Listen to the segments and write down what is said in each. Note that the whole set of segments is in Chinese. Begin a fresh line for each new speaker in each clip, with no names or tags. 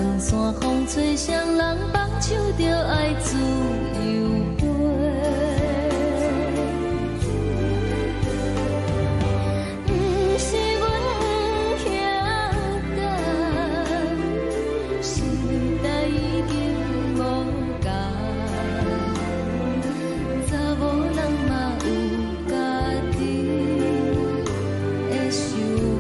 长线风吹双人放手着爱自由飞。不是阮不晓得，时代已经无同，查某人嘛有家己的想法。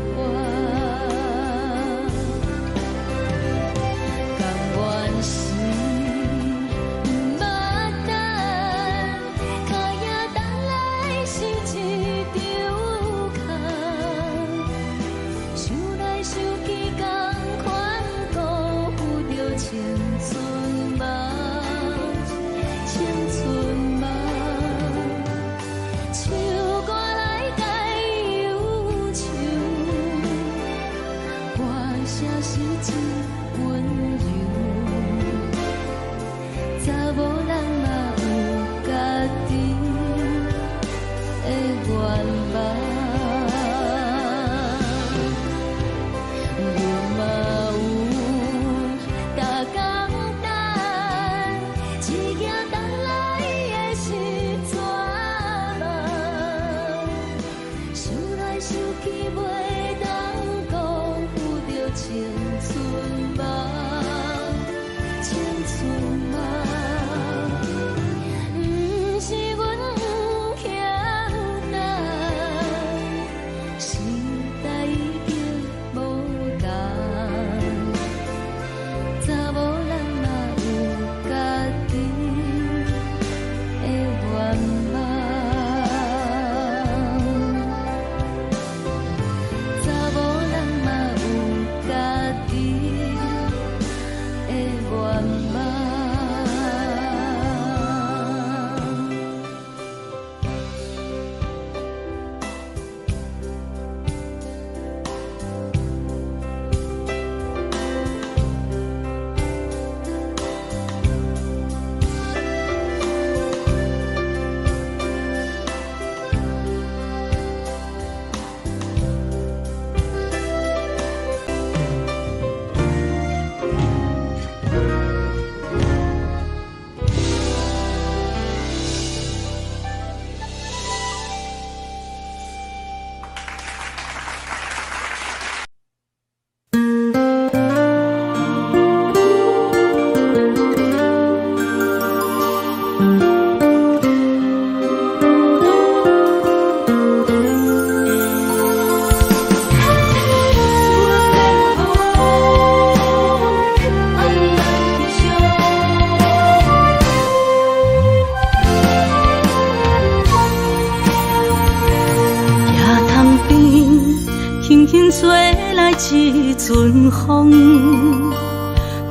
一阵风，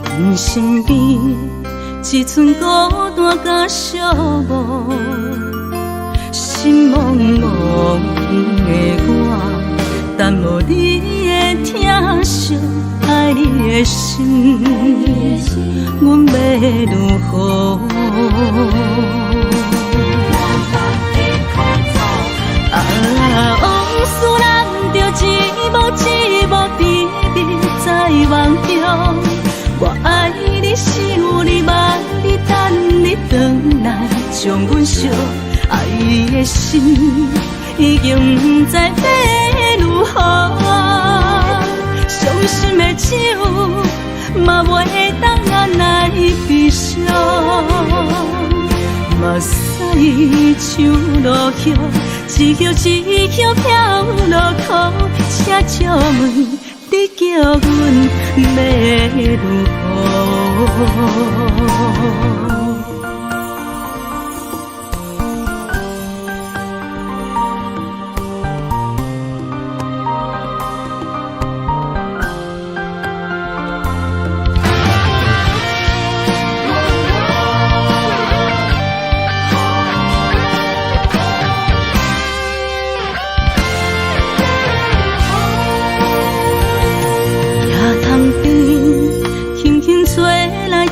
阮身边一寸孤单甲寂寞，心茫茫的我，等无你的疼惜，爱你的心，阮要如何？往事人着一幕一幕甜蜜在梦中，我爱你想你望你等你回来，将阮惜爱的心已经不知要如何，伤心的酒嘛袂当眼来悲伤，目屎像落叶。一叶一叶飘落土，请借问你叫阮要如何？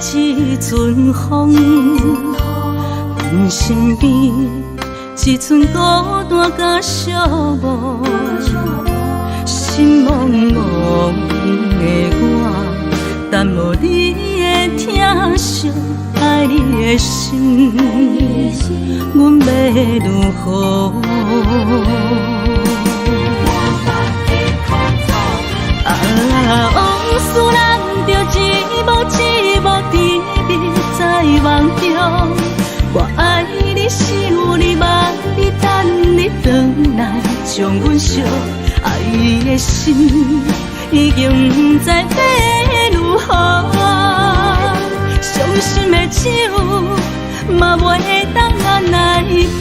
一阵风，阮身边一寸孤单甲寂寞，心茫茫的我，耽误你的疼惜，爱你的心，阮要如何？往事人着一幕一幕甜蜜在梦中。我爱你，想你，望你，等你回来，将阮惜爱的心已经不知要如何。伤心的手嘛袂当按来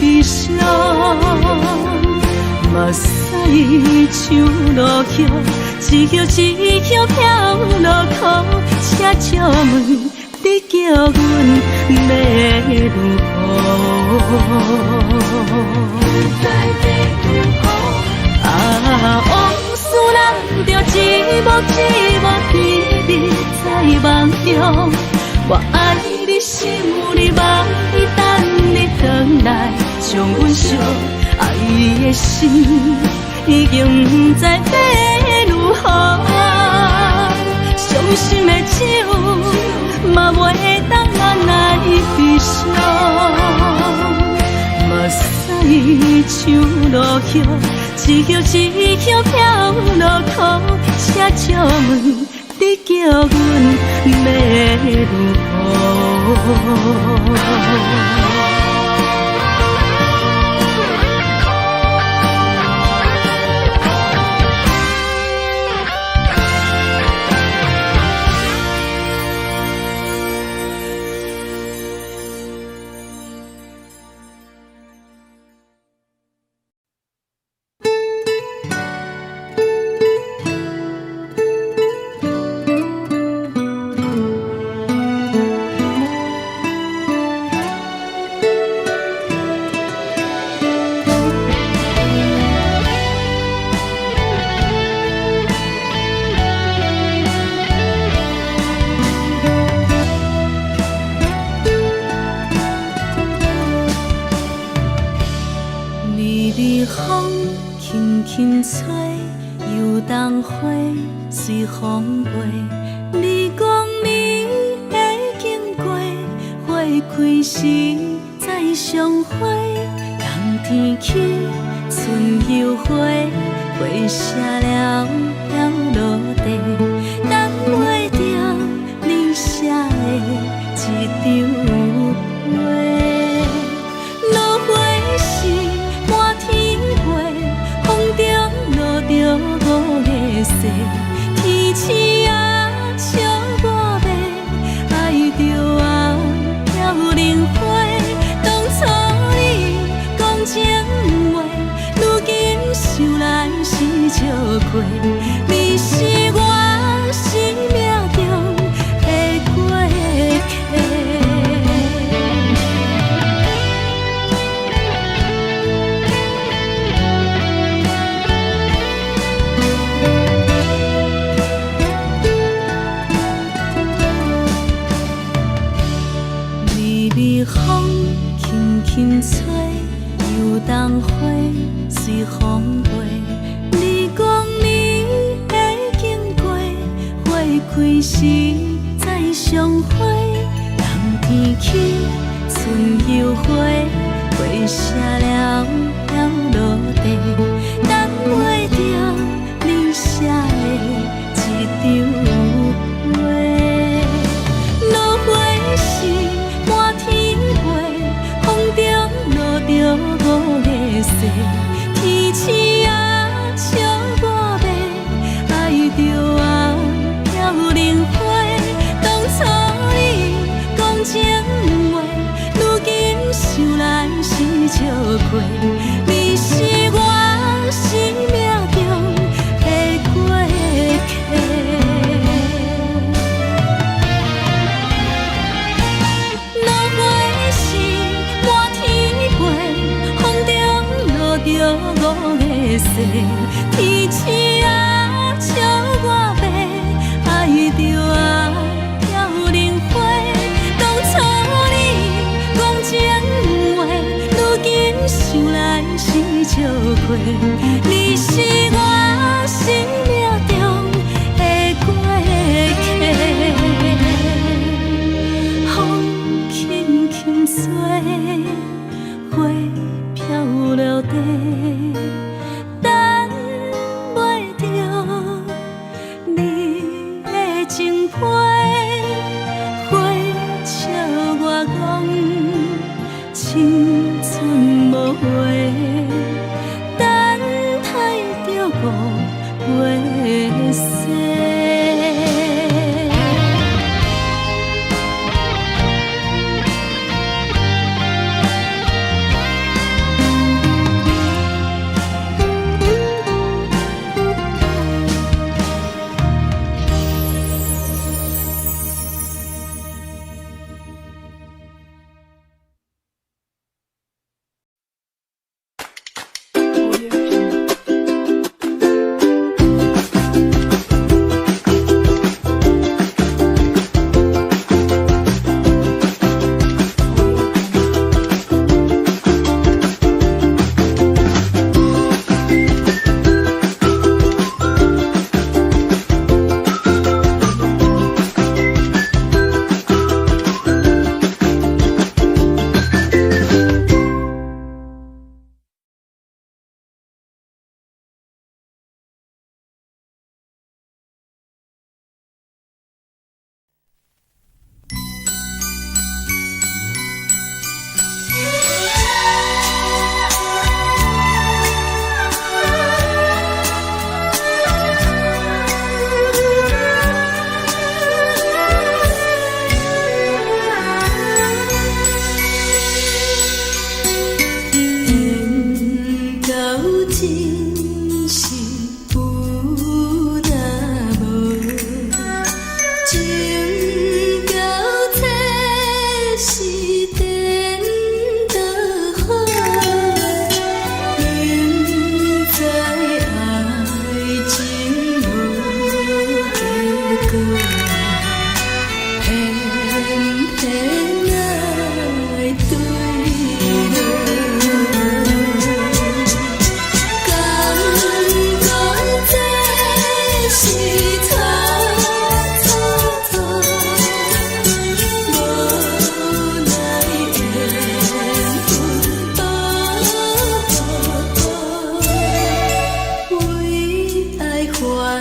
悲伤，目屎像落雨，一曲一曲飘落雨。请借问你叫阮要如何？往事人着一幕一幕甜蜜在梦中。我爱你，想你，望你，等你回来，将阮惜爱的心已经不知要如何。伤心的手嘛袂当按来悲伤，目屎像落雨，一曲一曲飘落雨。请借问你叫阮要如何？风轻轻吹，游动花随风飞。你讲你会经过，花开时再相会。冬天起，春又回，花谢了落地，等袂着你写的一张画。落花时满天飞，风中落着五个色，天星啊笑我迷，爱着啊飘零花。当初你讲情话，如今想来是笑亏。你是我生命中的过客。微微风轻轻吹，游动花随风飞。你讲你会经过，花开时再相会。冬天起，春又回，花谢了落地，等袂着你写的一张画。落花时满天飞，风中落着五个色，天星啊笑我迷，爱着啊飘零花。当初你讲情话，如今想来是笑亏。你是我生命中的过客。落花时满天飞，风中落着五个色，天星啊笑我迷，爱着啊飘零花。当初你讲情话，如今想来是笑亏。你是我生命中的过客。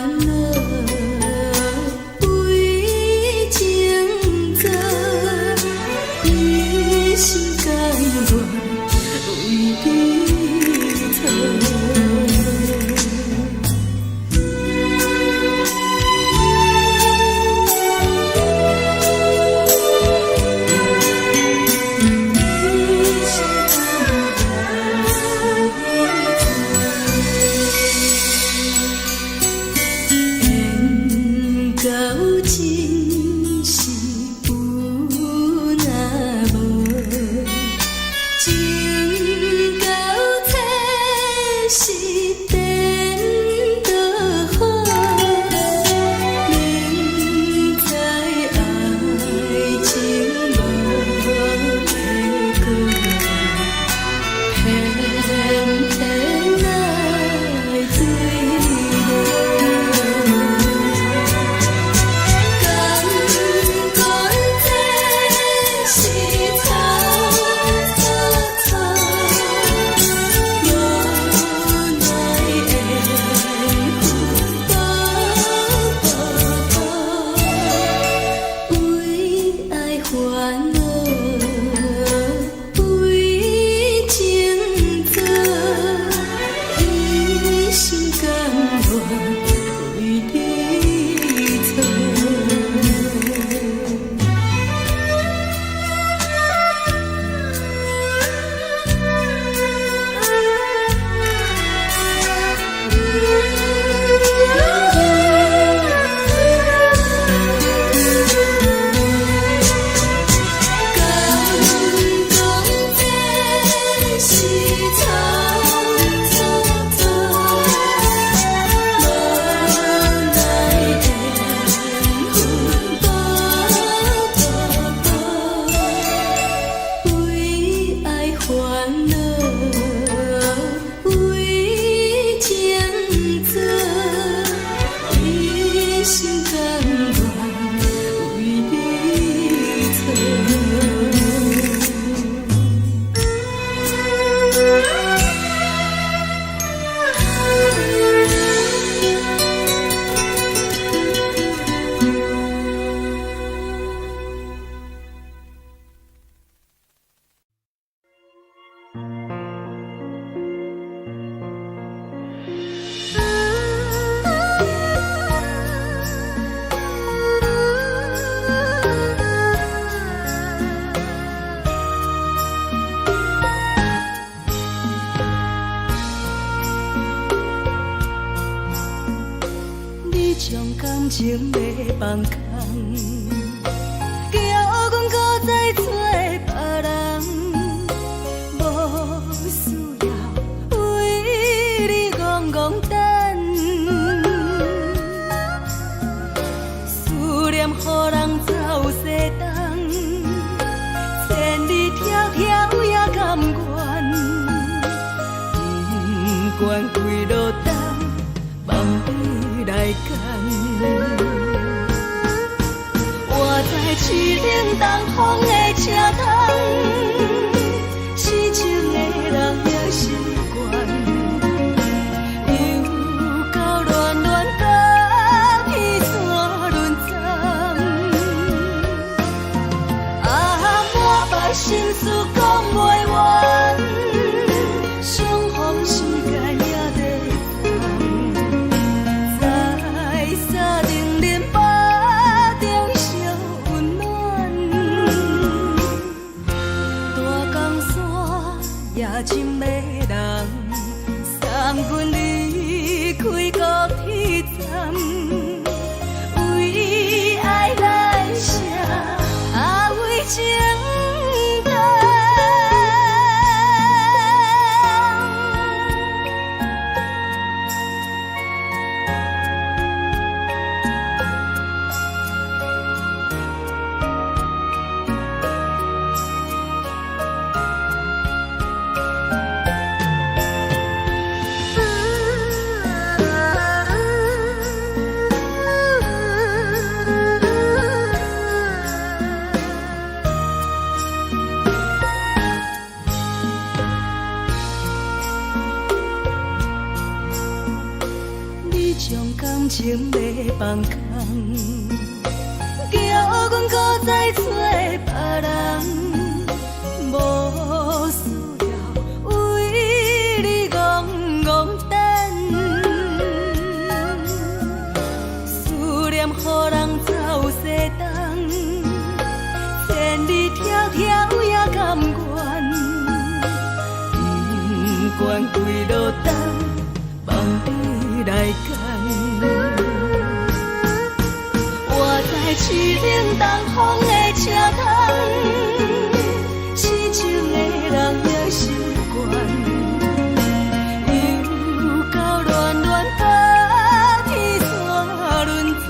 恼，为情债，一心甘愿为你错。
感情的放空，叫阮搁再找别人，无需要为你戆戆等，思念予人走西东，千里迢迢也甘愿，不管几路东，望你来赶。我在市顶东风的车窗，痴情的人也习惯，又到乱乱甲彼山论惨。满腹心事讲袂完，相逢时间也在等，在沙丁林巴中相温暖。将感情要放空，叫阮搁再找别人。无需要为你戆戆等，思念予人走西东，千里迢迢也甘愿，不管归落东，望你来牵。我在市顶东风的车窗。痴情的人也习惯，又到乱乱把天线轮转。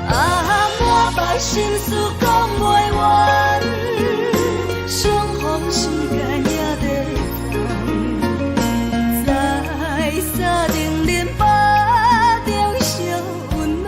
满腹心事讲袂完，相逢时间也在等，在沙定林巴中烧温暖。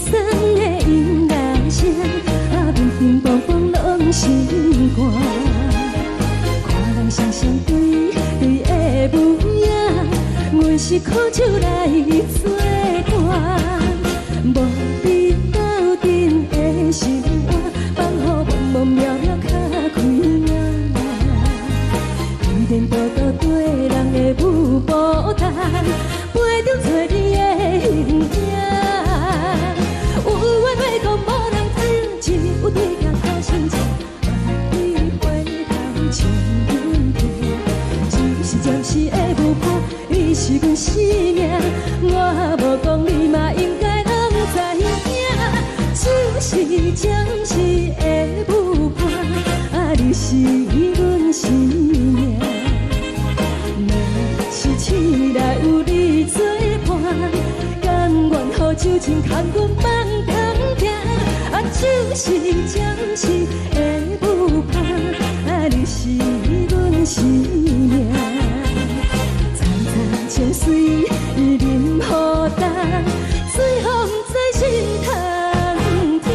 酸的音乐声，平平梆梆拢心肝。看人双双对对的舞影，阮是苦酒来作伴。无你斗阵的心肝，放予茫茫渺渺较开眼。颠颠倒倒对人的舞步弹，陪着做你的形影。有缘要讲无人知，只有对镜头先前，万里回头将阮听。只是暂时的舞伴，你是阮生命，我无讲你嘛应该拢知影。只是暂时的舞伴，你是阮生命。若是醒来有你作伴，甘愿予酒精牵阮放空行。就是暂时的舞伴，你是阮生命。层层情水任予淡，水风在心通听。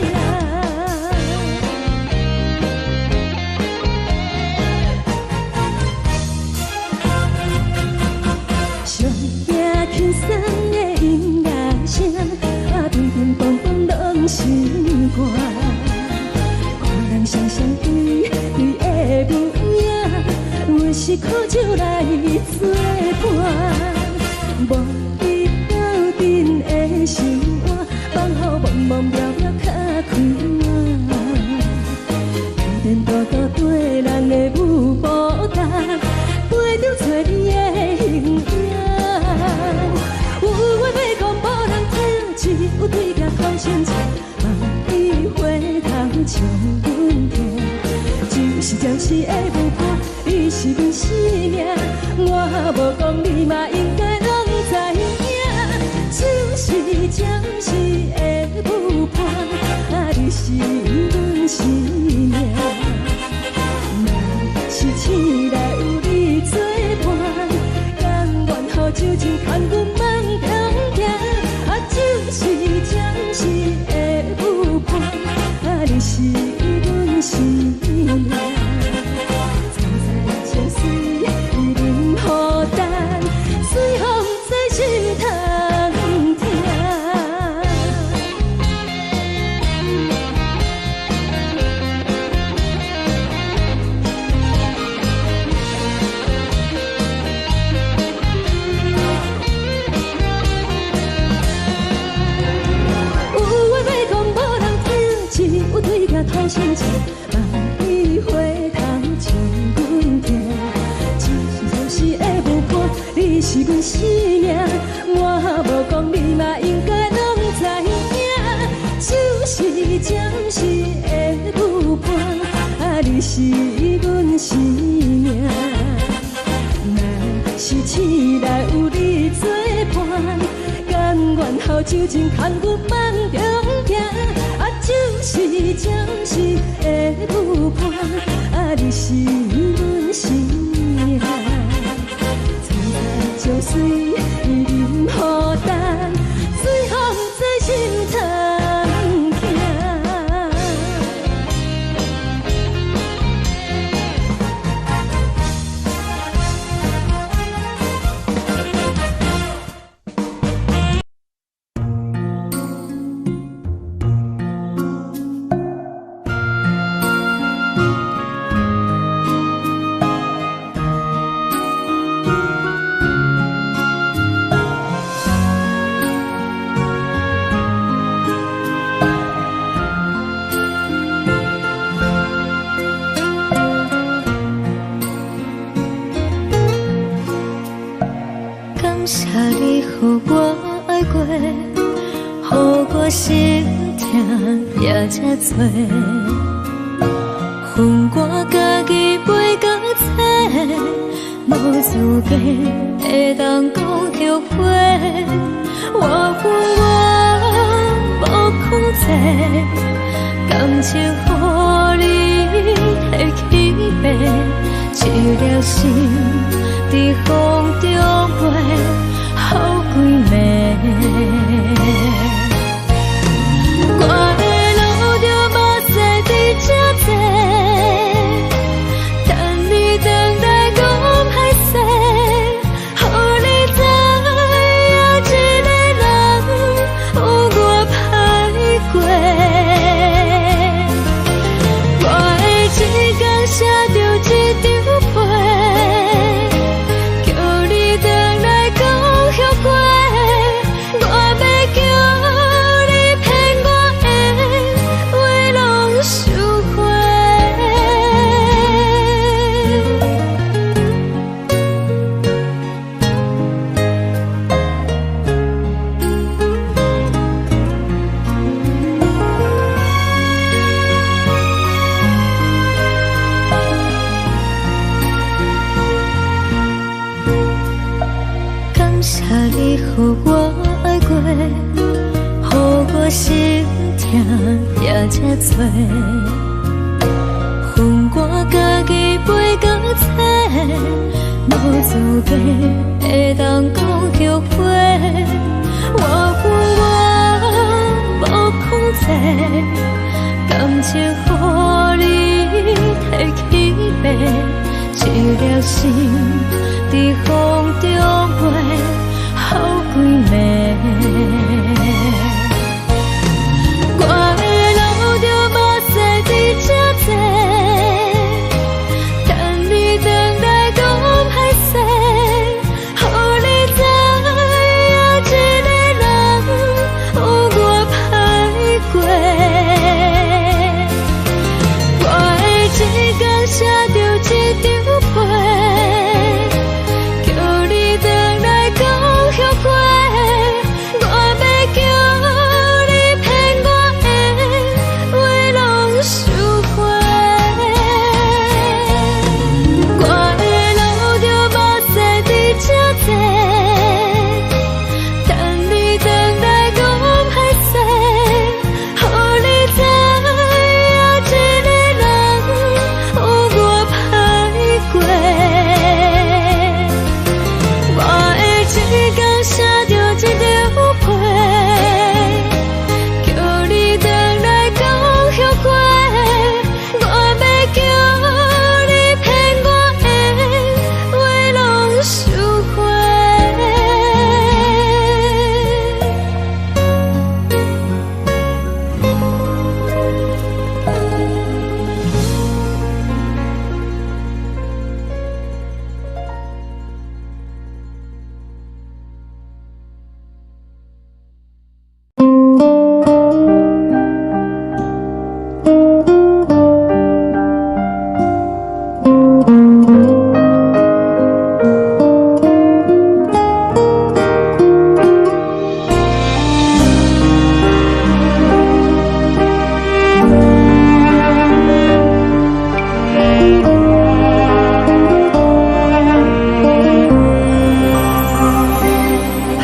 上听轻松的音乐声，乒乒乓乓拢心肝。看人双双对对的舞影，阮是苦酒来作伴。无你斗阵的心肝，放予茫茫渺渺较开眼。颠颠倒倒对人的舞步弹，陪着做你的形影。有缘要讲无人知，只有对镜头先前，万里回头将阮听。就是暂时的舞伴，你是阮生命，我无讲你嘛应该拢知影。就是暂时的舞伴，你是阮生命。若是醒来有你作伴，甘愿予酒精牵阮放空行。就是暂时的舞伴，你是阮生命。层层情水任予淡，水风在心通听。有对镜头先前，万里回头将阮听。只是暂时的舞伴，你是阮生命，我无讲你嘛应该拢知影。就是暂时的舞伴，你是阮生命。若是醒来有你作伴，甘愿予酒精牵阮放中行。就是暂时的舞伴，你是阮生命。层层情水任予淡，水风在心通听。感谢你予我爱过，予我心痛也这多。恨我家己袂到切，无资格会当讲后悔。我恨我无控制，感情予你摕去卖，一粒心伫风中飞，好几暝。
谢你予我爱过，予我心痛也这多，分我家己飞到这，无资格会当讲后悔。我无控制，感情予你提起白，一粒心在风中飞，好几暝。我的路就无西伫这多，等你回来讲歹势，予你知影一个人有我歹过。我的一天写着一张被，叫你回来讲后悔。我要叫你骗我的话拢收回。我的路就无西伫这多，等你回来讲歹势，予你知影一个人有我歹过。我的一天写着一张被，叫你回来讲后悔。我要叫你骗我的话拢收回。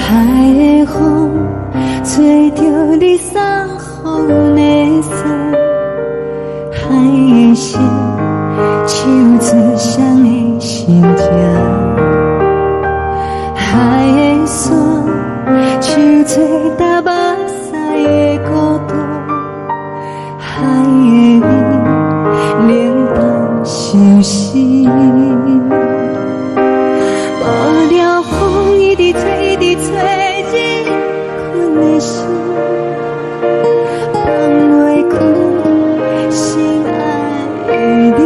海的风吹着你送风的伞，海的心手指双的心情，海的山手吹打目屎的孤独，海的你冷淡伤心。无聊风一直吹，一直吹，日困的心，放袂开心爱的你。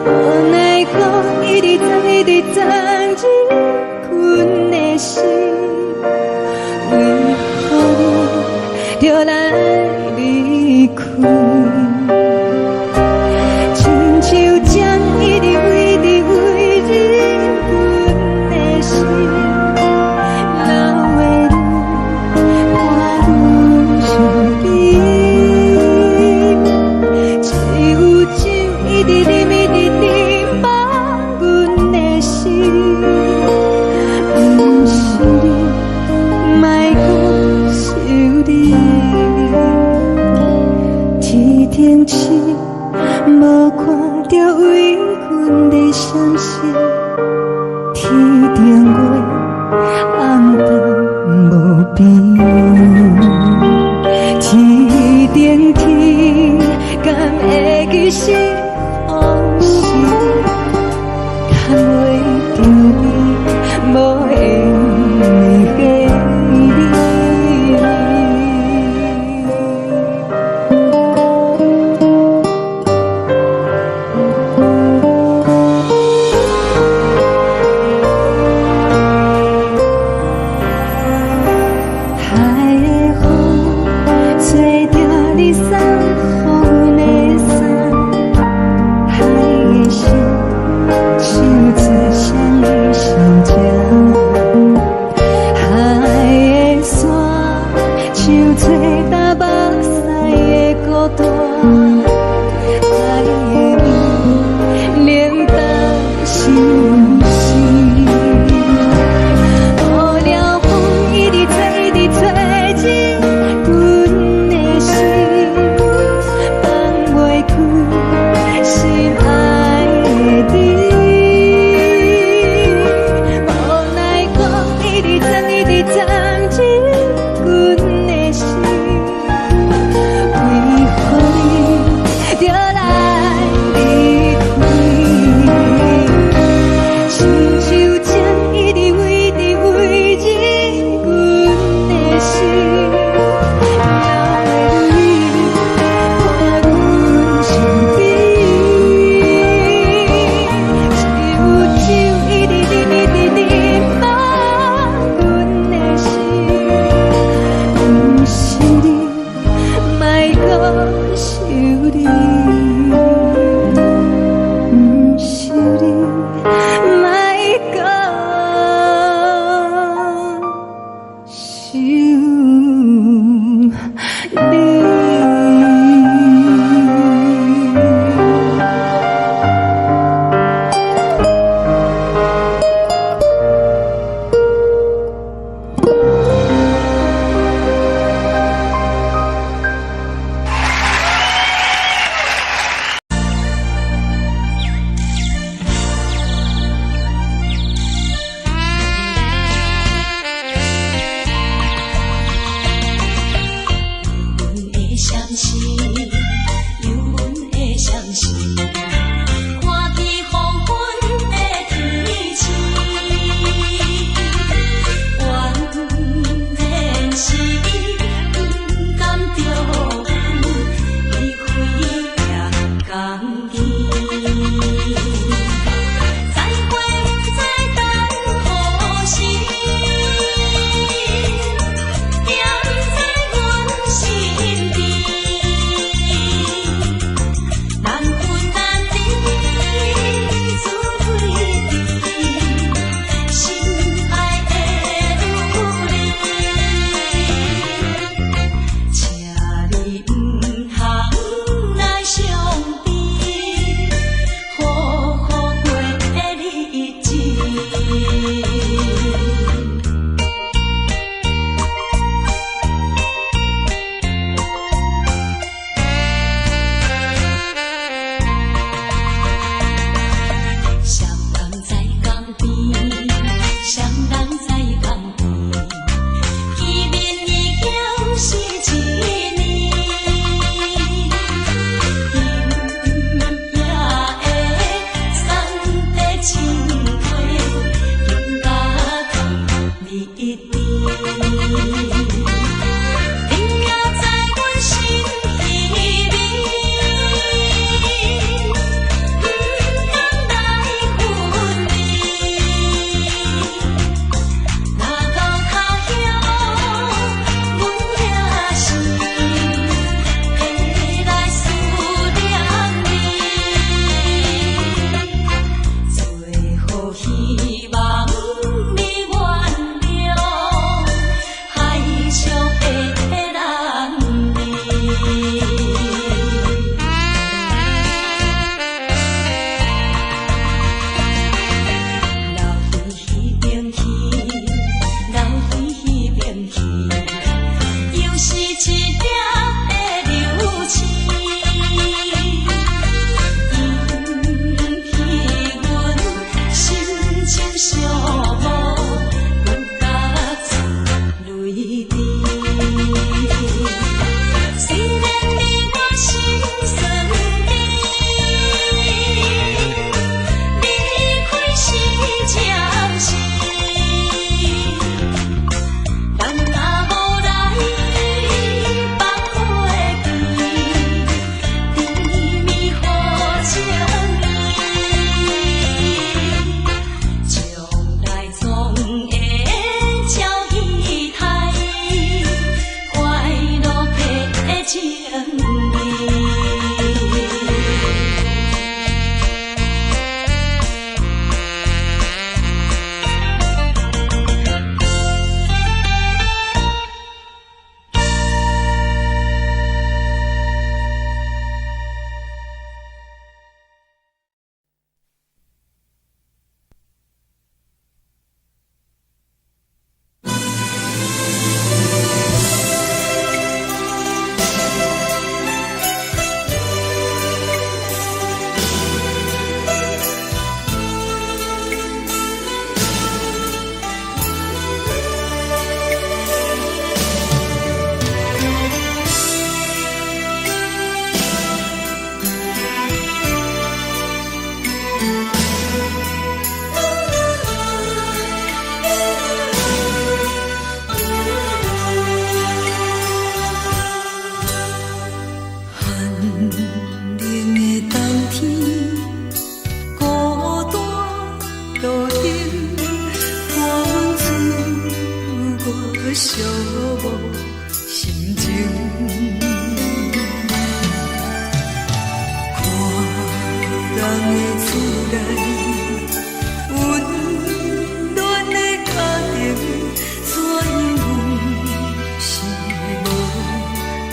无奈何一直等，一直等，日困的心，为何你就来离开？亲像将一直为你为日困的心，流的泪看愈伤悲，只有酒一直啉，一直啉饱阮的心。不是你，莫讲想你，一天起。无看到为阮的伤心，天顶月暗淡无边，天顶天敢会记是往事，敢袂着你，无缘给你。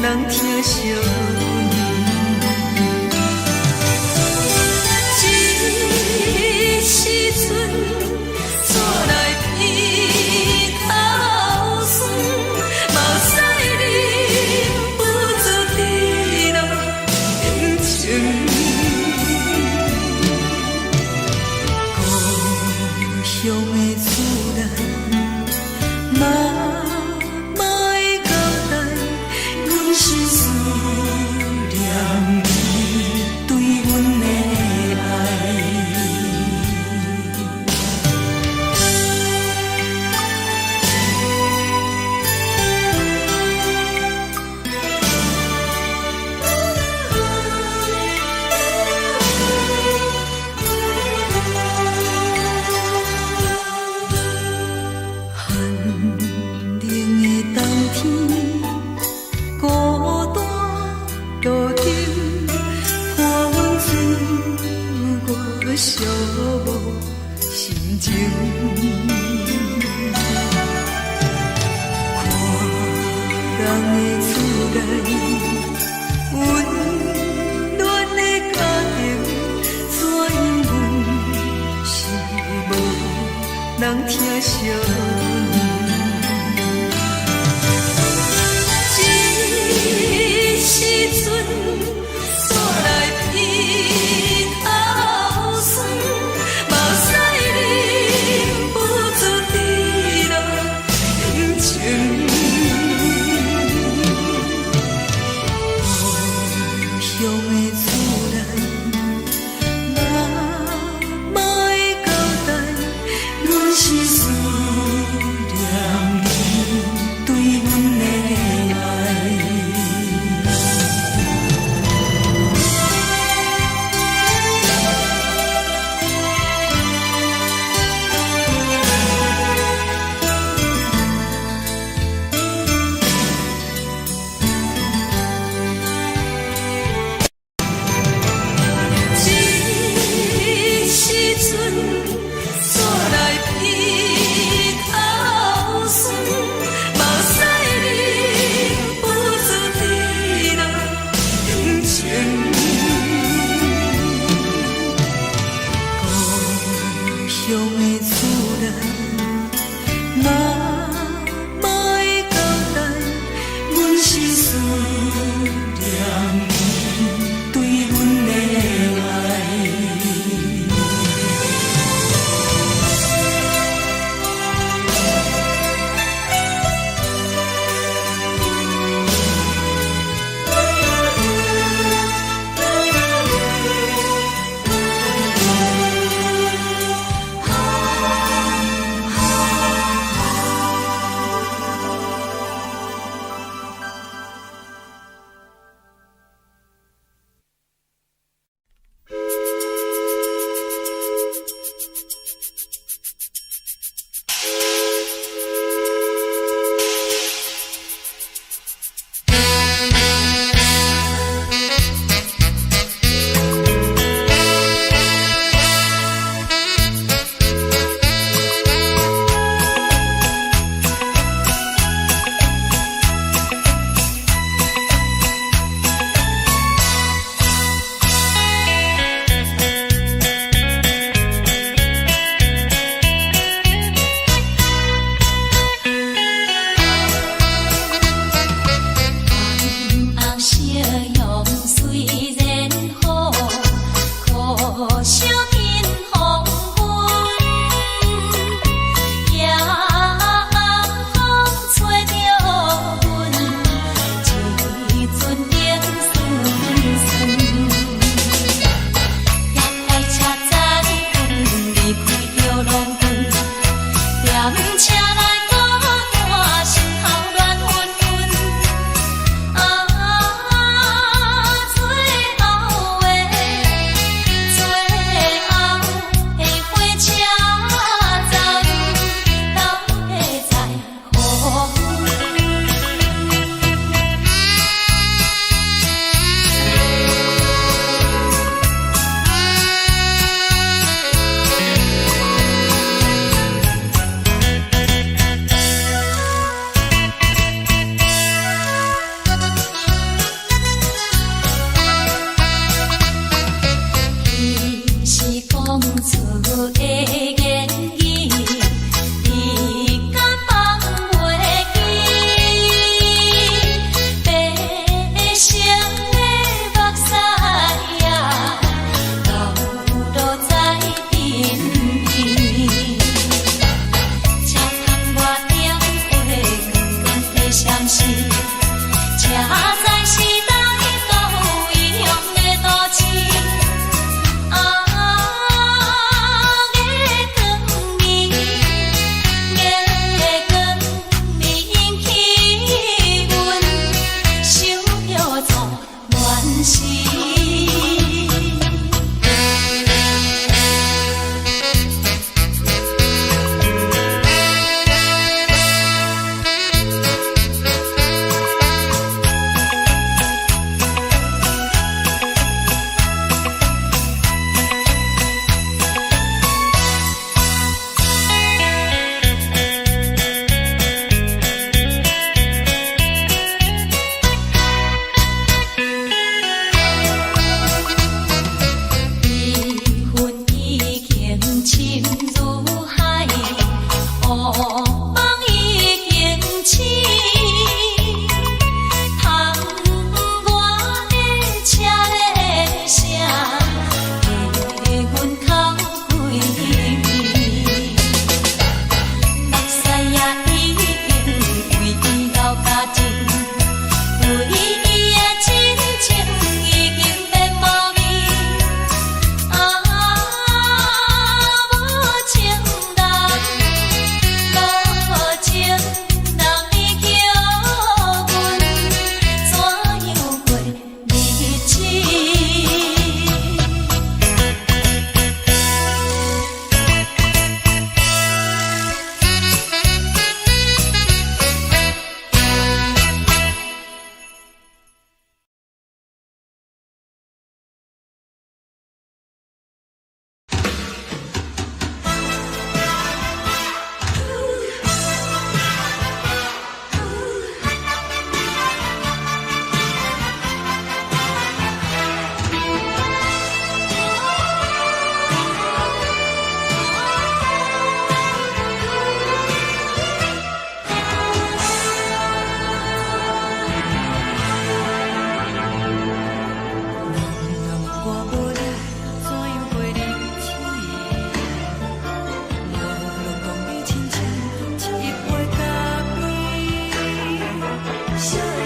人疼惜你。这时阵怎来鼻口酸，嘛有使你不住滴落情情。故乡的厝内，莫会交代，阮是思念你对阮的爱。寂寞心情，看人的厝内温暖的家庭，怎因阮是无人疼惜你？这时阵怎来鼻口酸？嘛有使你不住滴落情情。故乡的厝内，莫会交代，阮是思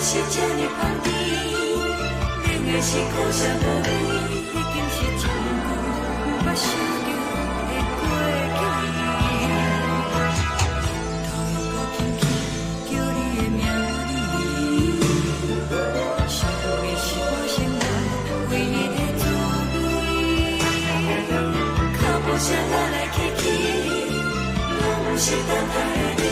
是这呢香甜，冷的是苦涩无味，已经是一句有捌想着的过去。头又搁轻轻叫你的名字，想的是我生活唯一的滋味。脚步声来来去去，拢不是等待的你，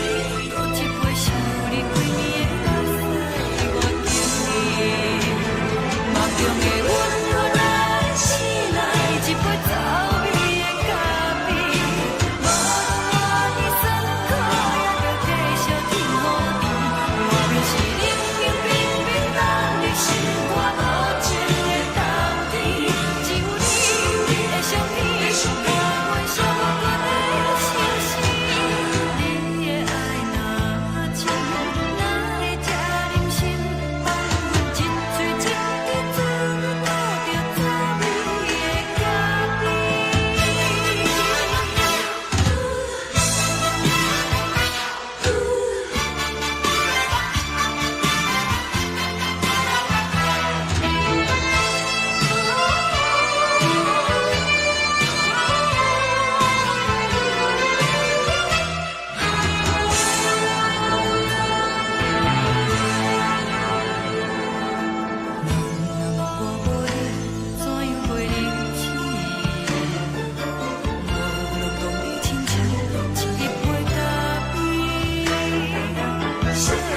搁一杯想你几年的目屎，我敬你。梦中的温柔来醒来，一杯走味的咖啡，无论我的酸苦，也着继续甜予你。外面是冷冷冰冰冷的心肝无情的冬天，只有你的相片，我阮伤过的心事。你的爱若真，哪会这忍心放阮一嘴一滴珠，倒着滋味的咖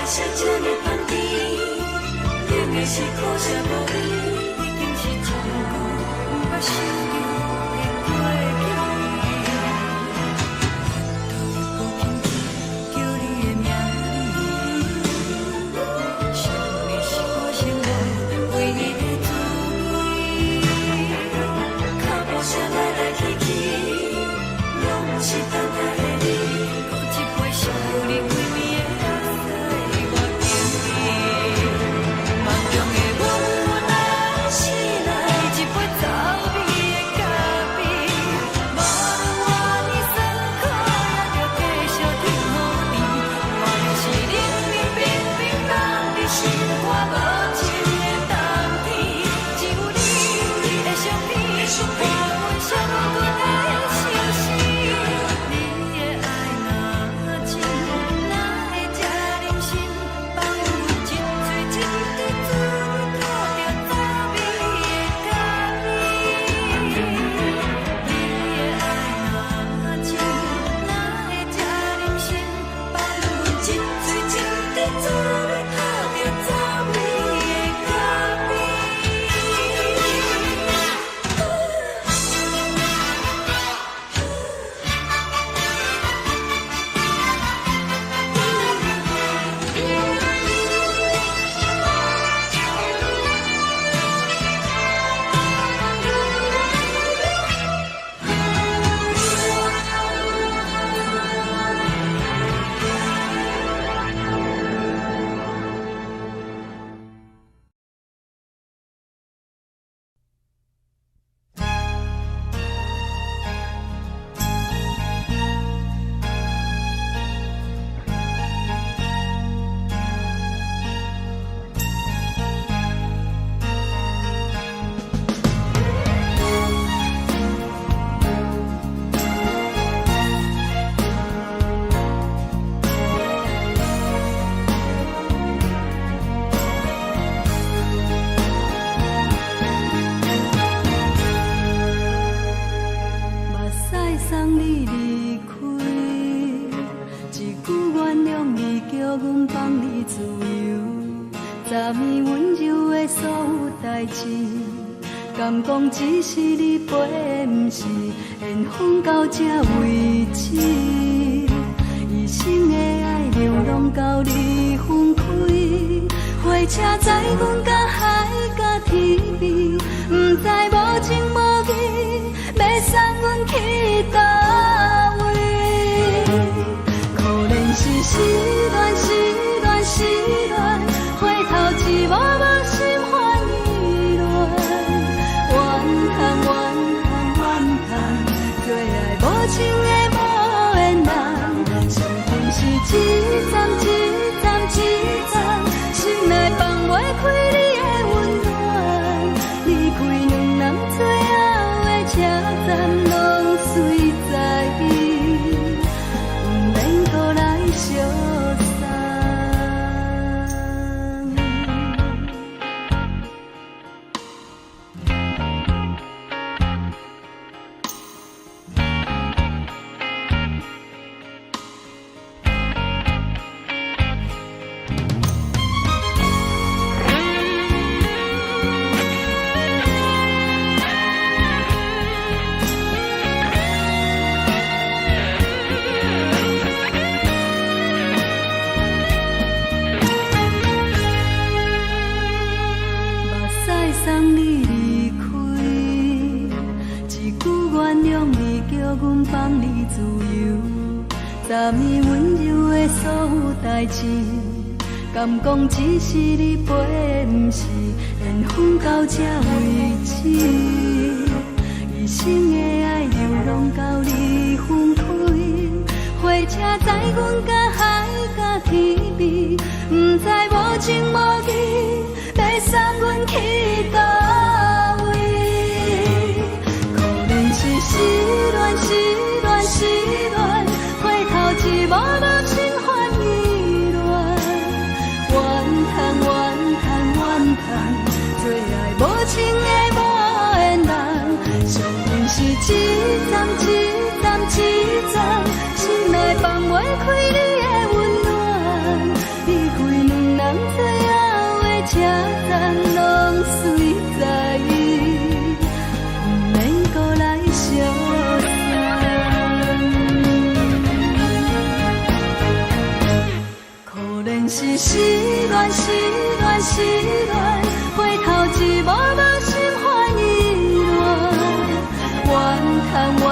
是这呢香甜，冷的是苦涩无味，已经是一句有捌想着的过去。头又搁轻轻叫你的名字，想的是我生活唯一的滋味。脚步声来来去去，拢不是等待的你，搁一杯想你几暝的目屎。梦中的温柔来醒来，一杯走味的咖啡，无论我的酸苦，也着继续甜予你。外面是冷冷冰冰冷的心肝无情的冬天，只有你的相片，我阮伤过的心事。你的爱若真，哪会这忍心放阮一嘴一滴珠，倒着滋味的咖啡。你的爱若真，哪会这忍心放阮一嘴一滴珠，倒着滋味的咖啡。目屎送你离开，一句原谅你，叫阮放你自由。昨暝温柔的所有代志，敢讲只是你陪，不是缘分到这为止。一生的爱流浪到你分开，火车载阮到海角天边，不知无情无义，要送阮去倒位？可能是失恋，失恋，失恋，回头一幕幕心烦意乱，怨叹，怨叹，怨叹，最爱无情的无缘人，上天是一站一站一站，心内放。
相送。送你离开，一句原谅你，叫阮放你自由。昨暝温柔的所有代志，敢讲只是你陪，不是缘分到这为止。一生的爱流浪到你分开，火车载阮甲海甲天边，不知无情无义。要送阮去倒位？可能是失恋，失恋，失恋，回头一幕幕心烦意乱。怨叹，怨叹，怨叹，最爱无情的无缘人。上恨是一站，一站，一站，心内放袂开你的温暖。离开两人最后的车站，拢随在伊，不免搁来相送。可能是失恋，失恋，失恋，回头一幕幕心烦意乱。怨叹，怨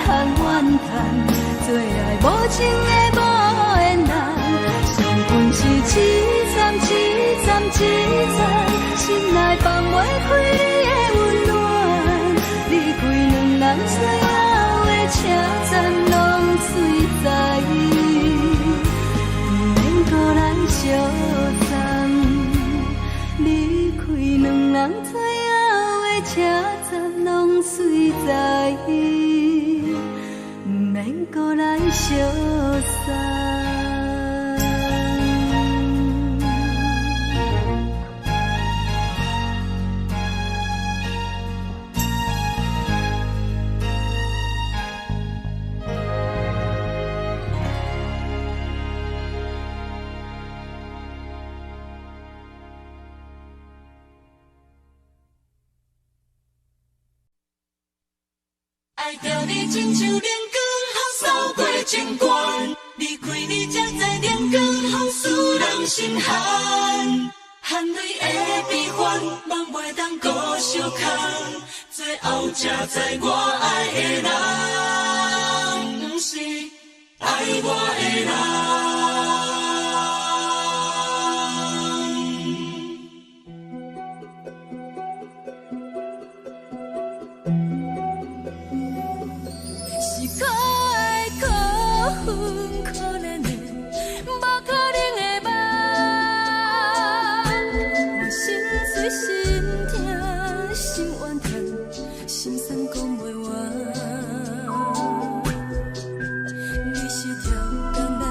叹，怨叹，最爱无情的无缘人。上恨是一站，一站，一站，心内放袂开你的温暖。离开两人最后的车站，拢随在伊，不免搁来相送。离开两人最后的车站，拢随在伊，不免搁来相送。
爱着你亲像阳光，雨扫过情关。离开你才知阳光风使人心寒。含泪的悲欢，望袂当搁相牵。最后才知我爱的人，不是爱我的人。
是可爱可恨可怜的，无可能的梦。我心碎心痛心怨叹，心酸讲袂完。你是条工来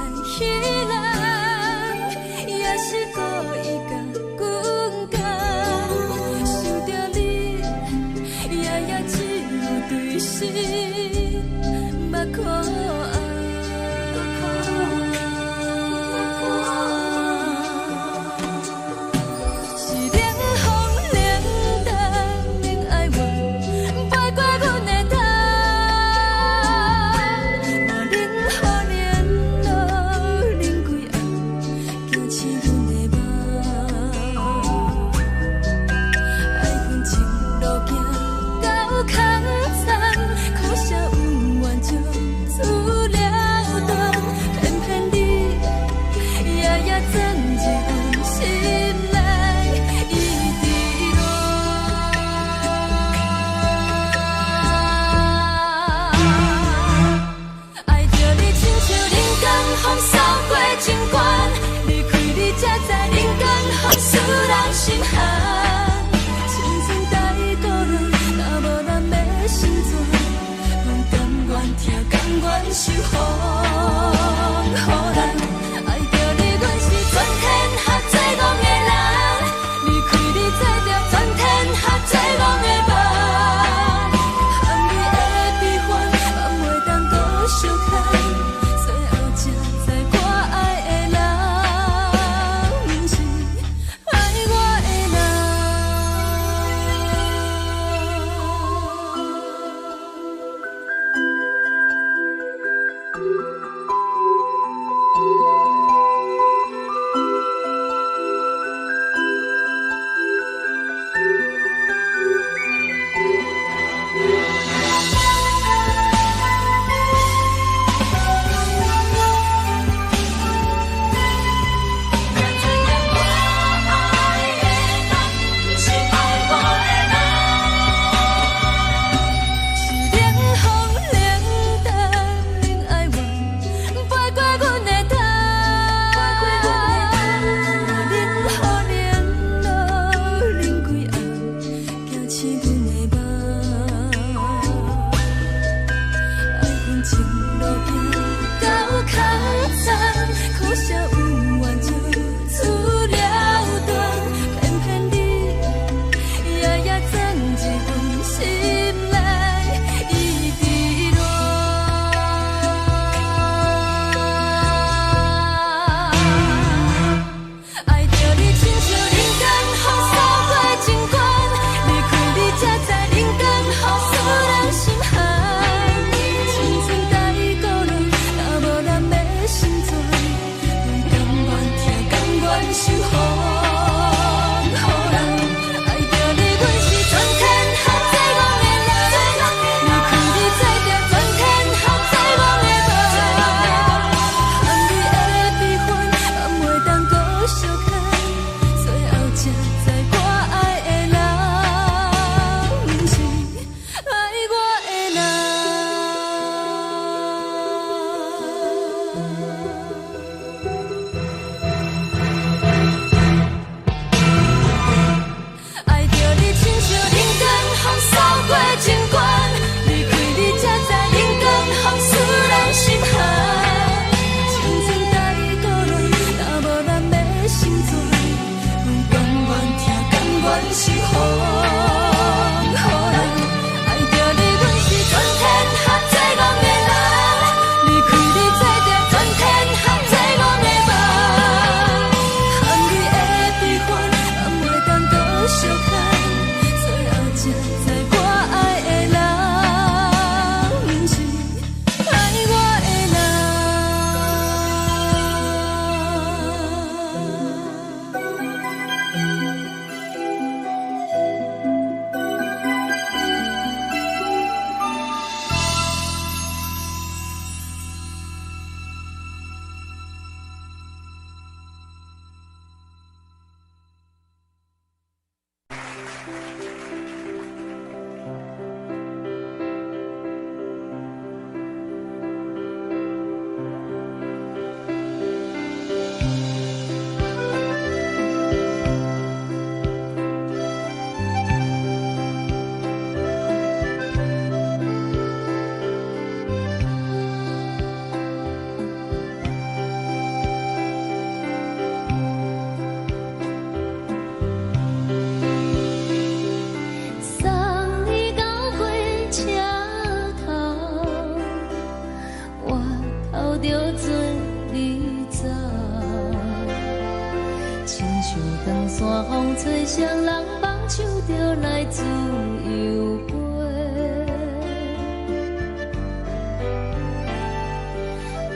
长山风吹双人放手就来自由飞。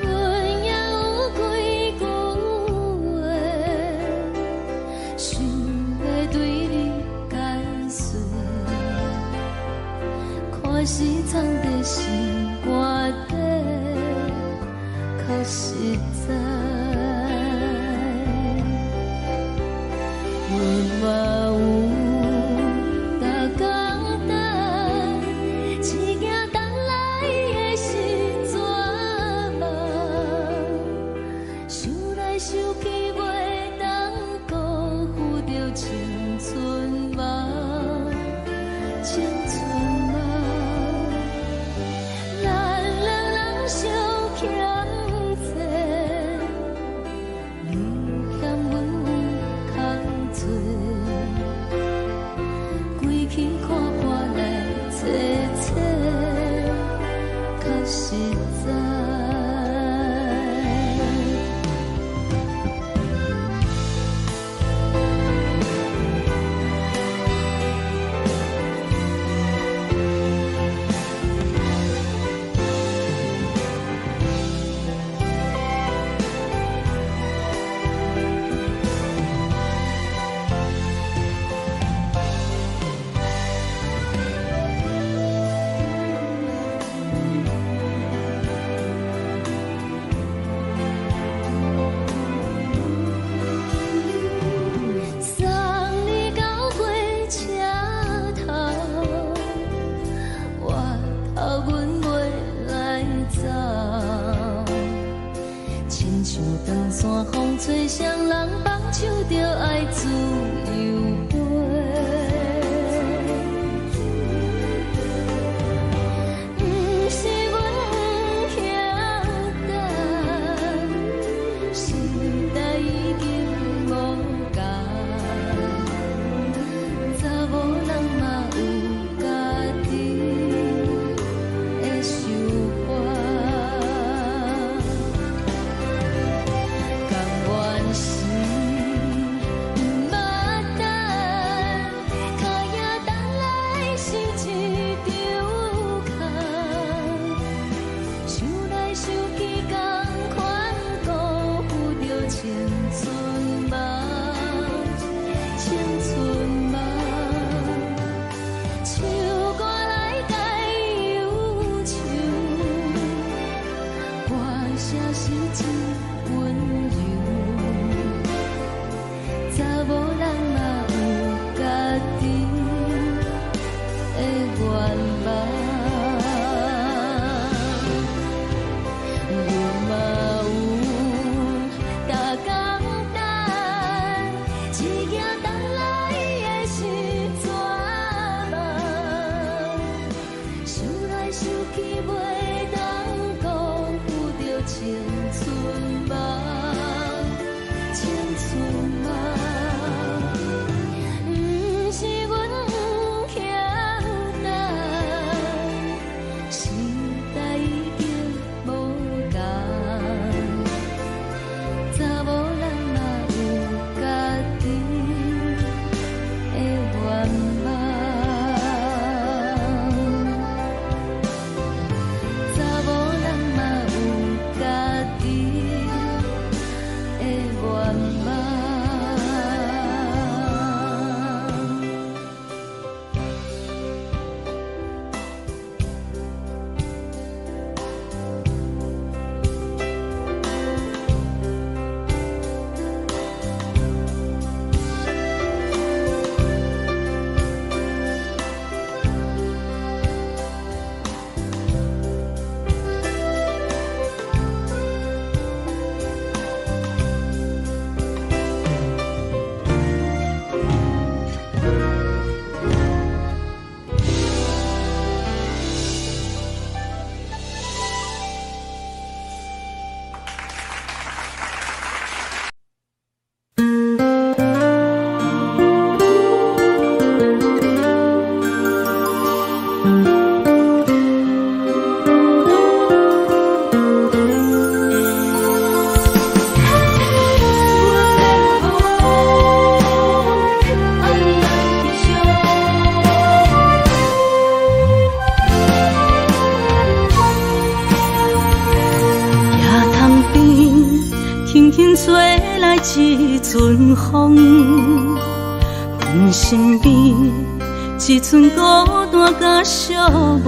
阮也有几句话，想要对你解说，可是藏在心肝底，较实在。阮嘛有逐工等，一件等来的是绝望，想来想去袂当辜负着青春梦，青春梦。咱两人相欠债，你欠阮有空做，归去看看来坐坐，较实在。送你到火车头，我头阮袂来走，亲像长山风吹双人放手就爱自由飞。不是阮不晓等，时代已经无共，查某人嘛有家己的想法，甘愿是不捌等，脚也等来是一场空，想来想去同款辜负着青春梦，青春梦。唱歌来解忧愁，歌声是真温柔，查某人嘛有家己的愿望。阮嘛有逐工等，一件等来的是绝望，想来想去袂当辜负着青春梦。轻轻吹来一阵风，阮身边一寸孤单甲寂寞，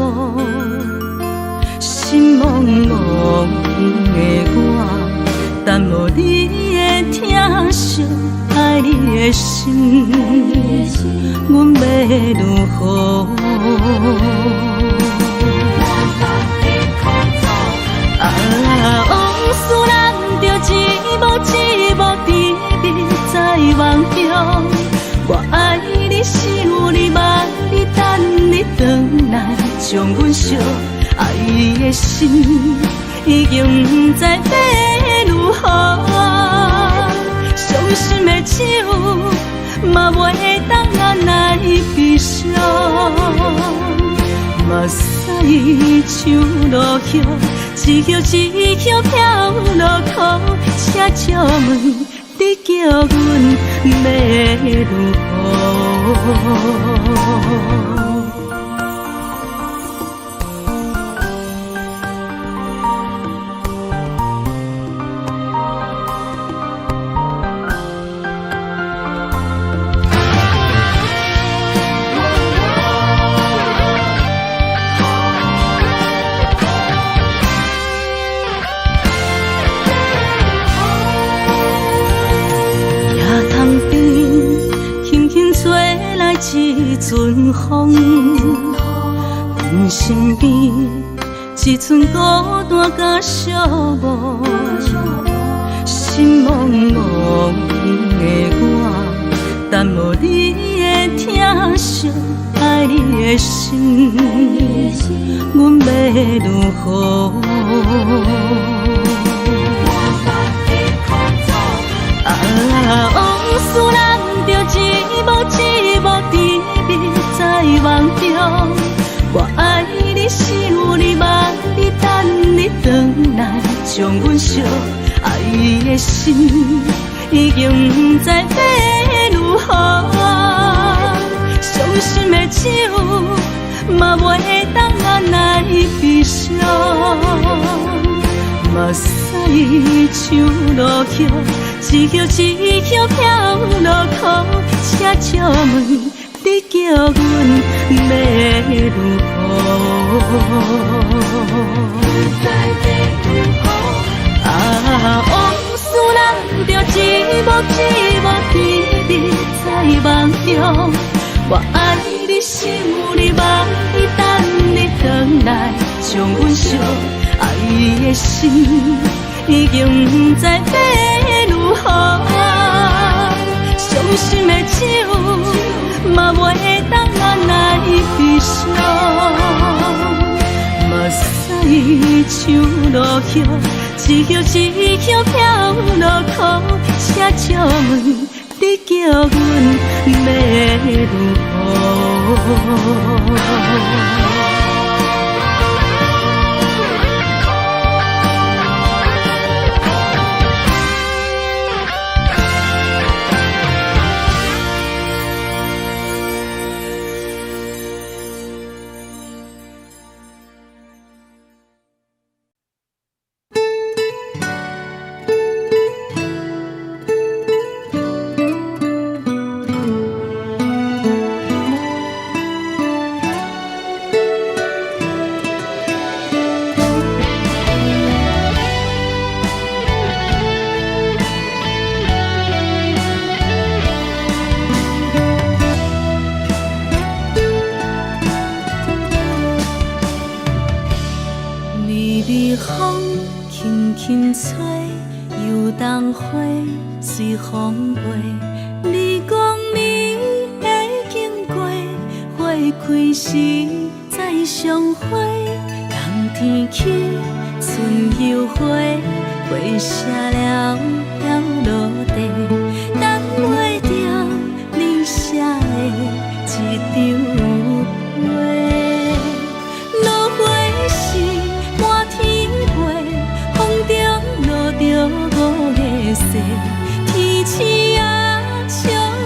心茫茫的我，等无你的疼惜，爱你的心，阮要如何？往事人着一幕一幕甜蜜在梦中。我爱你，想你，望你，等你回来，将阮惜爱的心已经不知要如何。伤心的手嘛袂当按来悲伤。目屎像落叶，一叶一叶飘落土，请借问你叫阮要如何？一阵风，阮身边一寸孤单甲寂寞，心茫茫的我，等无你的疼惜，爱你的心，阮要如何？往事人着一幕一幕甜蜜在梦中。我爱你，想你，望你，等你回来，将阮惜爱的心已经不知要如何。伤心的手嘛袂当按来悲伤。目屎像落叶，一叶一叶飘落土，请借问你叫阮要如何？往事人着一幕一幕甜蜜在梦中。我爱你，想你，望你，等你回来，将阮惜爱的心已经不知要如何。伤心的手嘛袂当按来悲伤。目屎像落叶，一叶一叶飘落土，请借问你叫阮要如何？风轻轻吹，游动花随风飞。你讲你会经过，花开时再相会。冬天起，春又回，花谢了飘落地，等袂着你写的一张画。落花时满天飞，风中落着五个色，天星啊笑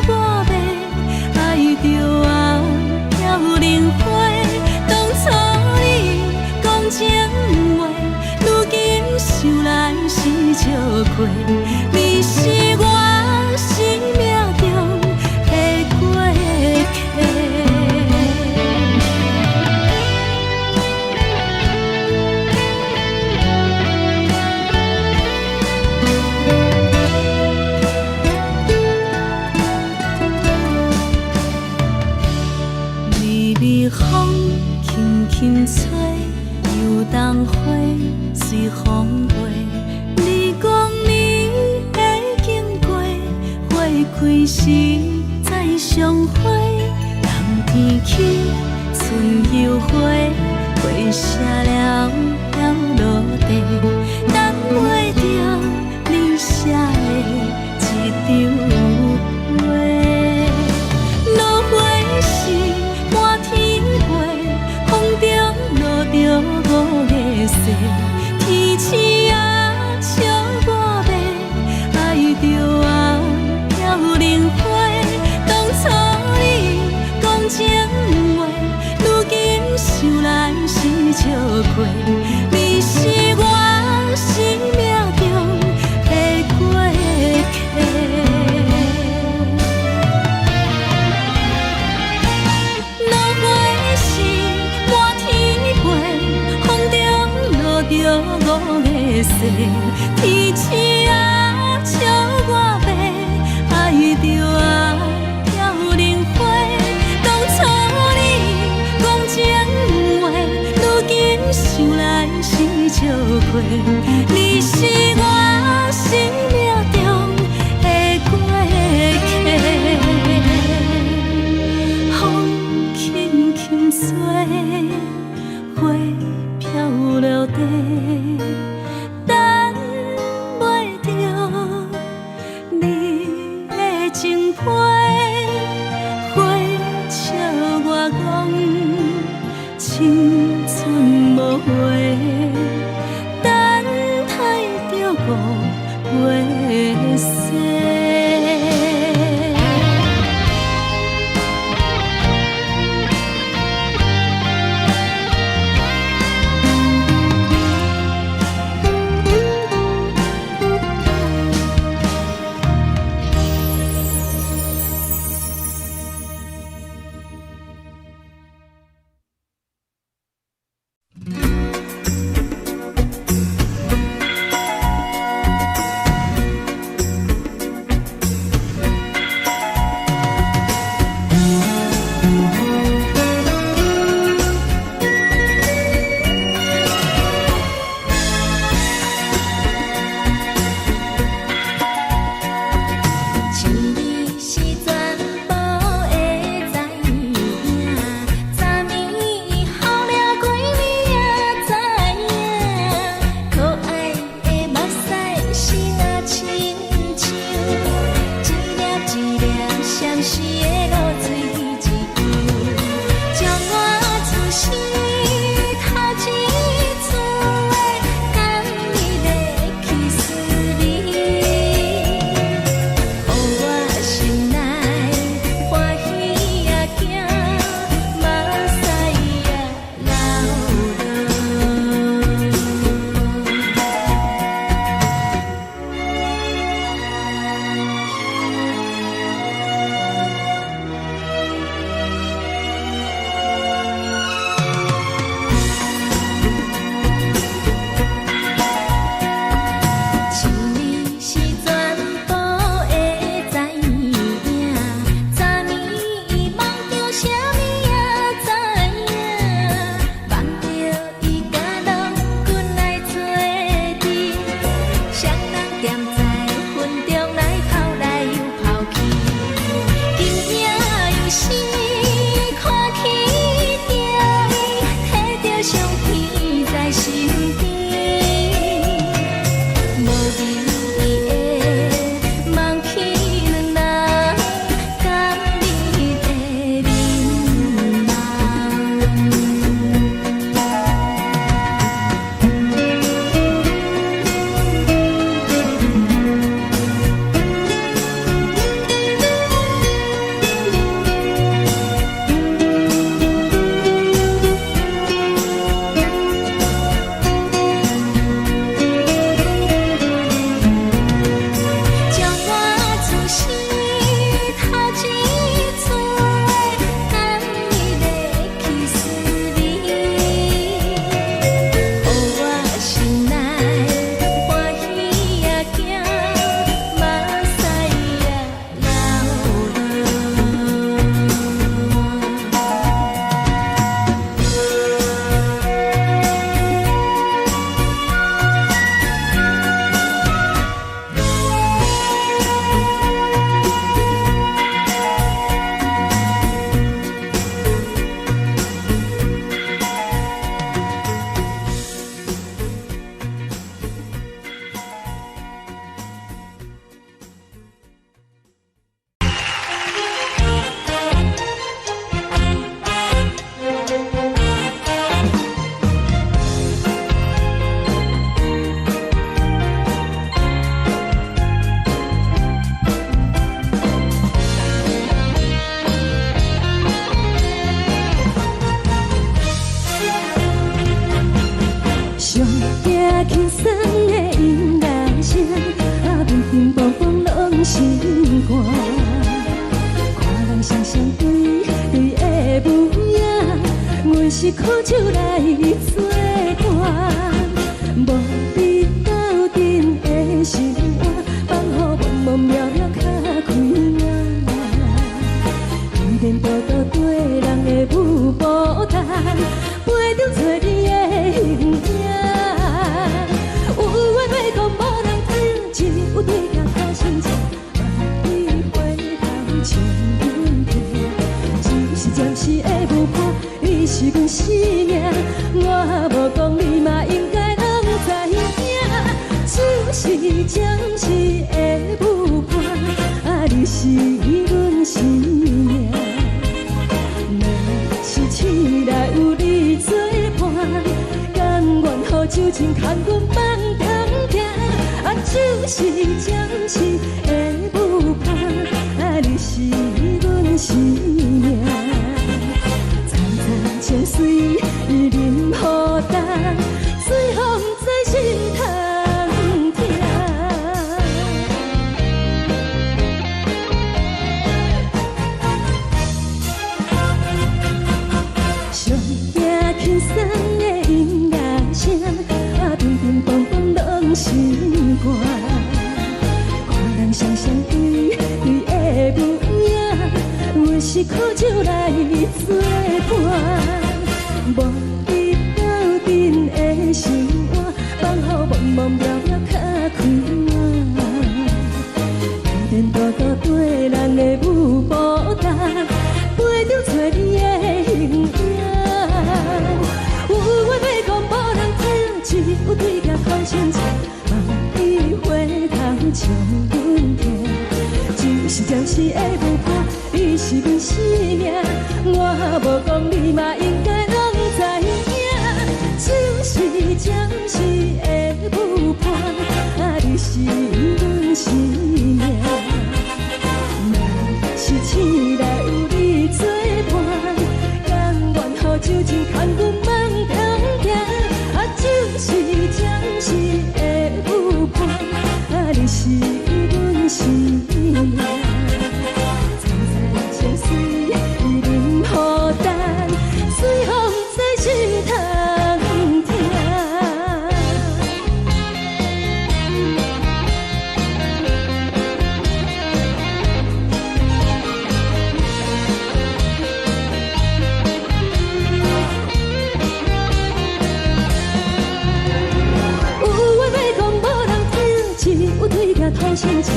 我迷，爱着啊飘零花。当初你讲情话，如今想来是笑。过，你是我生命中的过客。微微风轻轻吹，游动花随风飞。你讲你会经过，花开时再相会。人天起，春又回，花谢了要落地，等袂着你写的一张话。落花时满天飞，风中落着五个色，天星啊笑我迷，爱着啊飘零花。当初你讲情话，如今想来是笑亏。你是我生命中的过客。落花时满天飞，风中落着五个色，天星啊笑我迷，爱着啊飘零花。当初你讲情话，如今想来是笑亏。你是我生命中的过客，风轻轻吹，花飘落地，等袂着你的情批。花笑我讲青春无回，等待着五月雪。是阮生命，我无讲你嘛应该拢知影。手是将士的舞伴，啊，你是阮生命。若是醒来有你作伴，甘愿予酒精牵阮梦中行。啊，手是将士的舞伴，啊，你是阮生命。情水伊任何重，水风在心头痛。上听轻松的音乐声，啊，乒乒乓乓拢心肝。看人双双对对的舞影，阮是苦酒来作伴。无你斗阵的生活，放予茫茫渺渺较快活。连大道对咱的舞步动，陪着找你的形影。有话要讲无人听，只有对镜看清楚，梦里回头将阮听。就是将士的舞伴，你是阮生命，我无讲你嘛应该拢知影。就是将士的舞伴，啊，你是阮生命。若是醒来有你作伴，甘愿予酒精牵阮梦中行。啊，就是将士的舞伴，啊，你是阮生命。情水伊任何重，水风在心头痛。有话要讲无人听，只有对镜讨心情，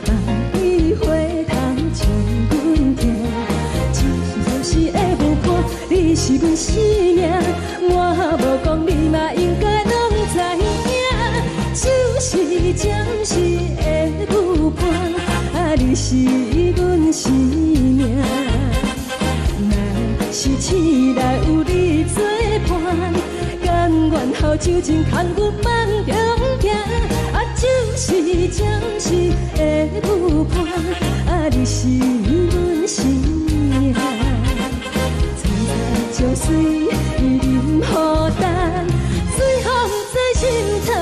梦里回头将阮听。就是的舞伴，你是阮生命，我无讲你嘛应该拢知影。就是将士的舞伴，啊，你是阮生命。若是醒来有你作伴，甘愿予酒精牵阮梦中行。啊，就是将士的舞伴，啊，你是阮生命。情水伊任何重，水风在心头痛。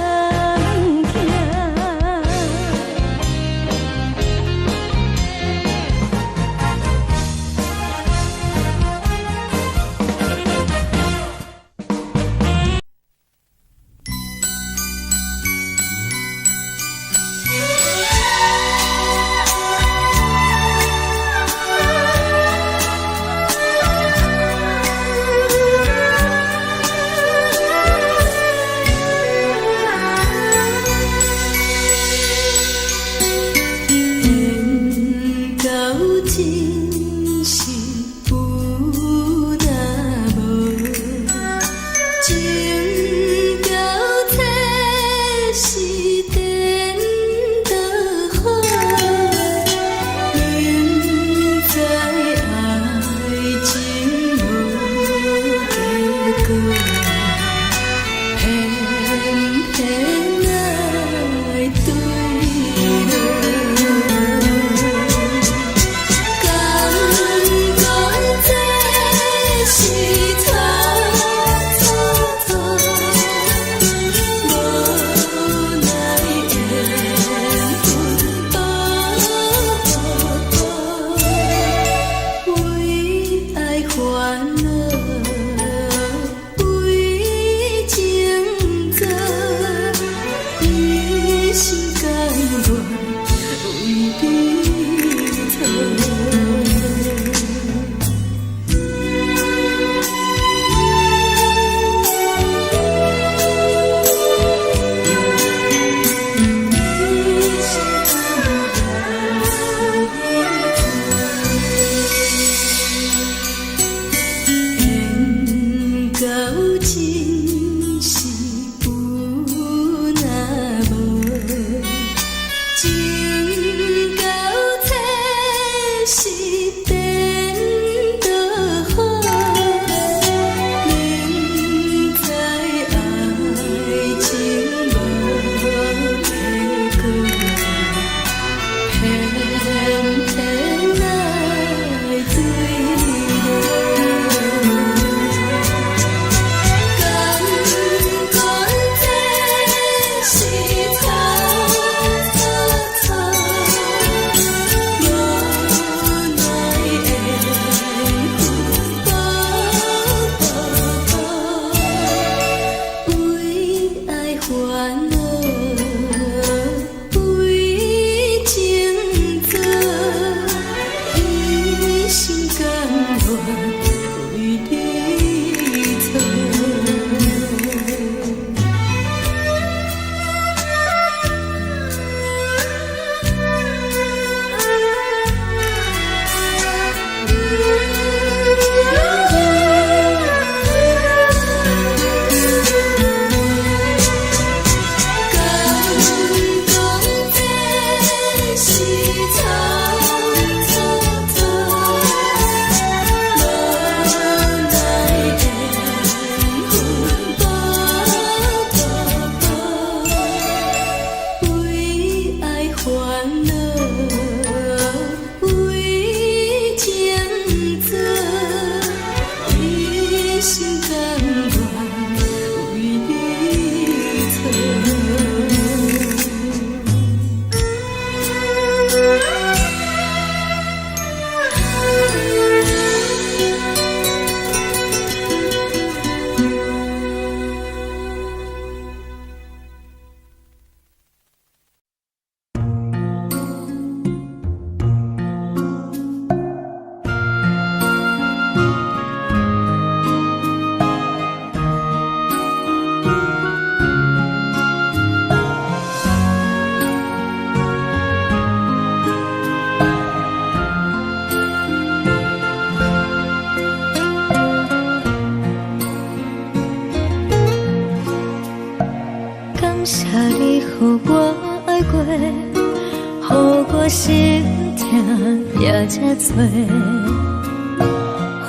这多，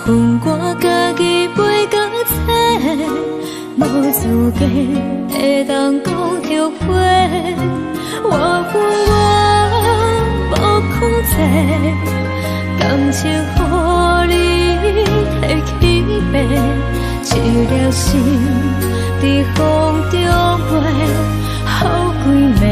恨我家己袂到切，无资格会当讲后悔。我无控制，感情予你提起白，一条心伫风中飞，好几暝。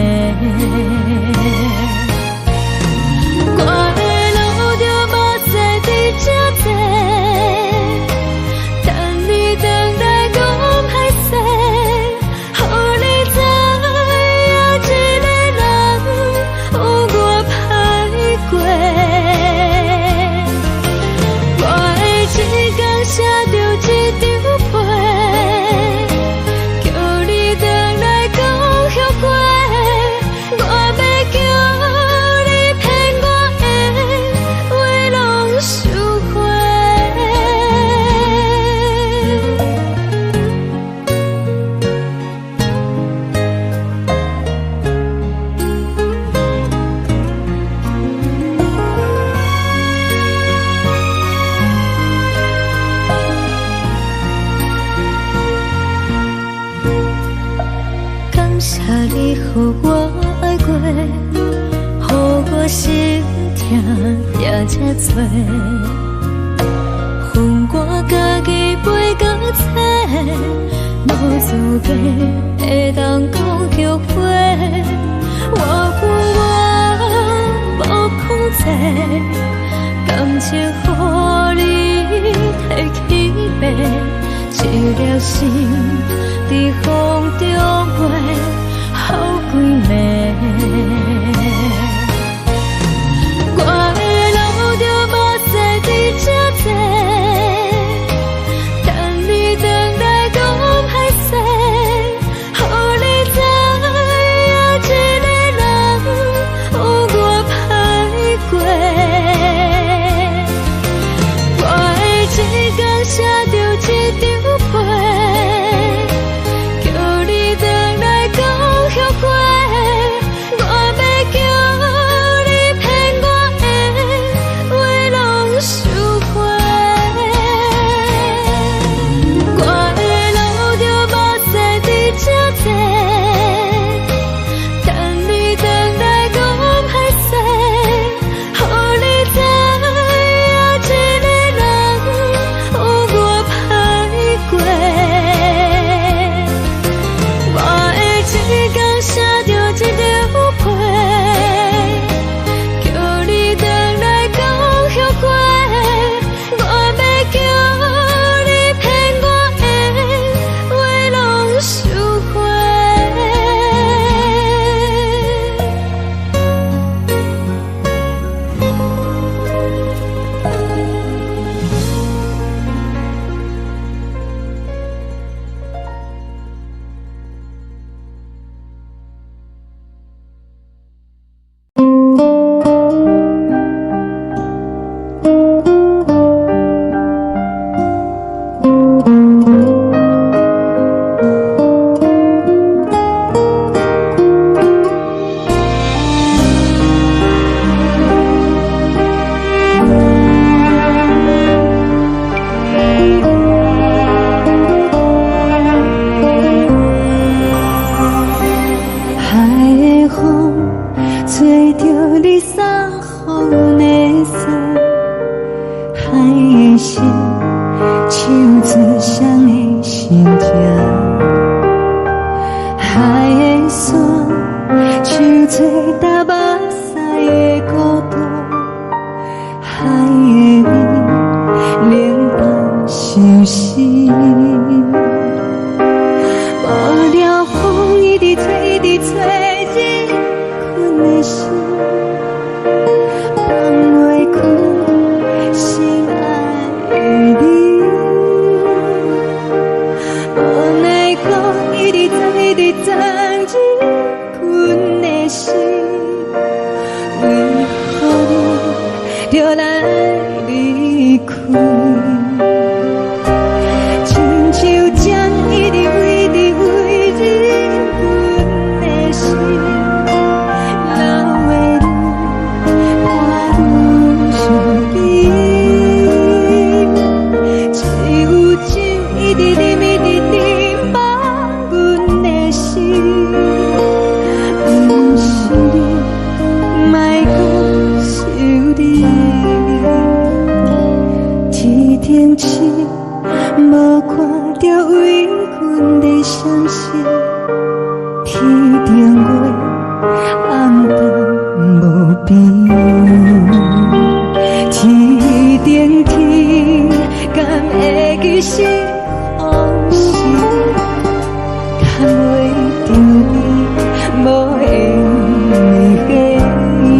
这多，恨我家己袂到切，无资格会当讲后悔。我无控制，感情予你提起白，一条心伫风中飞，好几暝。写着一张被，就来离开。亲像将一直为你为你阮的心，流的泪伴阮伤悲，只有酒一直啉一直啉放阮的心，不是你，莫搁想你。天顶星无看到为阮的相信，天顶月暗淡无边，天顶天敢会记是往事，敢袂着你无缘的你。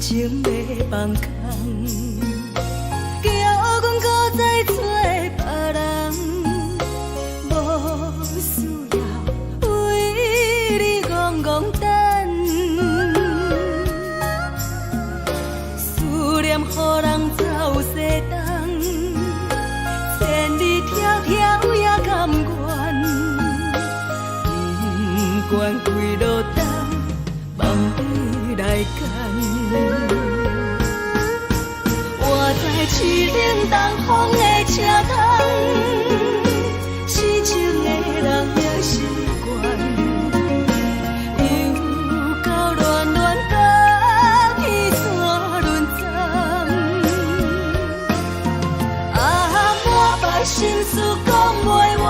情要放空，叫阮搁再找别人，无需要为你戆戆等。思念予人走西东，千里迢迢也甘愿，不管几路灯，望你来赶。我在市顶东风的车窗，痴情的人也习惯，又到乱乱甲彼山论站。啊，满腹心事讲袂完，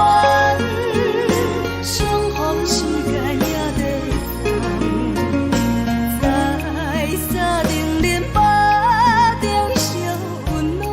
相逢时间也在等。在沙丁林巴中烧温暖，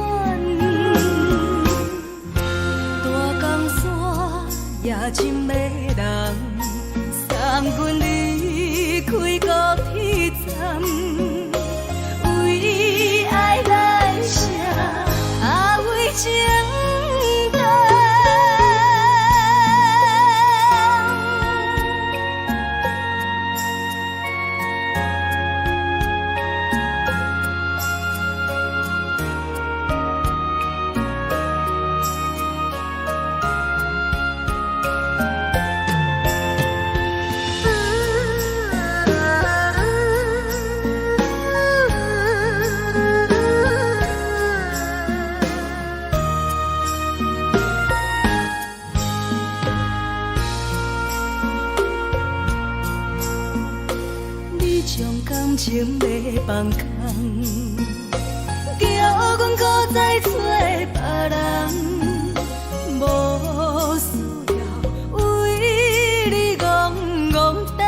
空空，叫阮搁再找别人，无需要为你戆戆等，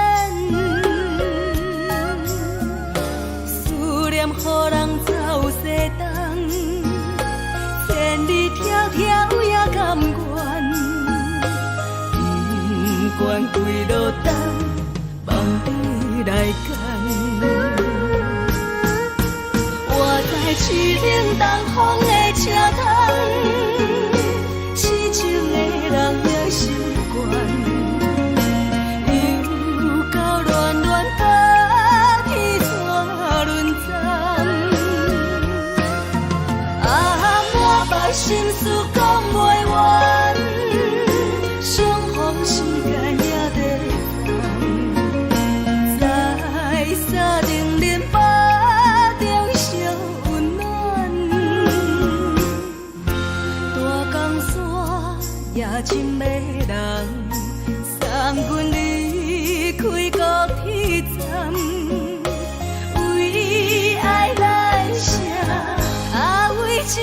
思念予人走西东，千里迢迢也甘愿，不管几落冬，望你来牵。我在市顶东风的车窗，痴情的人也心倦，又到恋恋把天带轮转。满腹心事讲袂完，相逢时间也在等，再沙定忍把中烧温暖。大江山也深的人，送阮离开高铁站，为爱来写，为情。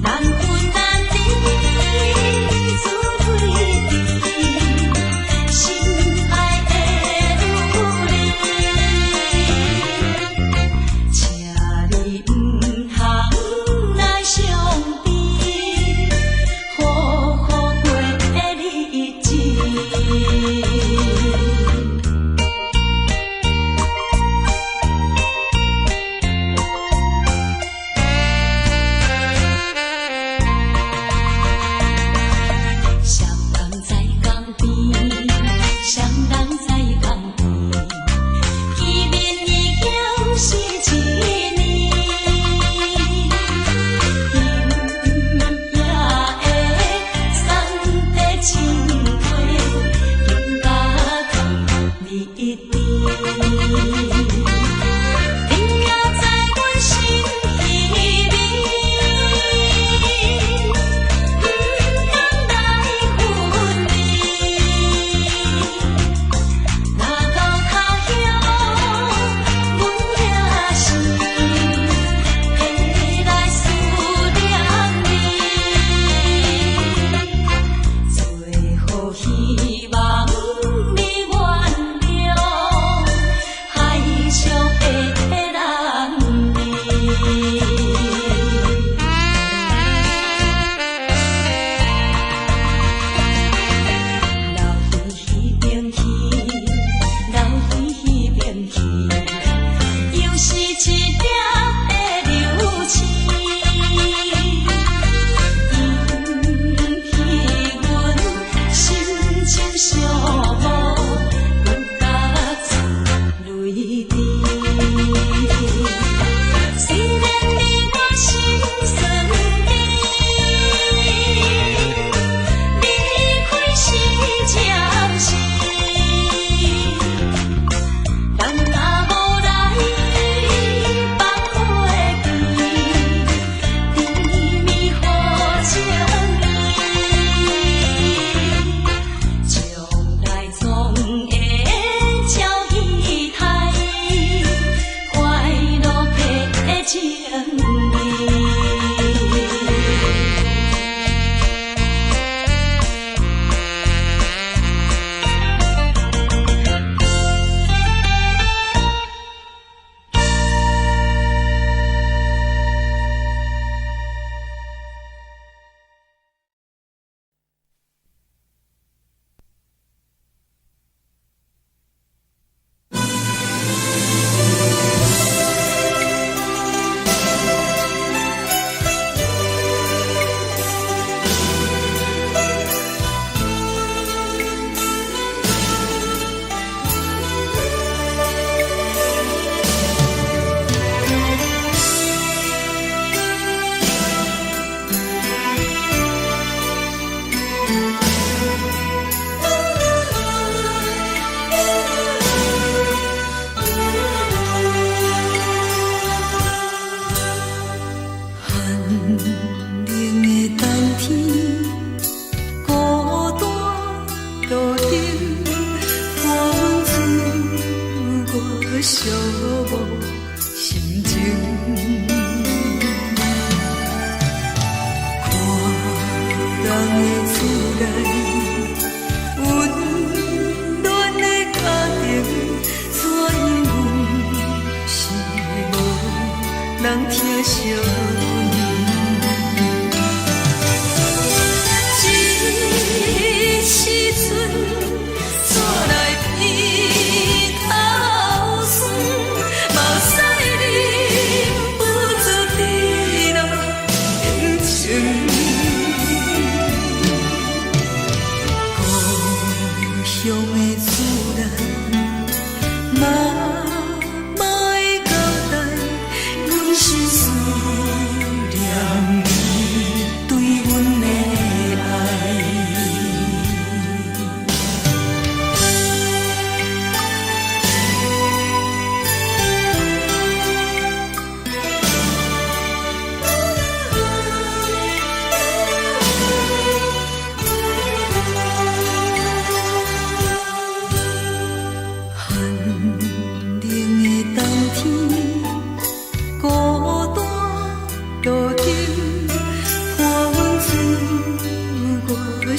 难分难离。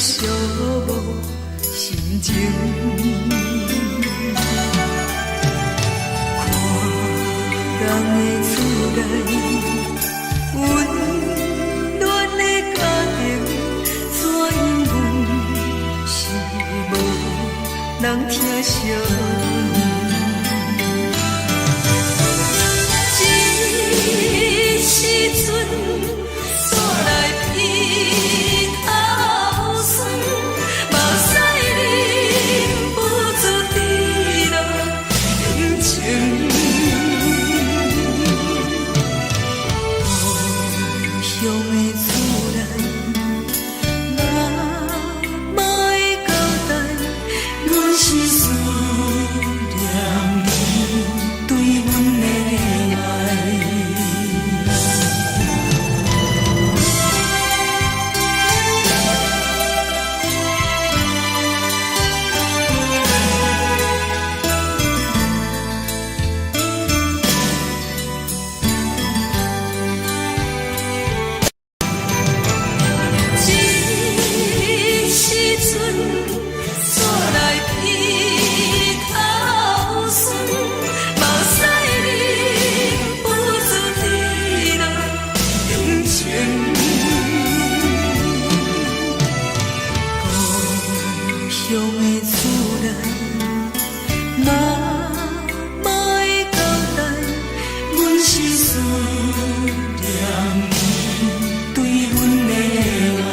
寂寞心情。看人的厝内温暖的家庭，怎因阮是无人疼惜？时阵，煞来鼻头酸，目屎忍不住滴落眼睛。故乡的厝内，嘛会交代，阮是思念你对阮的爱。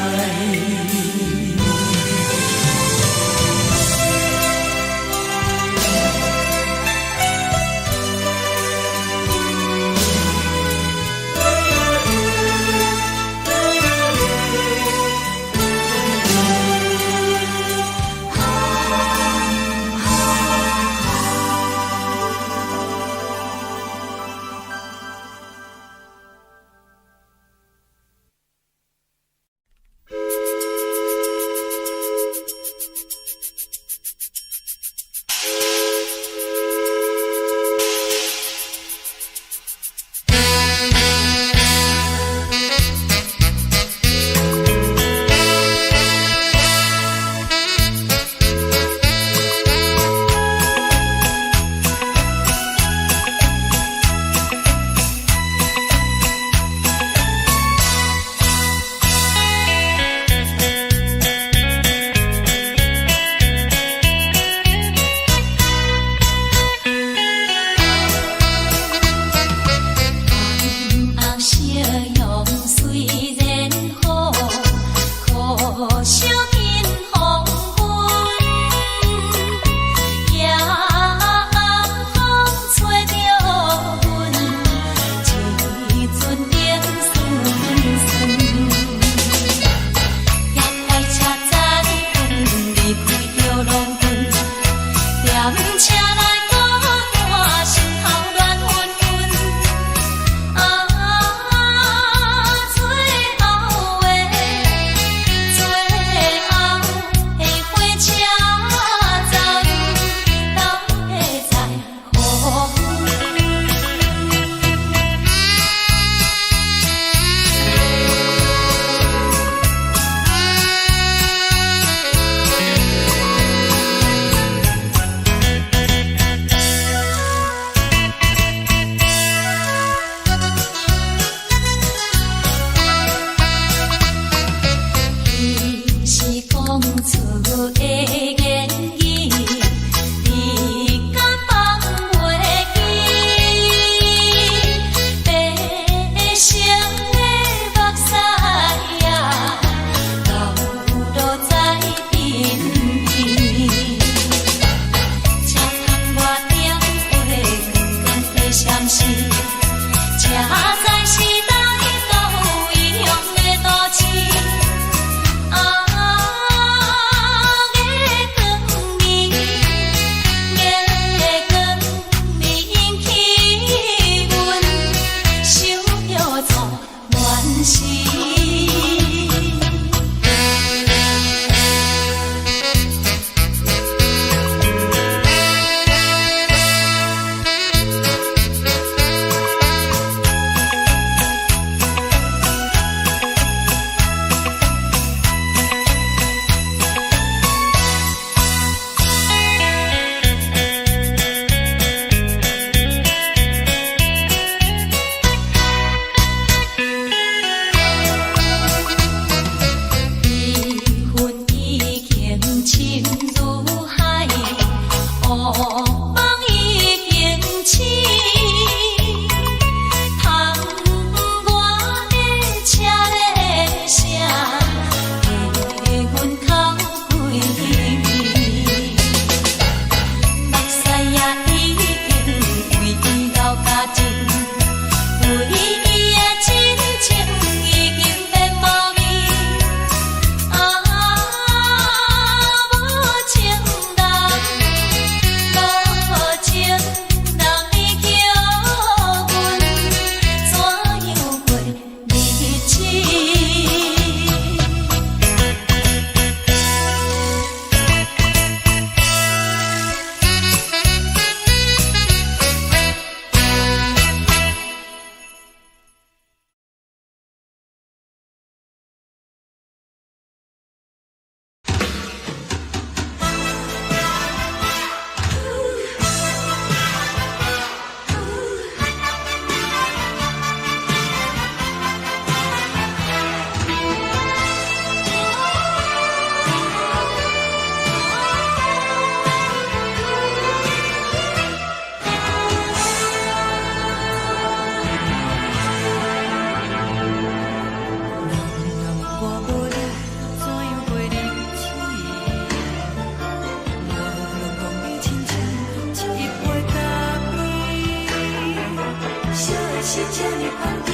这呢香甜，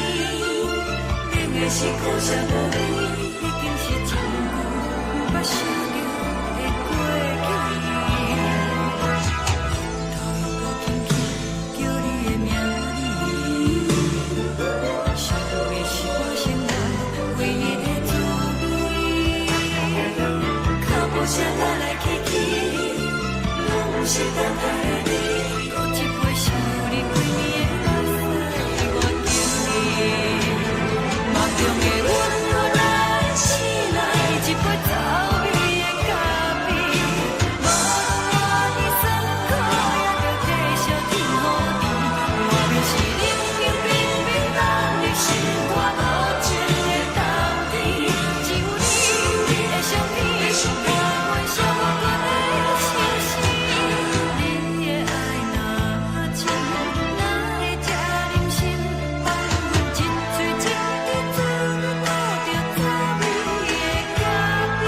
冷的是苦涩无味，已经是一句不捌想着的过去。头又搁轻轻叫你的名字，想的是我心内唯一的滋味。脚步声来来去去，拢不是等待的你，搁一杯想你几年的目屎，我敬你。梦中的阮我来醒来，一杯走味的咖啡，无论我的酸苦，也着继续甜予你。外面是冷冷冰冰冷的心，我无情的冬天，只有你的相片，我阮寂寞阮的心事。你的爱若真，哪会这忍心放阮一嘴情的滋味，讨着滋味的咖啡。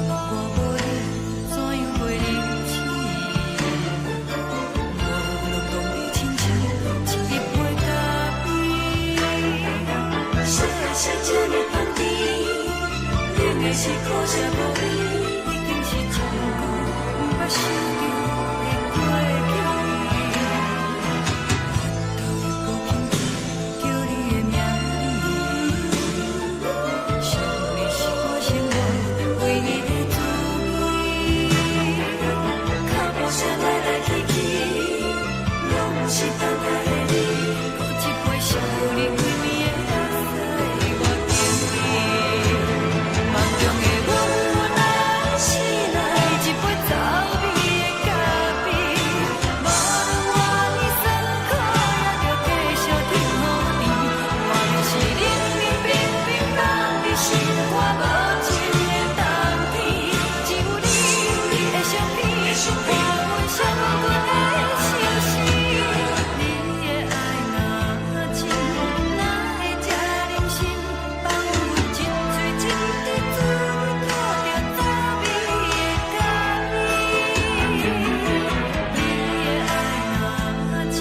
我无你，怎样袂忍起？无论讲你亲像一杯咖啡，小的是这呢香甜，冷的是苦涩无味，已经是一句不捌想着的过去。头又搁轻轻叫你的名字，想的是我心内唯一的滋味。脚步声来来去去，拢不是等待的你，搁一杯想你几暝的目屎，我敬你。梦中的阮我来醒来，一杯走味的咖啡，无论我的酸苦，也着继续甜予你。外面是冷冷冰冰冷的心，我无情的冬天，只有你的相片，我阮寂寞阮的心事。你的爱若真，哪会这忍心放阮一嘴情的滋味，讨着滋味的咖啡。你的爱若真，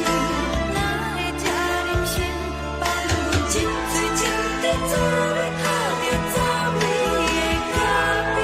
哪会这忍心放阮一嘴情的滋味，讨着滋味的咖啡。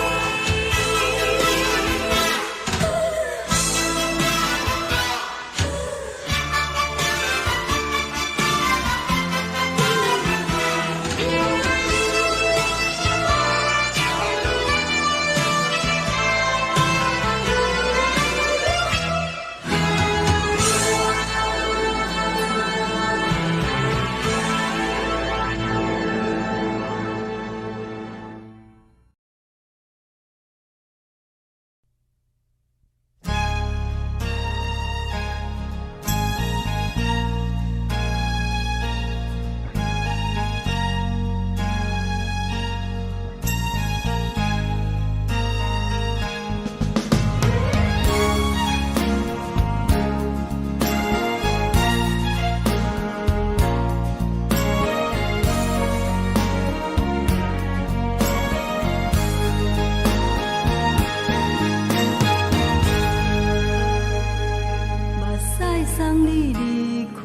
目屎送你离开，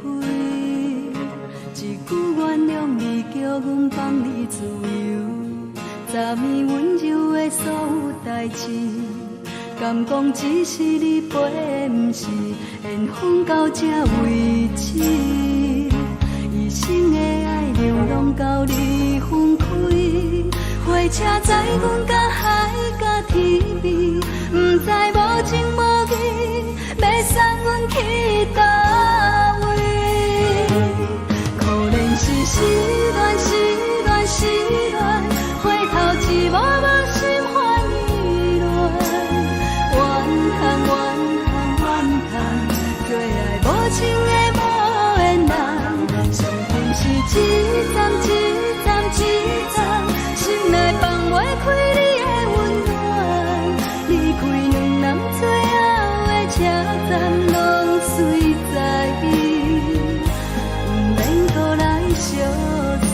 一句原谅你，叫阮放你自由。昨暝温柔的所有代志，敢讲只是你陪，不是缘分到这为止。一生的爱流浪到你分开，火车载阮甲海甲天边，不知无情无义，要送阮去倒位？可能是失恋，失恋，失恋，回头一幕幕心欢意乱，怨叹，怨叹，怨叹，最爱无情的无缘人，上恨是一站一站一站，心内放。
站拢随在伊，不免搁来相送。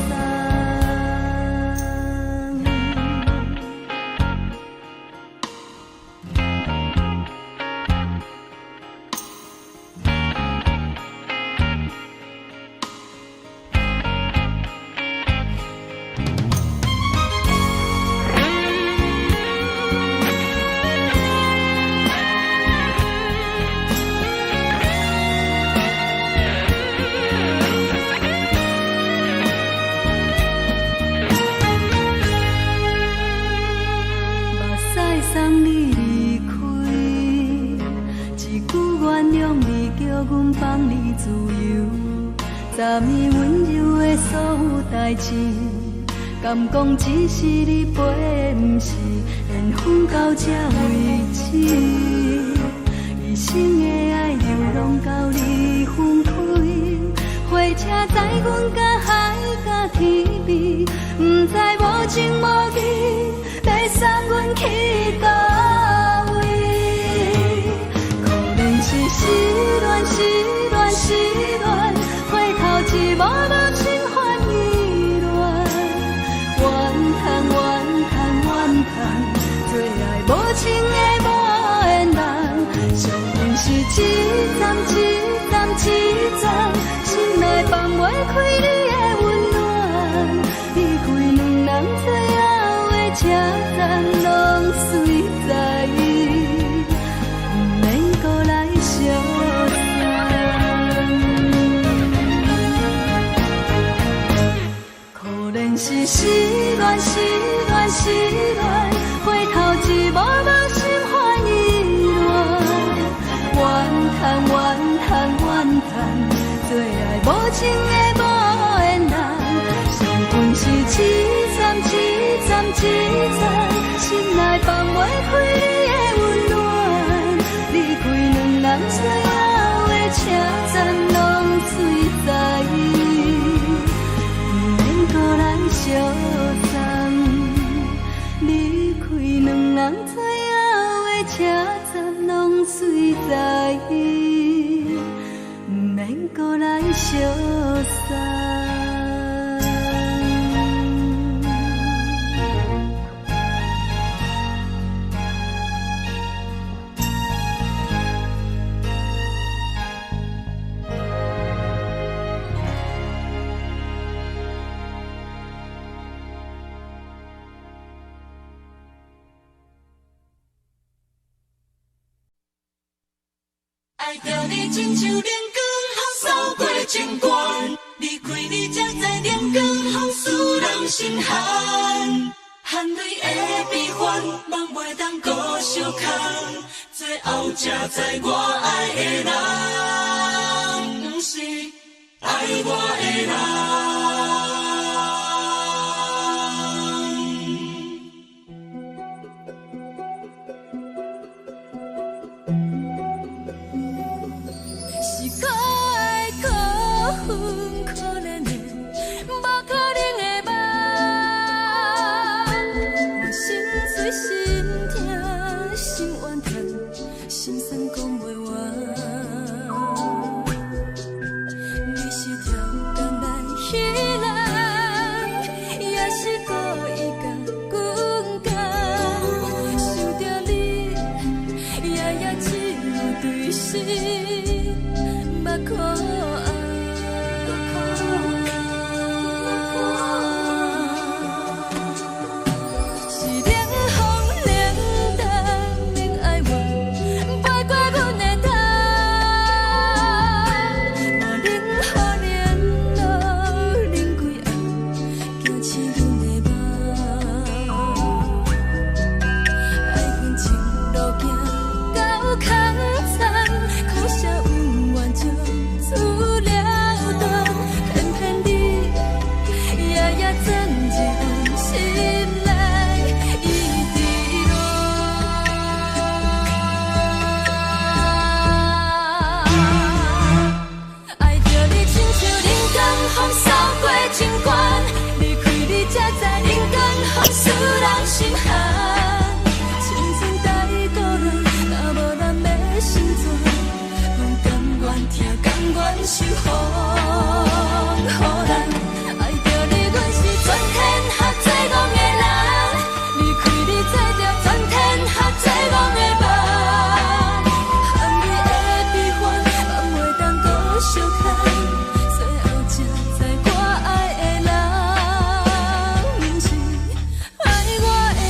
送你离开，一句原谅你，叫阮放你自由。昨暝温柔的所有代志，敢讲只是你陪，不是缘分到这为止。一生的爱流浪到你分开，火车载阮甲海甲天边，不知无情无义。要送阮去倒位？可能是失恋，失恋，失恋，回头一幕幕心烦意乱，怨叹，怨叹，怨叹，最爱无情的无缘人，上恨是一站一站一站，心内放袂开你的温暖，离开两人最后的车站拢随在伊，不免搁来相送。可能是失恋，失恋，失恋，回头一幕幕心烦意乱，怨叹，怨叹，怨叹，最爱无情的无缘人，上恨是一站一站一站。心内放袂开你的温暖，离开两人最后的车站拢随在伊，不免搁来相送。离开两人最后的车站拢随在伊，不免搁来相送。
爱着你亲像阳光扫过情关，离开你才知阳光风使人心寒。含泪的悲欢，望袂当搁相牵，最后才知我爱的人，不是爱我的人。
到空残，苦涩温婉就
守护，予人爱着你，阮是全天下最戆的人。离开你，做着全天下最戆的梦。含泪的悲欢，嘛袂当搁相牵。最后才知我爱的人，不是爱我的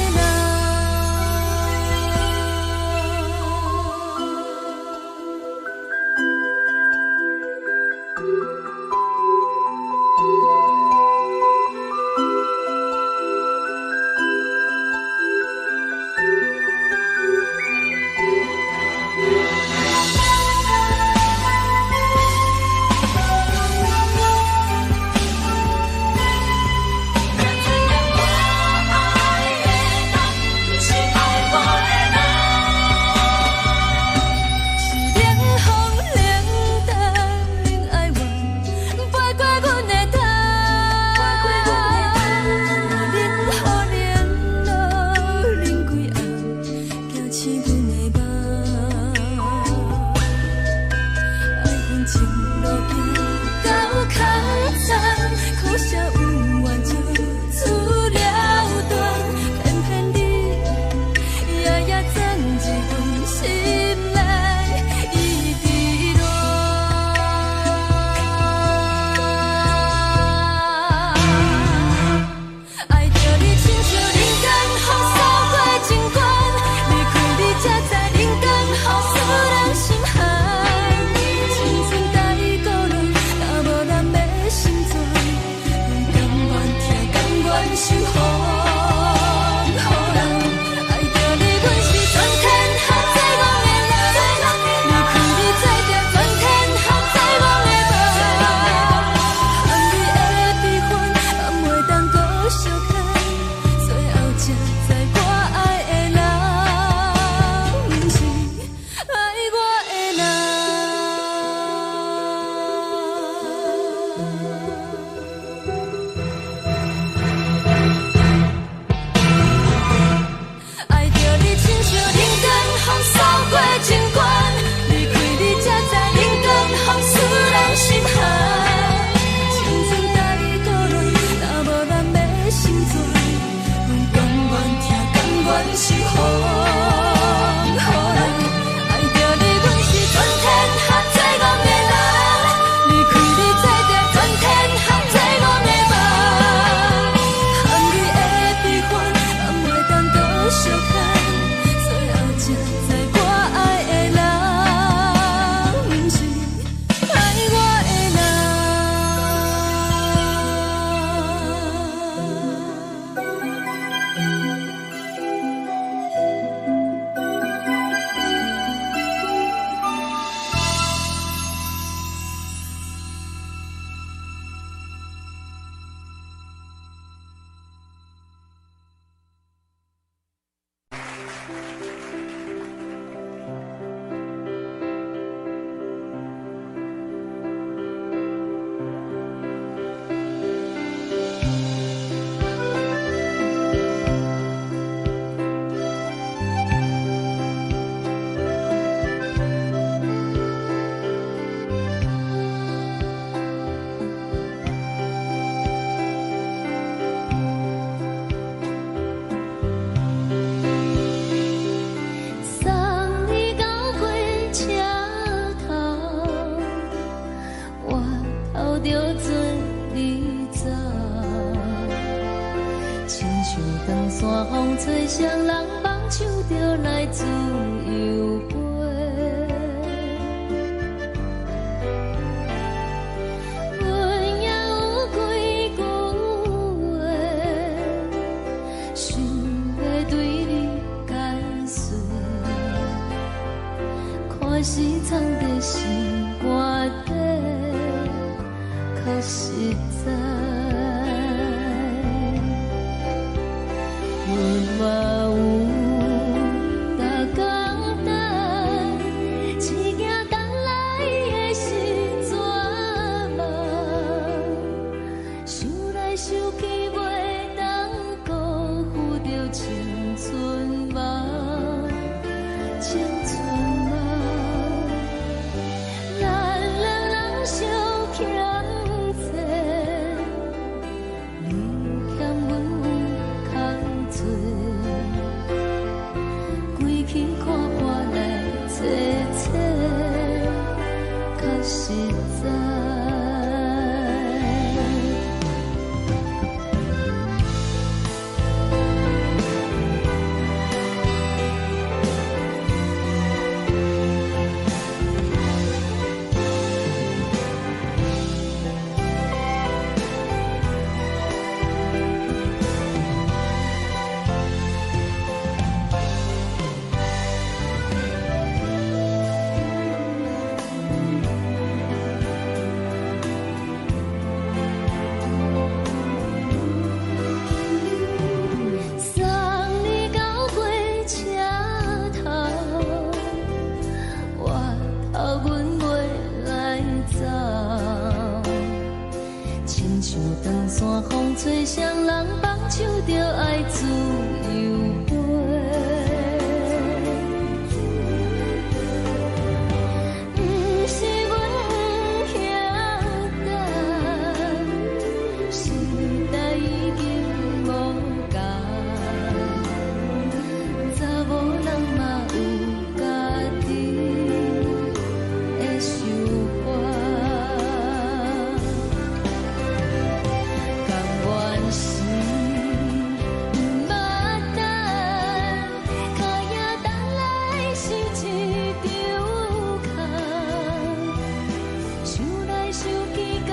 人。
山风吹双人梦唱着来自由飞，阮也有几句话，想要对你解释，看是藏在心肝底，可实在。 阮嘛有逐工等，一件等来的是绝望，想来想去袂当辜负着青春梦，青春梦，咱两人相。
阮袂来走。亲像长山风吹双人放手着爱自由飞。不是阮不晓得，时代已经无同，查某人嘛有家己的想法。甘愿是不捌等，脚也等来是一场空。想来想去，同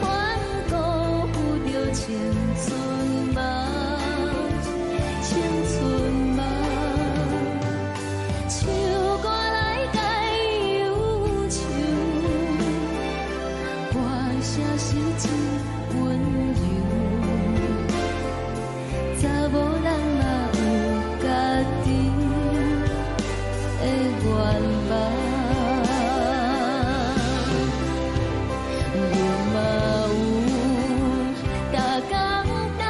款辜负着青春梦，青春梦。唱歌来解忧愁，歌声是真温柔。查某人嘛有家己的愿望。阮嘛有逐工等，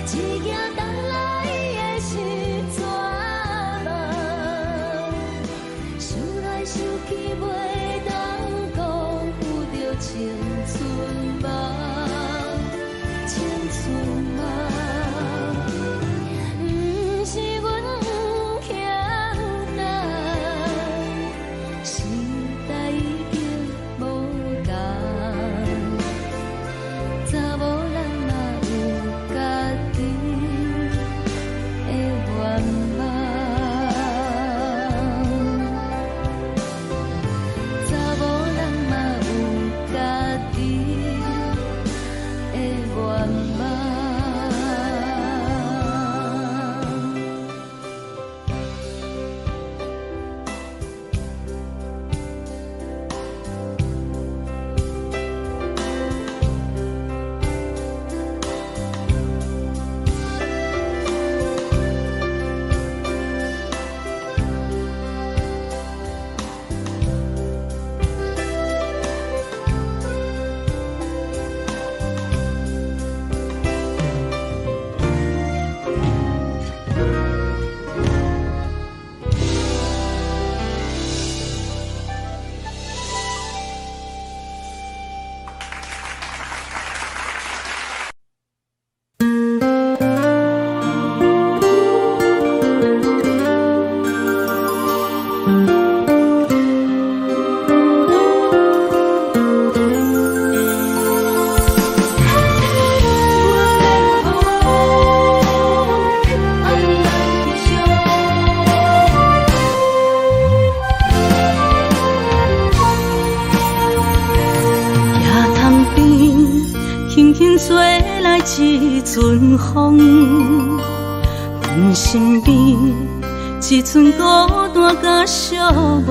一件等来的是绝望。想来想去，袂当辜负着青春梦，青春梦。不是阮不晓得，时代已经无同，查某人嘛有家己的愿望。查某人嘛有家己的愿望。
夜潭边轻轻吹来一阵风，阮身边一寸孤单甲寂寞，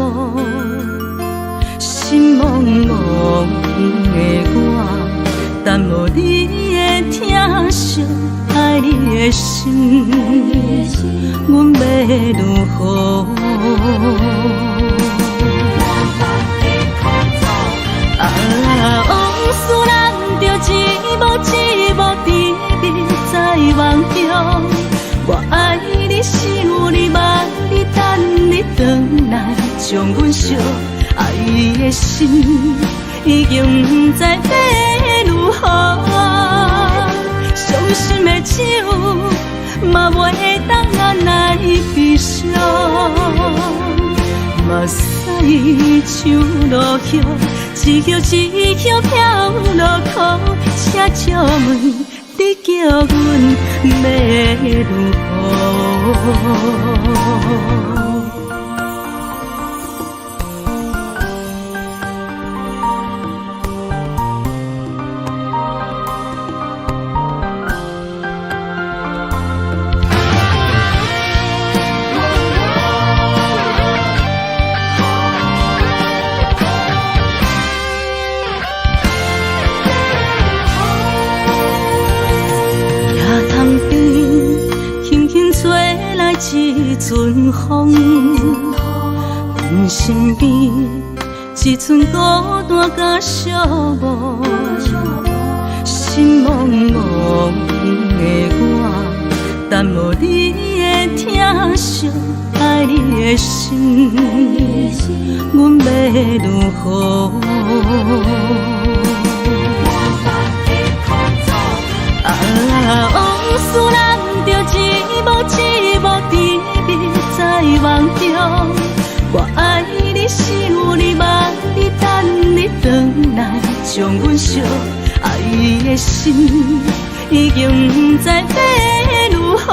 心茫茫的我，等无你的疼惜，爱你的心，阮要如何？往事咱着一幕一幕甜蜜在梦中。我爱你，想你，望你，等你回来，将阮惜爱的心已经不知要如何。伤心的手嘛袂当按来悲伤，目屎像落雨。一叶一叶飘落雨，请借问你叫阮要如何？一阵风，身边只剩孤单甲寂寞，心茫茫的我，等无你的疼惜，爱你的心，阮要如何？往事难着一幕一幕甜蜜在梦中，我爱你想你望你等你回来，将阮惜爱的心已经不知要如何，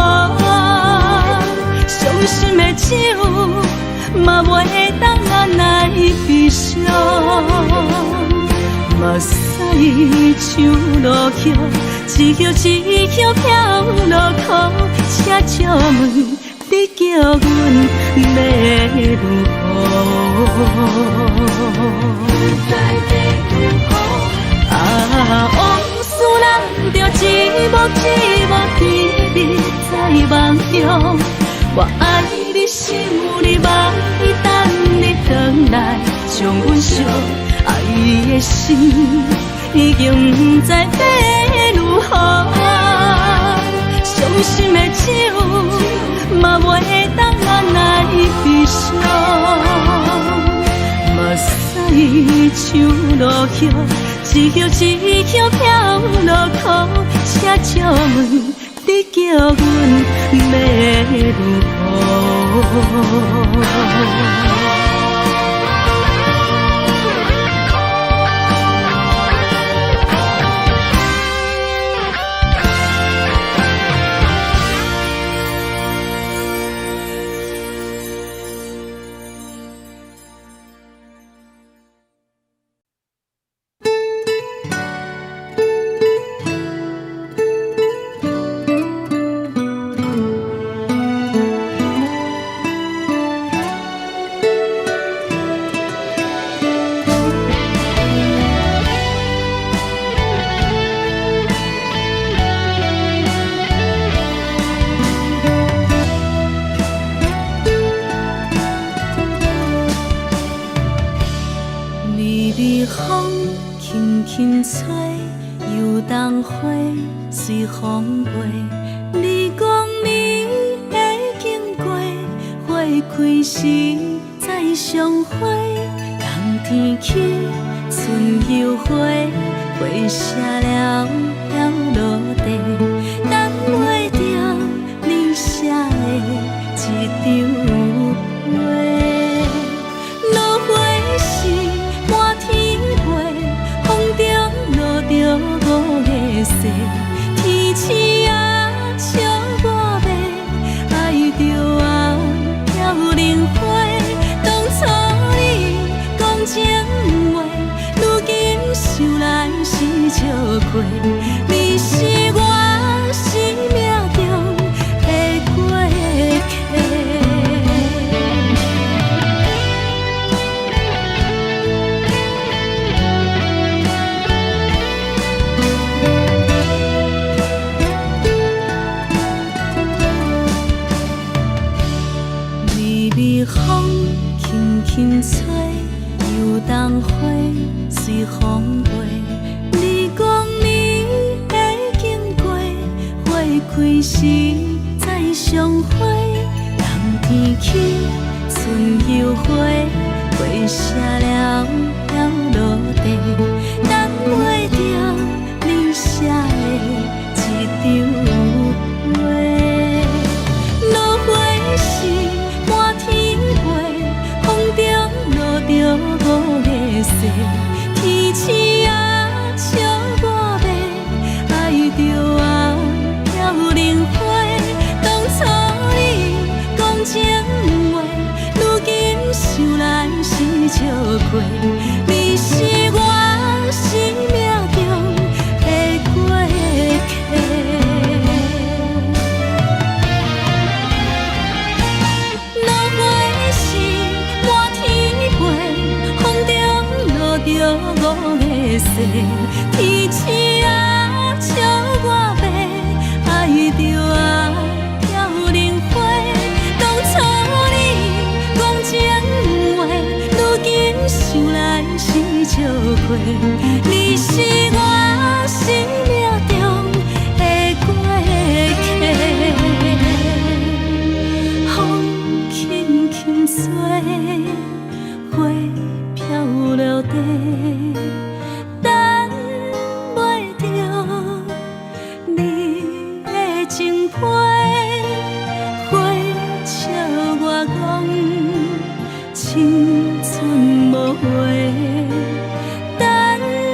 伤心的手嘛袂当按来悲伤。目屎像落叶，一叶一叶飘落雨，请借问你叫阮要如何？往事难着一幕一幕甜蜜在梦中，我爱你想你望你等你回来，将阮惜爱的心已经不知要如何，伤心的手嘛袂当按来悲伤，目屎像落叶，一叶一叶飘落雨，请借问你叫阮要如何？随风飞，你讲你会经过，花开时再相会。冬天起，春又回，花谢了要落地，等袂着你写的一张画。落花时满天飞，风中落着五个色。天星啊，笑我迷，爱着啊飘零花。当初你讲情话，如今想来是笑过。你是我生命中的过客。风轻轻吹，游动花随风飞。你讲你会经过，花开时再相会。冬天起，春又回，花谢了要落地，等袂着你写的一张画。落花时满天着五个色，天星啊，笑我迷，爱着啊飘零花。当初你讲情话，如今想来是笑过。你是我生命中的过客。着五个色，天星啊，笑我迷，爱着啊飘零花。当初你讲情话，想来是笑过，你是我生命中的过客。风轻轻吹，花飘落地，等袂着你的情批。花笑我讲，青春无悔，等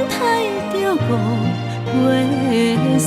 待着五月雪。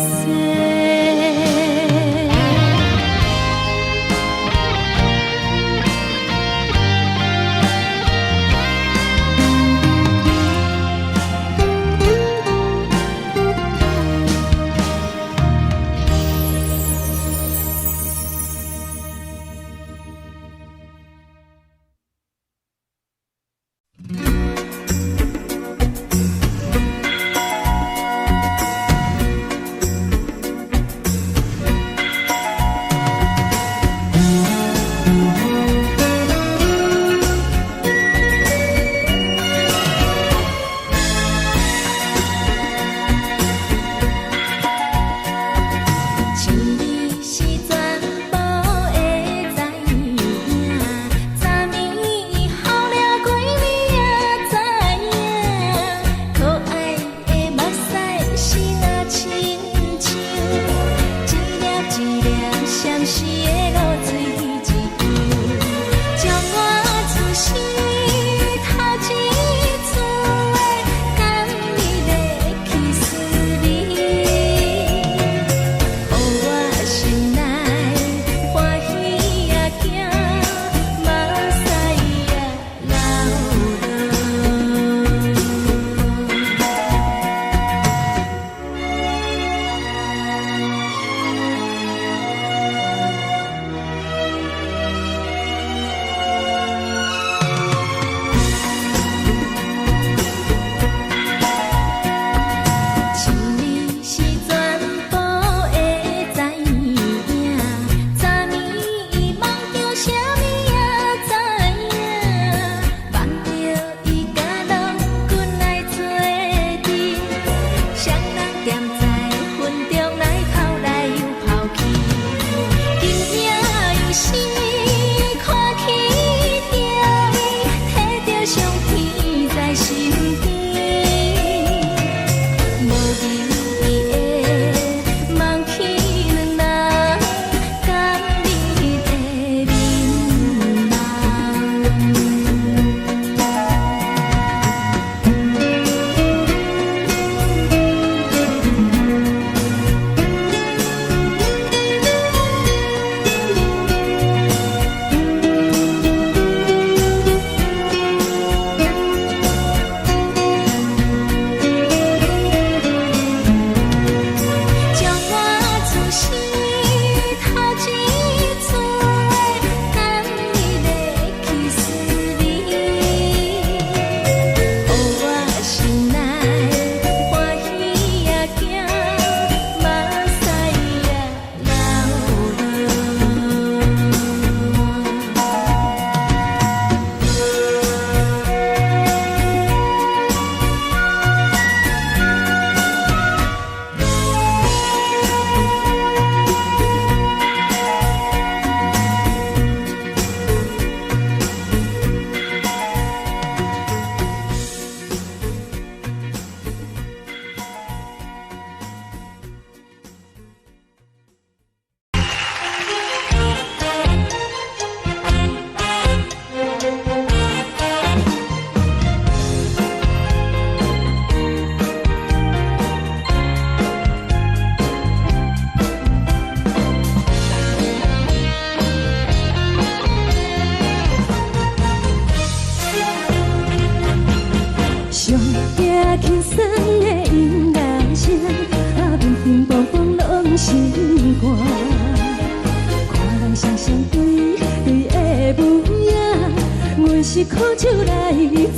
是苦酒来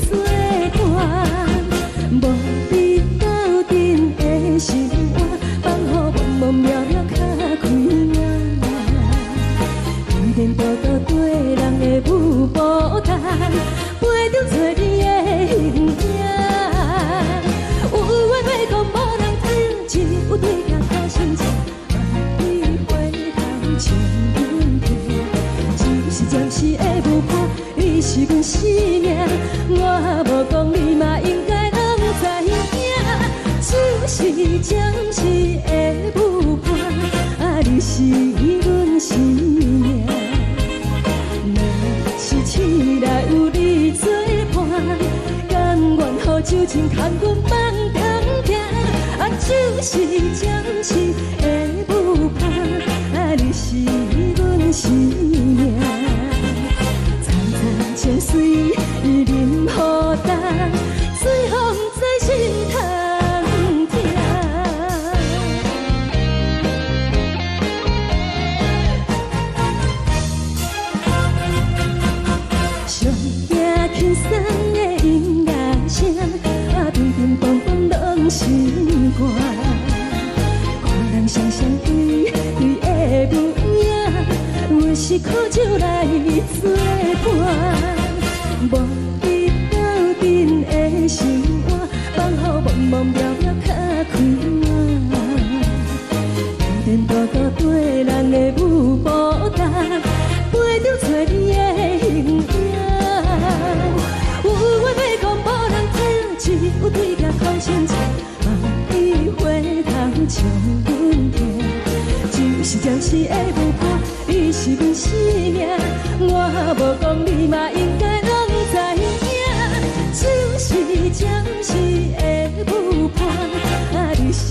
作伴，无你斗阵的心肝，放予茫茫渺渺较开眼。天天报道对人的舞步弹，陪着做你的情牵阮梦中行，啊，就是暂时的舞伴，啊，你是阮生命。层层情水任孤单，随风在心头听。上惊轻松的音乐声，啊，乒乒乓乓拢心肝。看人双双对对的舞影，我是苦酒来作伴。无伊斗阵的心肝，放予茫茫渺渺较开满。颠颠倒倒对咱的舞步单，陪着找你的形影。有话要讲无人听，只有对甲口声唱，梦里回头将阮听。就是暂时的舞伴，你是阮生命，我无讲你嘛应该拢知影。就是暂时的舞伴，啊，你是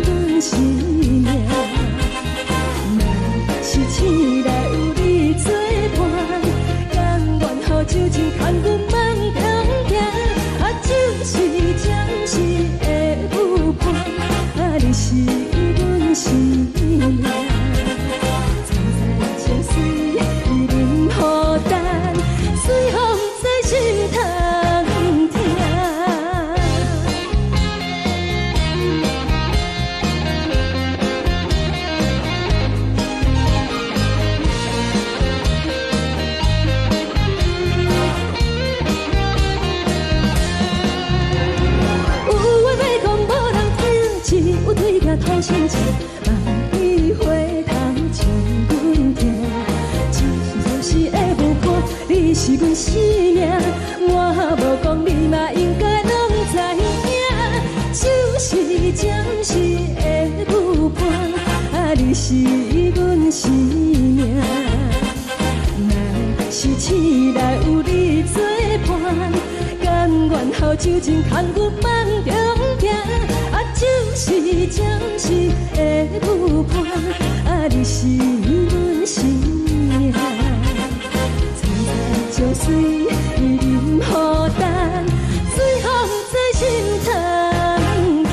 阮生命。若是醒来有你作伴，甘愿予酒精牵阮梦中行。啊，就是暂时的舞伴，啊，你是阮生命。层层情水任孤单，随风在心头听。有话要讲无人听，只有对甲土声唱，梦里回头将阮听。就是的舞伴，你是阮生命，我无讲你嘛应该拢知影。就是暂时的舞伴，啊，你是阮生命。若是醒来有你作伴，甘愿予酒精牵阮梦中行。啊，就是暂时的舞伴，啊，你是阮生命。层层情水任孤单，随风在心头听。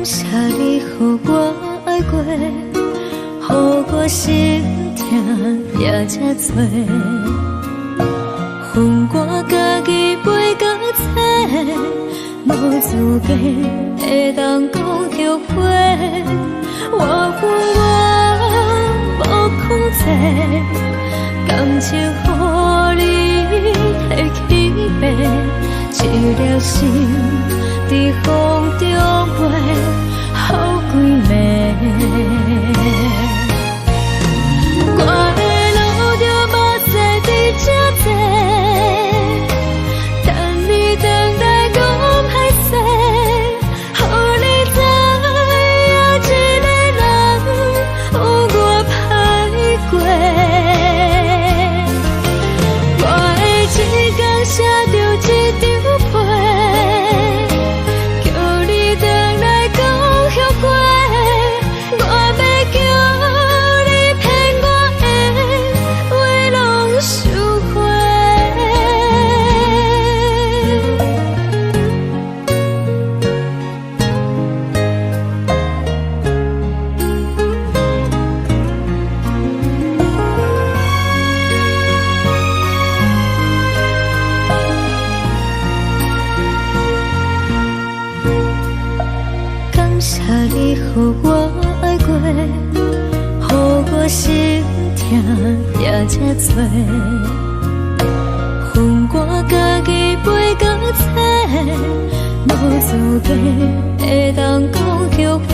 感谢你，予我爱过，予我心痛也这多。恨我家己袂到切，无资格会当讲后悔。我恨我无控制，感情予你摕去卖，一粒心在风中飞，好几暝。我的路就目屎在这多。你予我爱过，予我心痛也这多。恨我家己袂到切，无资格会当讲后悔。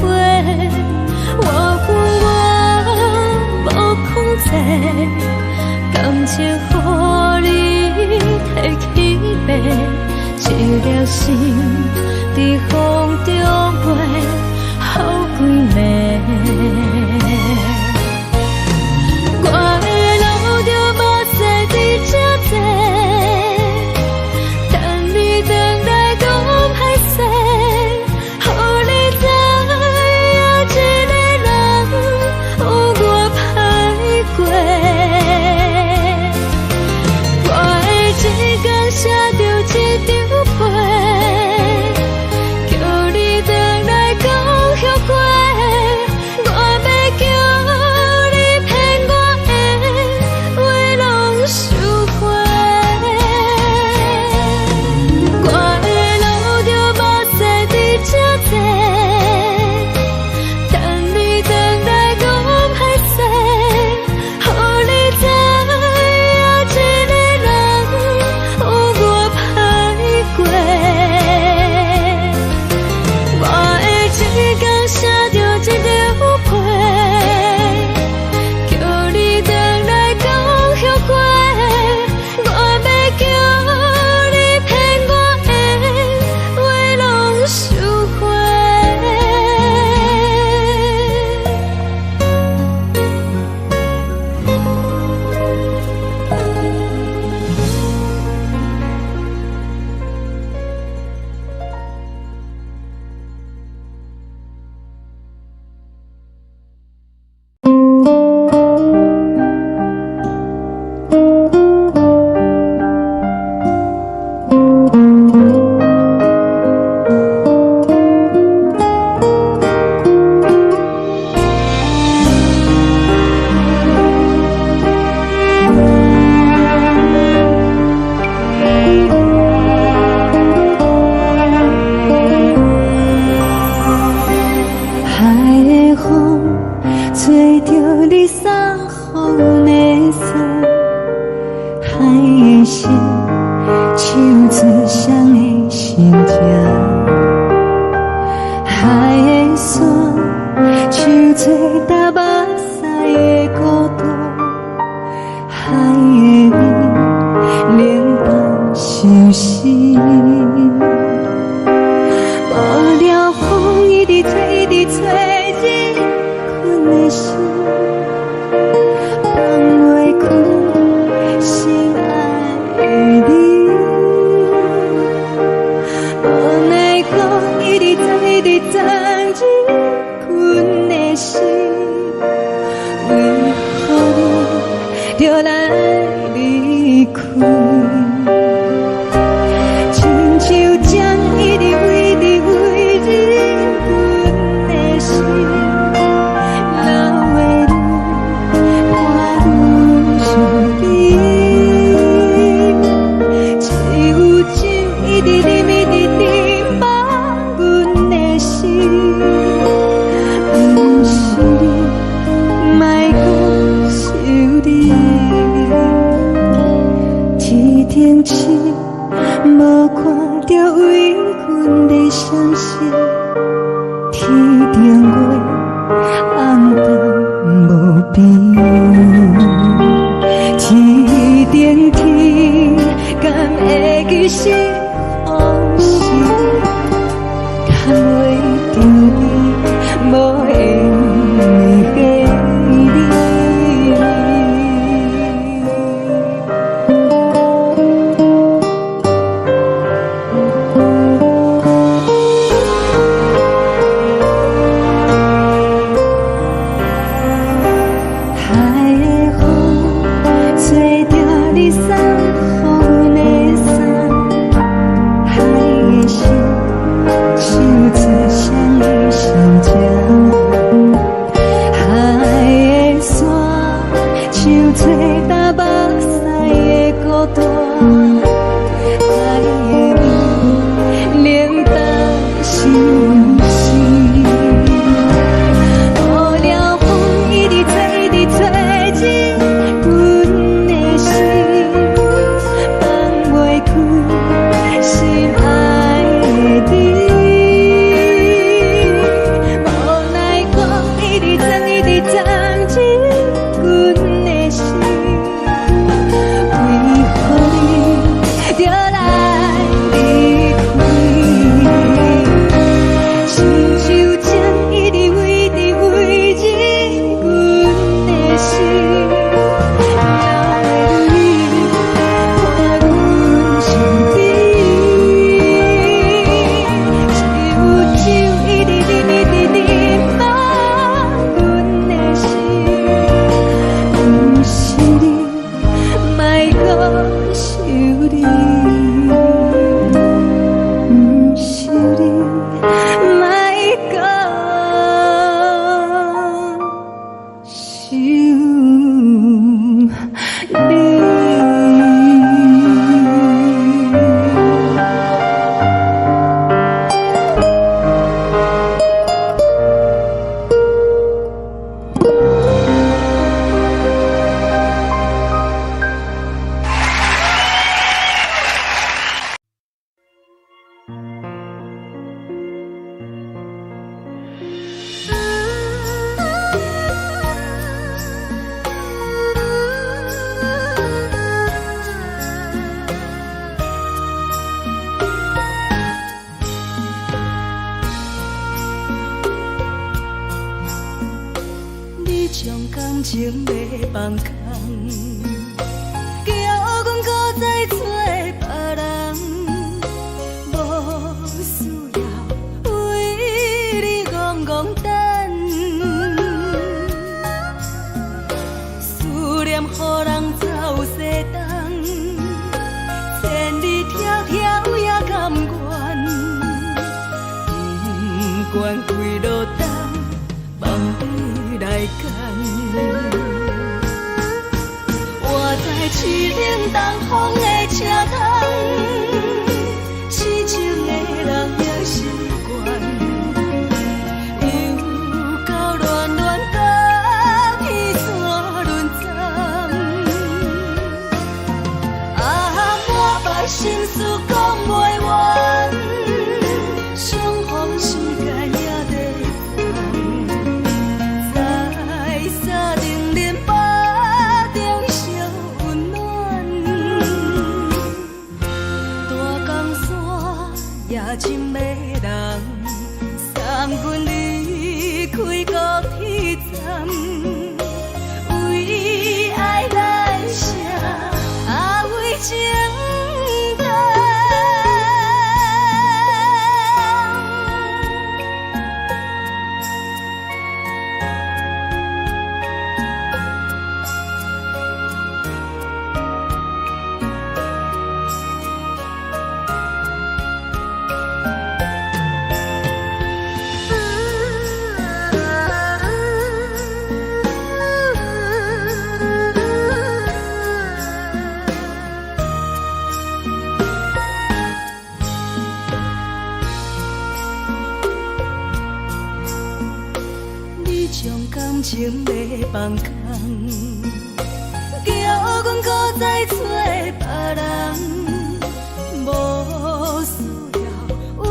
我恨我无控制，感情予你摕去卖，一粒心在风中飞。好几暝，我的路就目屎在这多，等你回来讲歹势，予你知影一个人有我歹过。我的一天写着一张被。
相信天顶月红淡无边，天顶天敢会记是往事，敢袂着你无缘的你。感情要放空，叫阮搁再找别人，无需要为你戆戆等，思念予人走西东，千里迢迢也甘愿，不管几路灯，望你来干。我在市顶东风的车窗，痴情的人也习惯，又到乱乱甲彼山论站。满腹心事讲袂完，相逢时间也在等。在沙丁林巴中烧温暖，大江山也深的人，送阮离开高铁站，为爱来写为情长。将感情要放空，叫阮搁再找别人，无需要为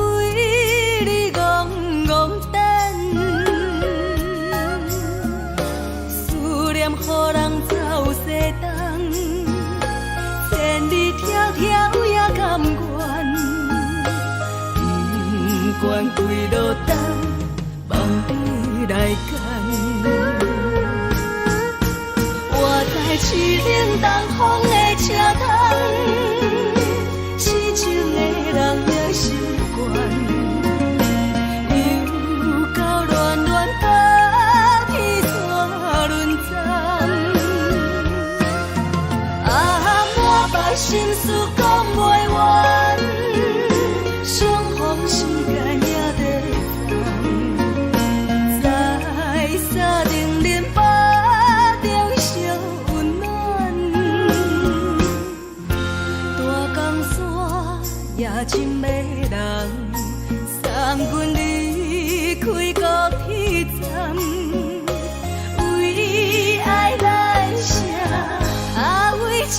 关开落等，梦你来牵。我在市冷东风的车窗，痴情的人也心倦，又到乱乱把天带轮转。满腹心事讲袂完，相逢时间也在等，在沙冷冷巴中相温暖。大江山夜深的人，送阮离开高铁站，为爱来写，为情。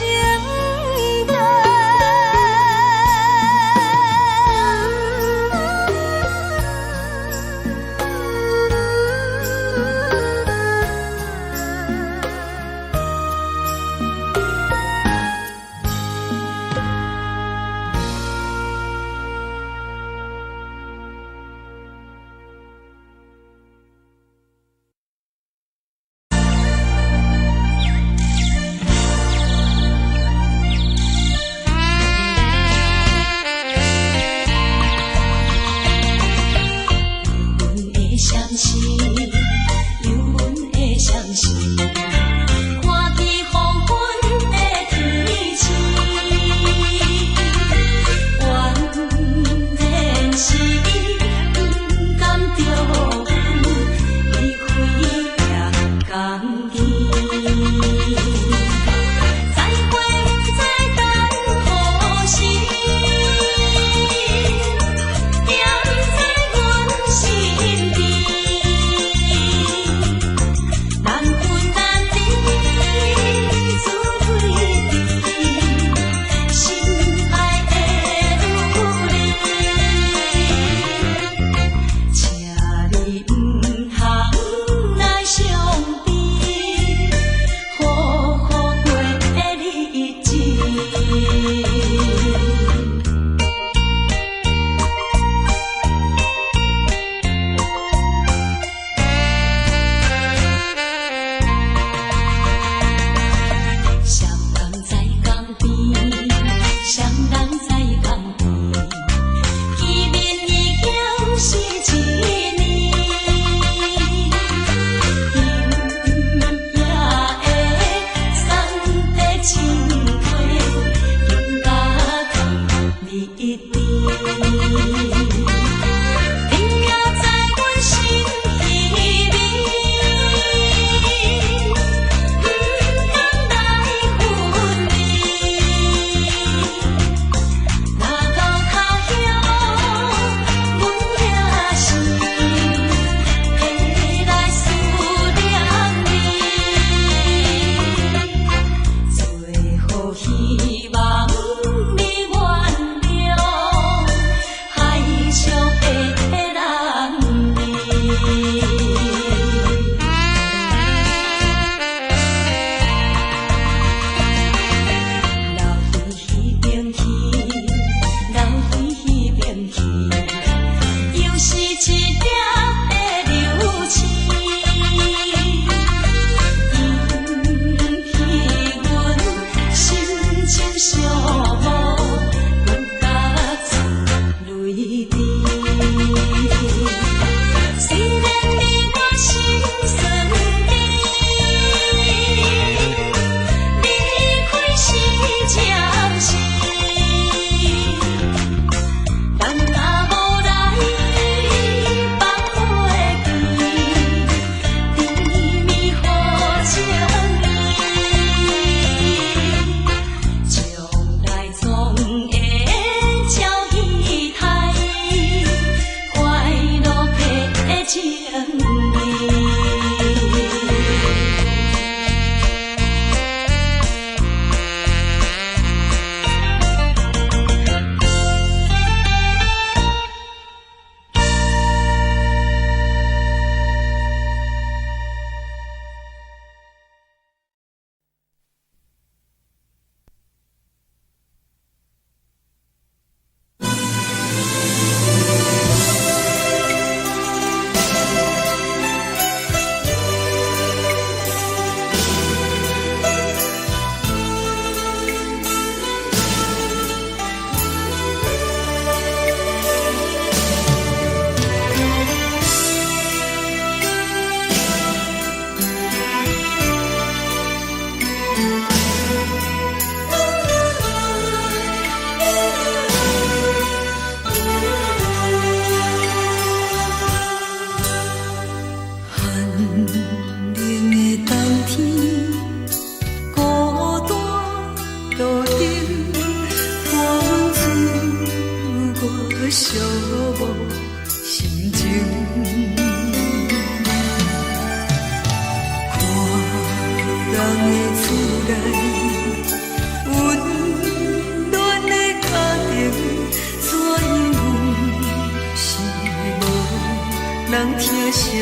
人疼惜你。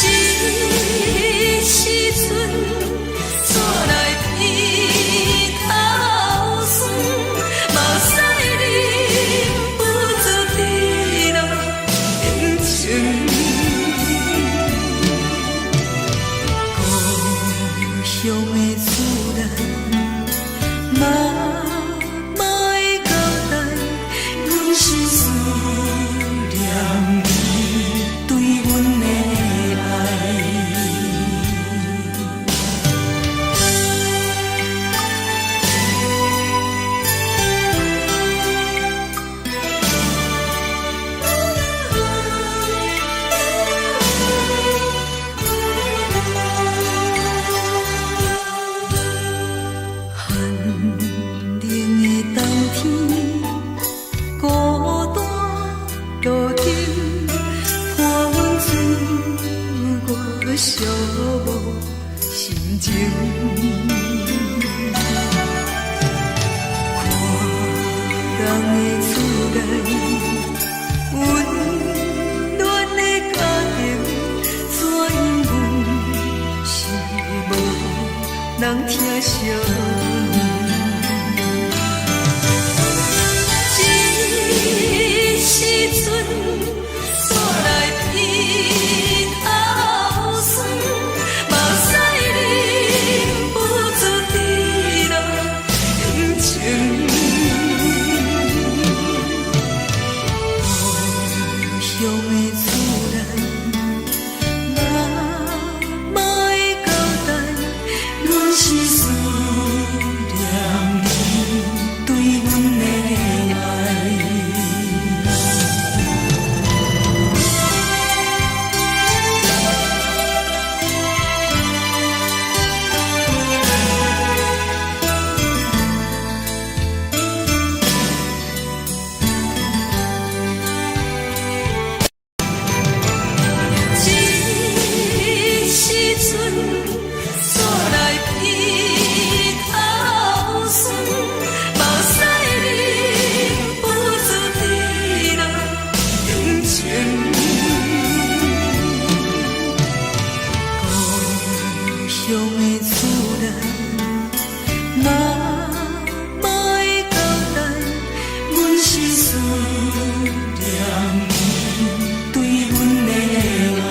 这时阵怎来鼻头酸，目屎忍不住滴落眼睛。故乡的思念，嘛嘛会交代，阮是思念你对阮的爱。寂寞心情，看人的厝内温暖的家庭，怎因阮是无人疼惜你？这时阵怎来鼻头酸？目屎忍不住滴落眼睛。故乡的思念，嘛嘛会交代，阮是思念你对阮的爱。乡的思念，嘛嘛会交代，阮是思念你对阮的爱。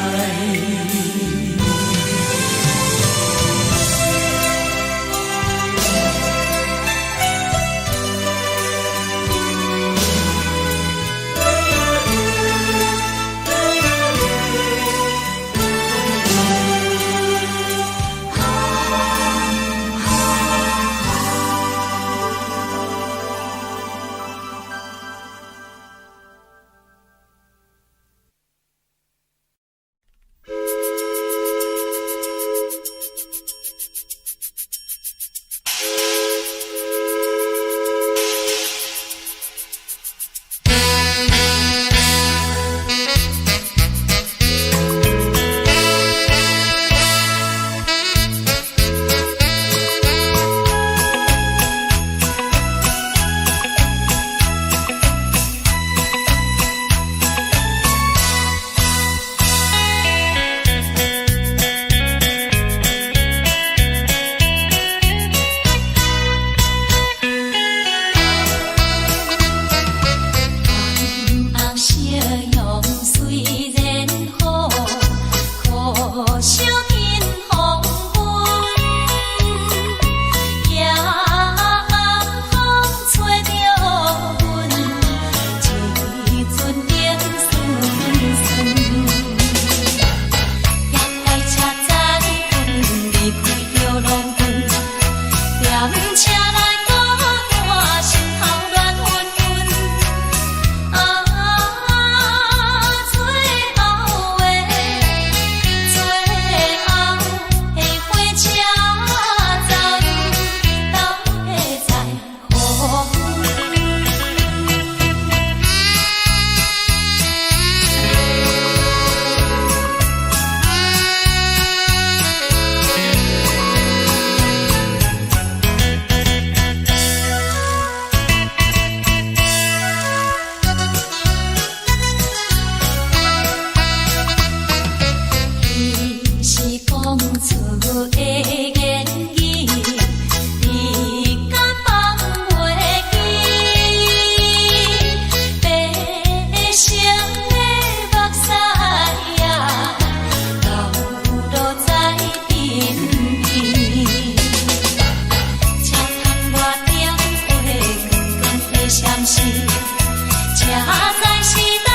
车载时代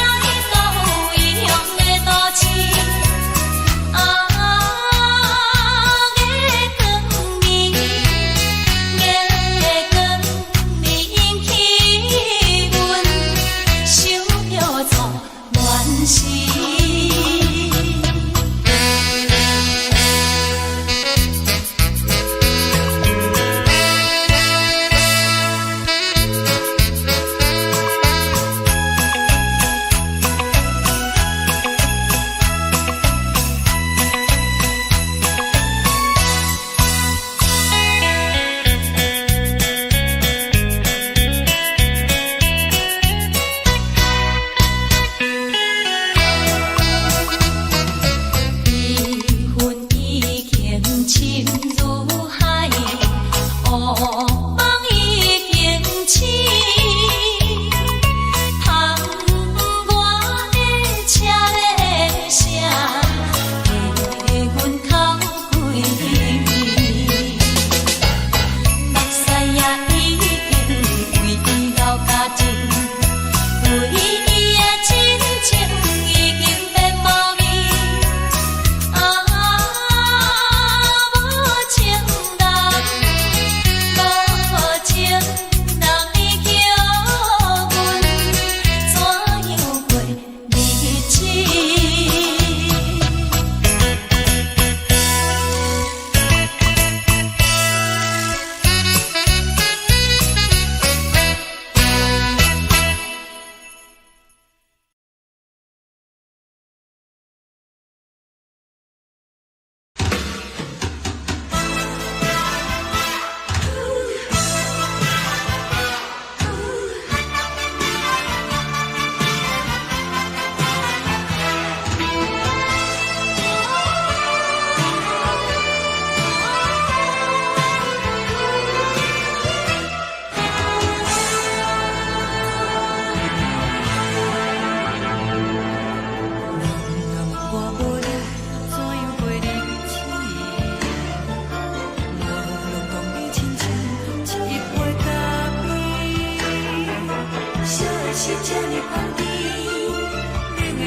都异乡的都市，月光暝，月光暝引起阮想着错乱世。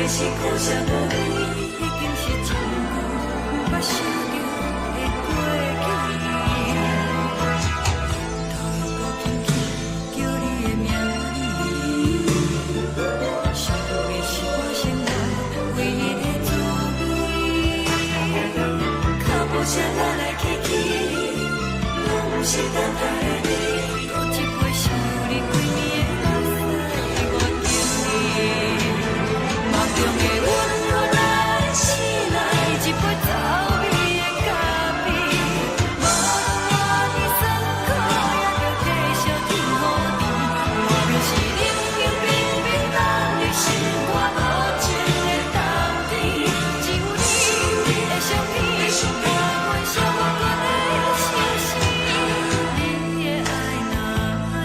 是苦涩无味，已经是一句不捌想着的过去。头又轻轻叫你的名字，想的是我生来唯一的滋味。脚步声来来去去，拢不是等待的你，有一杯想你几年的目屎，我等你。梦中的阮落来醒来，一杯走味的咖啡，无论我的酸苦，也着继续甜予你。我就是冷冷冰冰冷的心肝，无情的冬天，只有你会想起我阮相共的心事。你的爱若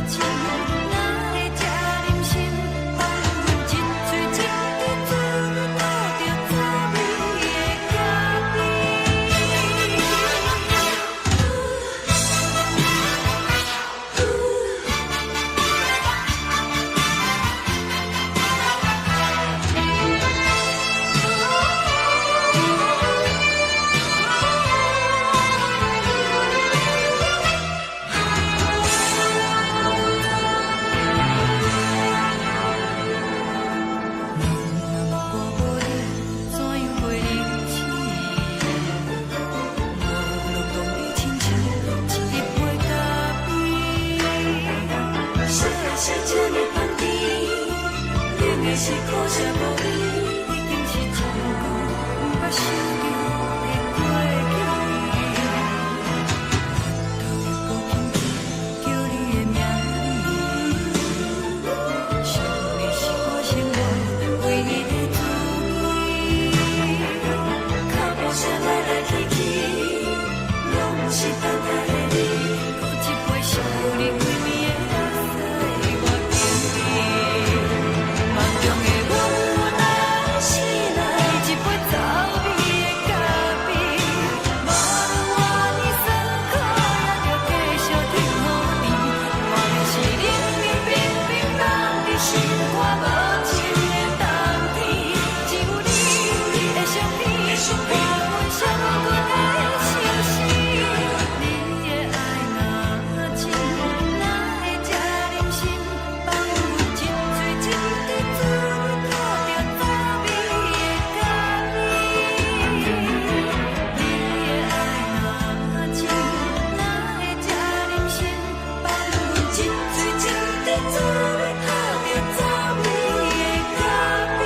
深，哪会这忍心放阮一嘴一滴水，落着滋味的咖啡。我无你，怎样过日子？无路途的亲像一杯咖啡，烧的是这么香甜，冷的是苦涩无味，已经是一句不捌想着的过去。头又轻轻叫你的名字，想的是我生活唯一的滋味。脚步声来来去去，拢不是等待的你，有一杯想你几暝的目屎，我等你。梦中的阮落来心肝无情的冬天，只有你的相片，换阮伤痕的心事。你的爱若真，哪会这忍心放阮一嘴一滴珠，讨着早美的咖喱？你的爱若真，哪会这忍心放阮一嘴一滴珠，讨着早美的咖喱？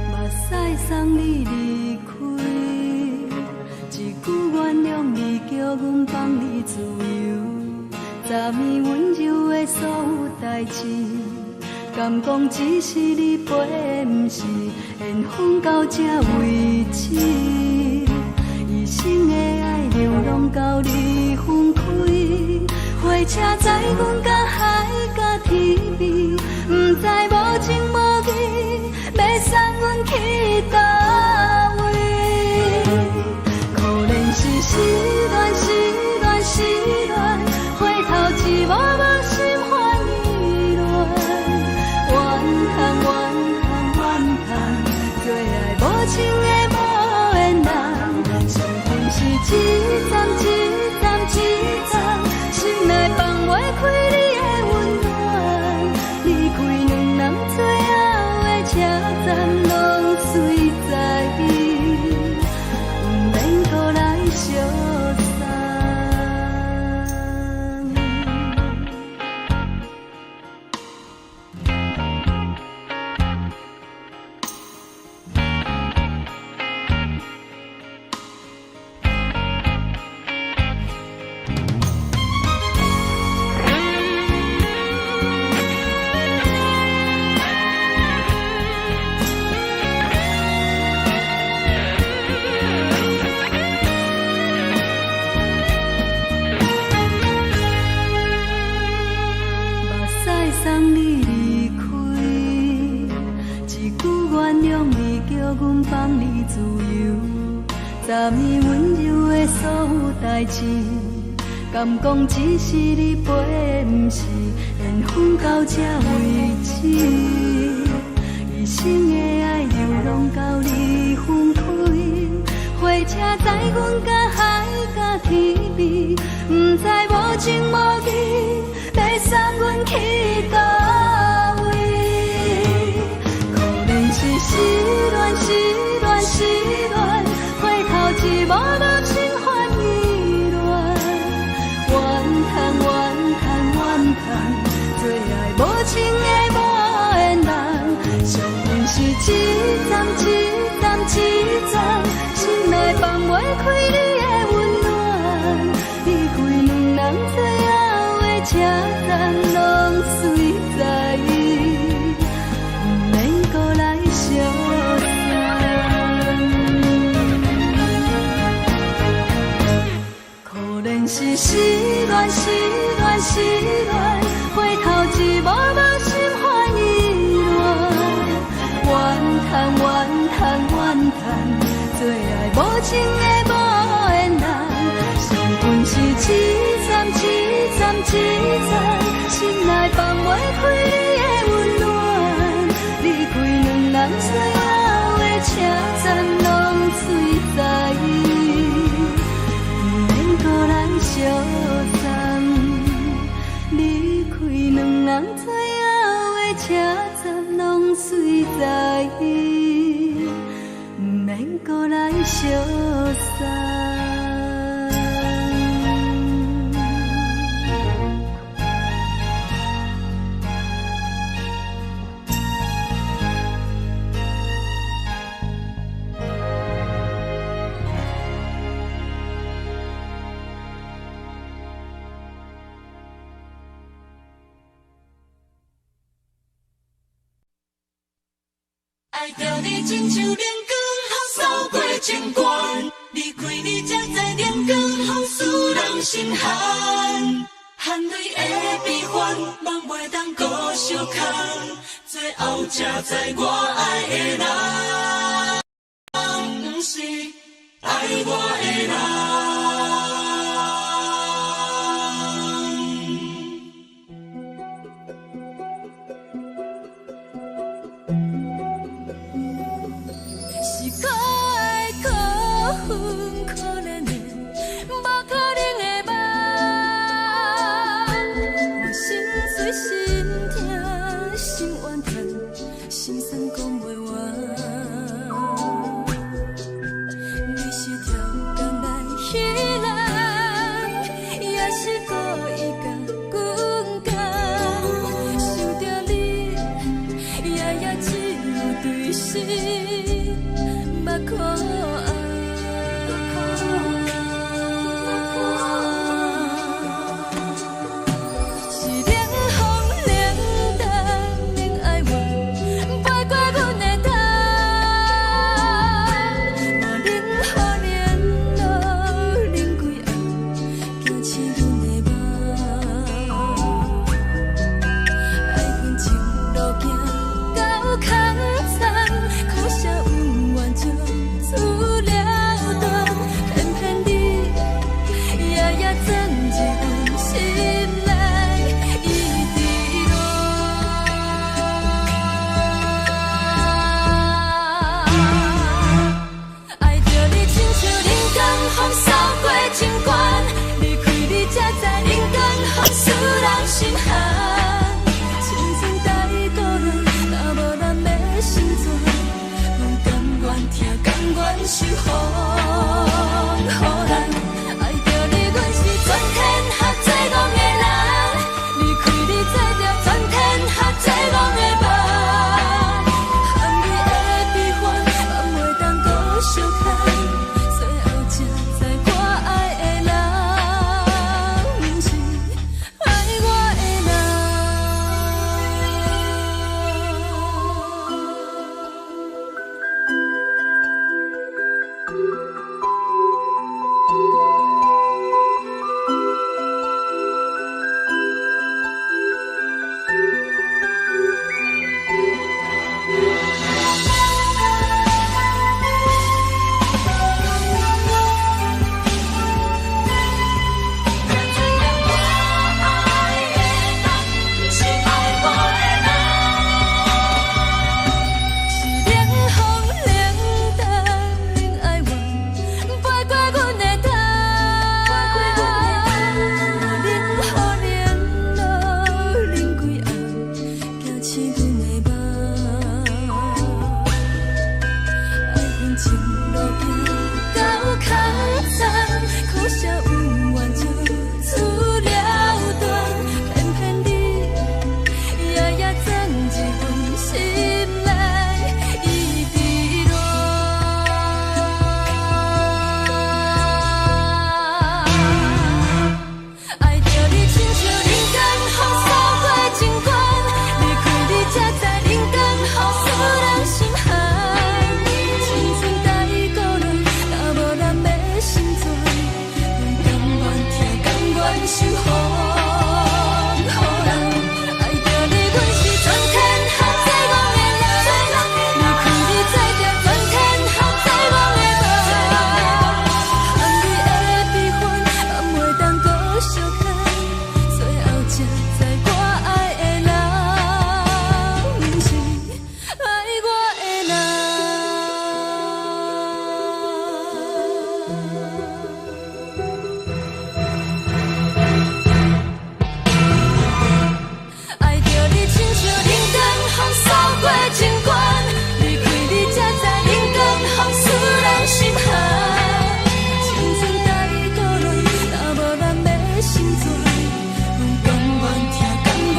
目屎送你离开，一句原谅你，叫阮放你自由。昨暝温柔的所有代志，敢讲只是你陪，不是缘分到这为止。一生的爱流浪到你分开，火车载阮甲海甲天边，不知无情无义，要送阮去倒位？可怜是失恋，失恋，失恋，回头一幕幕心烦意乱，怨恨，怨恨，怨恨，最爱无情的无缘人，伤痕是一站一站一站，心内放袂开你的温暖，离开两人最后的车站，拢随在伊，不免搁来相送。目屎送你离开，一句原谅你，叫阮放你自由。昨暝温柔的所有代志，敢讲只是你陪，不是缘分到这为止。一生的爱流浪到你分开，火车载阮甲海甲天边，不知无情无义，要送阮去倒位？可怜是失恋，失恋，失恋，回头一幕幕心烦意乱，怨恨，怨恨，怨恨，最爱无情的无缘人，伤痕是一站一站一站，心内放袂开你的温暖，离开两人最后的车站，拢随在伊，不免搁来相送。可怜是失恋，失恋，失恋，回头一幕幕心烦意乱，怨恨，怨恨，怨恨，最爱无情的无缘人，伤痕是一站一站一站，心内放袂开你的温暖，离开两人最后的车站，拢随在伊，不免搁来相送。
随在伊，免搁来相送。
爱着你亲像阳光扫过情关，离开你才知阳光风使人心寒。含泪的悲欢，望袂当搁相牵，最后才知我爱的人，不是爱我的人。
去。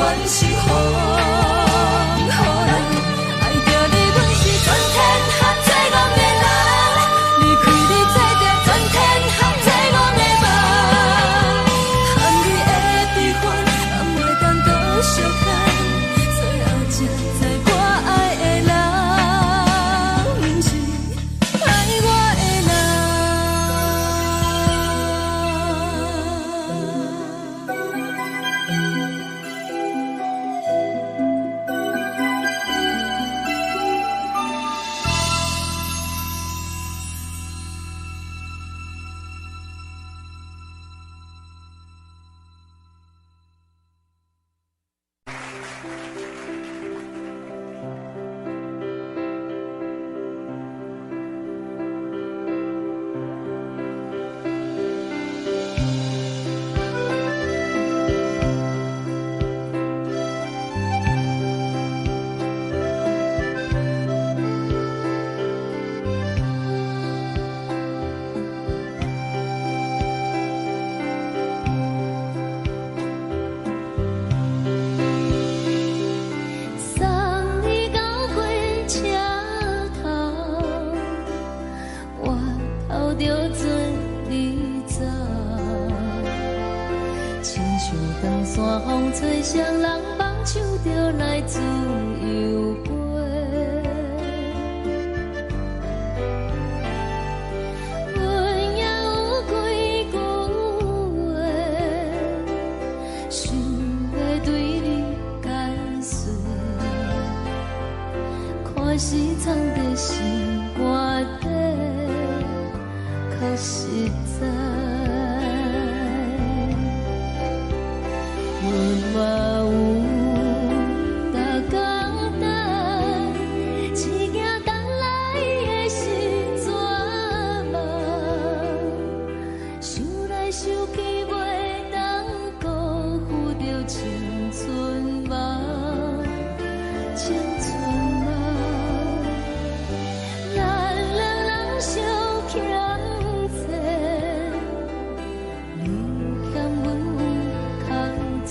全是风，予人爱着你，阮是全天下最戆的人。离开你做着全天下最戆的梦，含你的悲欢，也袂当搁相牵。最后才知我爱的人，不是爱我的人。送你到火车头，我头着准你走，亲像长山风吹双人放手着来自由飞。阮也有几句话，想要对你解释，可是藏在心肝底，较实在。阮嘛有逐工等，一件等来的是绝望，想来想去袂当辜负着青春梦，青春梦。咱两人相欠债，你欠阮空做。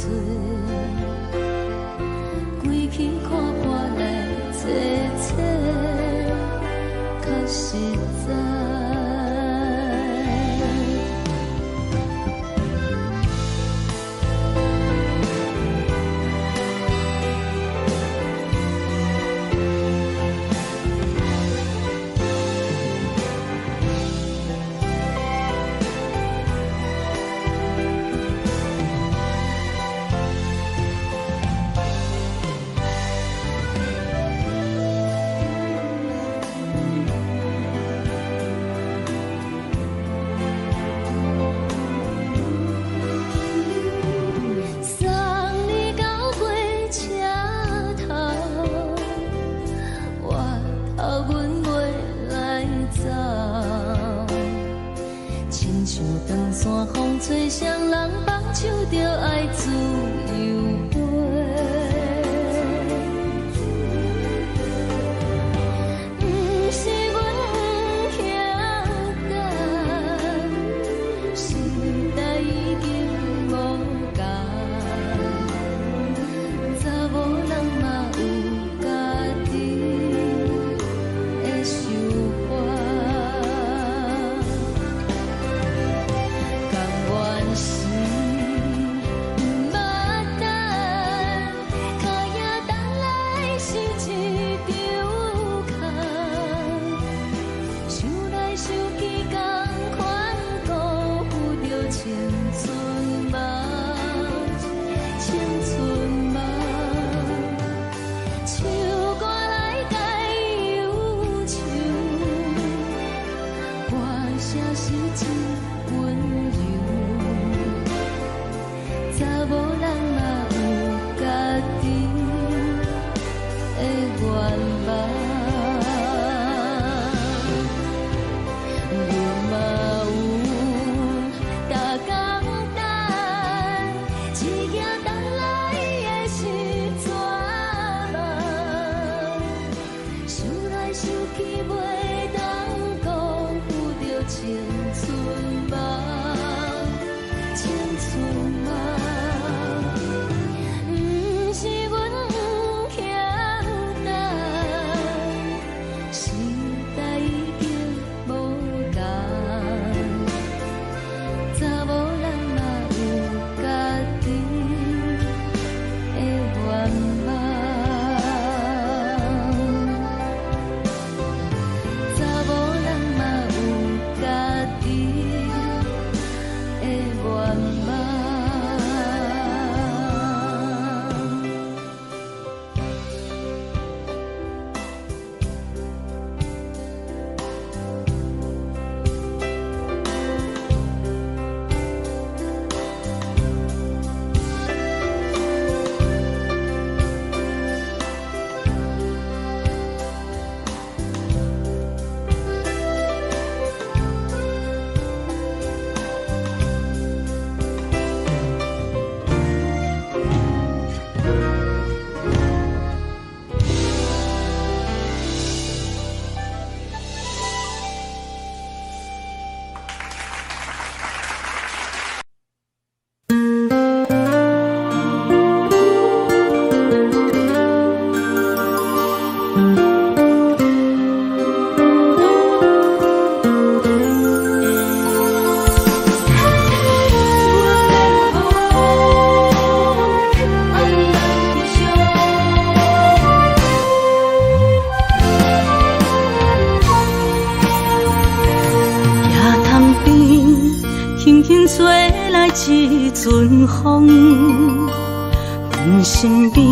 身边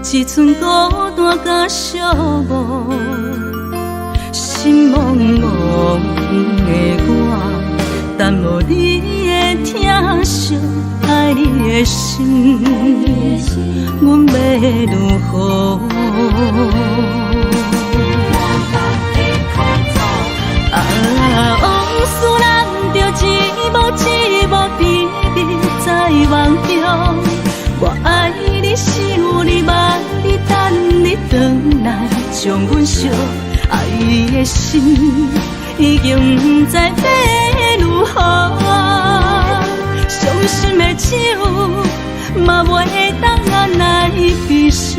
只剩孤单甲寂寞，心茫茫的我，等无你的疼惜，爱你的心，阮要如何？往事人着一幕一幕甜蜜在梦中。我爱你是有你望你等你回来，将阮惜爱的心已经不知要如何。伤心的手嘛袂当按来悲伤，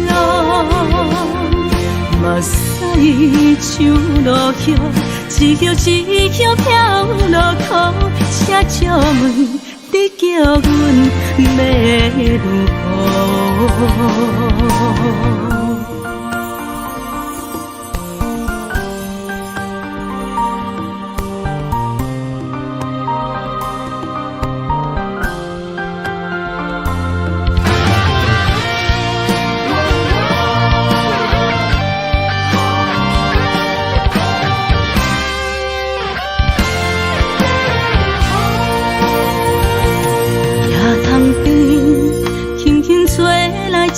目屎像落雨，一叶一叶飘落雨，请借问你叫阮要如何？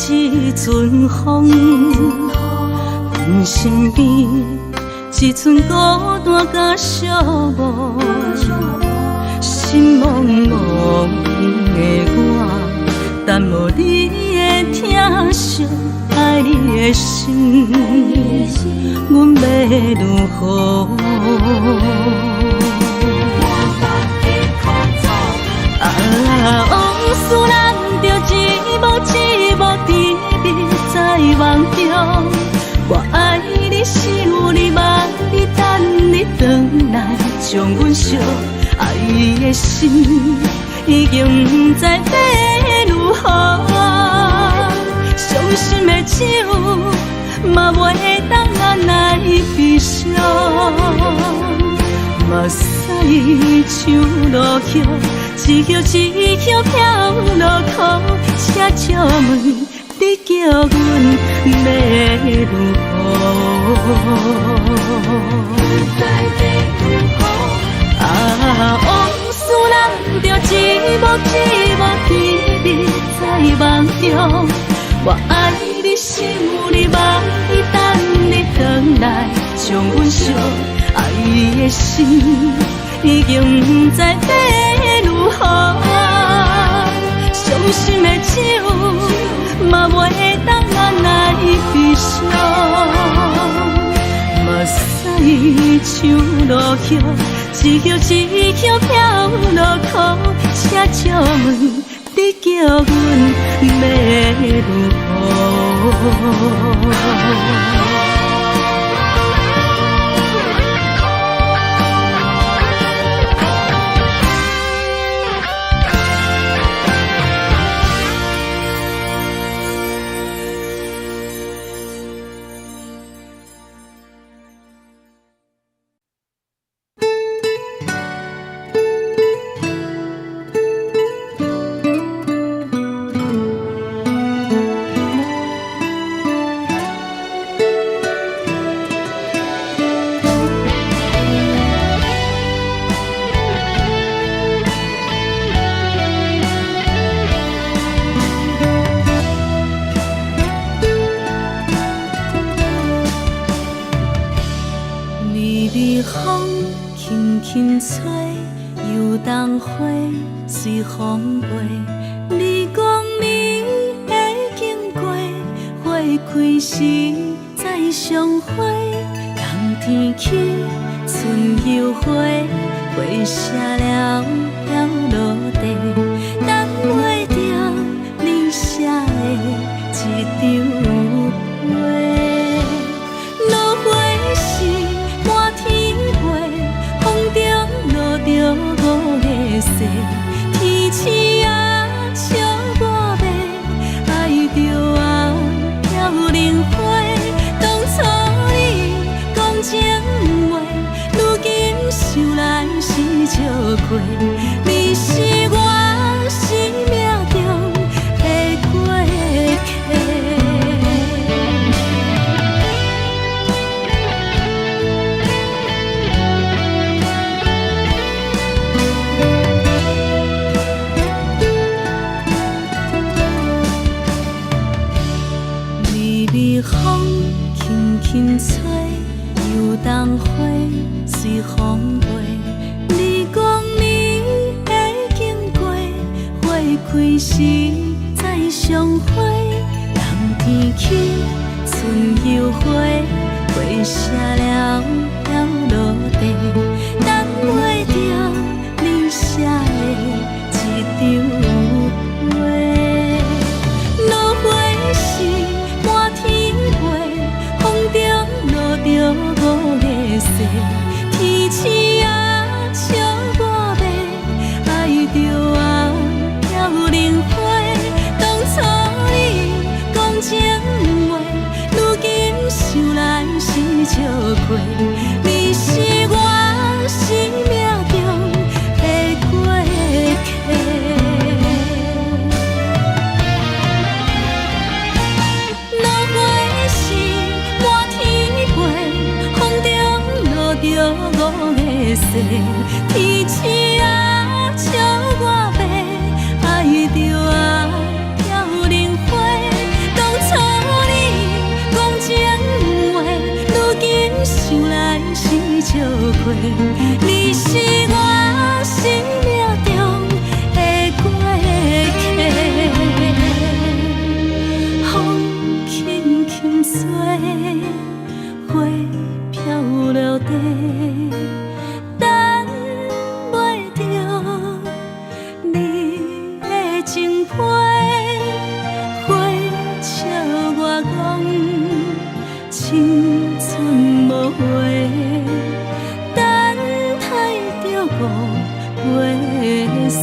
一阵风，阮身边只剩孤单甲寂寞，心茫茫的我，等无你的疼惜，爱你的心，阮要如何？往事人着一幕一幕甜蜜在梦中。我爱你是有你望你等你回来，将阮惜爱的心已经不知要如何。伤心的手嘛袂当按来悲伤，目屎像落雨，一叶一叶飘落雨，请借问你叫阮要如何？往事人着一幕一幕甜蜜在梦中。我爱你是有你望你等你回来，将阮惜爱的心已经不知要如何。伤心的手嘛袂当按来悲伤，目屎像落雨，一叶一叶飘落雨，请借问你叫阮要如何？随风飞，你讲你会经过，花开时再相会。冬天起，春又花，花谢了飘落地，等袂着你写的一张画。落花时满天飞，风中落着五个色。天星啊，笑我袂爱着啊，飘零花。当初你讲情话，如今想来是笑过。你是风轻轻吹，游东花随风飞。你讲你会经过，花开时再相会。人天起，春又花，花谢了落地，等袂着你写的一张话。落花时满天飞，风中落着五个色。天星啊，笑我迷，爱着啊飘零花。当初你讲情话，如今想来是笑亏。你是我生命中的过客。落花时满天飞，风中落着五个色。天星啊，笑我迷，爱着啊飘零花。当初你讲情话，如今想来是笑亏。你是我生命中的过客，风轻轻吹，花飘落地，等袂着你的情批。花笑我讲青春无悔，等待着五月雪。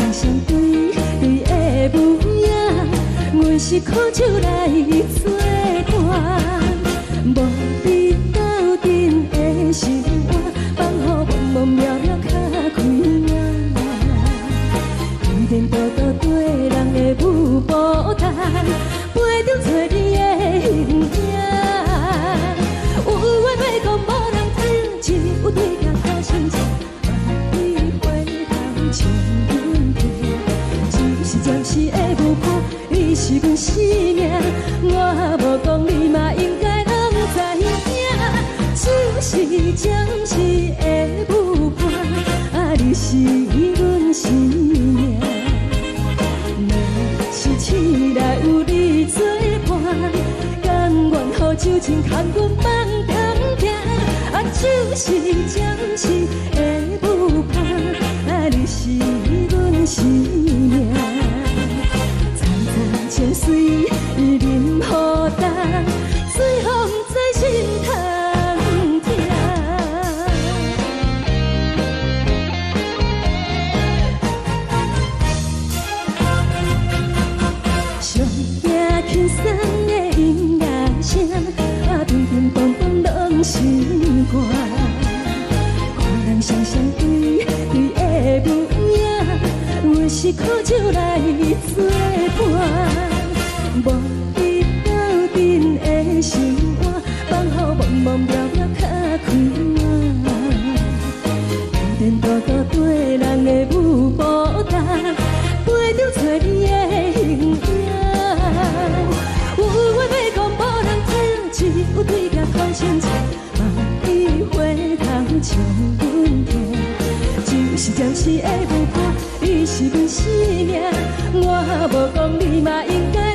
双双对对的模样，阮是苦酒来作伴，无你斗阵的生活，放予茫茫渺渺较开眼。一点多多对人的舞步弹，陪着做你的形影。有话要讲无人听，只有对镜头先唱。暂时的舞伴，你是阮生命，我无讲你嘛应该拢知影。就是暂时的舞伴，啊，你是阮生命。若是醒来有你作伴，甘愿予酒精牵阮放通行。啊，就是暂时的舞伴，啊，你是阮生命。泉水饮予淡，水风在心头疼。上惊轻松的音乐声，啊，乒乒乓乓拢心肝。看人双双对对的模样，阮是苦酒来作伴。无你斗阵的生活，放予茫茫渺渺较开眼。点点多多对人的舞步弹，陪着做你的形影。有话要讲无人听，只有对镜头先唱，望你回头将阮听。就是暂时的舞伴，你是阮生命，我无讲你嘛应该。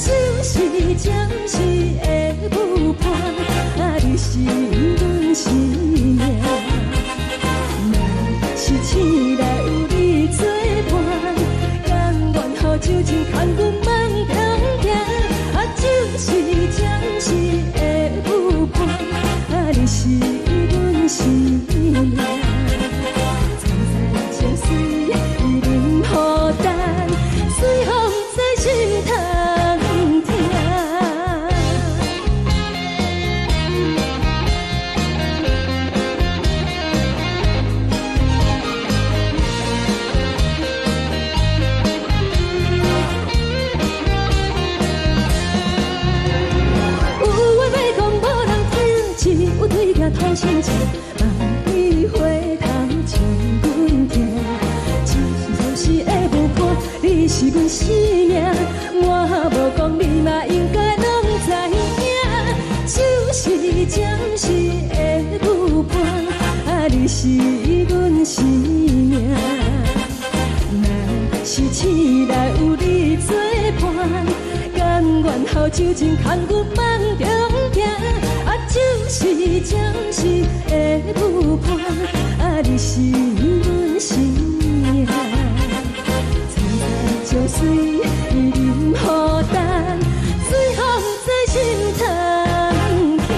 就是暂时的舞伴，啊，你是阮生命。若是醒来有你作伴，甘愿予酒精牵阮放通行。啊，就是暂时的舞伴，啊，你是阮生命。藏在泉水饮予淡，水风在心头。头先唱，望你回头将阮听。就是暂时的舞伴，你是阮生命，我无讲你嘛应该拢知影。就是暂时的舞伴，啊，你是阮生命。若是醒来有你作伴，甘愿予酒精牵阮放中行。啊，就是暂时的舞伴，啊，你是阮生命。藏在泉水饮予淡，水风在心头疼。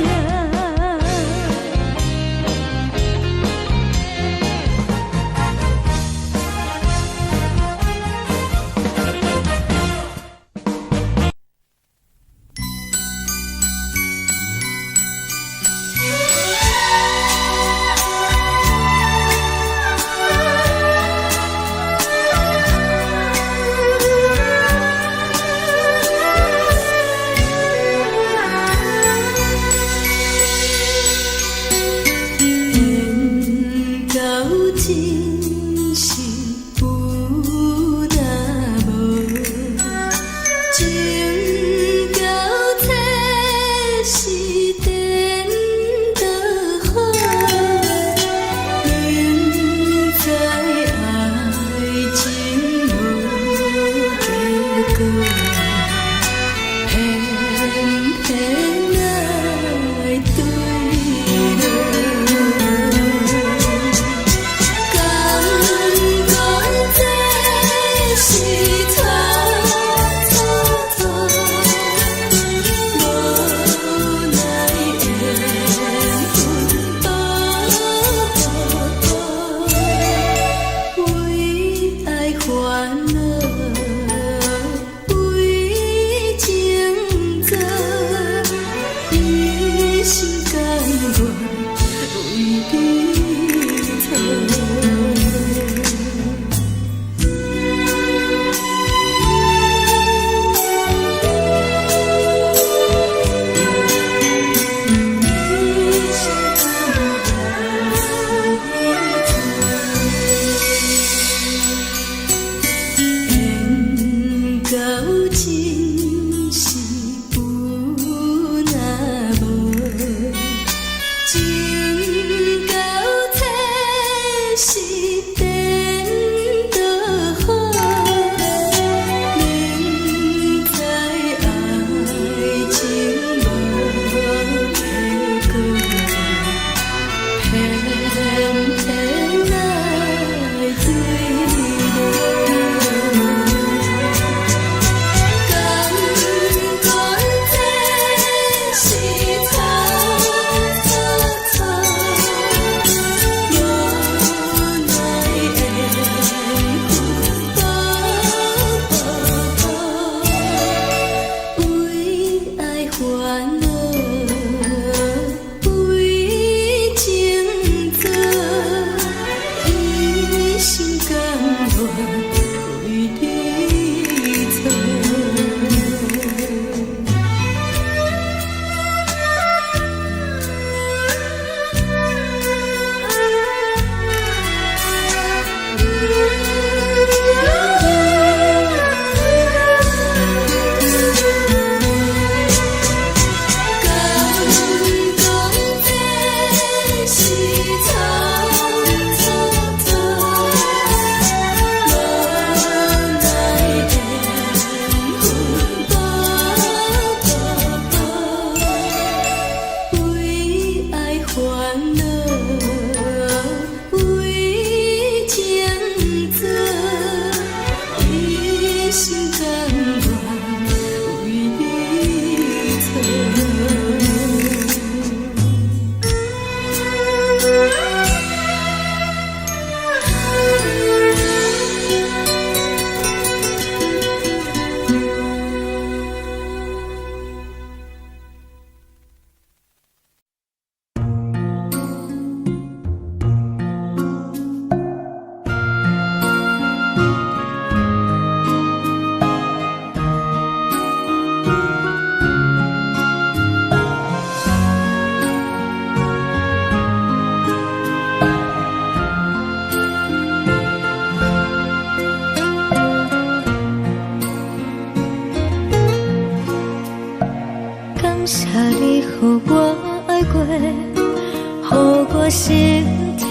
心痛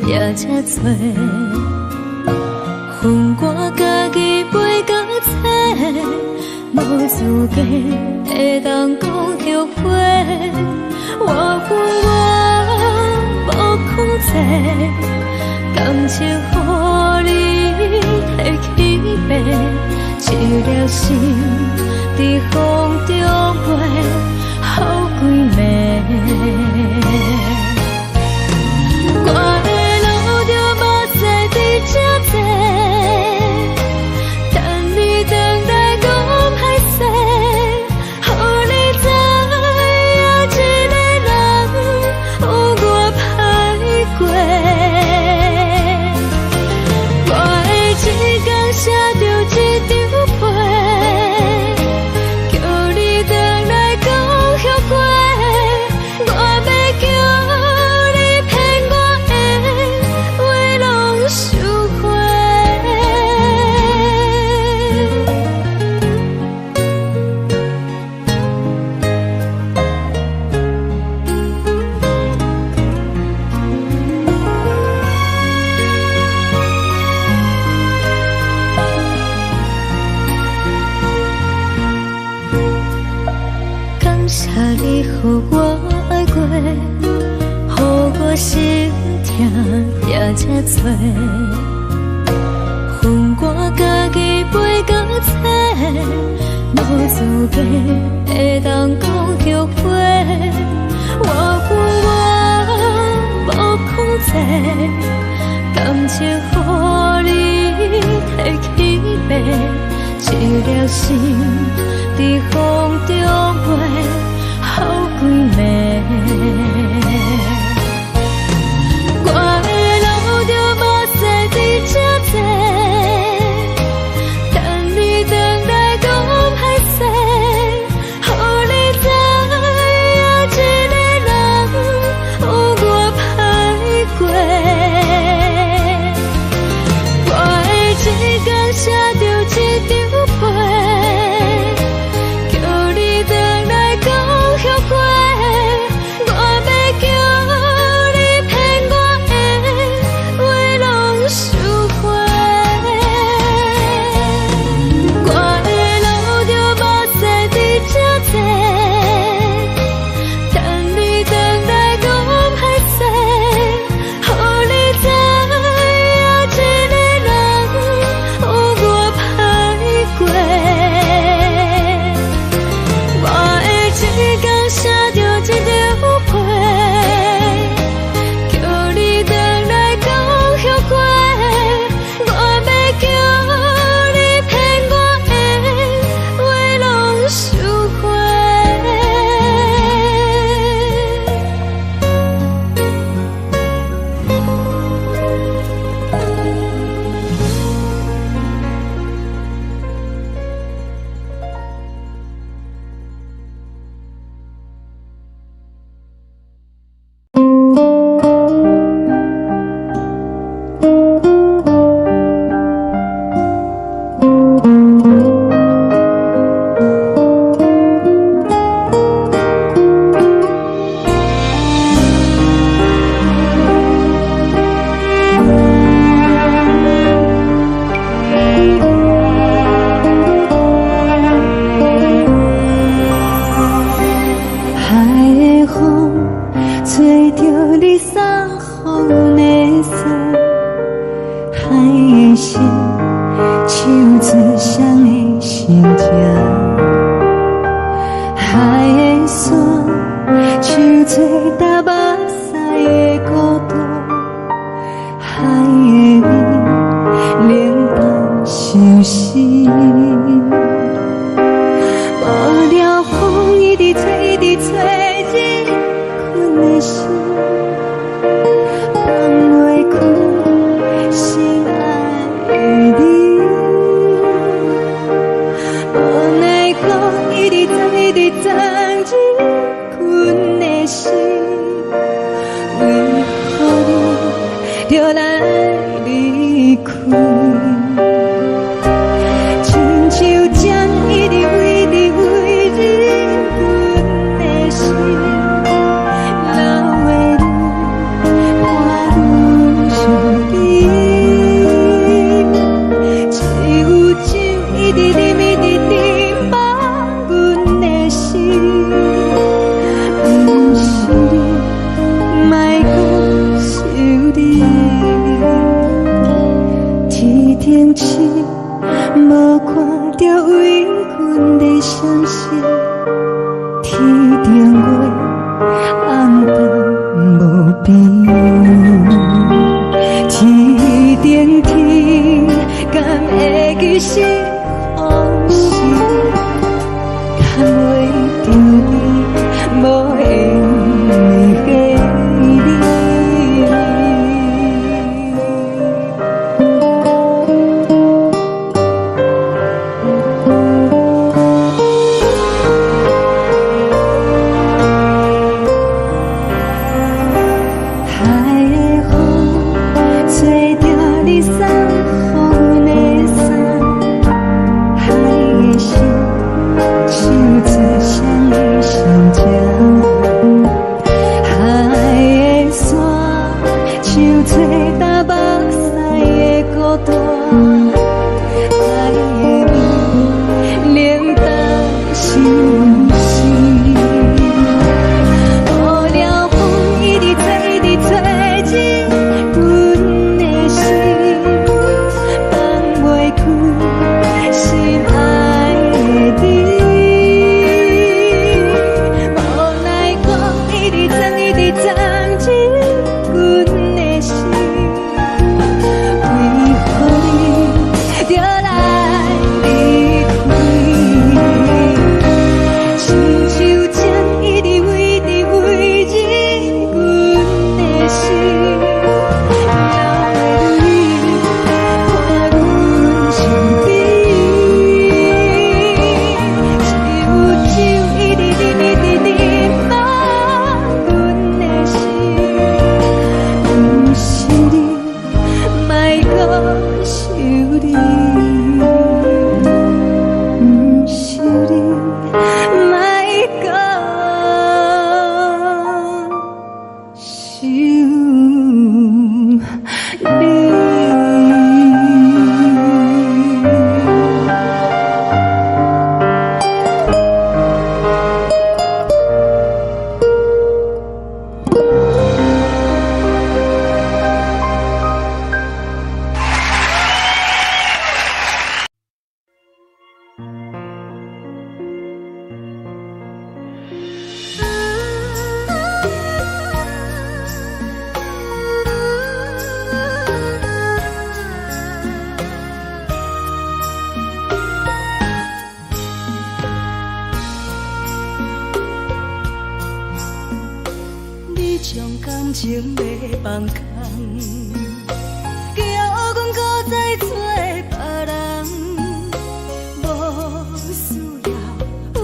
也这多，恨我家己袂到切，无资格会当讲后悔。我恨我无控制，感情予你摕去卖，一粒心伫风中飞，好几暝。我的路就无再伫这多，等你等待讲歹势，予你知影一个人有我歹过。我的一天写着一张被，叫你等来讲后悔。我要叫你骗我的话拢收回。感谢你予我爱过，予我心痛也这多，恨我家己袂到切，无资格会当讲后悔。我恨我无控制，感情予你摕去卖，一粒心伫风中飞，好几暝。我的路就无再伫这多，等你等来讲歹势，予你知影一个人有我歹过。我的一天写着一张被，叫你等来讲后悔。我要叫你骗我的话拢收回。我的路就无再伫这多，等你等来讲歹势，予你知影一个人有我歹过。我的一天写着一张被，叫你等来讲后悔。我要叫你骗我的话拢收回。海的风吹着你送风的伞，海的心唱出双的心情，海的山唱出搭目屎的孤独，海的味冷淡伤心。无聊风一直吹，一直吹，日困的心，放袂开心爱的你。无奈何一直等，一直等，日困的心。
天星，无看到为阮的相思，天顶月红淡无边，天顶天敢会记是往事，敢袂着你无缘的你。
将感情要放空，叫阮搁再找别人，无需要为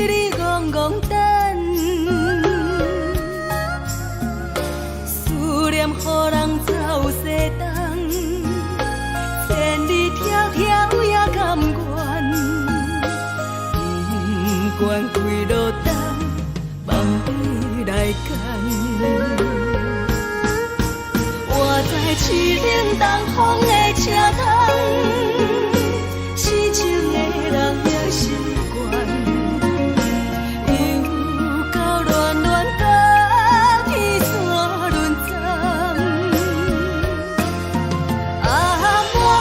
你戆戆等，思念予人走西东，千里迢迢也甘愿，不管开路灯，望你来干。我在市顶东风的车窗，痴情的人也习惯，又到乱乱甲天山轮站。满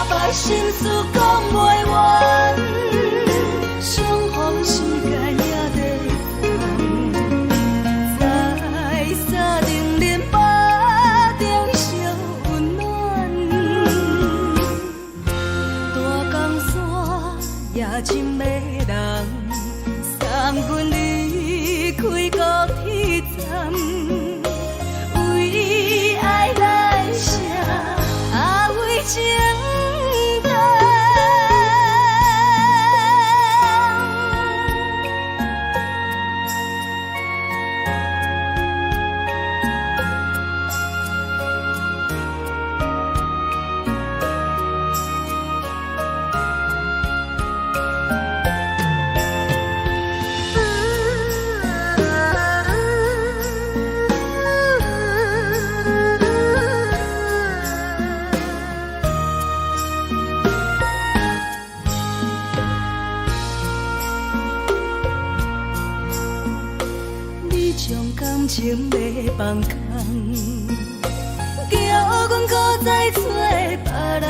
腹心事讲袂完，相逢时间也在等。在沙丁林巴中烧温暖，大江山也深迷人，送阮离开高铁站，为爱来写为情长。将感情要放空，叫阮搁再找别人。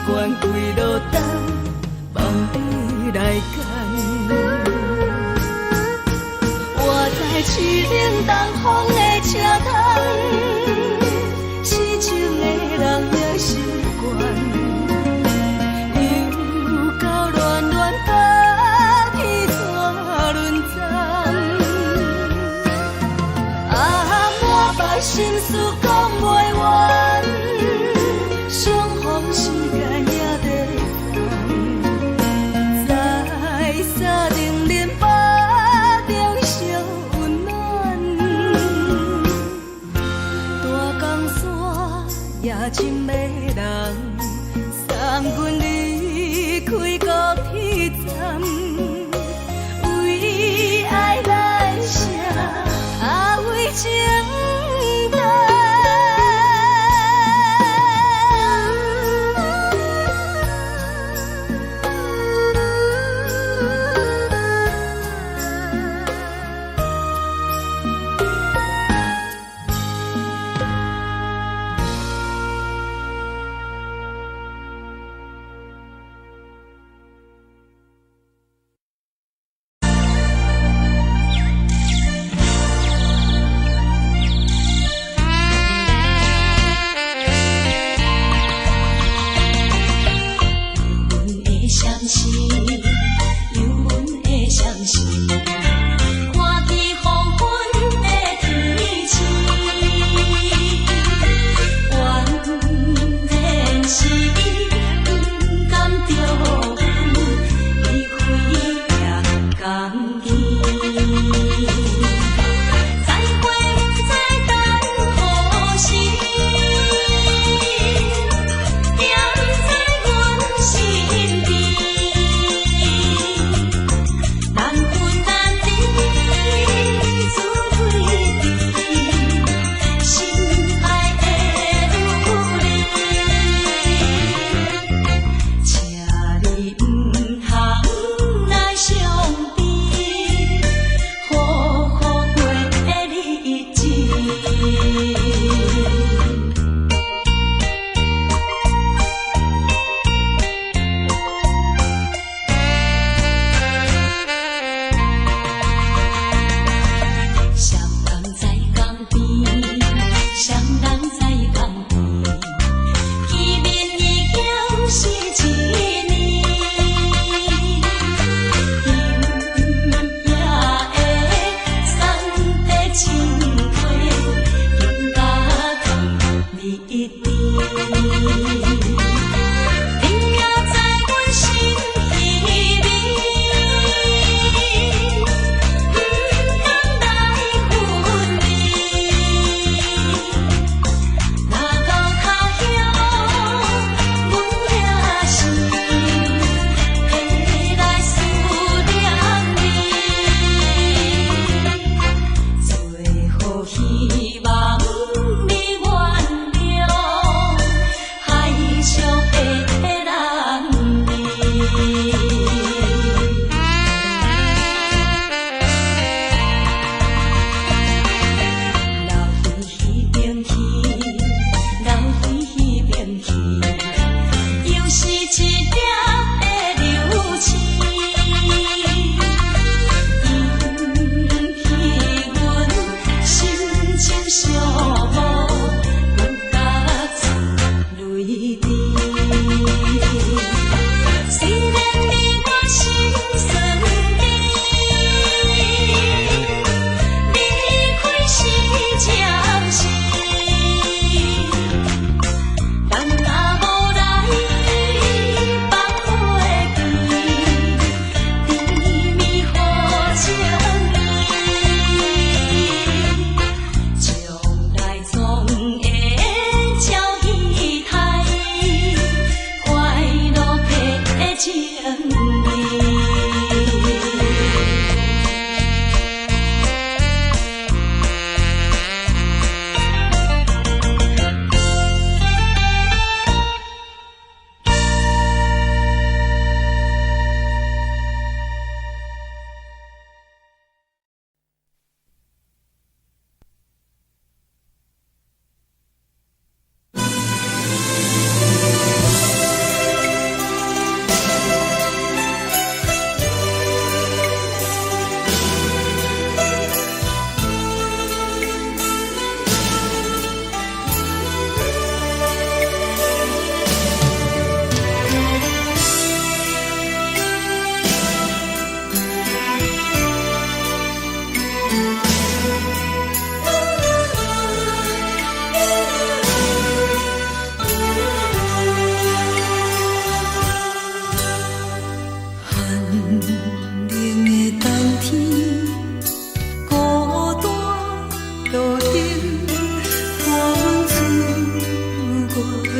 关几落等，望你来牵。我在市顶东风的车窗，痴情的人也习惯，又到乱乱把天带轮转。满腹心事讲袂完，相逢时间也在等，在沙定林巴中相温暖。大江山也深的人，送阮离开高铁站，为爱来写，为情。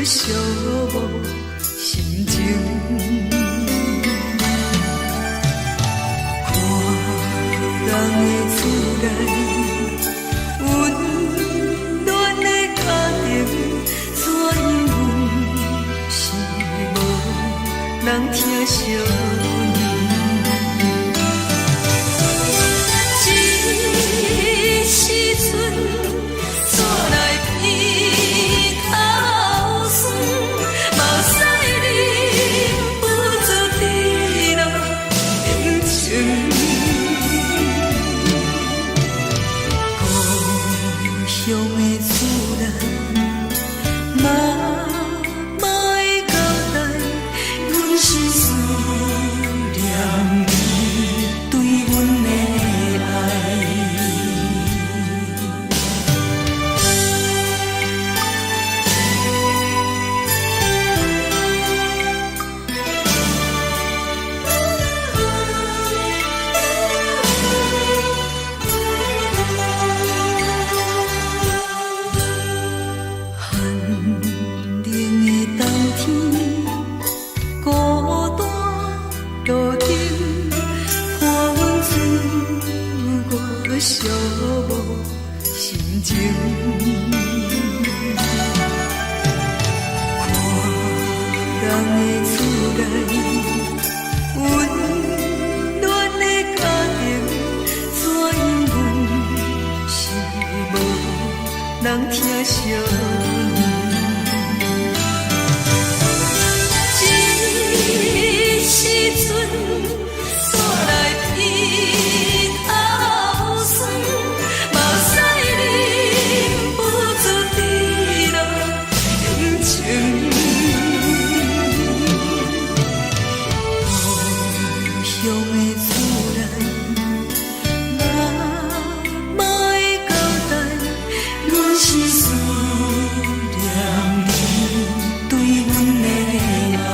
寂寞心情。看人的厝内温暖的家庭，怎样是无人疼惜。寂寞心情，看人的厝内温暖的家庭，怎样是无人疼惜。一时阵煞来鼻头酸，目屎忍不住滴落眼睛。故乡的厝内，妈妈的交代，阮是思念你对阮的爱。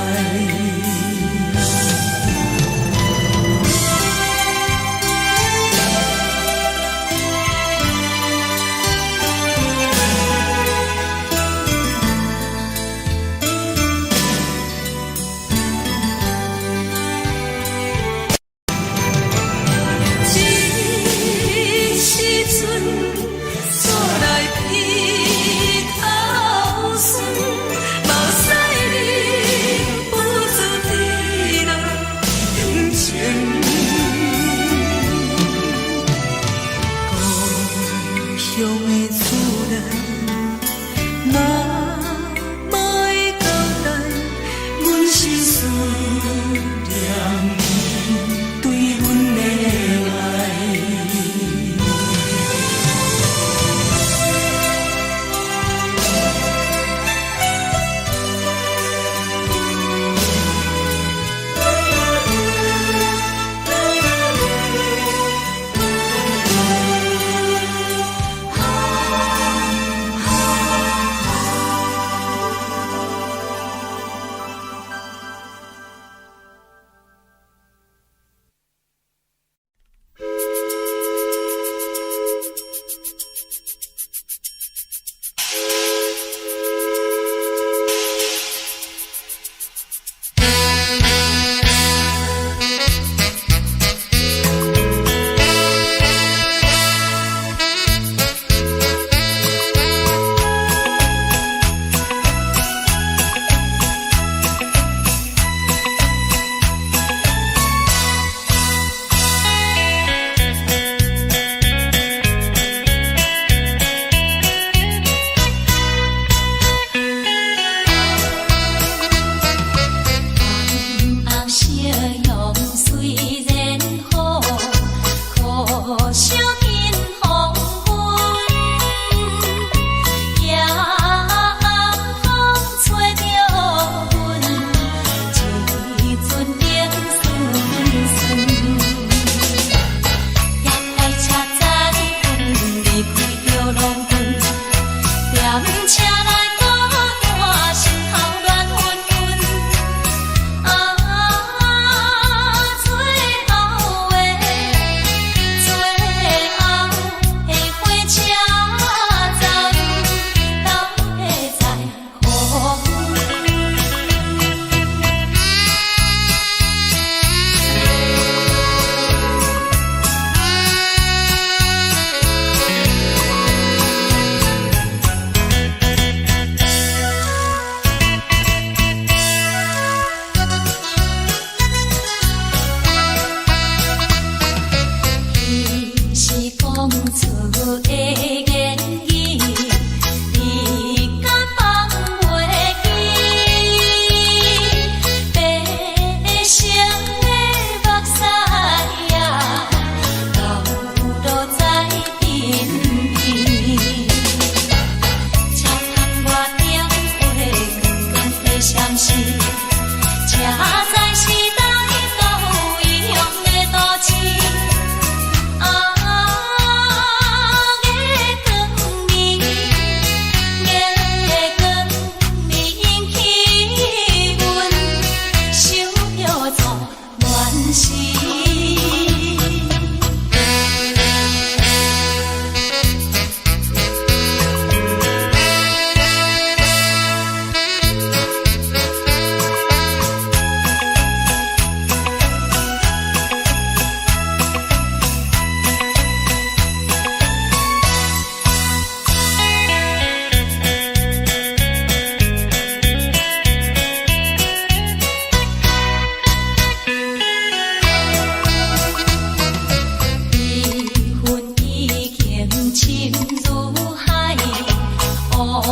梦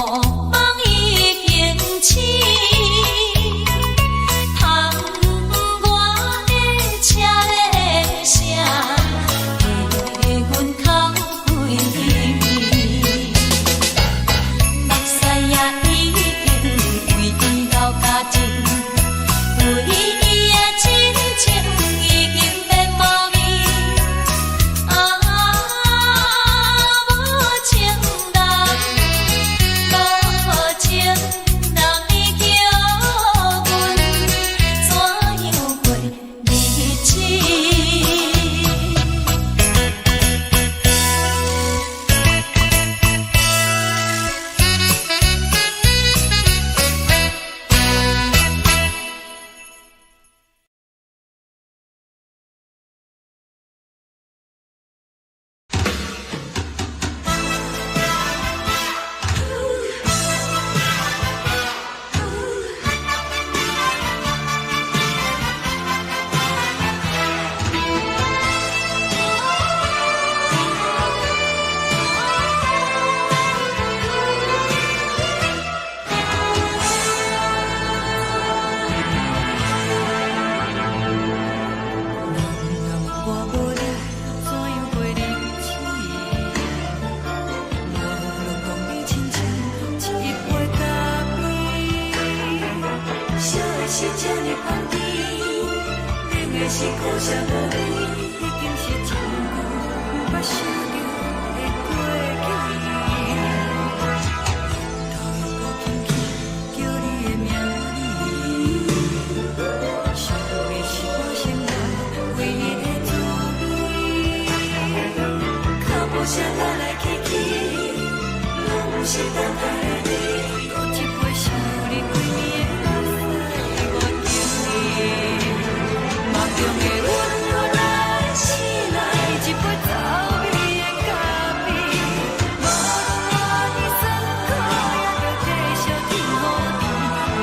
已经醒，窗外的车的声，替阮哭几暝。目屎也已经为伊流甲尽，为伊的真情已经变无味。无情人，无情人已叫阮怎样过日子？是这呢放甜，冷的是苦涩无味，已经是一句不捌想着的过去。头又搁轻轻叫你的名字，想的是我心内唯一的滋味。脚步声来来去去，拢是等待的你，搁一杯想你几暝的。梦中的阮，我来醒来，一杯走味的咖啡，无论我的酸苦，也着继续甜乎甜。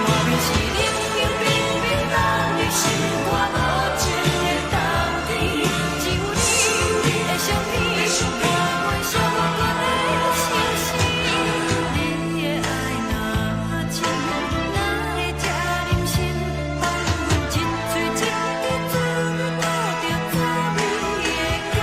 莫名是冷冷冰冰，咱的心肝无情的冬天，只有你的相片，换阮伤过的心事。你的爱若真，哪会这忍心放阮一嘴情的滋味，倒着滋味的咖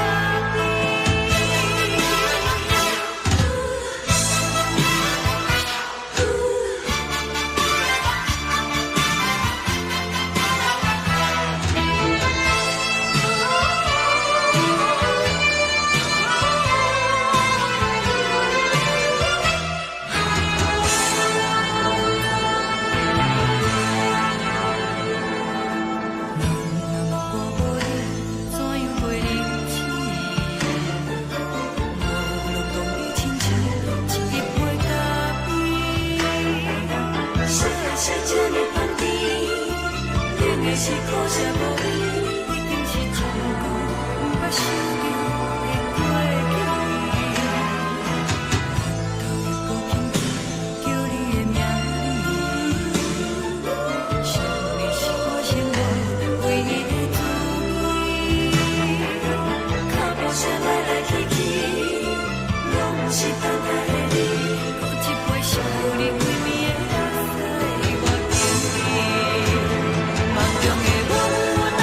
是苦涩无味，已经是一句不捌想着的过去。头又搁轻轻叫你的名字，想你是我心内唯一的滋味。脚步声来来去去，拢是等待的你，搁一杯想你几暝的水，我敬你。梦中的阮，我来。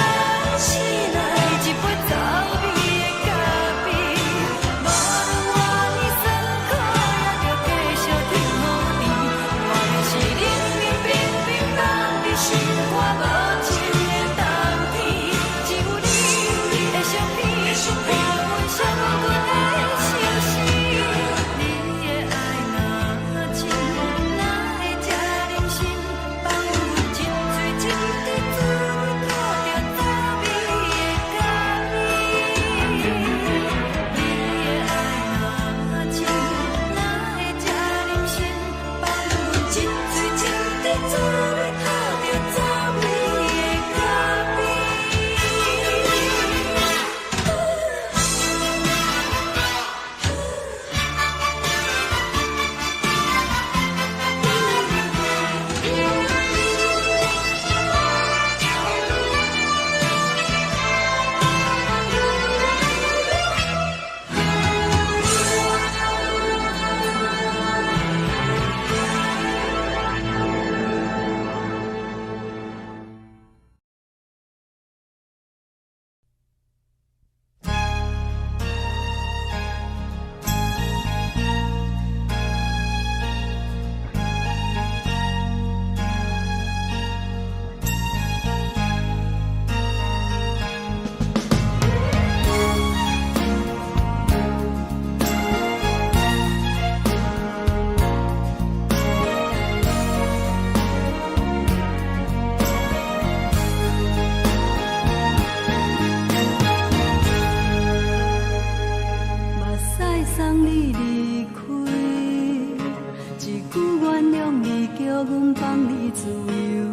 阮放你自由，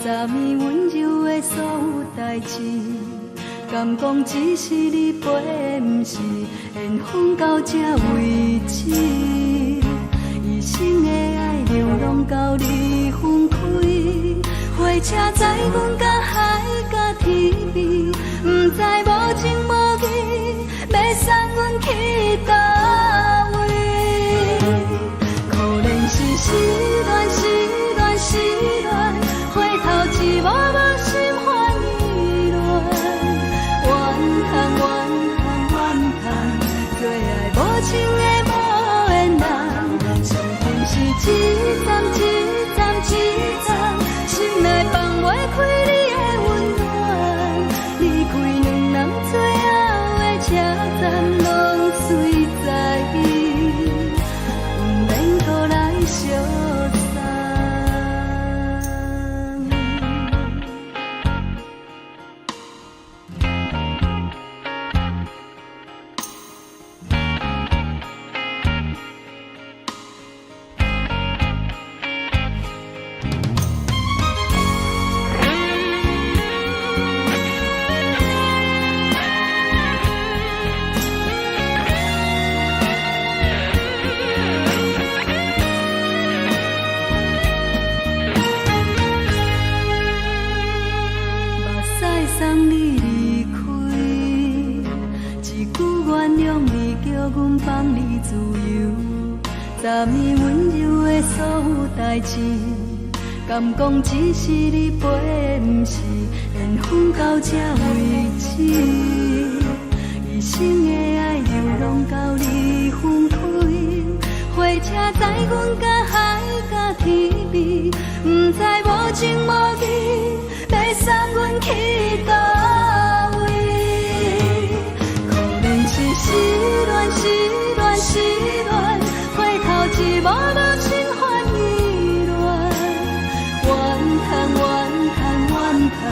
昨暝温柔的所有代志，敢讲只是你陪，不是缘分到这为止。一生的爱流浪到你分开，火车载阮到海甲天边，不知无情无义，要送阮去倒位？可怜是失恋，失恋，失恋，回头一幕幕心烦意乱，怨叹，怨叹，怨叹，最爱无情的无缘人，上恨是一站一站一站，心内放袂开你的温暖，离开两人最后的车站，拢随在意，不免搁来相送。送你离开，一句原谅你，叫阮放你自由。昨暝温柔的所有代志，敢讲只是你陪，不是缘分到这为止。一生的爱流浪到你分开，火车载阮到海甲天边，不知无情无义，要送阮去倒位？可怜是失恋，失恋，失恋，回头一幕幕心烦意乱，怨叹，怨叹，怨叹，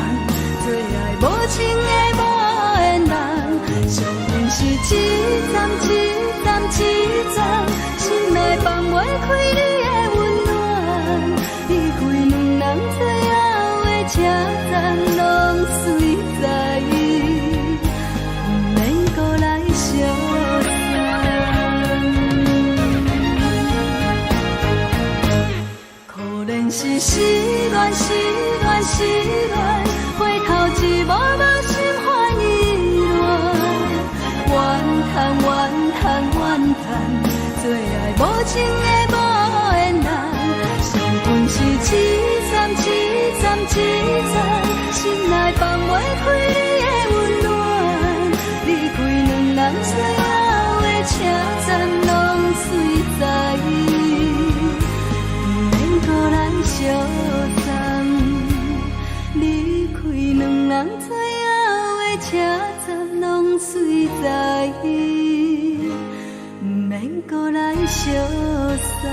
最爱无情的无缘人，上恨是一站一站一站，心内放袂开你的温暖，离开两人最后的车站，拢随在意，不免搁来相送。可怜是失恋，失恋，失恋，回头一幕幕心烦意乱，怨叹，怨叹，怨叹，最爱无情的无缘人，上恨是一站一站一站，心内放袂开你的温暖，离开两人最后的车站，拢随在意，不免搁来相送。离开两人最后的车站，拢随在意，不免搁来相送。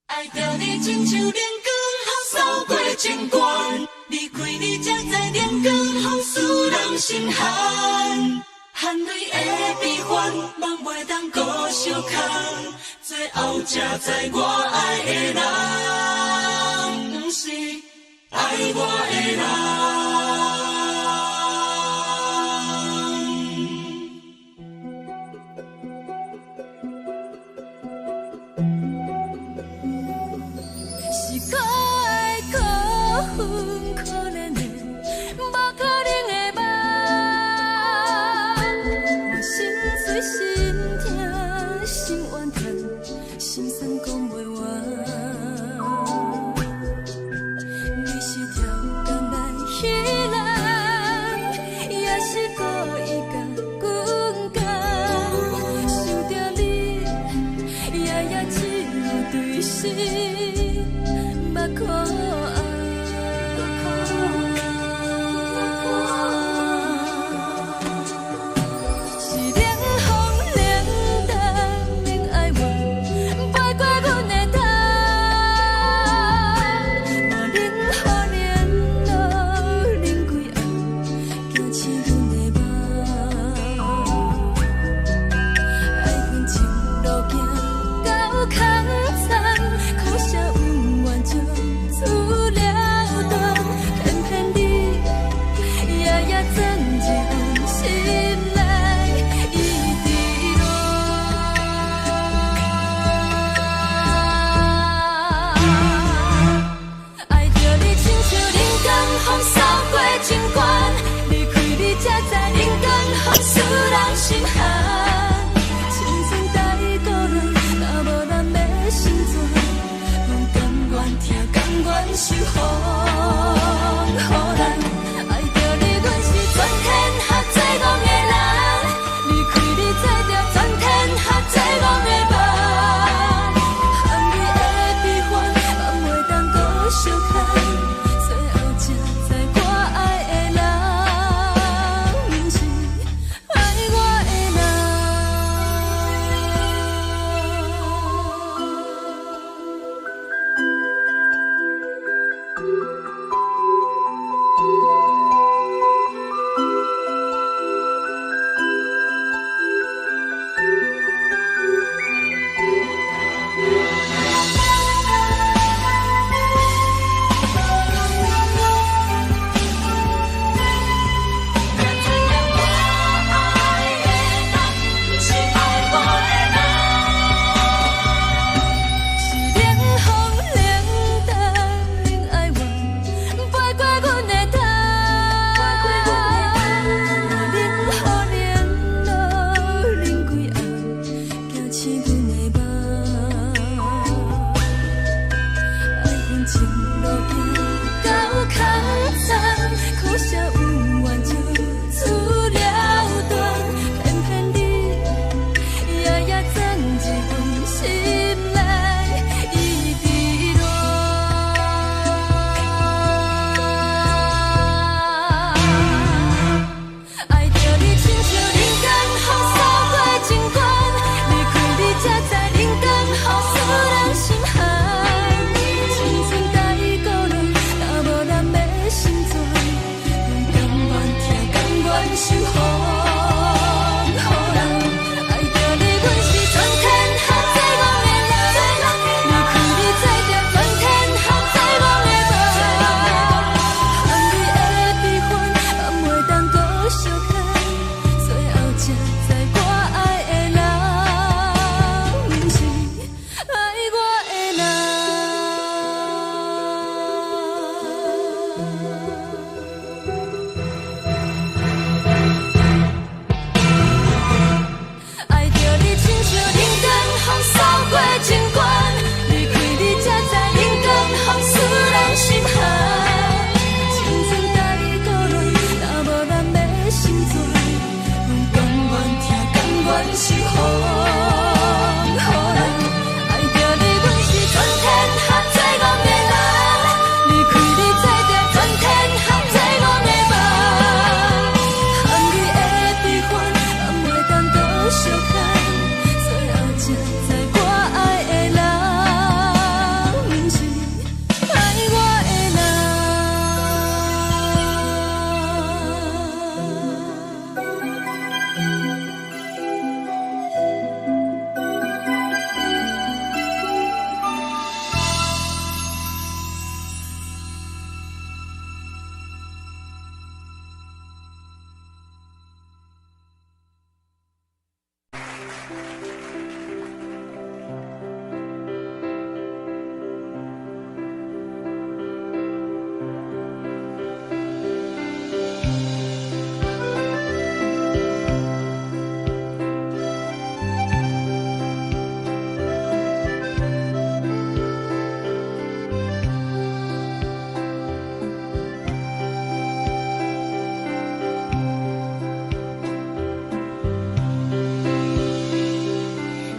爱着你亲像阳光扫过情关，离开你才知阳光风使人心寒。含泪的悲欢，望袂当搁相牵，最后才知我爱的人，不是爱我的人。
是可爱可恨可怜的，无可能的梦。我心碎心痛心怨叹，心酸讲袂完。你是条甘来。
守护。爱着你，阮是全天下最戆的人。离开你才着全天下最戆的梦。含泪的悲欢，也袂当搁相牵。最后才知我爱的人，毋是爱我的人。爱着你，亲像冷光风扫过情关，离开你才知冷光风使人心寒。青春带过来，若无咱要心醉，阮甘愿听，甘愿守护。爱着你，阮是全天下最戆的人，离开你才着全天下最戆的梦。含泪的悲欢，也袂当搁相牵，最后才知我爱的人，毋是爱我的人。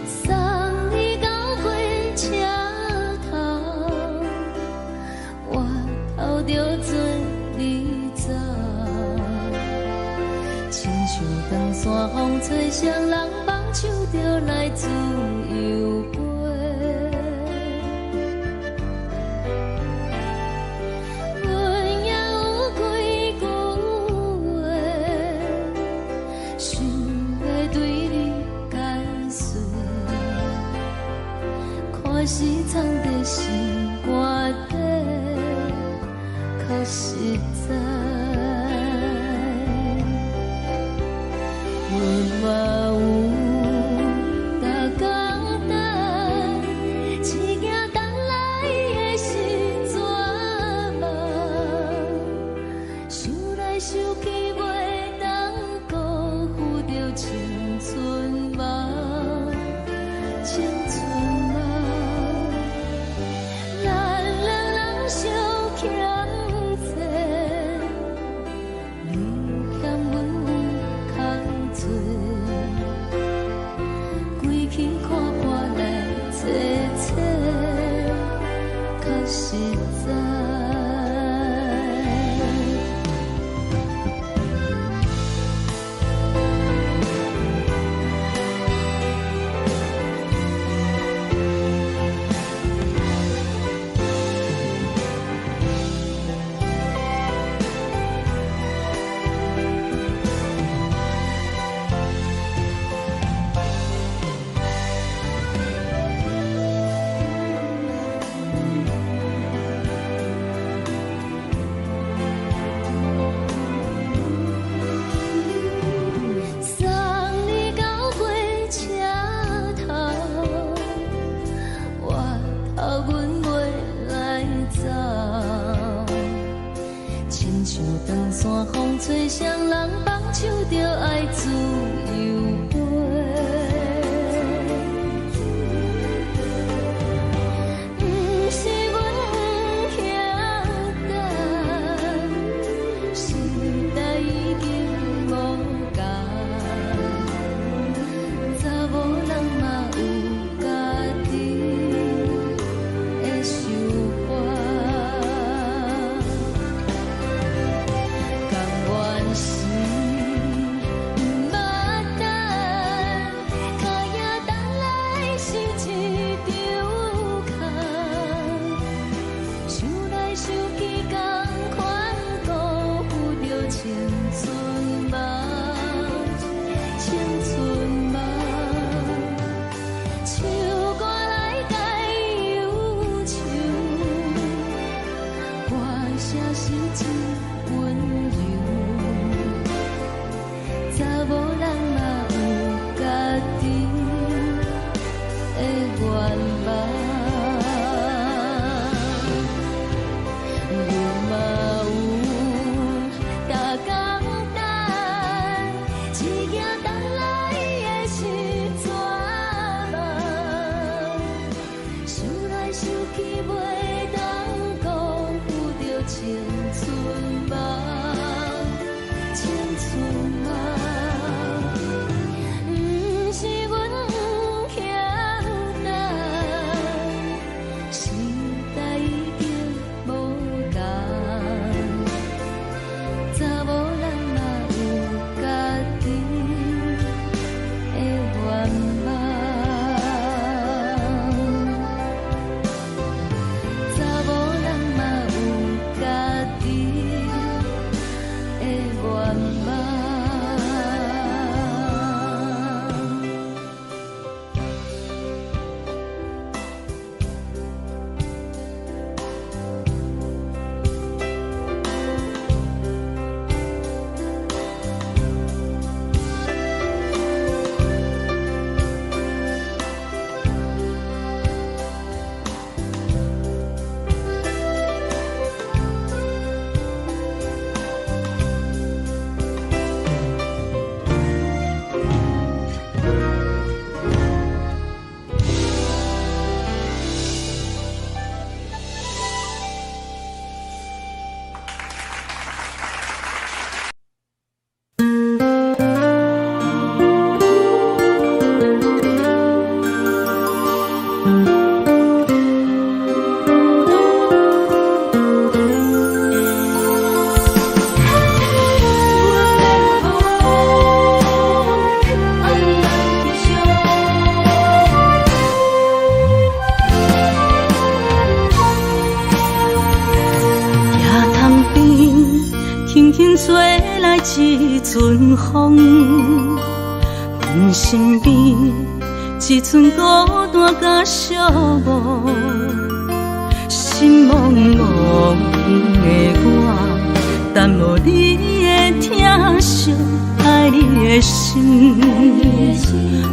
送你到火车头，我头着准你走，亲像长山风吹双人放手着来自由飞。阮也有几句话，想要对你解释，可是藏在心肝底，较实在。阮嘛有逐工等，一件等来的是绝望，想来想去袂当辜负着青春梦，青春梦。咱人相欠债，你欠阮空做，归去看破来切切，较实在。送你到火车头，我头阮袂来走，亲像长山风吹双人放手着爱自由飞。毋是阮不晓等，时代已经无共，查某人嘛有家己的想法，甘愿是毋捌等，脚也等来是一场空，想来想去，同款辜负着青春。
茫。吹来一阵风，阮身边一寸孤单甲寂寞，心茫茫的我，等无你的疼惜，爱你的心，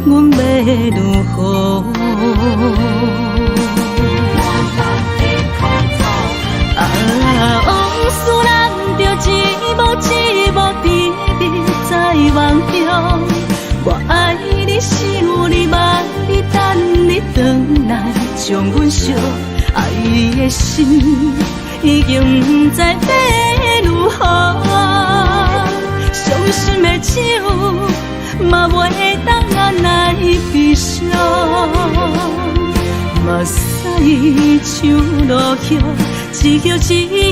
阮要如何？往事人着一幕一幕甜蜜在梦中，我爱你想你望你等你回来，将阮惜爱的心已经不知要如何，伤心的手嘛袂当按来悲伤。目屎像落叶，一叶一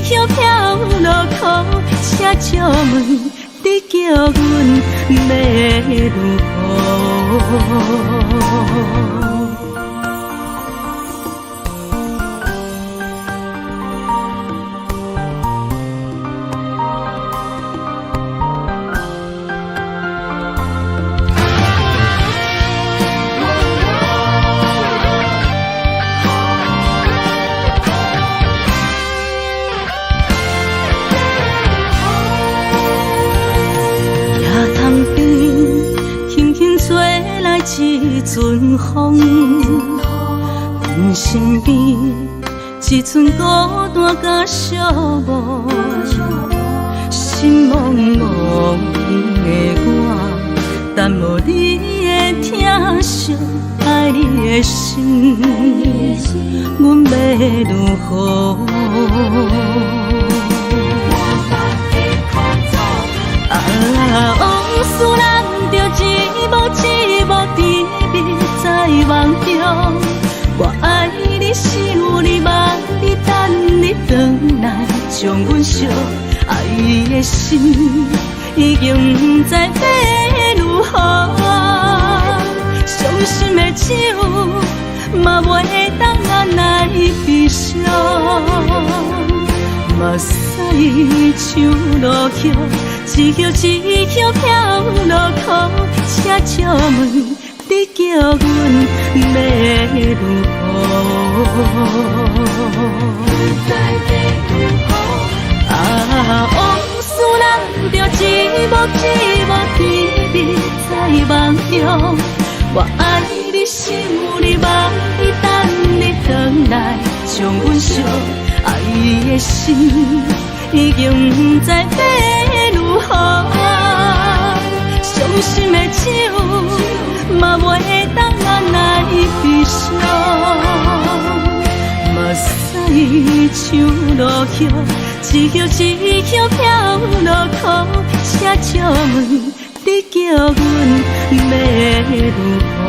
叶飘落雨，请借问你叫阮要如何？一阵风，阮身边一寸孤单甲寂寞，心茫茫的我，等无你的疼惜，爱你的心，阮要如何？往事人着一幕一幕甜蜜在梦中，我爱你想你望你等你回来，将阮惜爱的心已经不知要如何，伤心的手嘛袂当按来悲伤。目屎像落叶，一叶一叶飘落雨，请借问你叫阮要如何？往事人着一幕一幕甜蜜在梦中，我爱你想你望你等你回来，将阮惜爱的心已经不知要如何，伤心的手嘛袂当按来悲伤。目屎像落叶，一叶一叶飘落雨，请借问你叫阮要如何？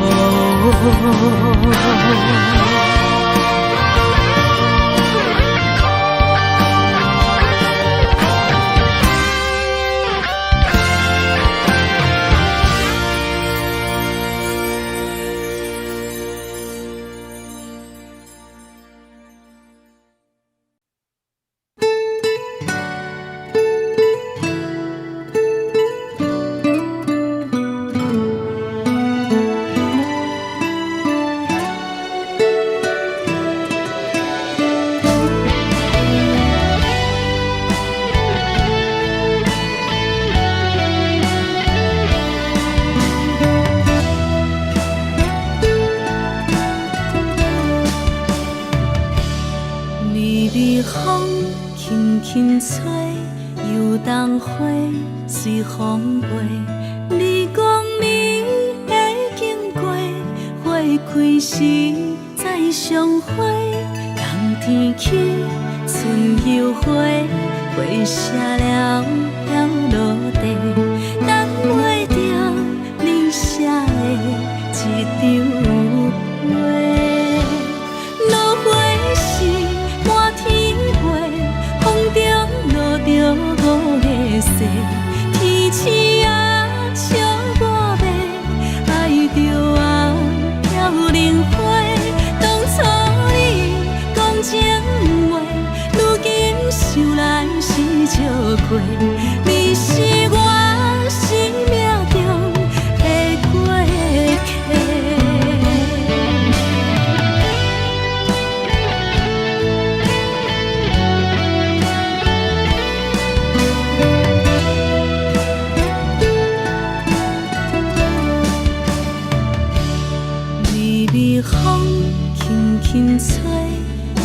随风飞。你讲暝会经过，花开时再相会。人天起，春又花，花谢了飘落地，等袂着你写的一张画。落花是满天花，风中落着五个色。天星啊，笑我迷，爱着红飘零花。当初你讲情话，如今想来是笑过。你是我生命中的过客。微微风轻轻吹，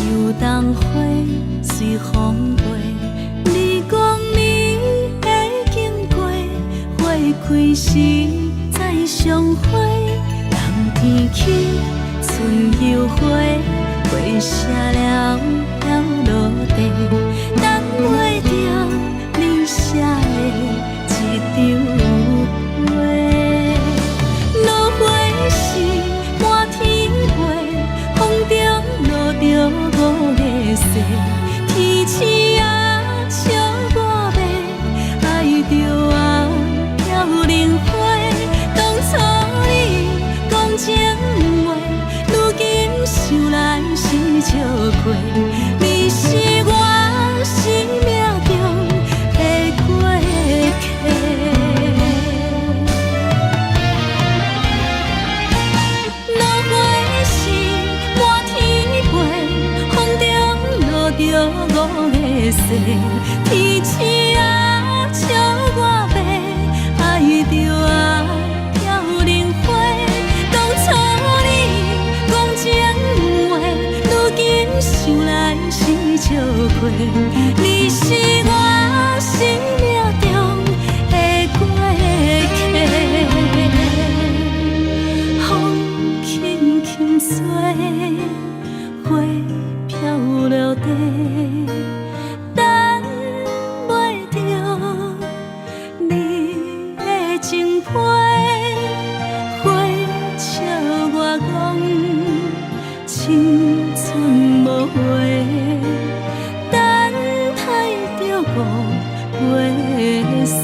游动花随风飞。你讲暝会经过，花开时再相会。人天起，春又花，花谢了飘落地，等袂着你写的一张画。落花是满天花，风中落着五个色。天星啊，笑我迷，爱着红飘零花。当初你讲情话，如今想来是笑过。你是我生命中的过客。落花是满天花，风中落着五个色。天星啊，笑我迷，爱着红飘零花。当初你讲情话，如今想来是笑过。你是我生命中的过客。风轻轻吹，花飘落地，等袂着你的情批。花笑我讲青春无悔，等待着五月色。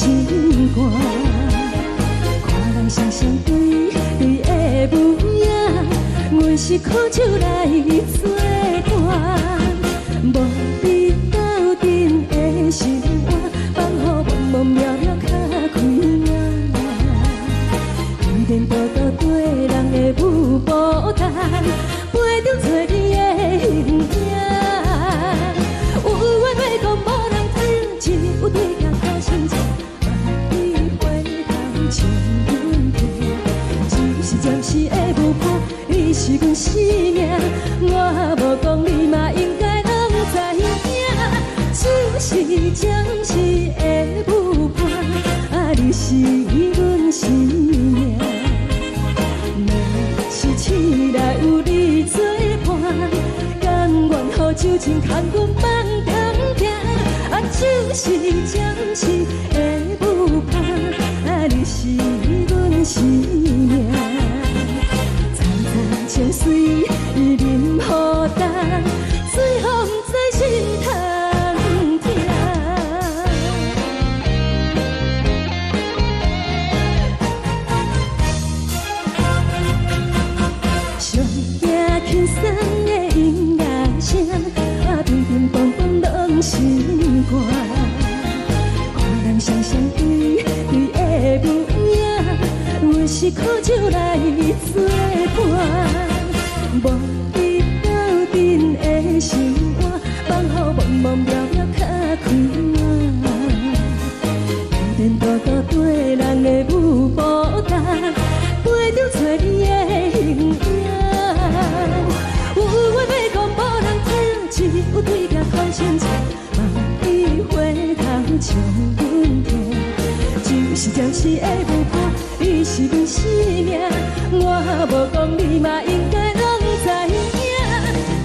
心肝。看人双双对对的模样，阮是苦酒来作伴。无你斗阵的心肝，放予茫茫渺渺较开眼。一连倒倒对人的舞步弹，陪着做你的形影。有话要讲无人听，只有对镜头心情，万里回头将阮听。就是暂时的舞伴，你是阮生命，我无讲你嘛应该拢知影。就是暂时的舞伴，你是阮生命。若是醒来有你作伴，甘愿予酒精牵阮梦中行。就是暂时的舞伴，你是阮生命。层层情水任何担，随风在心头。轻松的音乐声，乒乒乓乓拢心肝。看人双双对对的模样，阮是苦酒来作伴。无你斗阵的心肝，放予茫茫渺渺较开眼。一连倒倒对人的舞步弹，陪着做你的形影。有话要讲无人听，只有对镜看心情，万里回头将阮听。就是暂时的舞伴，你是阮生命，我无讲你嘛应该拢知影。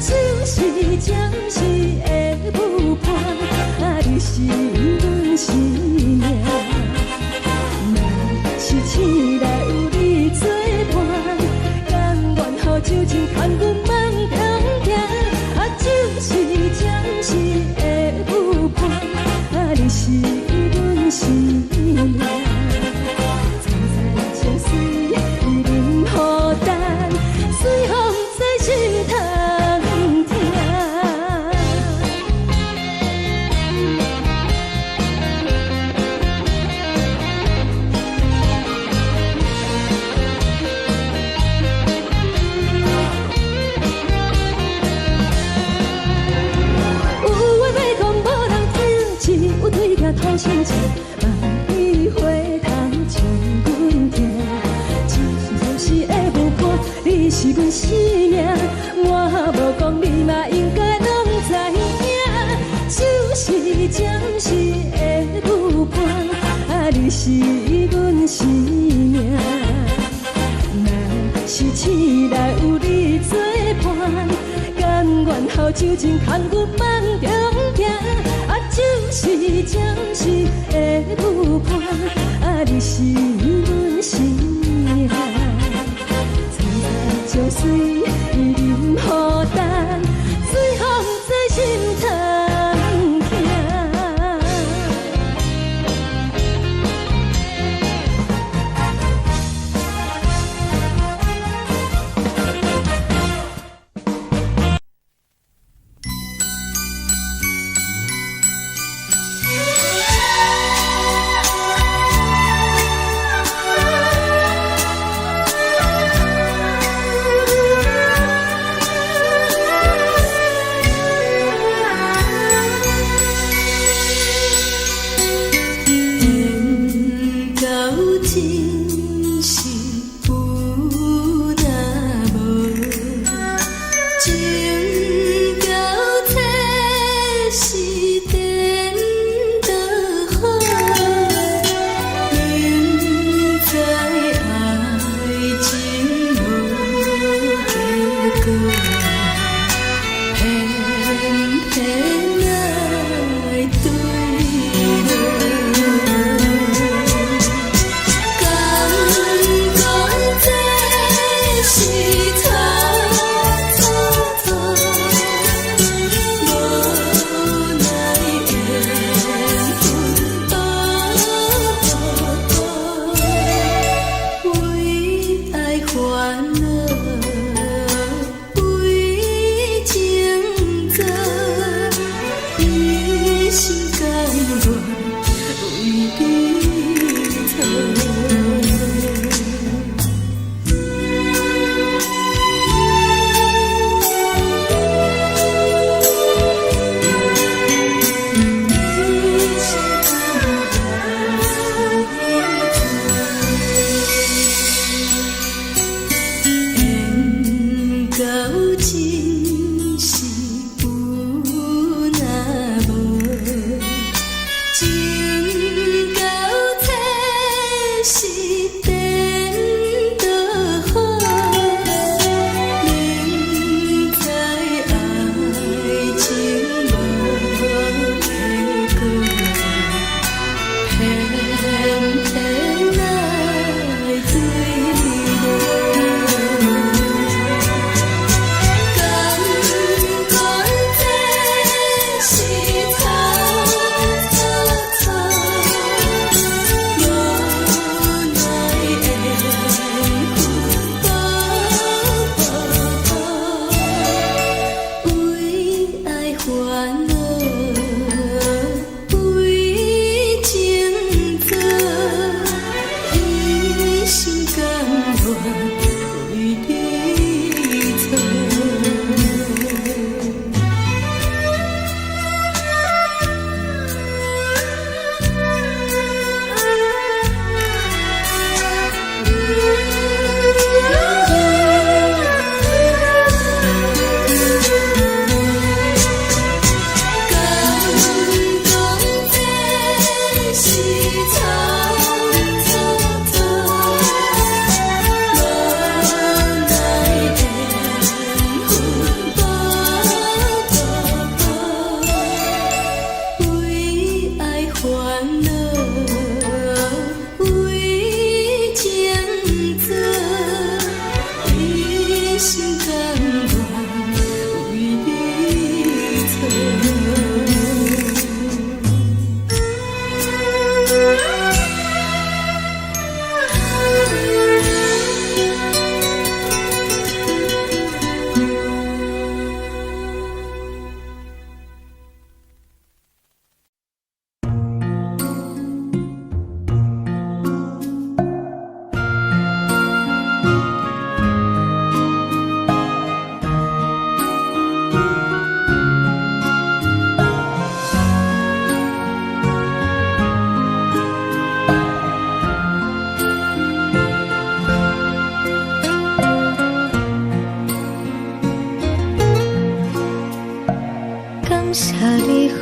就是暂时的舞伴，你是阮生命。若是醒来有你作伴，甘愿予酒精牵阮梦中行。就是暂时的舞伴，你是阮生命。层层情水任何担，随风在心头听。对镜讨心情，万里回头将阮听。就是暂时的舞伴，你是阮生命，我无讲你嘛应该拢知影。就是暂时的舞伴，你是阮生命。若是醒来有你作伴，甘愿予酒精牵阮梦中行。就是暂时的舞伴，你是阮生命。层层情水任何担，随风在心头听。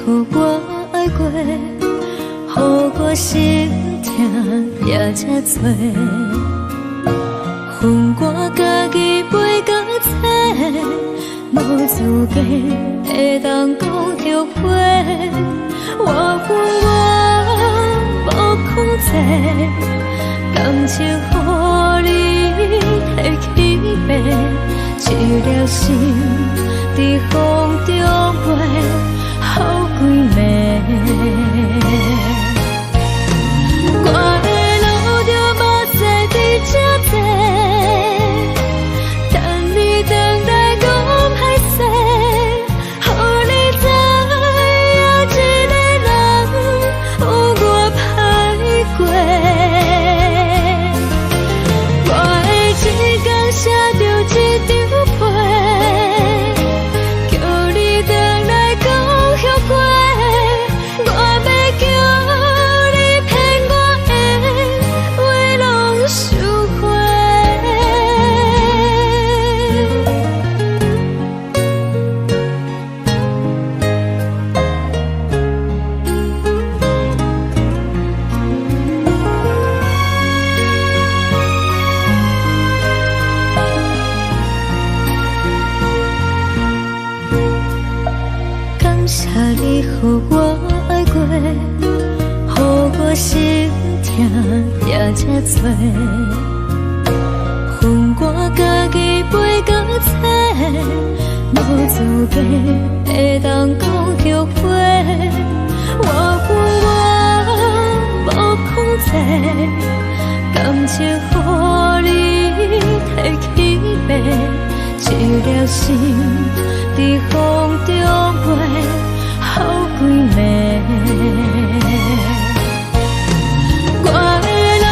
予我爱过，予我心痛也这多，恨我家己袂到切，无资格会当讲后悔。我恨我无控制，感情予你摕去卖，一条心在风中飞。好几暝，我的路就无再伫这坐，等你回来讲歹势，予你知影一个人有我歹过。我的一天写着一张被，叫你回来讲。我要叫你骗我的话拢收回。感谢你予我爱过，予我心痛也这多，恨我家己袂到切，无资格会当讲后悔。我恨我无控制，感情予你摕去卖，一条心在风中飞。好几暝，我的路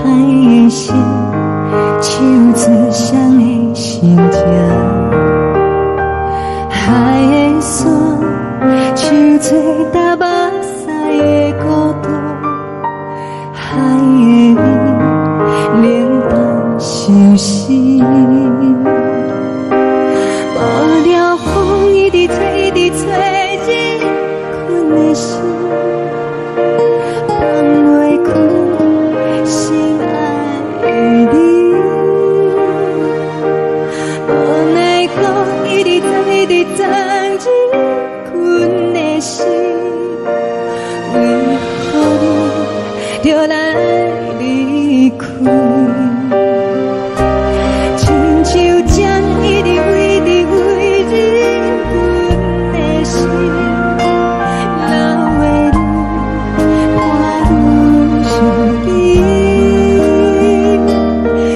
的心，手指双的心情，海的山，像做搭目屎的孤独，海的味，冷淡伤心。无聊风一直吹，一直吹，日困的心，放袂开心爱的你。无奈何一直等，一直等，日困的心，为何你就来离开？亲像针一直为日阮的心，流的泪伴阮伤悲，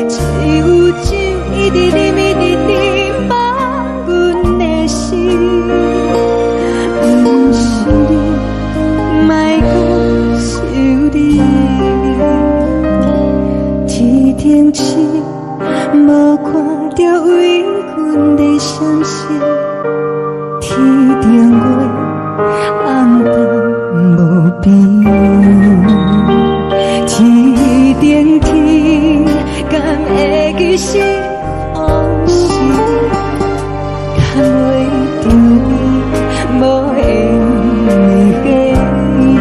只有酒一直啉，一直啉，放阮的心，不是你，莫讲想你。天顶星，无看到为阮的伤心，天顶月，暗淡无边，天顶天，敢会记是往事，敢袂着你，无缘给你。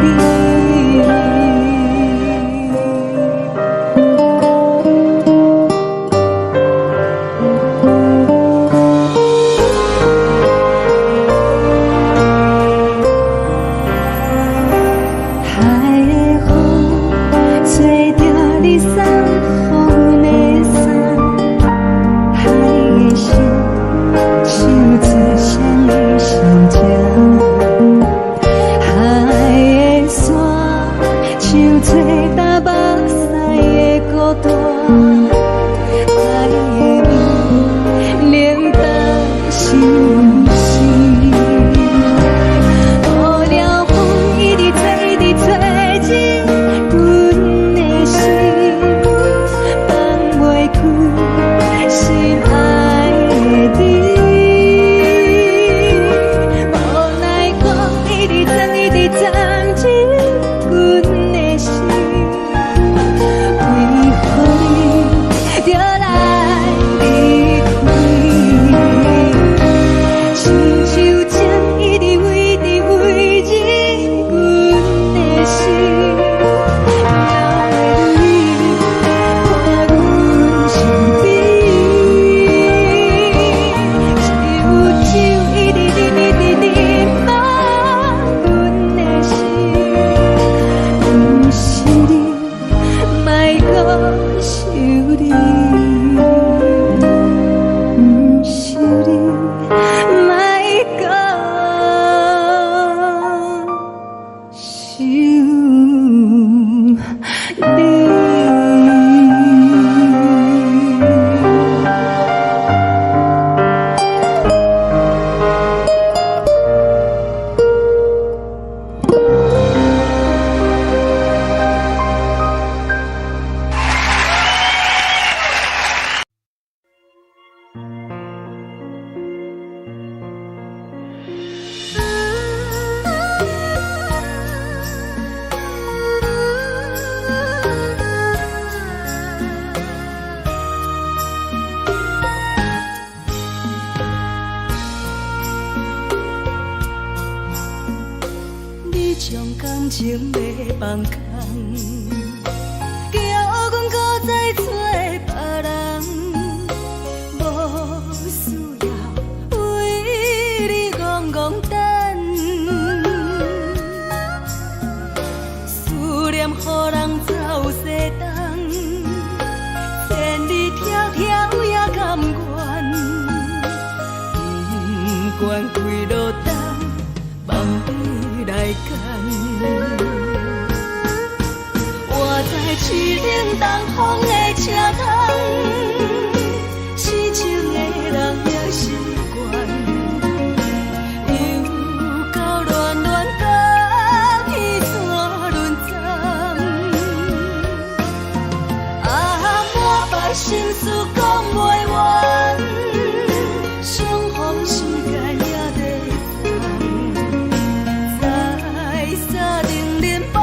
感情要放空，叫阮搁再找别人，无需要为你戆戆等，思念予人走西东，千里迢迢也甘愿，不管几路灯，望你来牵。我在市顶东风的车窗，痴情的人也习惯，又到乱乱甲彼山论站，
心事讲袂完，相逢时间也在等，在沙定林巴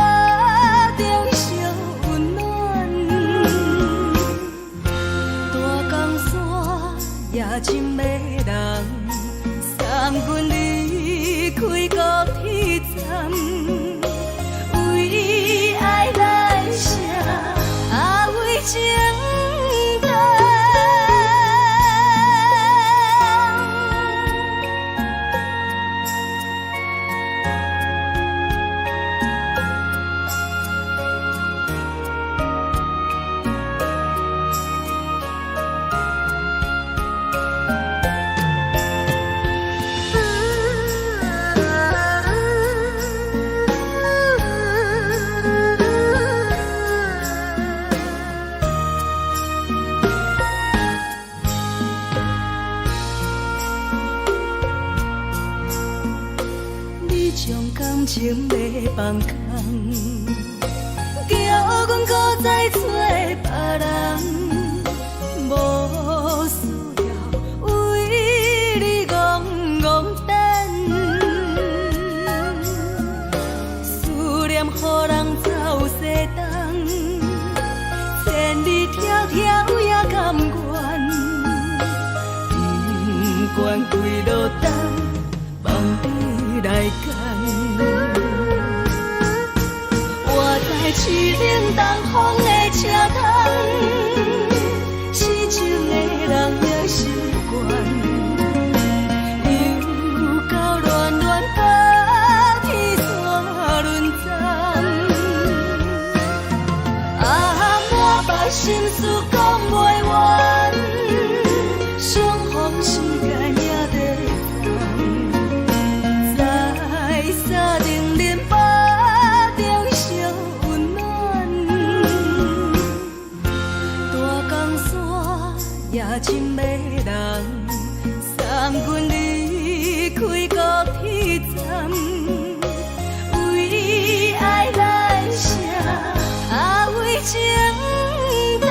中相温暖。大江山也真迷人，送阮离开高铁站。为爱来生，为情等。将感情卖放空，叫阮搁再找别人，无需要为你戆戆等。思念予人走西东，千里迢迢也甘愿，不管归路东，望你来赶。我在市顶东风的车窗，痴情的人也习惯，又到乱乱甲天山轮站。满腹心事讲袂完，相逢时间也在等，在沙定林巴中相温暖。大江山也真迷人，送阮离开高铁站。为爱来生，为情等。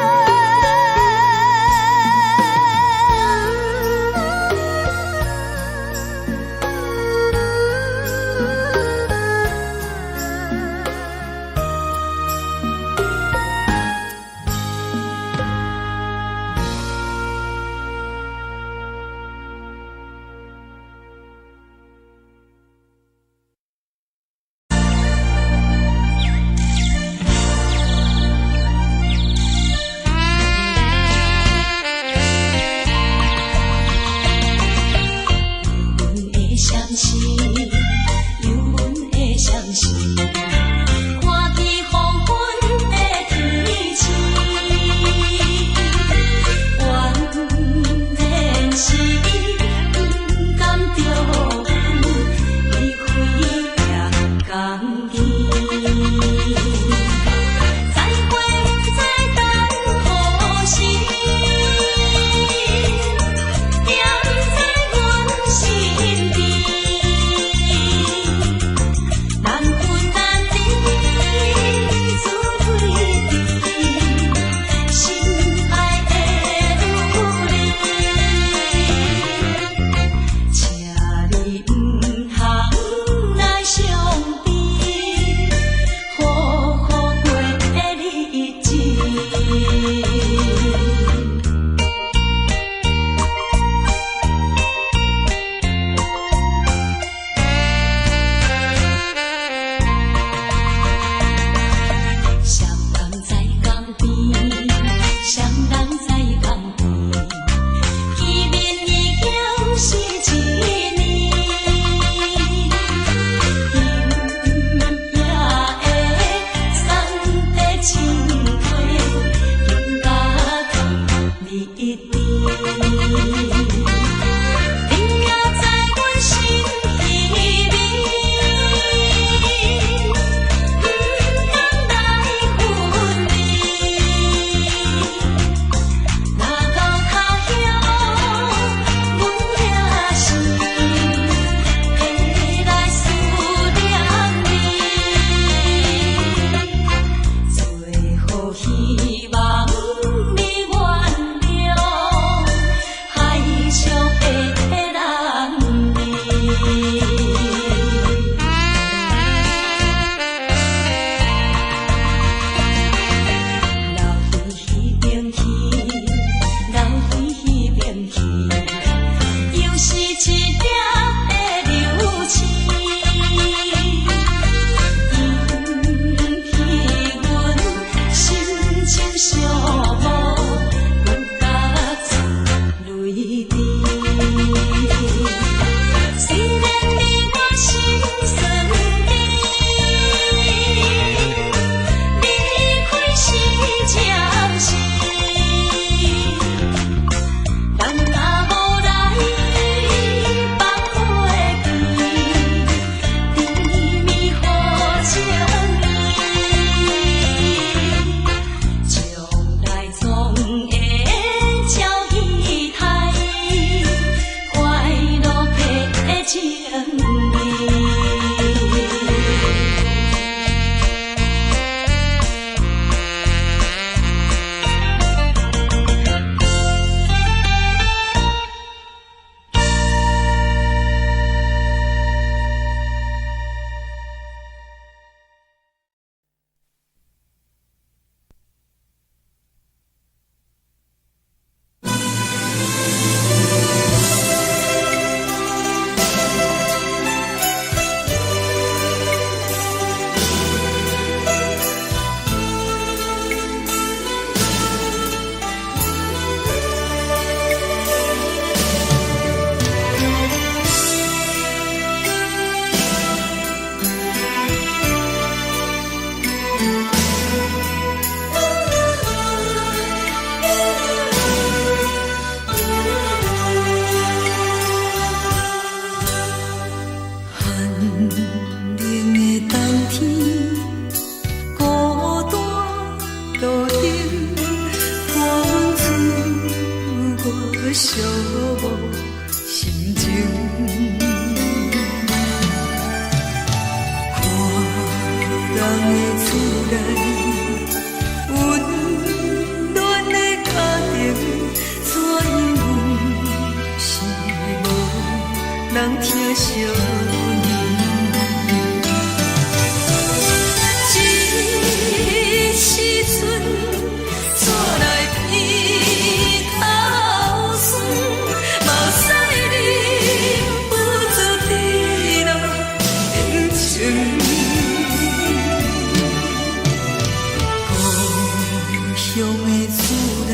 乡的厝内，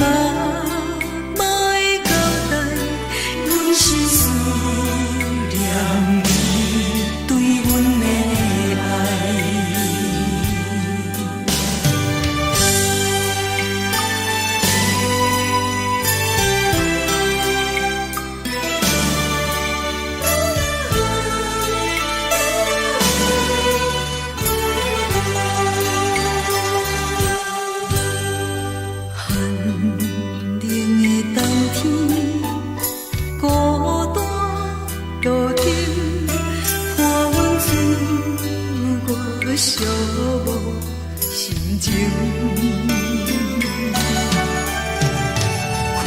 嘛嘛会交代，阮是思念你对阮的爱。寂寞心情，看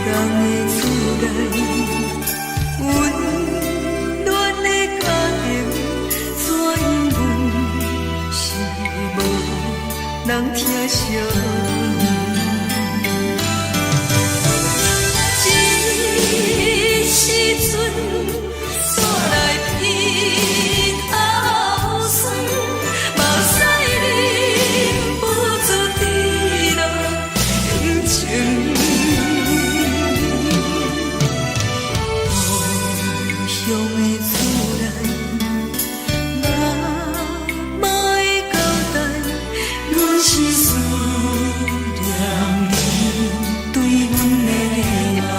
人的厝内温暖的家庭，怎因阮是无人疼惜？这时阵煞来鼻头酸，目屎忍不住滴落眼睛。故乡的厝内，嘛嘛会交代，阮是思念你对阮的爱。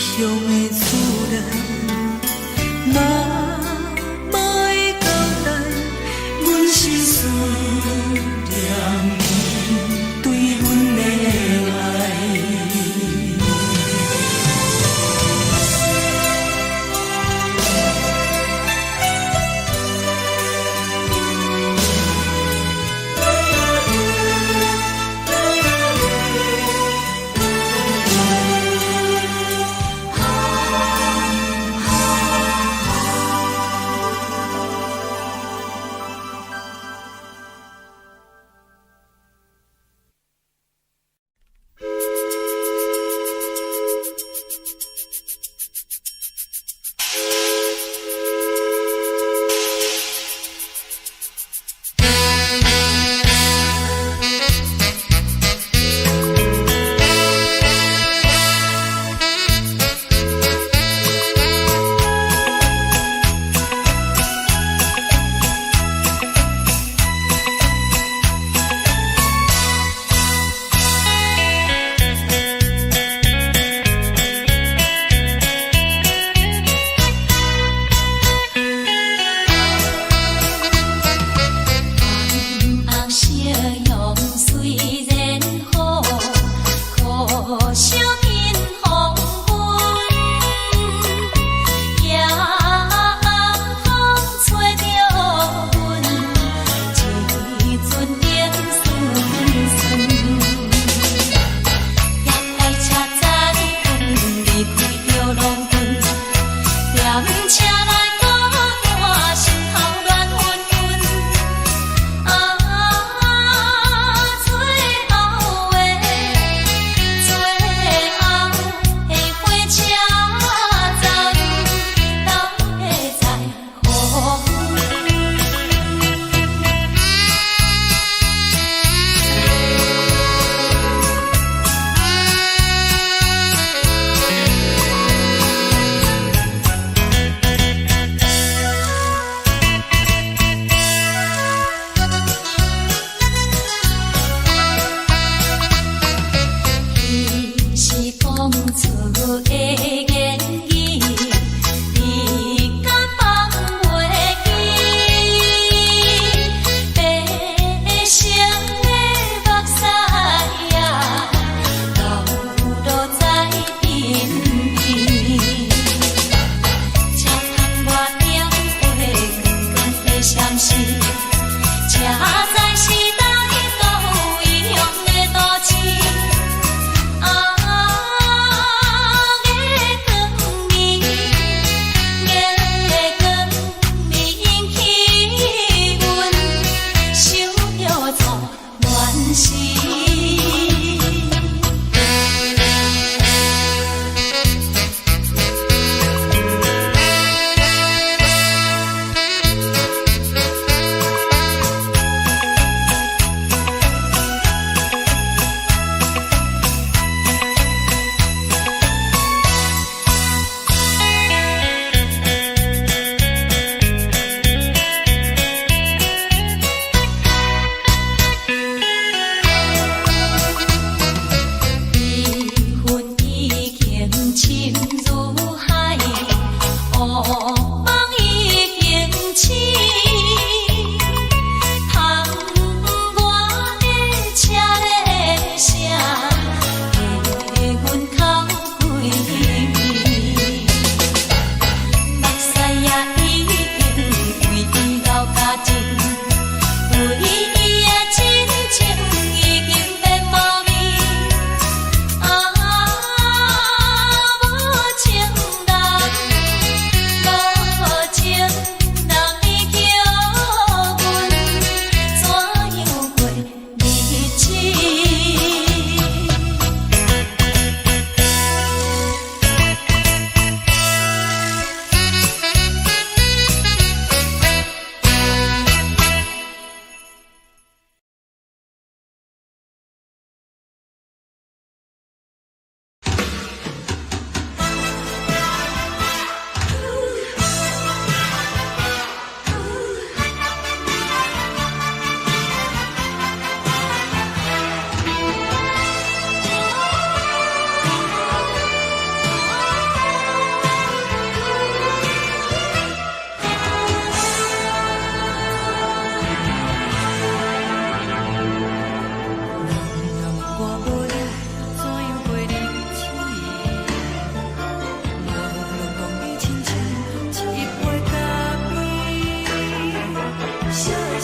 乡的厝内，嘛嘛会交代，阮是思念你对阮的爱。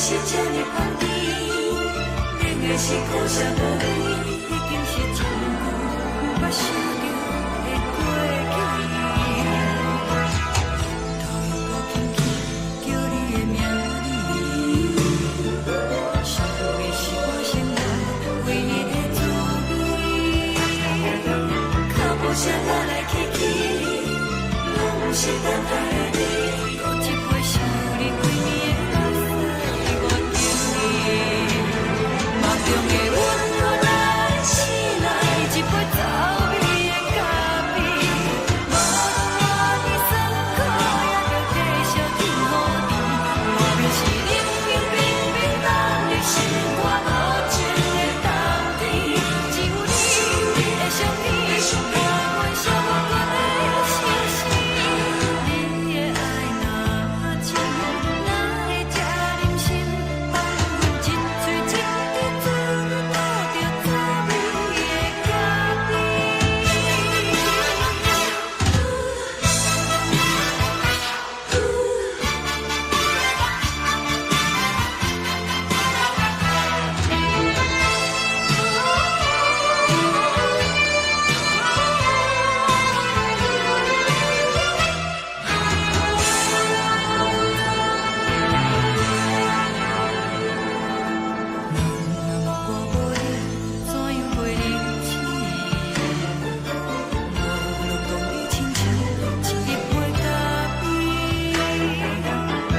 是这呢香甜，冷的是苦涩无味，已经是一句不捌想着的过去。头又搁轻轻叫你的名字，想的是我心内为你的滋味，脚步声来来去去，拢是等待的你，搁一杯想你几年的目屎，我敬你，梦中的阮我来醒来，一杯走味的咖啡，无论我的酸苦，也着继续甜予你，外面是冷冰冰冰冷的心，我无情的冬天，只有你会想你，我阮寂寞阮的心事，你的爱若真，哪会这忍心，放阮一嘴一滴滋味，倒着滋味的咖啡。我无你，怎样袂离弃？无路讲你亲像一杯咖啡，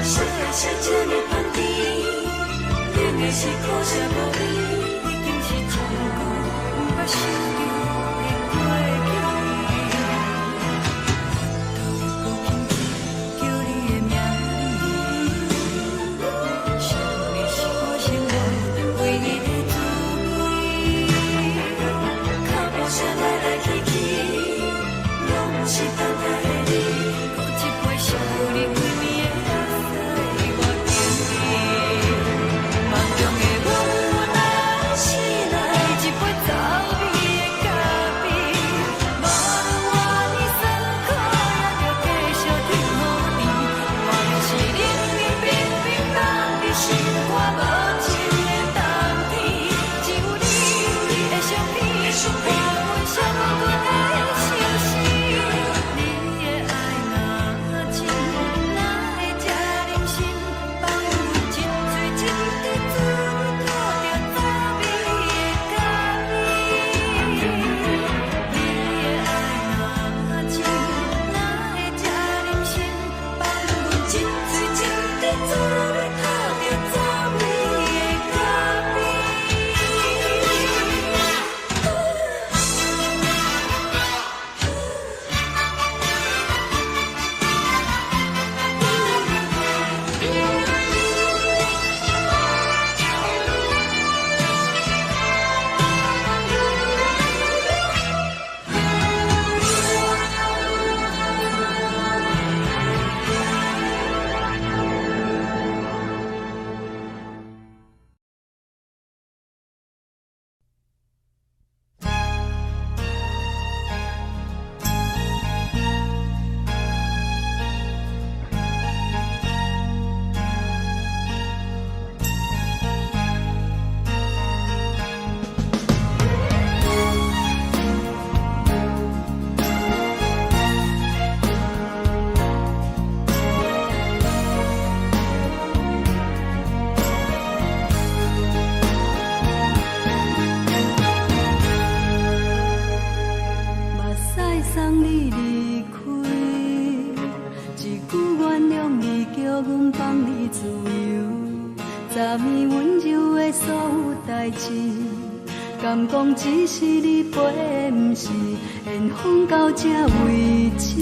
烧的是这呢香甜，冷的是苦涩无味，已经是一句不捌想着的过去。头又搁轻轻叫你的名字，想的是我心内为你的滋味，脚步声来来去去，拢是等待的你，搁一杯想你几年的目屎，我敬你，梦中的阮我来醒来，一杯走味的咖啡，无论我的酸苦，也着继续甜予你，外面是冷冷冰冰冷的心，我无情的冬天，只有你会想你，我阮寂寞阮的心事，你的爱若真，哪会这忍心，放阮一嘴一滴滋味，倒着滋味的咖啡。你的爱若真，哪会这忍心，放阮一嘴一滴滋味，倒着滋味的咖啡。
目屎送你离开，一句原谅你，叫阮放你自由，昨暝温柔的所有代志，敢讲只是你陪，不是缘分到这为止，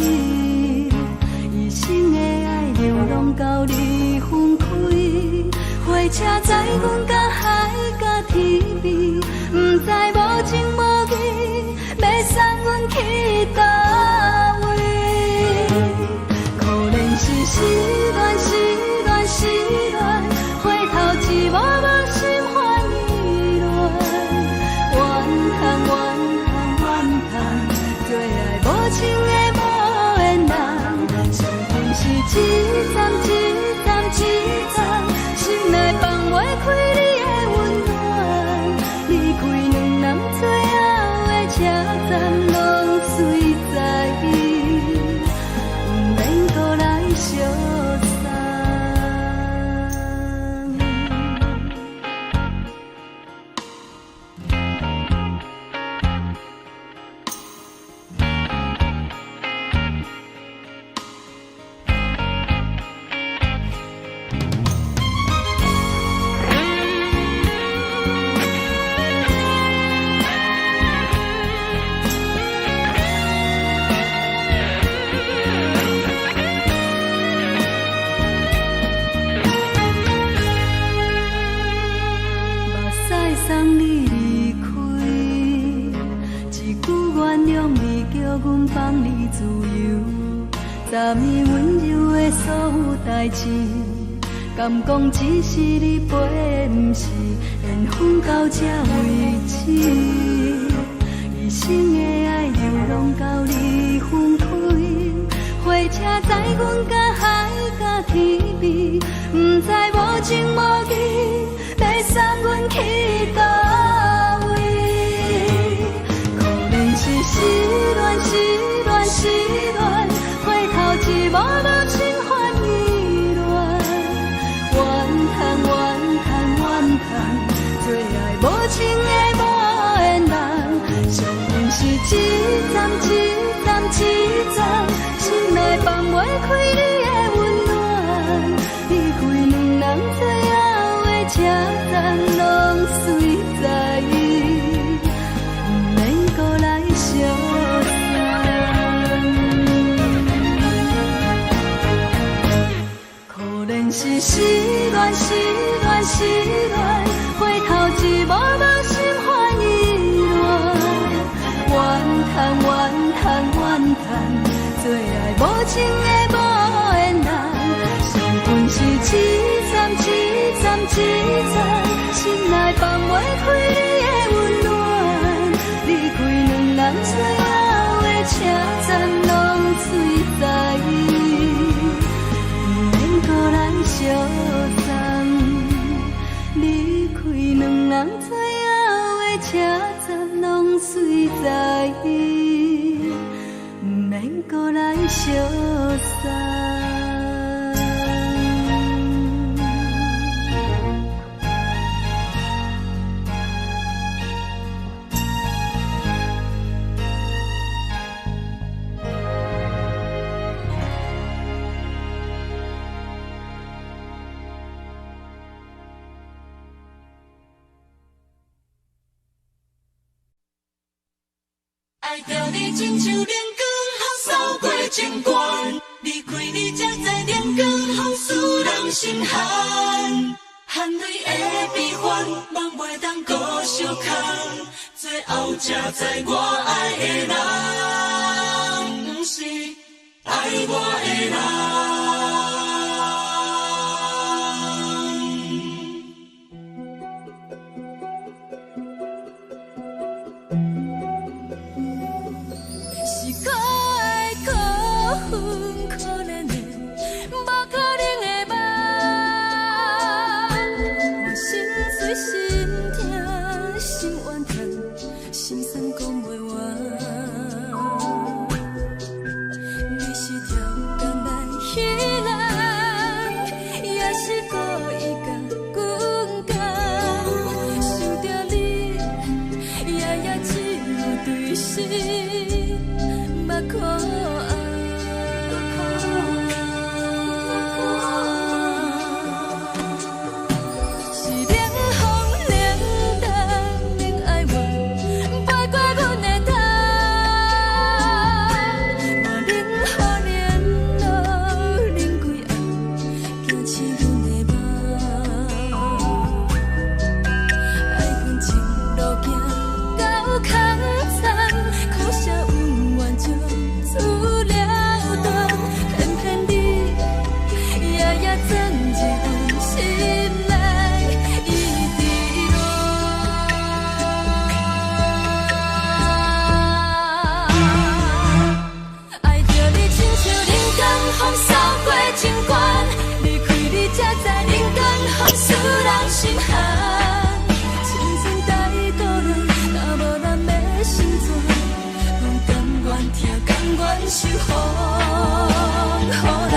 一生的爱流浪到你分开，火车载阮到海角天边，不知无情无义，要送阮去倒位？可能是失恋，失恋，失恋，回头一幕幕心烦意乱，怨恨，怨恨，怨恨，最爱无情的无缘人，身份是一站一站一站，心内放。自由，昨暝温柔的所有代志，敢讲只是你陪，不是缘分到这为止。一生的爱流浪到你分开，火车载阮甲海甲天边，不知无情无义，要送阮去倒位？可能是失恋，失恋，失恋，回头一幕幕心烦意乱，怨叹，怨叹，怨叹，最爱无情的无缘人，上阮是一站一站一站，心内放袂开你的温暖，离开两人最后的车站，拢随在意，不免搁来相送。可能是失恋，失恋，失恋，回头一幕幕心烦意乱，怨叹，怨叹，怨叹，最爱无情的无缘人，上阮是一站一站一站，心内放袂开你的温暖，离开两人最后的车站，拢随在意，不免搁来相送，离开两人最后的车站，拢随在意，不免搁来相送。
爱着你亲像阳光扫过情关，离开你才知阳光风使人心寒，含泪的悲欢，望袂当搁相牵，最后才知我爱的人，不是爱我的人。
是可爱可恨可怜的，无可能的梦。我心碎心痛心怨叹，心酸讲袂完。你是条工来彼人，也是故意甲阮讲，想着你夜夜只有对视。目眶红，是冷风冷冻冷爱我，飞过阮的头，我冷雨冷落冷几暗，惊醒阮的梦，爱阮情路行到空残，苦涩有怨就出了断，偏偏你夜夜钻入阮心内，一直乱。爱着你亲像冷光风扫过情关，离开你才知冷光风使人心寒，青春带过来，若无咱要心怎？甘愿听，甘愿受风雨人。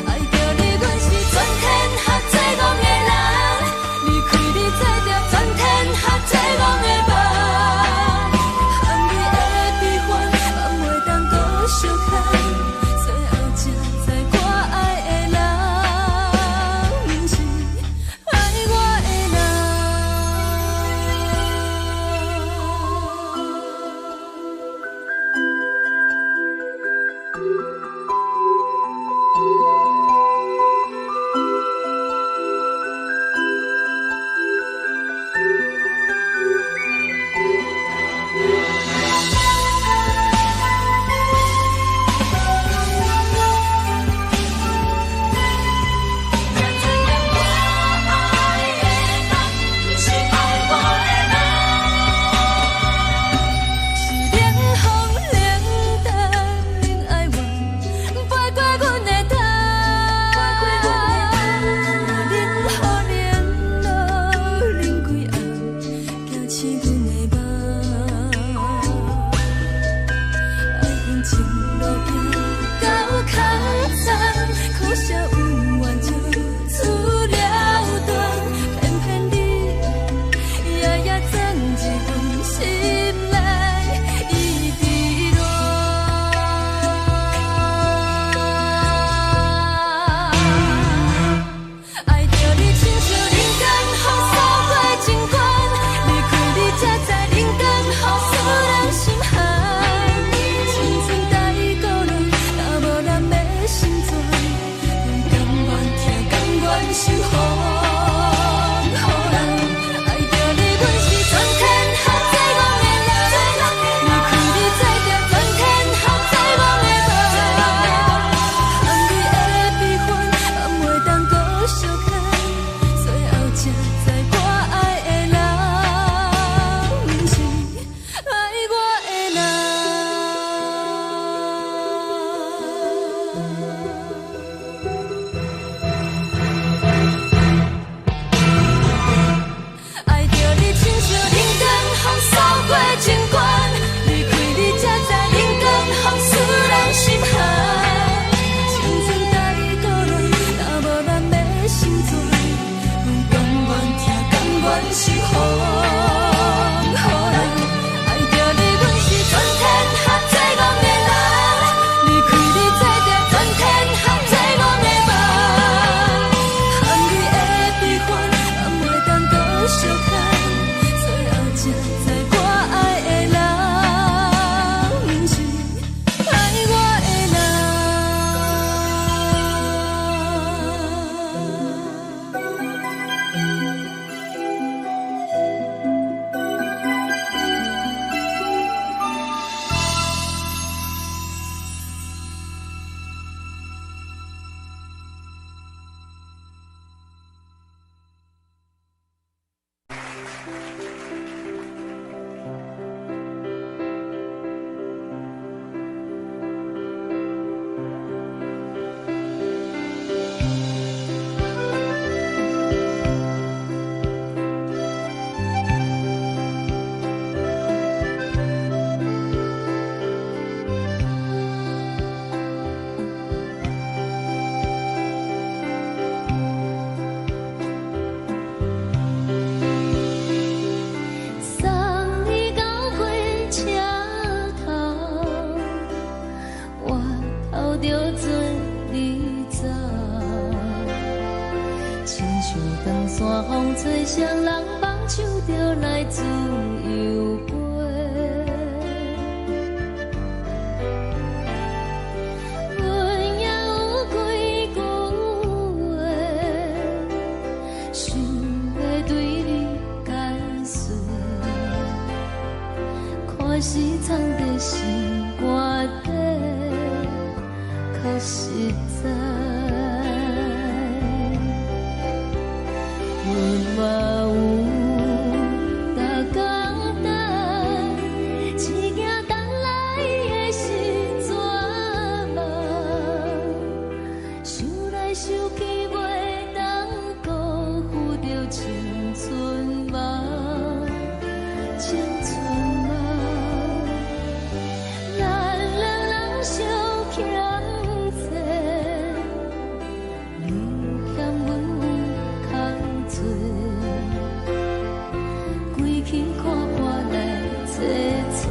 爱着你，阮是全天下最戆的人，离开你才着全天下最戆的梦。含泪的悲欢，望袂当搁相牵，最后才知我爱的人，不是爱我的人。着做你走，亲像长山风吹双人放手着来自由飞。阮也有几句话，想要对你解释，可是藏在心肝底，较实在。阮嘛有逐工等，只惊等来的是绝望，想来想去袂当辜负着青春梦，青春梦。咱两人相欠债，你欠阮空做，归去看破来坐坐，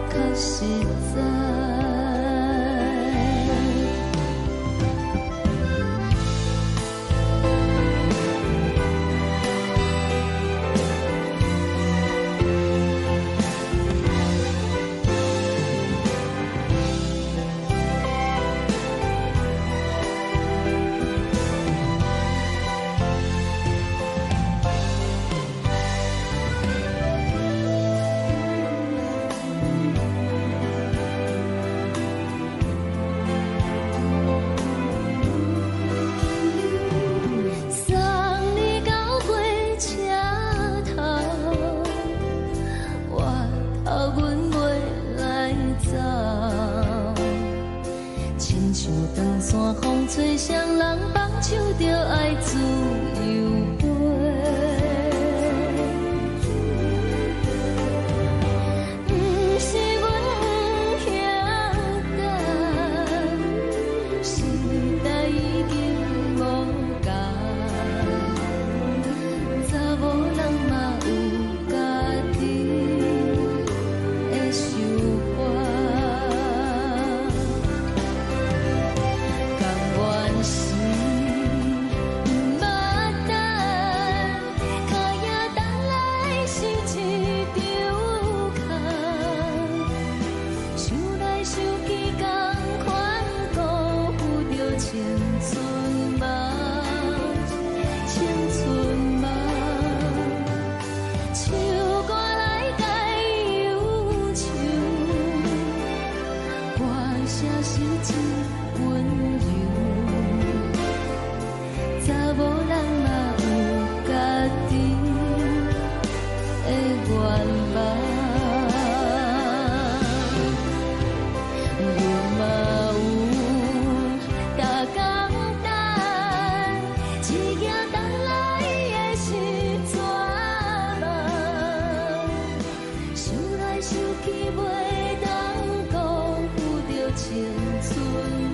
较实在。送你到火车头，我头阮袂来走，亲像长山风吹双人放手着爱自由飞。不是阮不晓等，时代已经无共，查某人嘛有家己的想法。甘愿是不捌等，脚也等来是一场空，想来想去同款辜负着青春梦，青春梦。唱歌来解忧愁，歌声是真温柔，查某人嘛有家己的愿望。阮嘛有逐工等，只惊等来的是绝望，想来想去袂当辜负着青春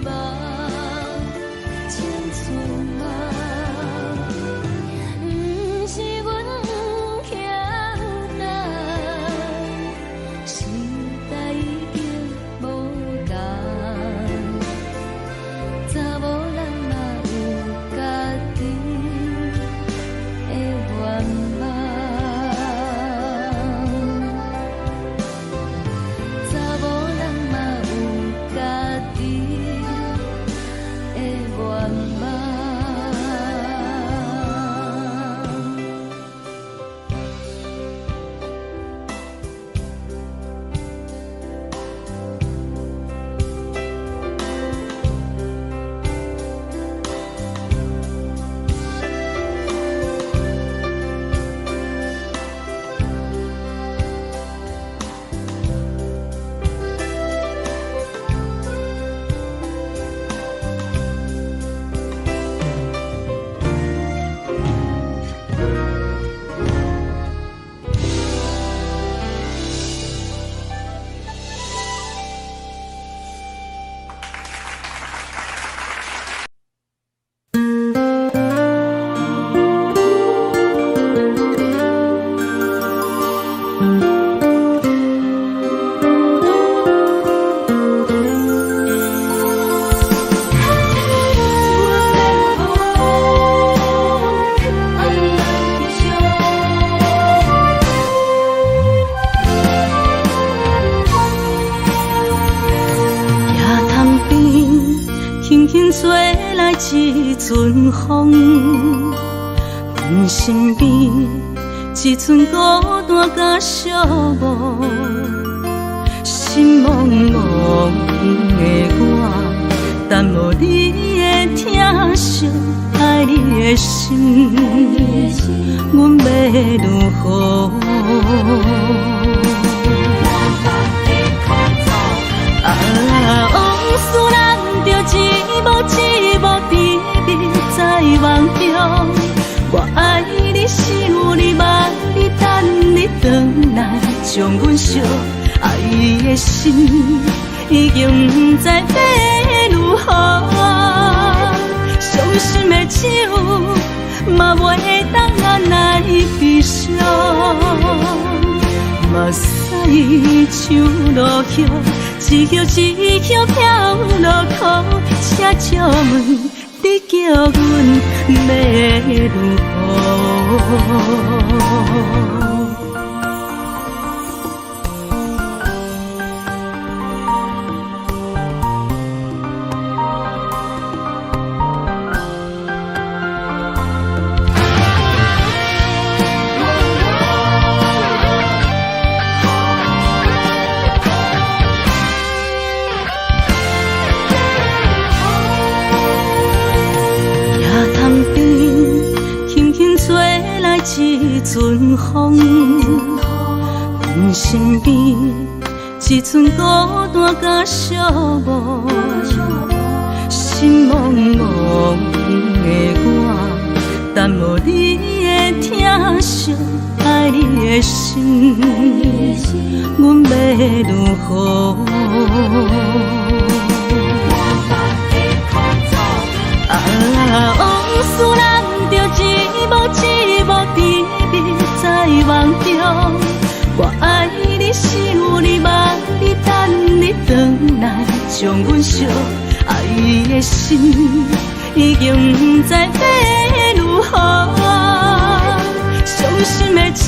梦，轻吹来一阵风，阮身边一寸孤单甲寂寞，心茫茫的我，等无你的疼惜，爱你的心，阮要如何？往事人着一幕一幕甜蜜在梦中，我爱你想你望你等你回来，将阮惜爱的心已经不知要如何，伤心的手嘛袂当按来悲伤。目屎像落叶，一叶一叶飘落雨，请借问你叫阮要如何？一阵风，阮身边一寸孤单甲寂寞，心茫茫的我，等无你的疼惜，爱你的心，阮要如何？往事人着一幕一幕甜蜜在梦中，我爱你想你望你等你回来，将阮惜爱的心已经不知要如何，伤心的手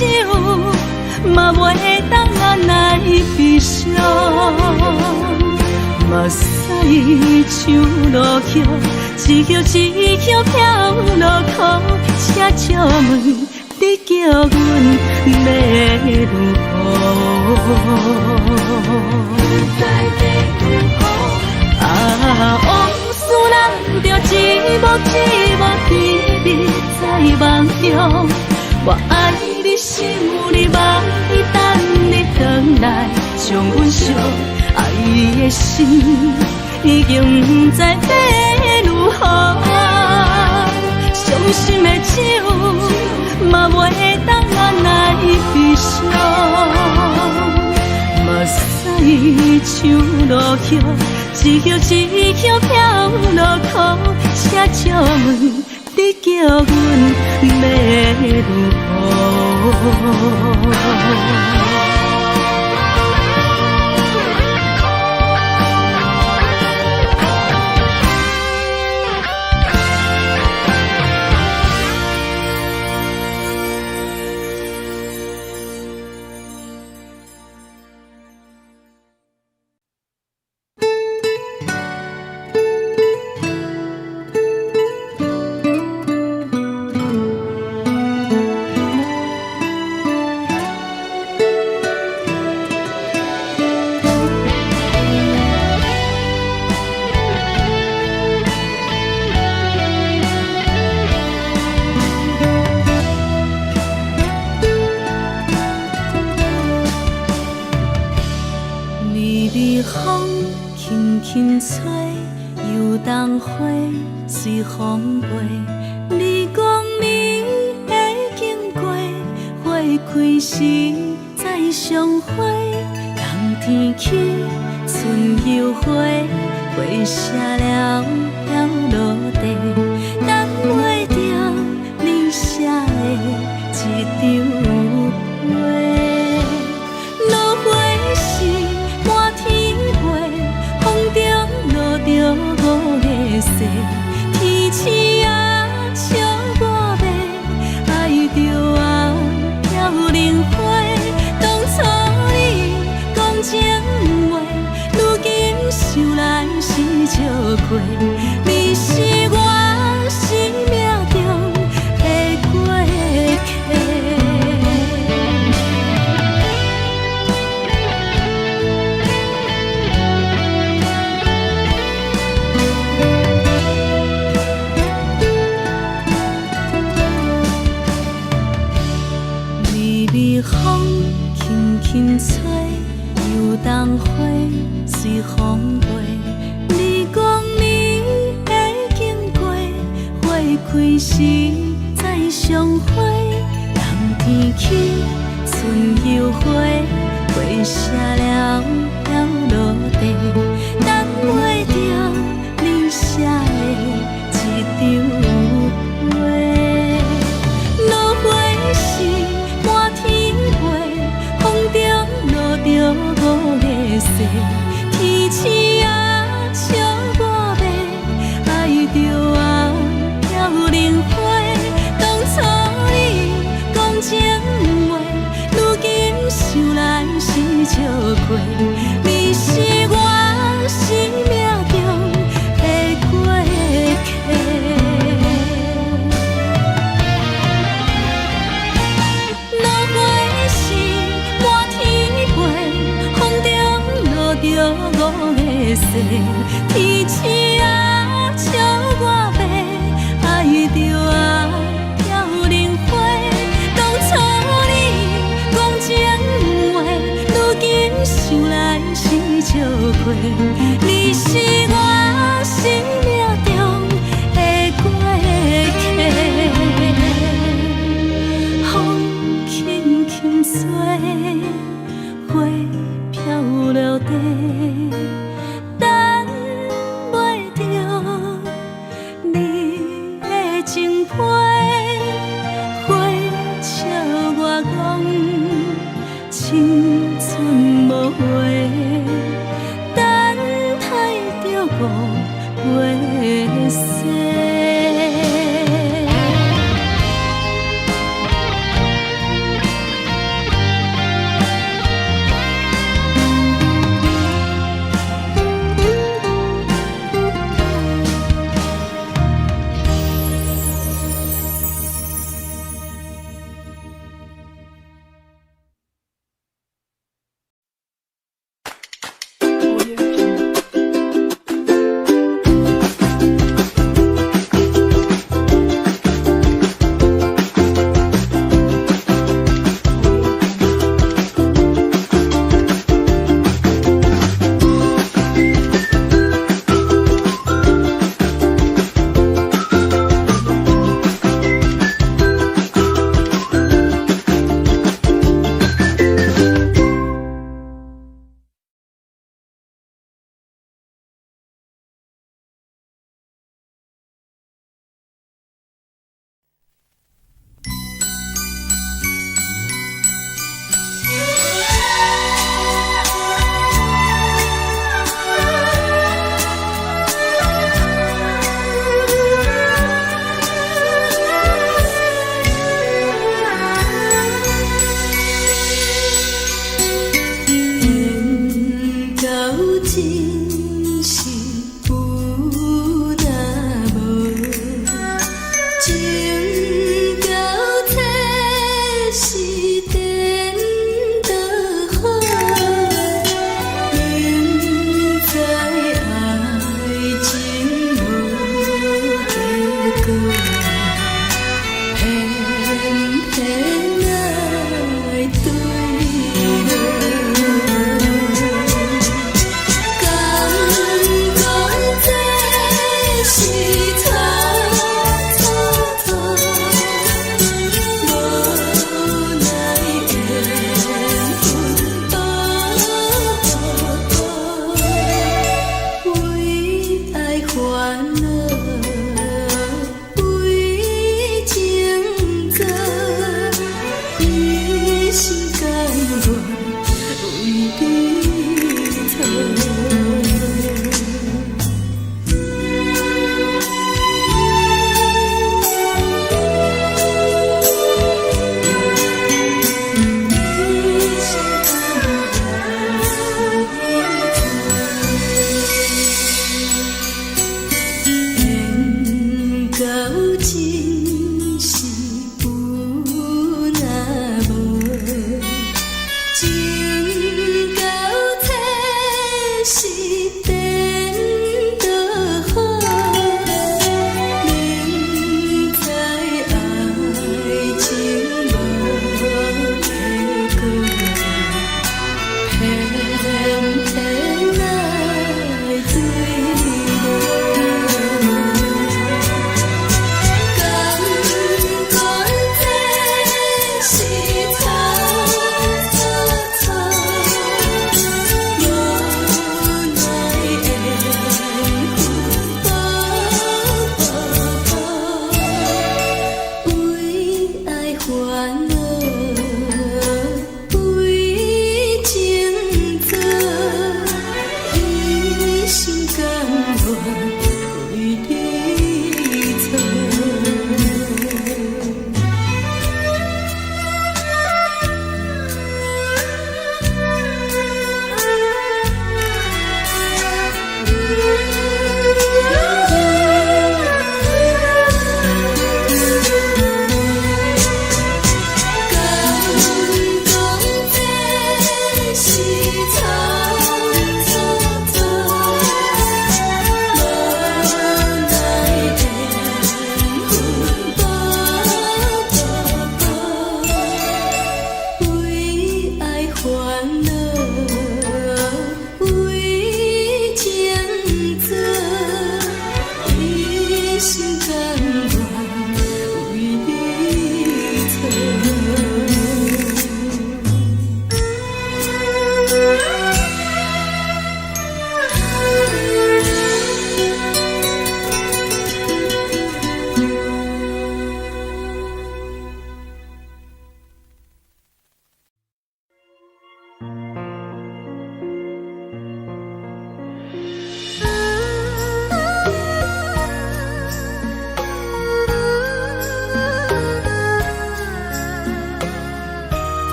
嘛袂当按来悲伤。目屎像落叶，一叶一叶飘落雨，请借问你叫阮要如何？往事人着一幕一幕甜蜜在梦中，我爱你想你望你等你回来，将阮惜爱的心已经不知要如何，伤心的手嘛袂当按来悲伤。目屎像落叶，一叶一叶飘落雨，请借问你叫阮要如何？随风飞，你讲你会经过，花开时再相会。冬天起，春又花，花谢了要落地，等袂着你写的一张画。落花时满天飞，风中落着五个色。天星啊，笑我迷，爱着啊，飘零花。当初你讲情话，如今想来是是笑过，你是我生命中的过客。微微风轻轻吹，游动花随风飞。你讲你会经过，花开时再相会。人天起，春又花，花谢了了落地，等袂着你写的一张话。落花时满天飞，风中落着五个色，天星啊笑我迷，爱着啊飘零花。当初你讲情话，如今想来是笑过，你是我生命中的过客。落花时满天飞，风中落着五个色，天星啊笑我迷，爱着啊飘零花。当初你讲情话，如今想来是笑过，你是我生命中的过客。风轻轻吹，花飘落地，等袂着你的情批。花笑我讲青春无话，等待着为你找。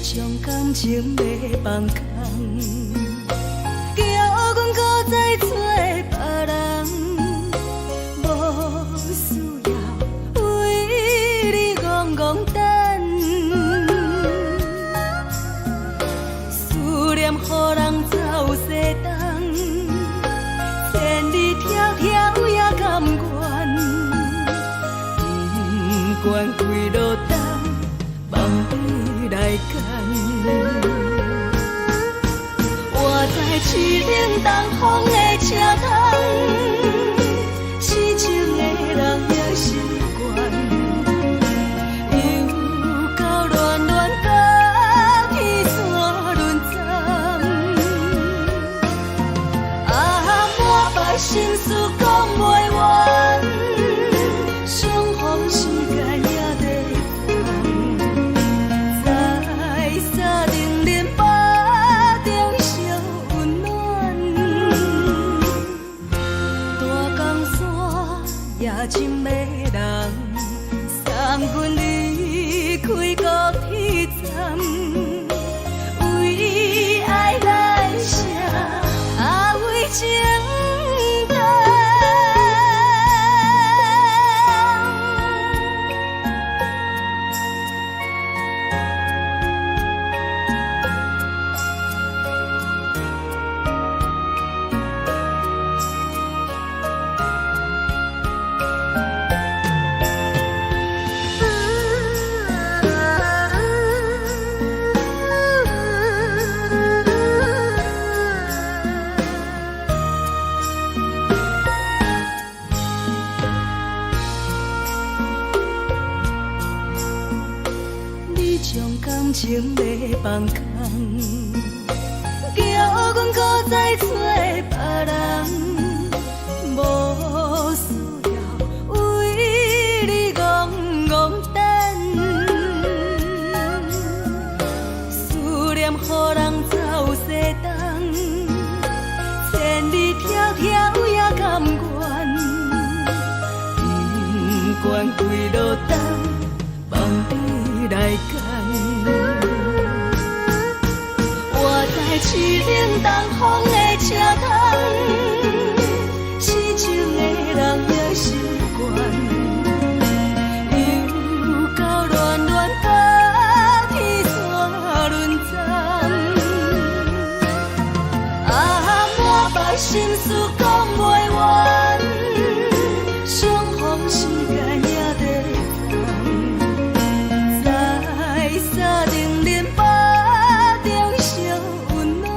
将感情要放空，叫阮搁再找别人，无需要为你戆戆等，思念予人走西东，千里迢迢也甘愿，不管几路灯，望你来干。我在市顶东风的车窗，痴情的人也习惯，又到乱乱甲天山轮站。满腹心事讲袂完，相逢时间也在等。在沙丁林巴中烧温暖，大江山夜深的人，送阮离开高铁站，为爱来写为情长。将感情要放空，叫阮搁再找别人，无需要为你戆戆等，思念予人走西东，千里迢迢也甘愿，不管几路灯，望你来干。我在市顶东风的车窗，痴情的人也习惯，又到乱乱甲天山轮站。满腹心事讲袂完，相逢时间也在等。在沙丁林巴中烧温暖，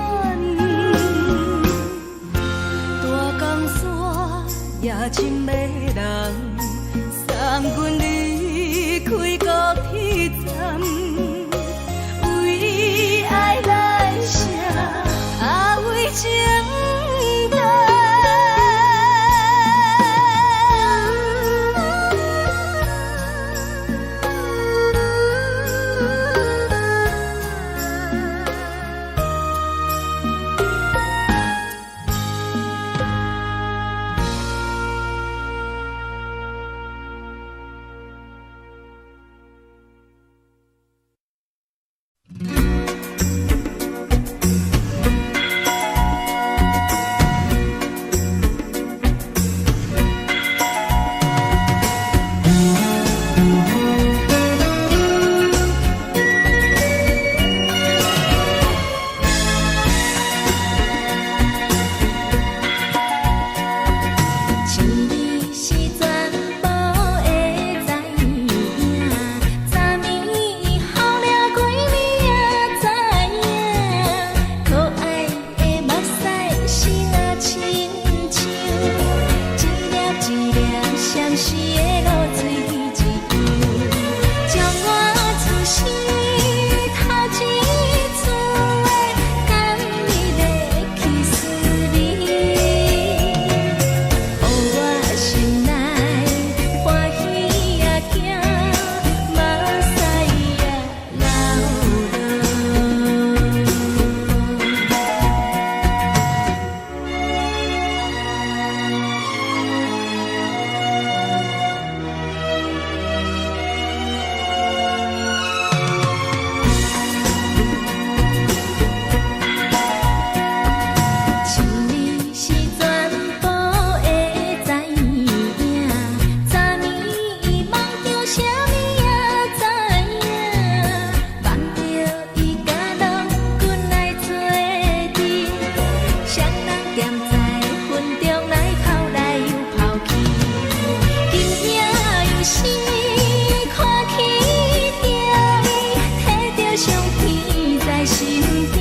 身边，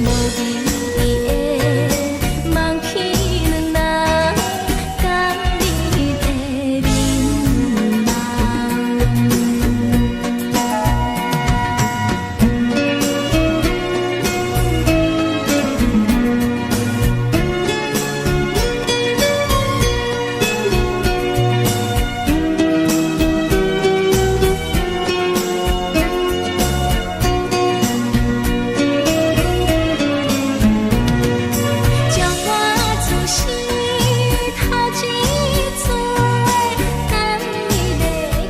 无意义的梦起两人，甲你的眠将我自身头一次的等你的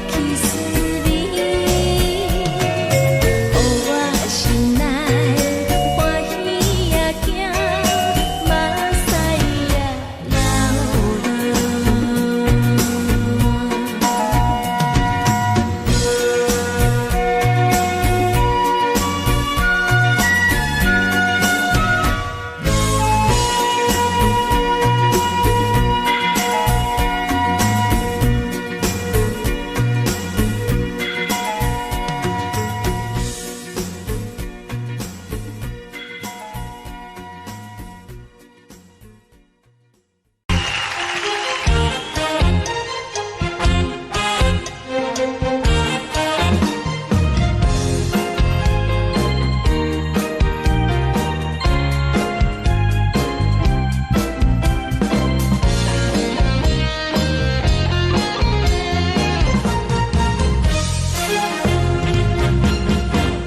起思念，予我心内欢喜也惊，目屎也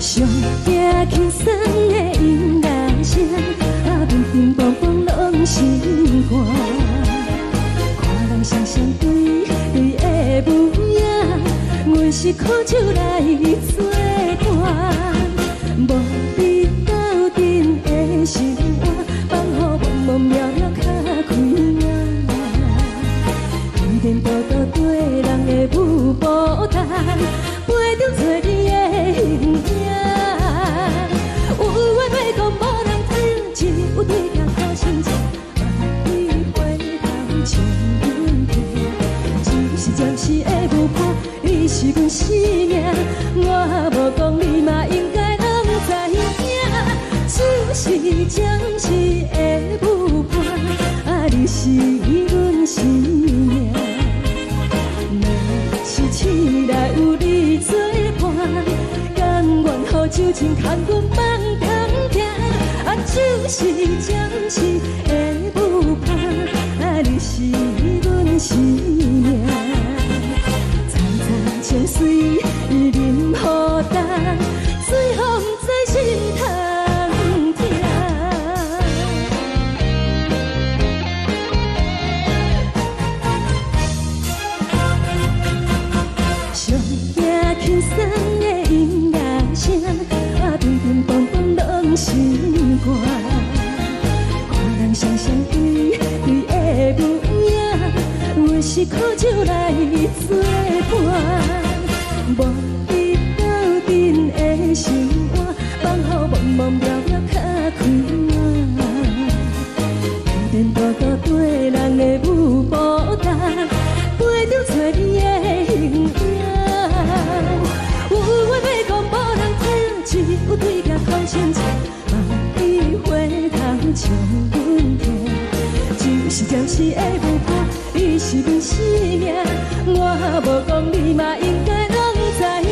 上惊轻松的音乐声，乒乒乓乓拢心肝。看人双双对对的舞影，阮是苦酒来作伴。无你斗阵的心肝，放予茫茫渺渺较开眼。一颠倒倒对人的舞步弹，陪着做你的形影。有话要讲无人听，只有对镜讨心情，万里回头将阮听。就是暂时的舞伴，你是阮生命，我无讲你嘛应该拢知影。就是暂时的舞伴，你是阮生命。若是醒来有你作伴，甘愿予酒精牵阮放通行。就是暂时的舞伴，你是阮生命。层层清水任雨淡，水风在心头疼。上惊轻松的音乐声，乒乒乓乓拢心肝。看人双双对对的舞影，阮是苦酒来作伴。无你斗阵的心肝，放予茫茫渺渺较开眼。一颠倒倒对人的舞步弹，陪着做你的形影。有话要讲无人听，只有对镜看心情，万里回头将阮听。就是暂时的舞伴，你是阮生命，我无讲你嘛应该拢知影。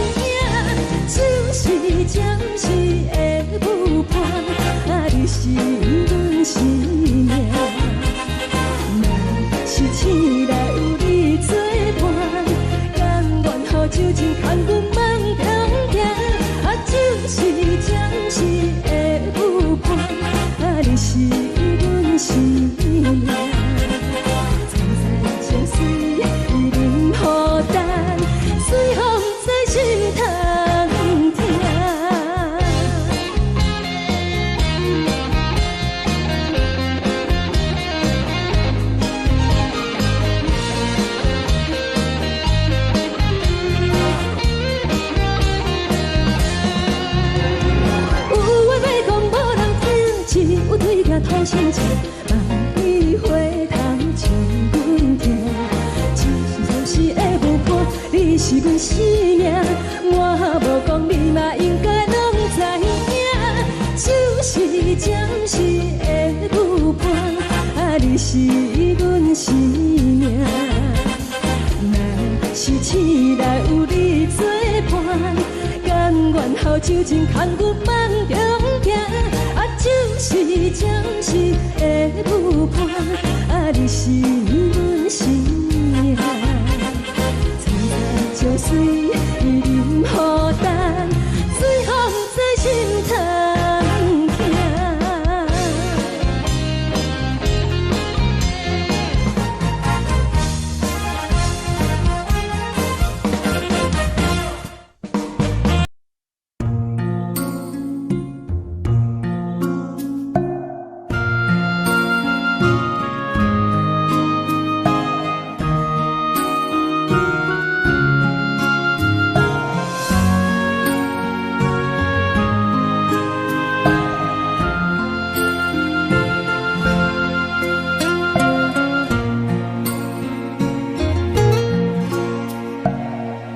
就是暂时的舞伴，你是阮生命。若是醒来有你作伴，甘愿予酒精牵阮放通行。就是暂时的舞伴，你是阮生命。层层清水任雨淡，水风在心头疼。讨心情，万里回头将阮听。就是暂时的舞伴，你是阮生命，我无讲你嘛应该拢然后就真牵牛梦中行，啊，就是暂时的舞伴，啊，你是阮生命。青菜椒水，伊任何等，水风在心头行。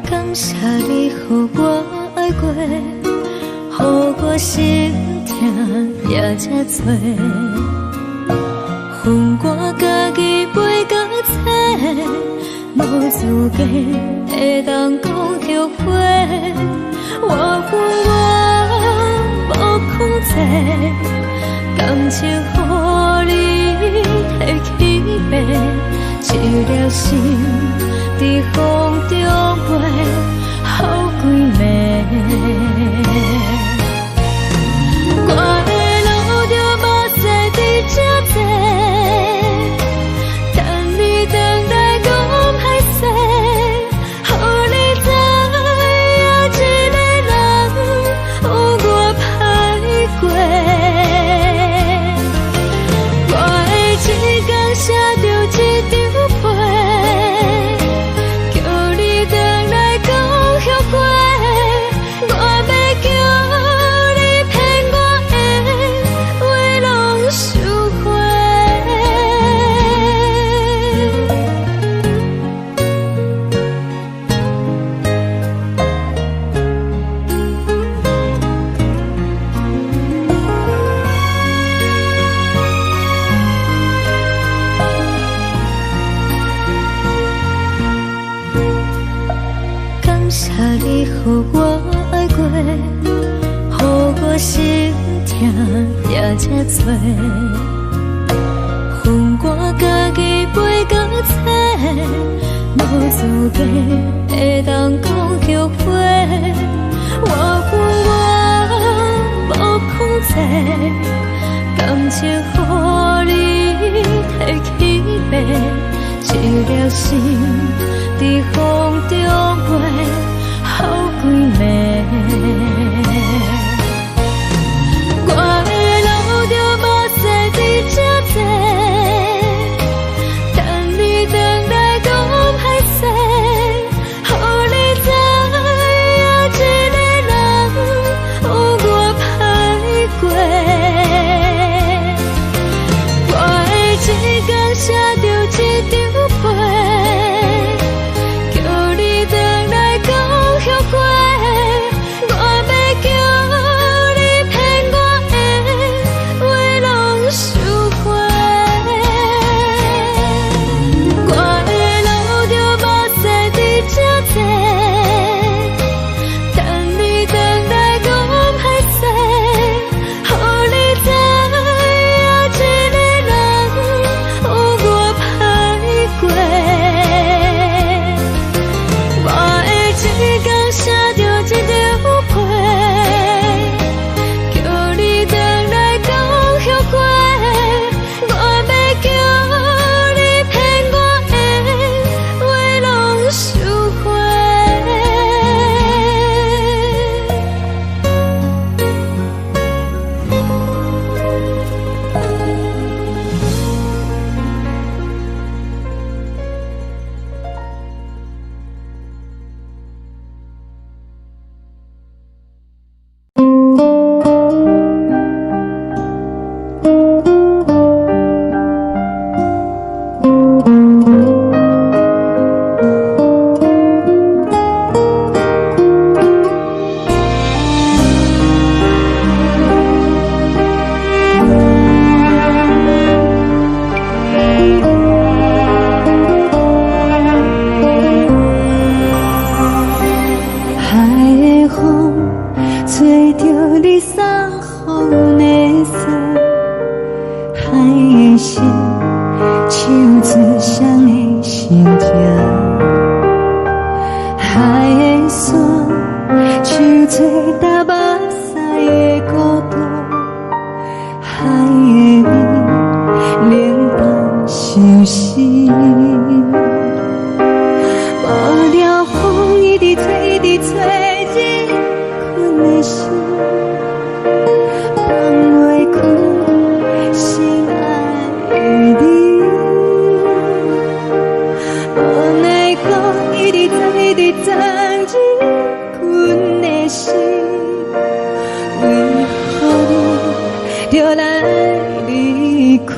感谢你，予我爱过，予我心痛也这多。恨我家己袂到切，无资格会当讲后悔。我恨我无控制，感情予你摕去卖，一粒心在风中飞，好几暝。我的路就无使伫这多，等你回来讲歹势，予你知影一个人有我歹过。我会一天写着一张被，叫你回来讲后悔。我要叫你骗我的话拢收回。感谢你，予我爱过，予我心痛也这多。恨我家己袂到切，无资格会当讲后悔。我恨我无控制，感情予你摕去卖，一粒心在风中飞，好几暝。我的路就无使伫这多，等你回来讲歹势，予你知影一个人有我歹过。我会一天写着一张被。心，为何你就来离开？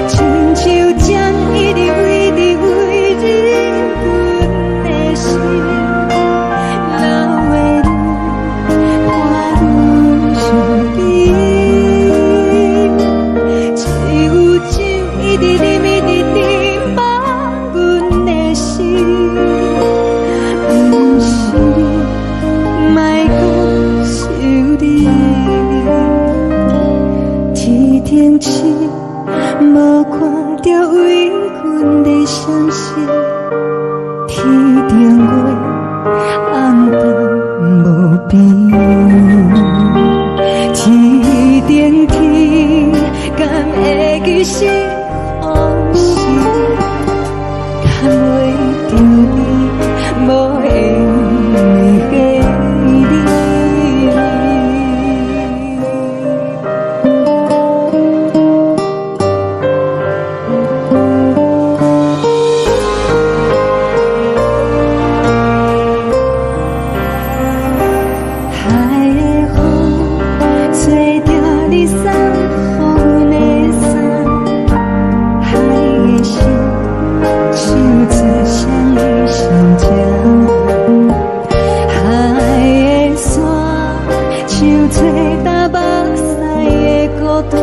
亲像针一直围伫围入阮的心，流的泪看阮伤悲，只有酒一直啉一直啉放阮的心。不是你，莫讲想你。天顶星，无看到为阮的伤心。天顶月，暗淡无边。天顶天，敢会记是往事？敢袂着你，无缘给你。海的风吹着你送予阮的衫，海的心像做双鱼相接，海的山像做打目屎的孤单，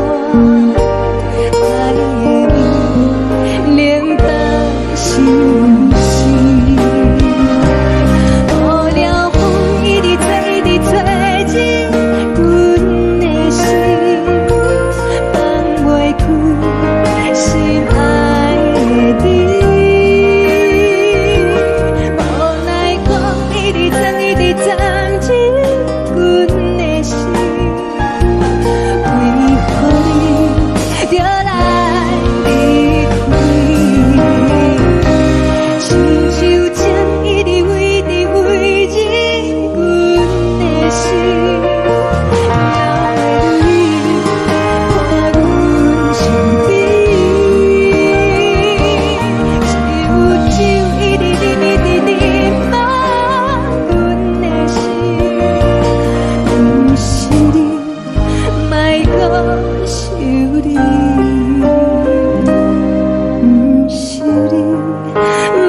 海的味冷淡心事。无聊风一直吹，一直吹进阮的心，放袂开心爱的你。无奈讲一直藏，一直藏进阮的心，为何你就来离开？亲像针一直围伫围入阮的心，流的泪看阮伤悲，只有酒一直啉一直啉放阮的心。不是你，莫讲想你。不是你，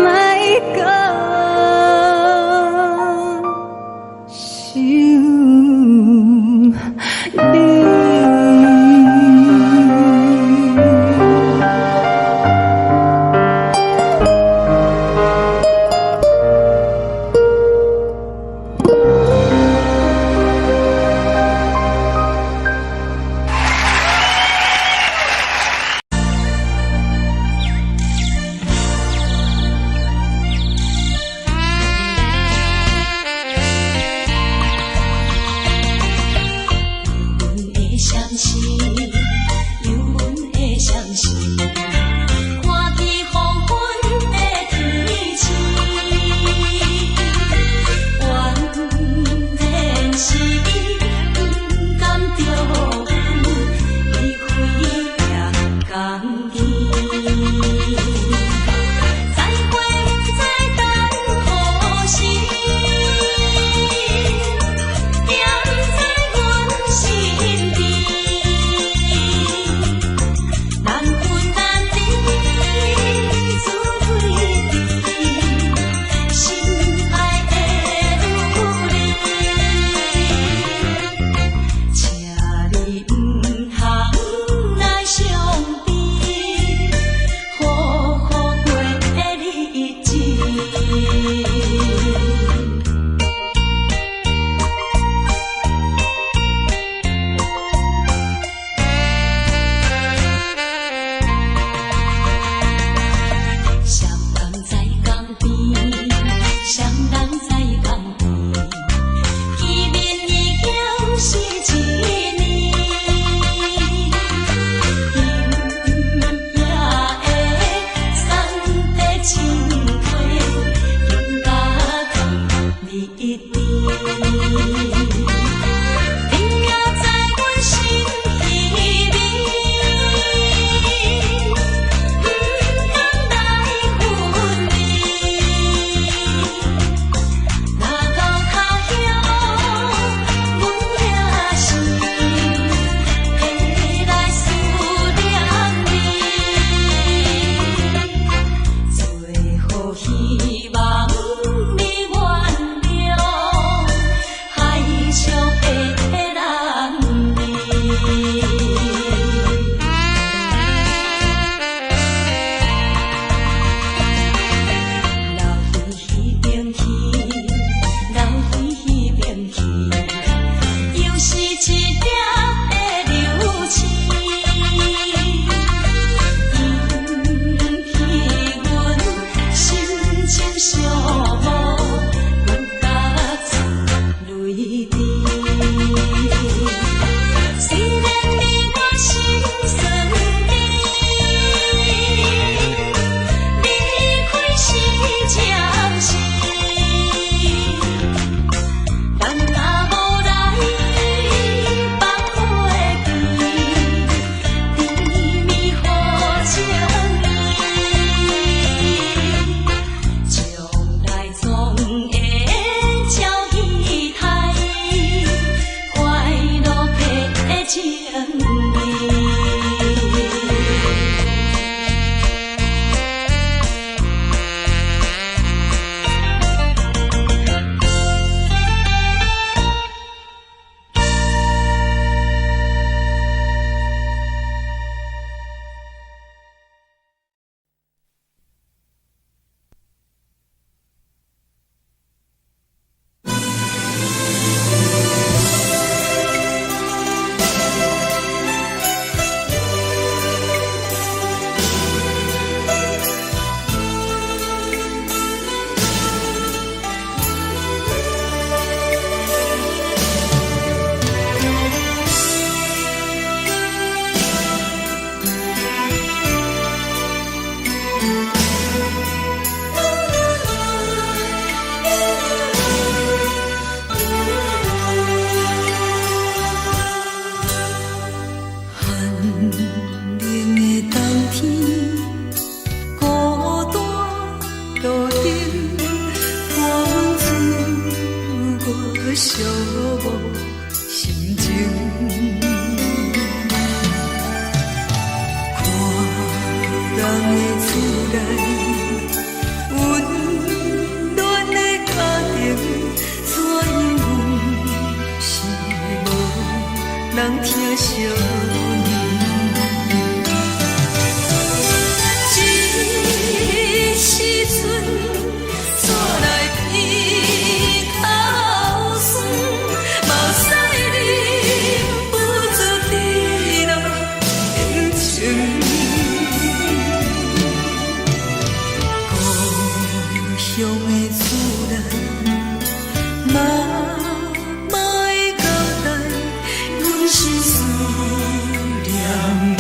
莫讲想你。
的相思，有阮的相思，看见黄昏的天星，原然是你不甘着阮离开夜江边，再会再等何时？踮在阮心边。难分难离，自对你，心爱的女儿，请你唔通来伤悲，好好过日子。双人在江边，双人在江边，见面已经是一年。今夜的送的情花，应该放你一边。你也在阮心里面，不敢来分离。
疼惜你。这时阵怎来鼻口酸，嘛有使你不住滴落情情。故乡的自然，嘛会交代，阮是思念你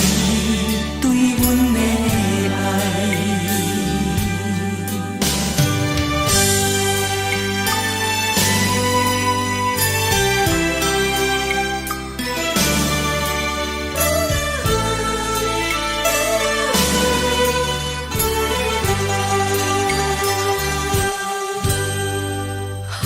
对阮的爱。寒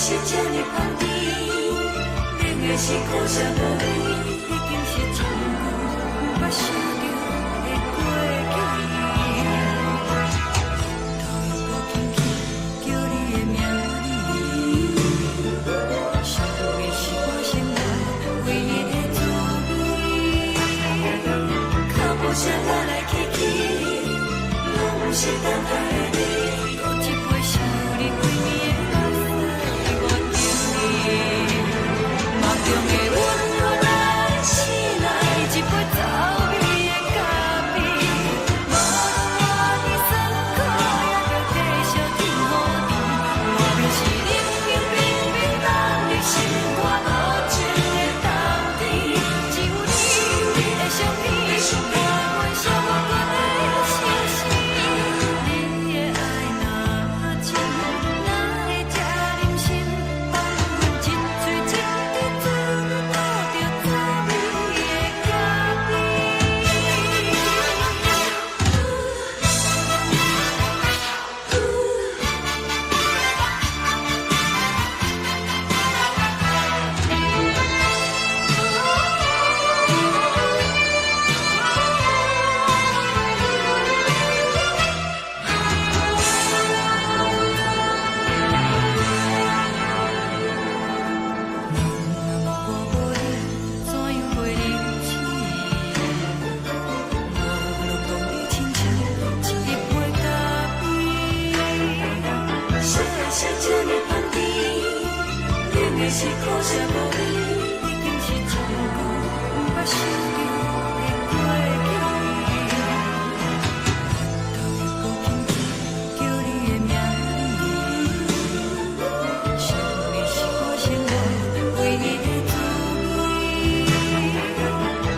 是这呢香甜，冷的是苦涩无味，已经是一句无法想着的过去。头又无轻轻叫你的名字，想的是我心内唯一的滋味。脚步声来来去去，拢不是等待的你，搁一杯想你几暝的目屎，我着你。梦中的阮我来醒来，一杯走味的咖啡，无论我的酸苦，也着继续甜予你。外面是冷冷冰冰冷的心肝无情的冬天，只有你的相片，我阮寂寞过的心事。你的爱若真，哪会这忍心放阮一嘴一滴珠，倒着滋味的咖是苦涩无味，已经是一句无法想着的过去。头又无轻轻叫你的名字，想你是我心内唯一的滋味。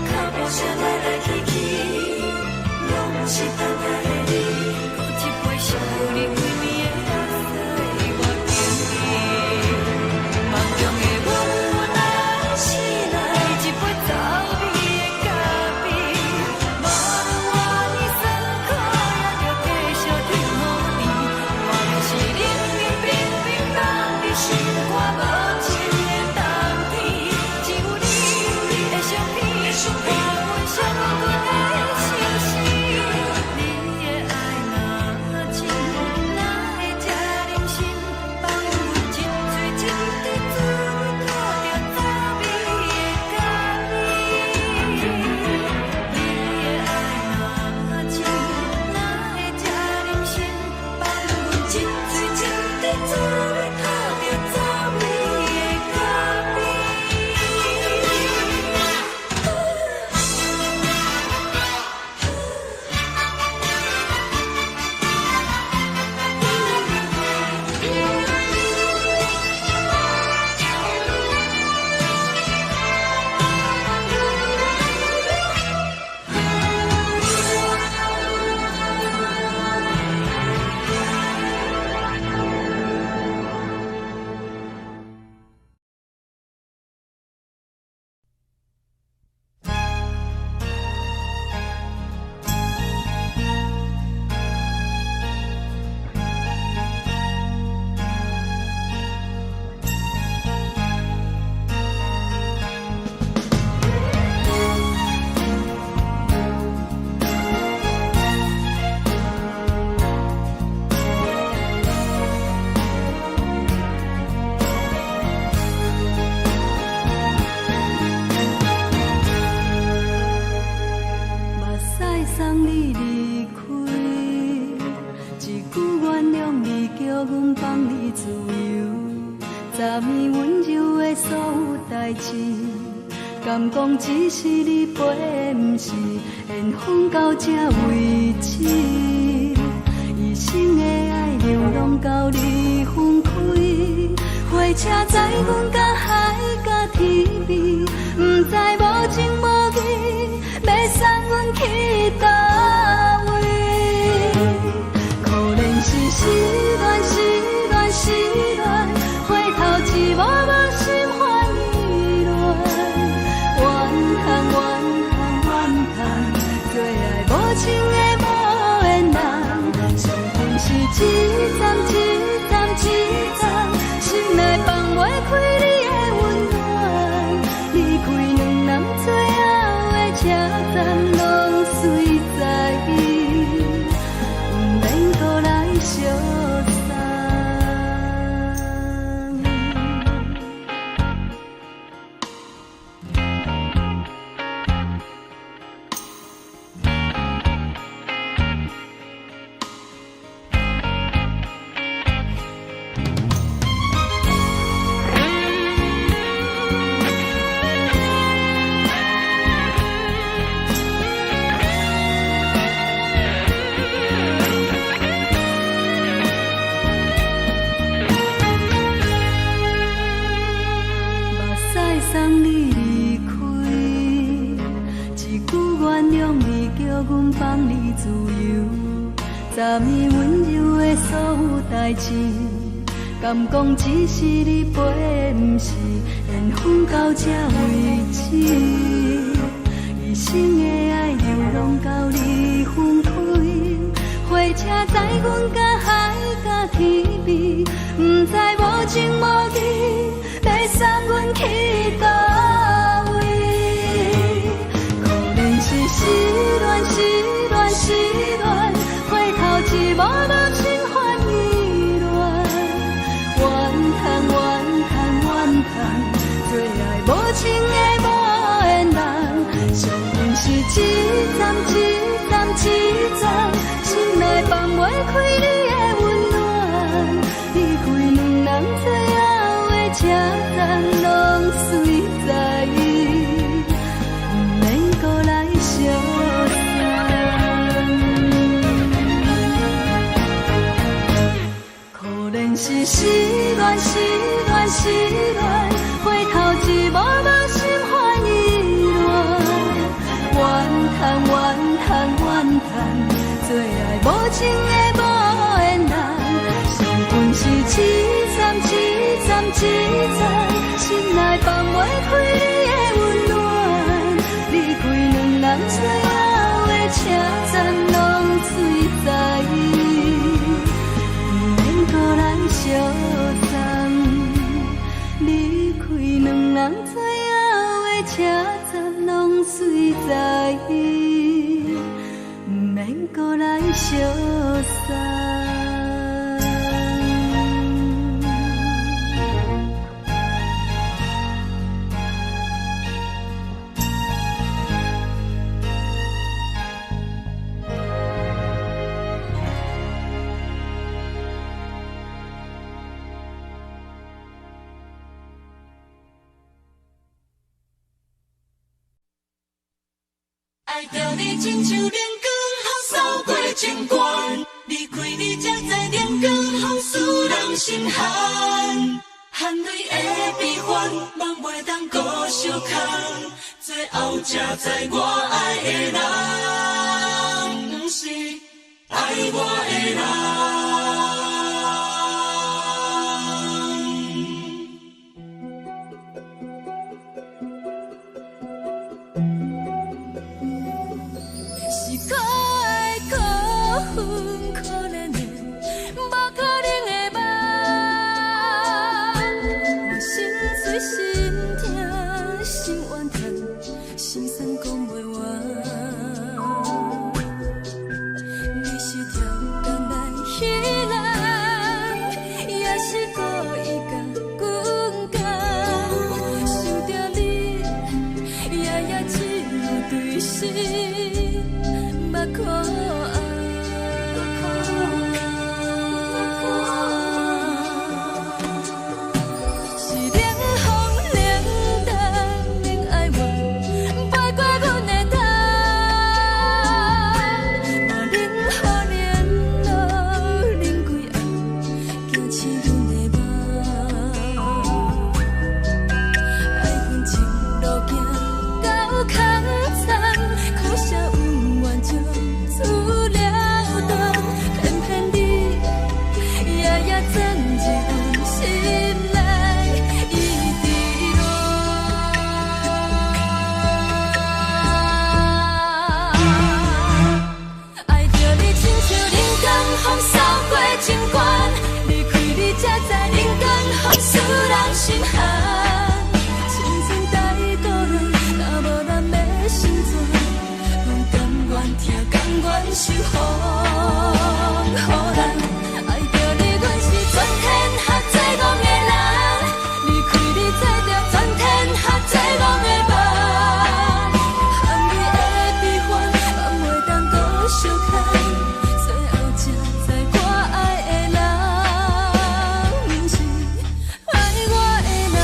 脚步声来来去去，拢不是等待的你，搁一杯想你几暝的目屎，我着你。梦中的阮我来醒来，一杯走味的咖啡，无论我的酸苦，也着继续甜予你。外面是冷冷冰冰冷的心肝无情的冬天，只有你的相片，我阮寂寞过的心事。你的爱若真，哪会这忍心放阮一嘴一滴珠，倒着滋味的咖啡。你的爱若真，哪会这忍心放阮一嘴一滴珠，倒着滋味的咖啡。
目屎送你离开，一句原谅你，叫阮放你自由。昨暝温柔的所有代志，敢讲只是你陪，不是缘分到这为止。一生的爱流浪到你分开，火车载阮到海角天边，不知无情无义，要送阮去倒位？可能是失恋，失恋，失恋，回头一幕幕心烦意乱，怨恨，怨恨，怨恨，最爱无情的无缘人，伤痕是一站一站一站，心内放。昨暝温柔的所有代志，敢讲只是你陪，不是缘分到这为止。一生的爱流浪到你分开，火车载阮甲海甲天边，不知无情无义，要送阮去倒位？可能是失恋，失恋，失恋，回头一幕幕心烦意乱，怨叹，怨叹，怨叹，最爱无情的无缘人，上阮是一站一站一站，心内放袂开你的温暖，离开两人最后的车站，拢随在意，不免搁来相送。可能是失恋，失恋，失恋，回头一幕幕心烦意乱，怨叹，怨叹，怨叹，最爱无情的无缘人，上阮是一站一站一站，心内放袂开你的温暖，离开两人最后的车站，拢随在意，不免搁来相送。离开两人最后的车站，拢随在意，不免搁来相送。
爱着你亲像阳光扫过情关，离开你才知阳光风使人心寒。含泪的悲欢，望袂当搁相牵，最后才知我爱的人，不是爱我的人。
是可爱可恨可怜的，无可能的梦。我心碎心痛心怨叹，心酸讲袂完。你是条工来彼人，也是故意甲阮讲，想着你夜夜只有对视。可爱，是冷风冷淡，免爱我，陪过阮的痛，无忍好联络，忍几暗，惊醒阮的梦，爱阮情路行到空残，可惜有缘就。出了断，偏偏你夜夜钻入阮心内，一直乱。爱着你亲像人间风扫过情关，离开你才知人间风使人心寒。青春待故人，若无咱要心怎？拢甘愿听。甘愿守护人，爱着你，阮是全天下最戆的人。离开你，才着全天下最戆的梦。含泪的悲欢，望袂当搁相牵，最后才知我爱的人，不是爱我的人。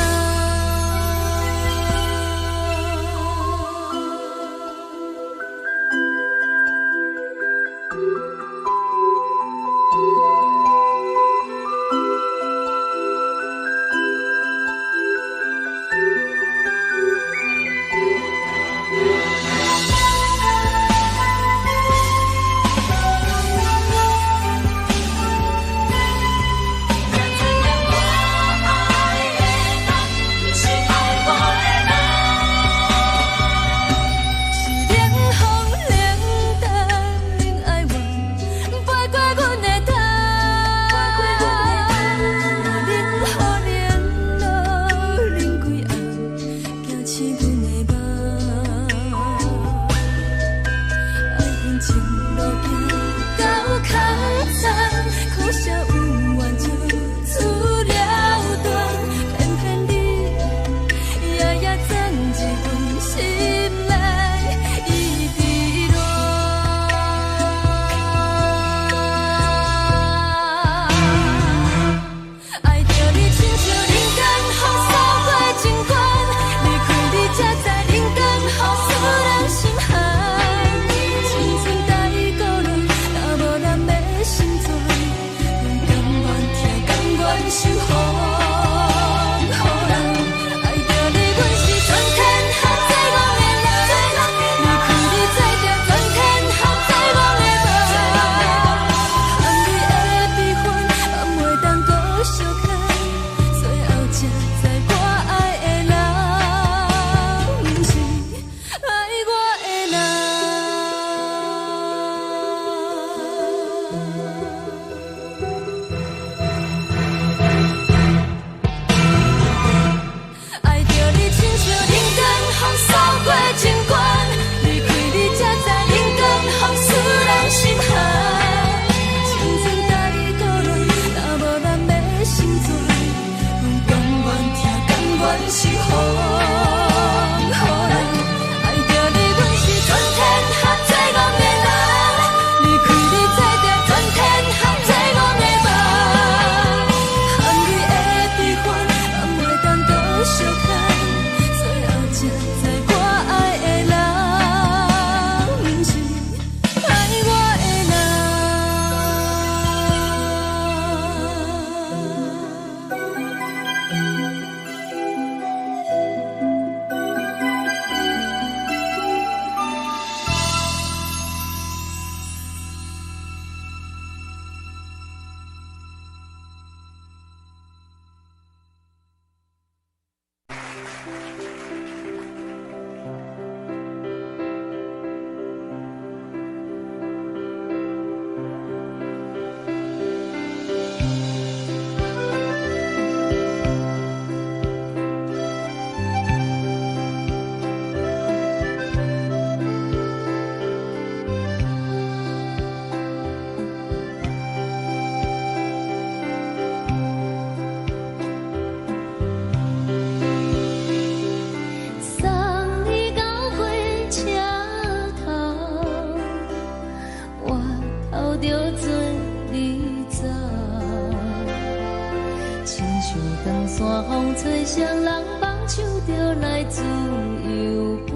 亲像长山风吹双人放手就来自由飞。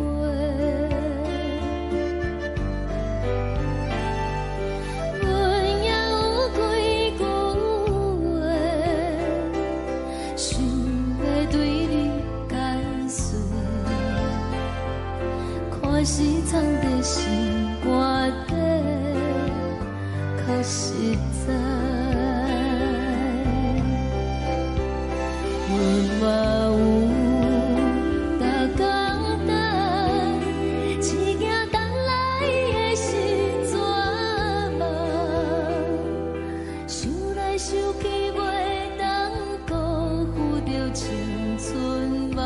阮也有几句话，想要对你解释，可是藏在心肝底，较实在。阮嘛有逐工等，只惊等来的是绝望，想来想去袂当辜负着青春梦，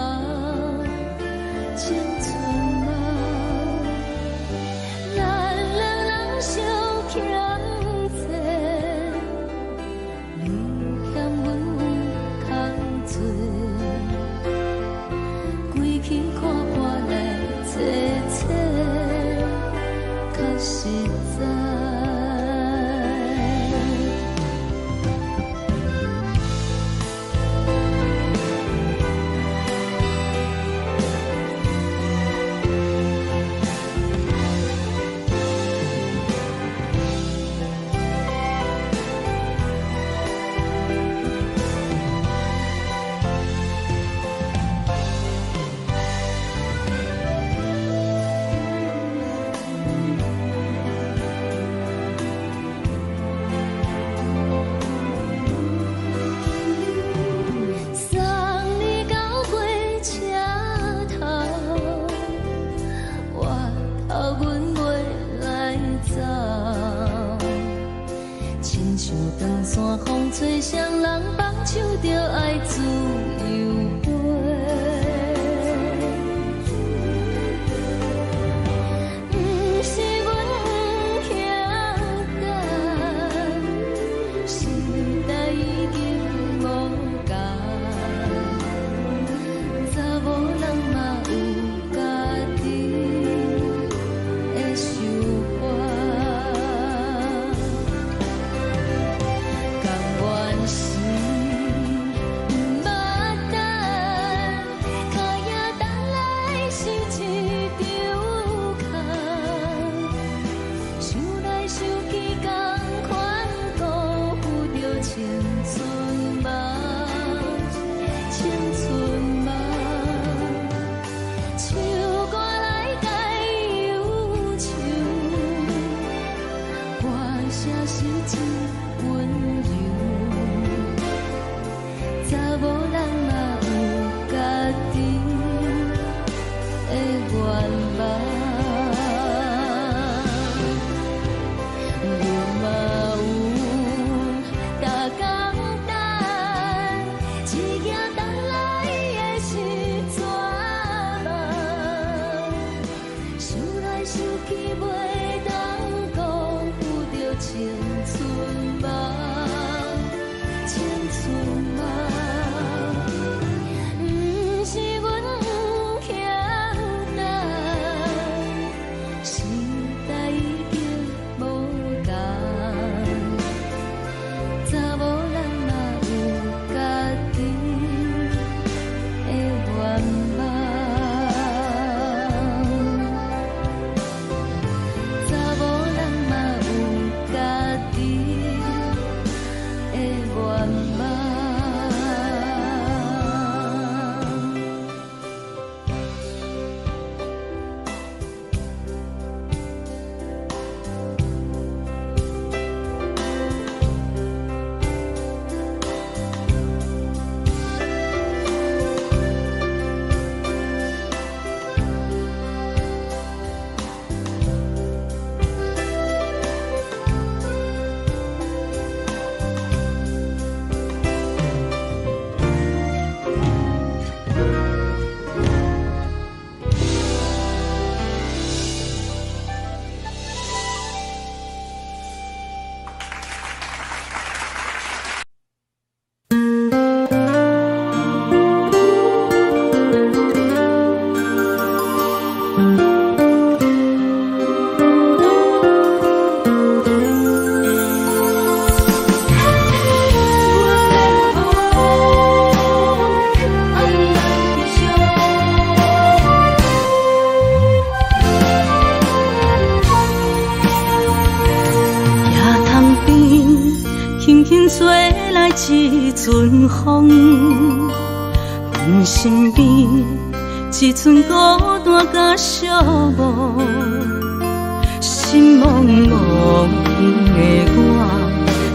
青春梦。咱两人相欠债，你欠阮有空做，归去看看来坐坐，较实在。送你到火车头，我头阮袂来走，亲像长山风吹双人放手就爱自由飞。不是阮不晓等，时代已经无共，查某人嘛有家己的想法，甘愿是毋阵风，阮身边只剩孤单甲寂寞，心茫茫的我，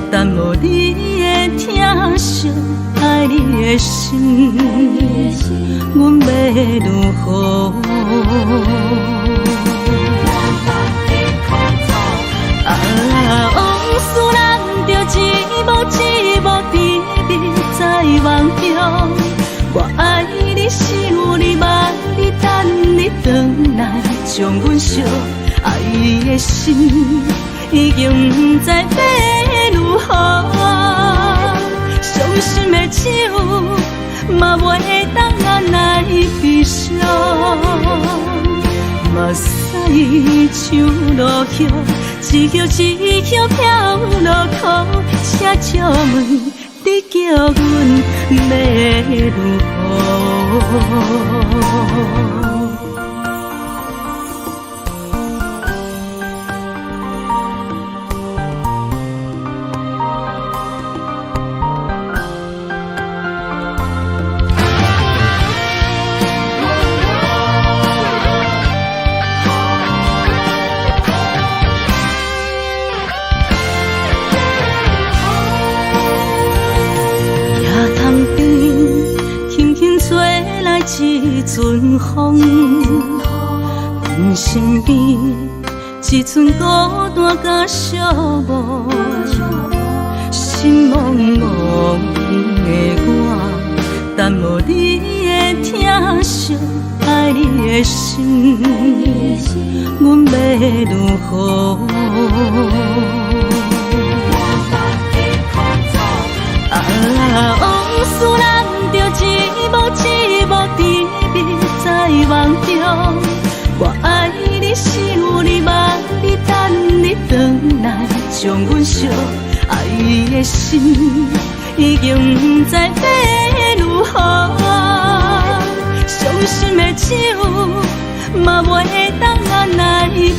等无你的疼惜，爱你的心，阮要如何？往事人着一幕一幕甜蜜在梦中。我爱你是有你梦，你等你回来，将阮惜爱的心已经不知要如何。伤心的手嘛袂当按来悲伤。目屎像落叶，一叶一叶飘落雨，请借问你叫阮要如何？一阵风，阮身边只剩孤单甲寂寞，心茫茫的我，等无你的疼惜，爱你的心，阮要如何？往事人着一幕一幕甜蜜在梦中。我爱你是有你梦，你等你回来，将阮惜爱的心已经不知要如何。伤心的手嘛袂当按来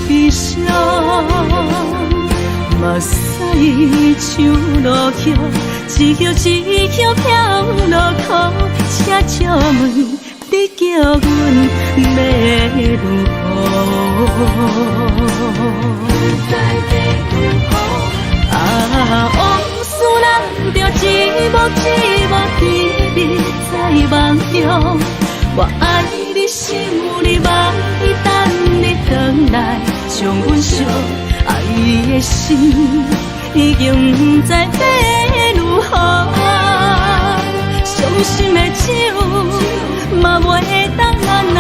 悲伤。目屎像落叶，一叶一叶飘落雨，请借问你叫阮要如何？往事人着一幕一幕甜蜜在梦中。我爱你是有你梦，你等你回来，将阮惜爱的心已经不知要如何。伤心的手嘛袂当按来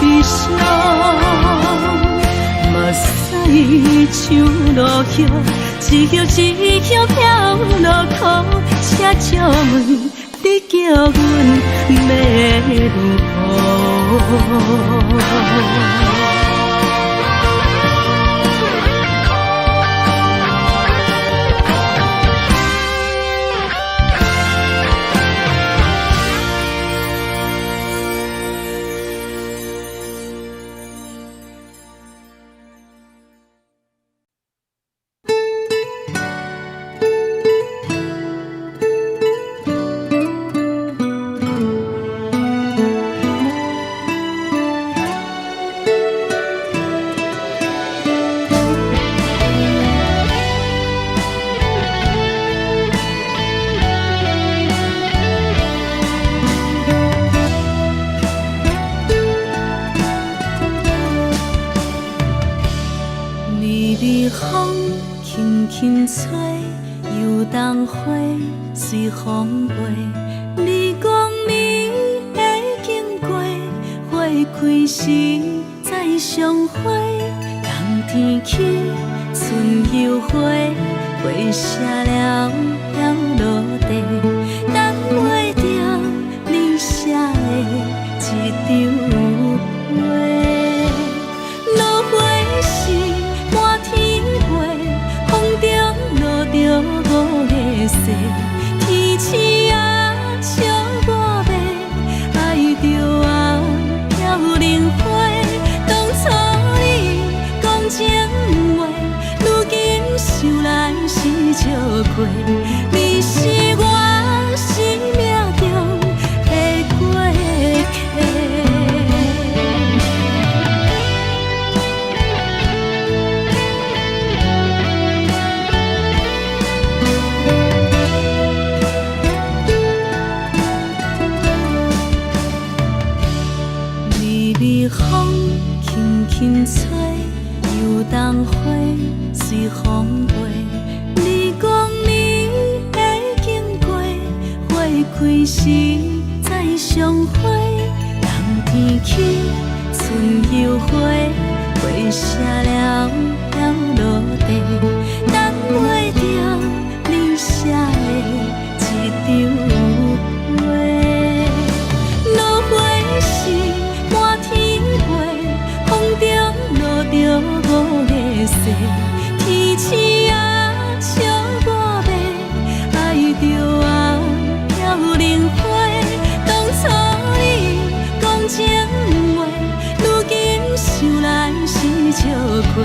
悲伤。目屎像落叶，一叶一叶飘落雨，请借问你叫阮要如何？随风飞，你讲你会经过，花开时再相会。冬天起，春又花，花谢了要落地，等袂着你写的一张画。落花时满天飞，风中落着五个色。天星啊，笑我袂爱着啊，飘零花。当初你讲情话，如今想来是笑过。你是开时再相会，人天起，春又花，花谢了飘落地，等袂着你写的一张画。落花是满天花，风中落着五个色，天星啊笑我迷，爱着啊飘零花。当初你讲情话，如今想来是笑亏。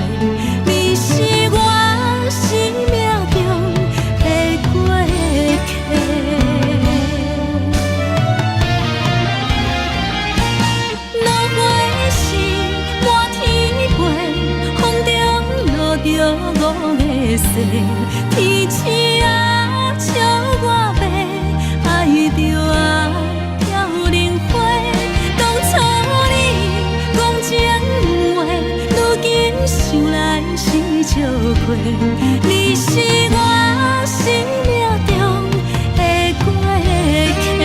你是我生命中的过客。落花是满天飞，风中落着五个色，天星啊笑我迷，爱着啊飘零花。当初你讲情话，如今想来是笑亏。你是我生命中的过客，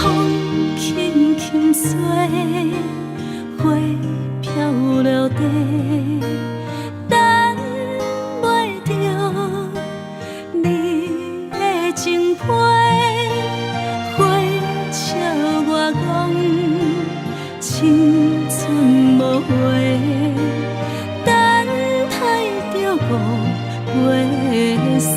风轻轻吹，花飘落地，等袂着你的情批。花笑我讲青春无话，等待着五月雪。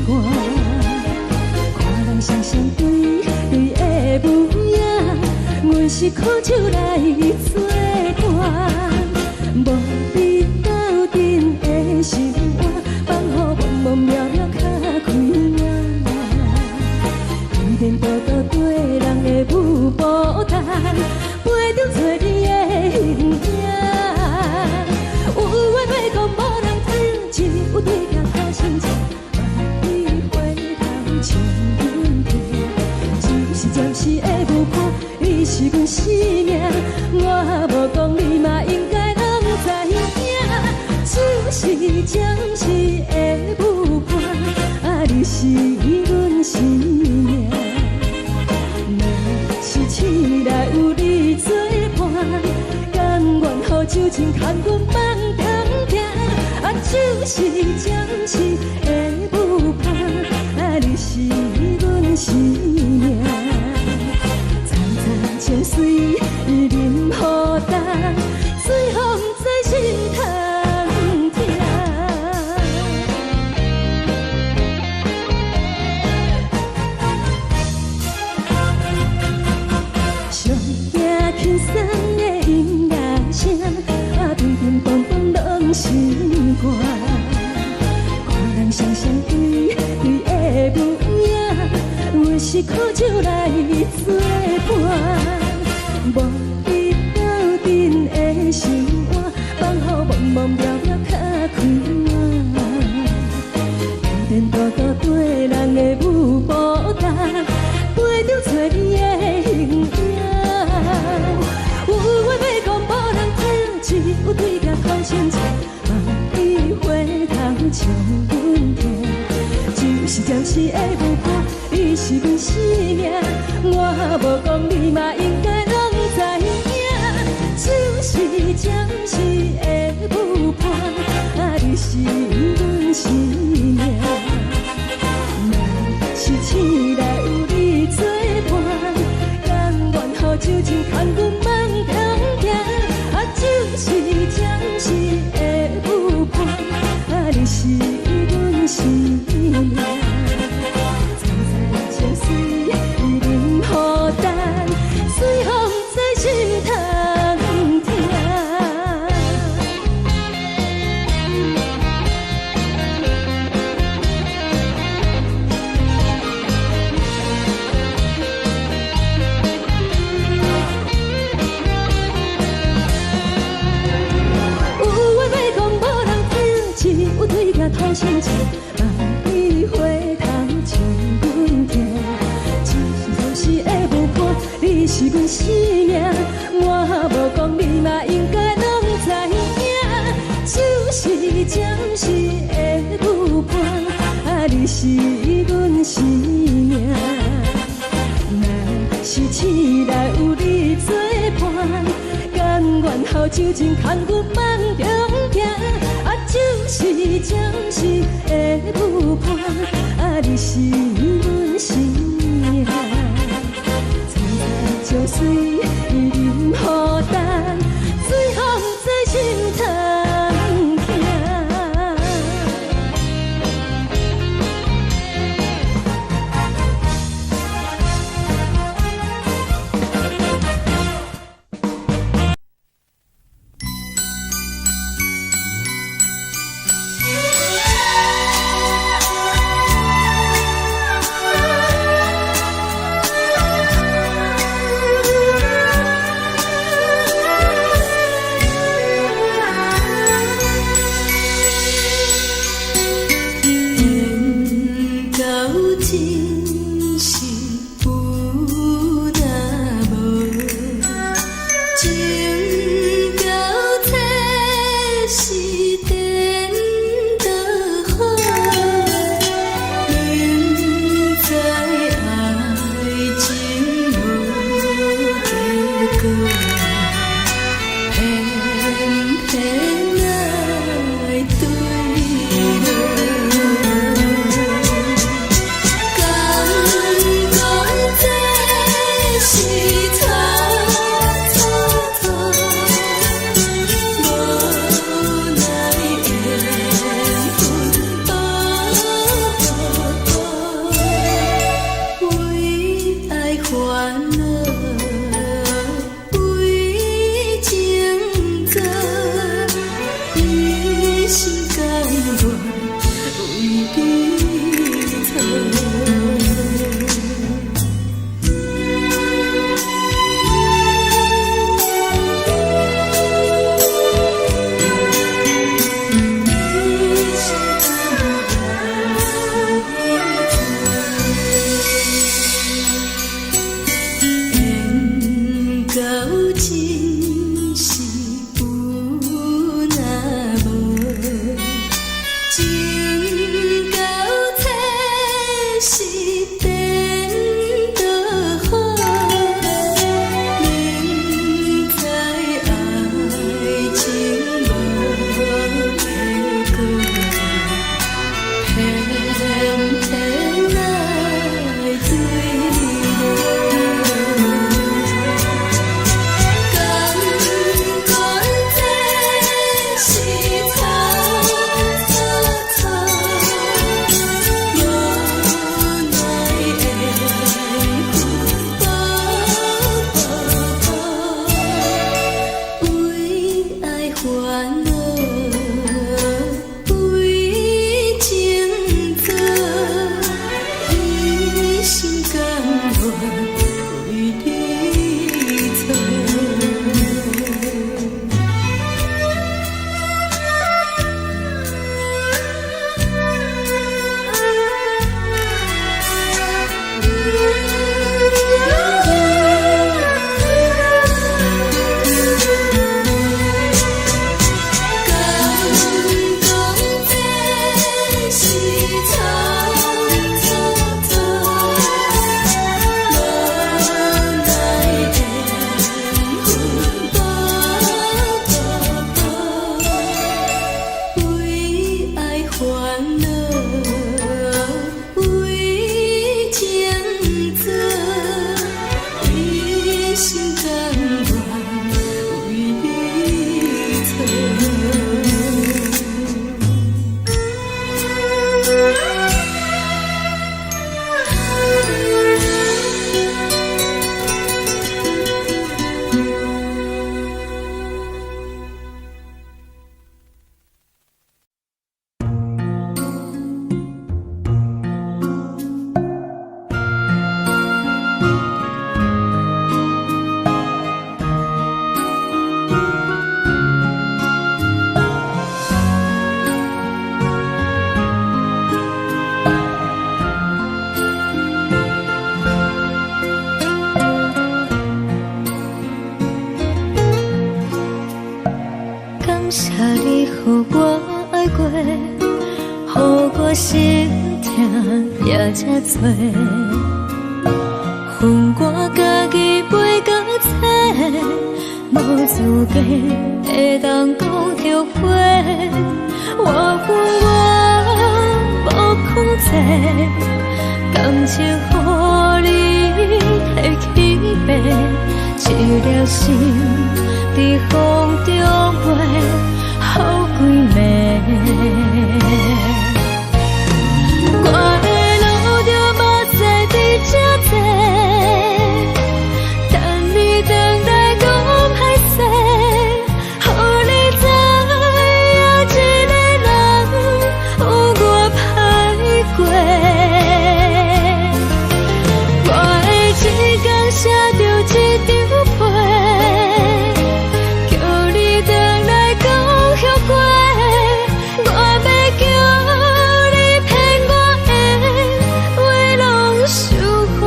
寒。看人双双对对的模样，阮是苦酒来作伴。无你斗阵的心肝，放予茫茫渺渺较开眼。一颠倒倒对人的舞步弹，陪着做你的形影。有话要讲无人听，只有对镜头心情，万里回头将阮听。就是暂时的舞伴，你是阮生命，我无讲你嘛应该拢知影。就是暂时的舞伴，你是阮生命。若是醒来有你作伴，甘愿予酒精牵阮梦中行。就是暂时的舞伴，你是阮生命。层层情水任何担，随风在心头。轻松的音乐声，乒乒乓乓拢心肝。看人双双对对的模样，阮是苦酒来作伴。无你斗阵的心肝，放予茫茫渺渺较开眼。颠颠倒倒对人的舞步弹，陪着做你的形影。有话要讲无人听，只有对镜头心情，万里回头将阮听。就是暂时的舞伴，你是阮生命，我无讲你嘛应该拢知影。就是暂时的舞伴，你是阮生命。若是醒来有你作伴，甘愿予酒精牵阮梦中行。就是暂时的舞伴，你是阮生命。层层情水任何担，随风在心头听。对镜头心情，万里回头将阮听。就是暂时的舞伴，你是阮生命，我无讲你嘛应该拢知影。就是暂时的舞伴，你是阮生命。若是醒来有你作伴，甘愿予酒精牵阮梦中行。就是暂时的舞伴，你是阮生命。层层情水任何担，随风在心头听。也才多，恨我家己袂够切，无资格会当讲后悔。我恨我无控制，感情予你摕去卖，一粒心伫风中飞，好几暝。我的路着目屎伫这多，等你回来讲歹势，予你知影一个人有我歹过。我的一天写着一张被，叫你回来讲后悔。我要叫你骗我的话拢收回。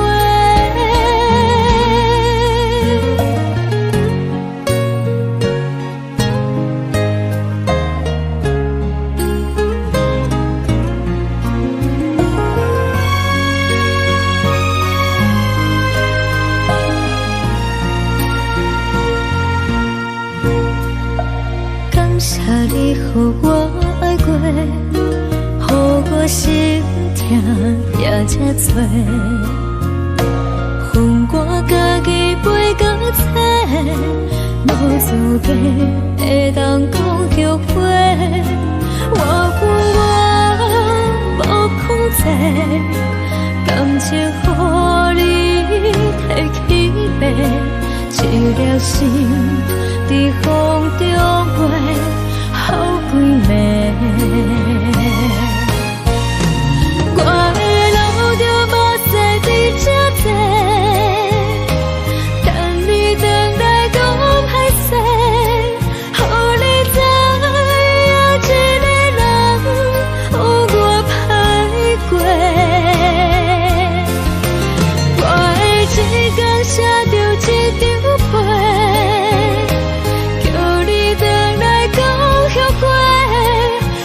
感谢你予我爱过，予我心痛也才多，恨我家己袂够切，无资格会当讲后悔。我恨我无控制，感情予你摕去卖，一粒心伫风中飞，好几暝。我的路着目屎伫这多，等你回来讲歹势，予你知影一个人有我歹过。我的一天写着一张被，叫你回来讲后悔。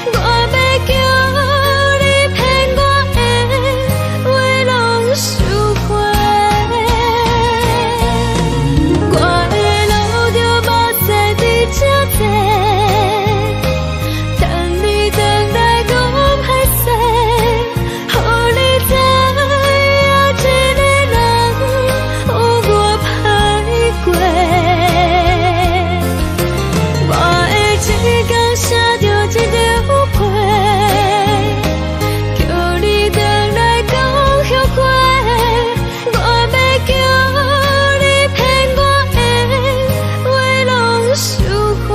我要叫你骗我的话拢收回。我的路着目屎伫这多，等你回来讲歹势，予你知影一个人有我歹过。我的一天写着一张被，叫你回来讲后悔。我要叫你骗我的话拢收回。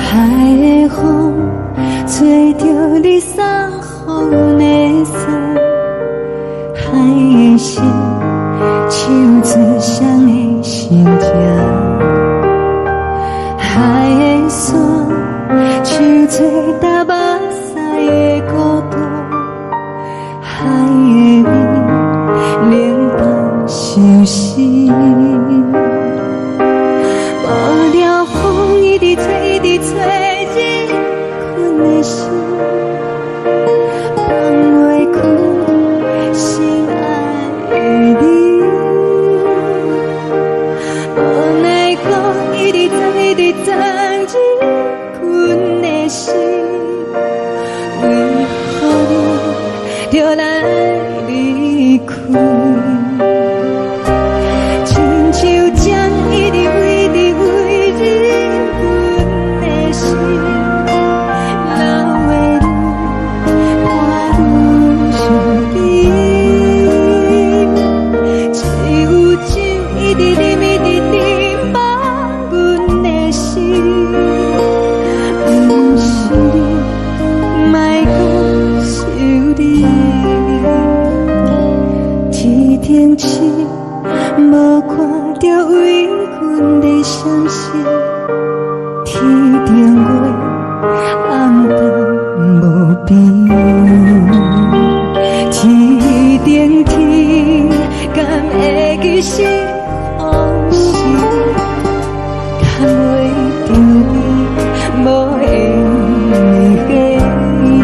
海的风吹着你送予的伞，海的心手指上的心情，海的山手做搭目屎的孤独，海的味冷淡伤心。无聊风一直吹，一直吹，日困的心，放袂开心爱的你。无奈何一直等，一直等，日困的心，为何你就来离开？亲像针一直挥，一直挥，日阮的心，流的泪，汗愈
着为阮的相思，天顶月暗淡无边，天顶天敢会记是往事，敢袂着你无缘的你。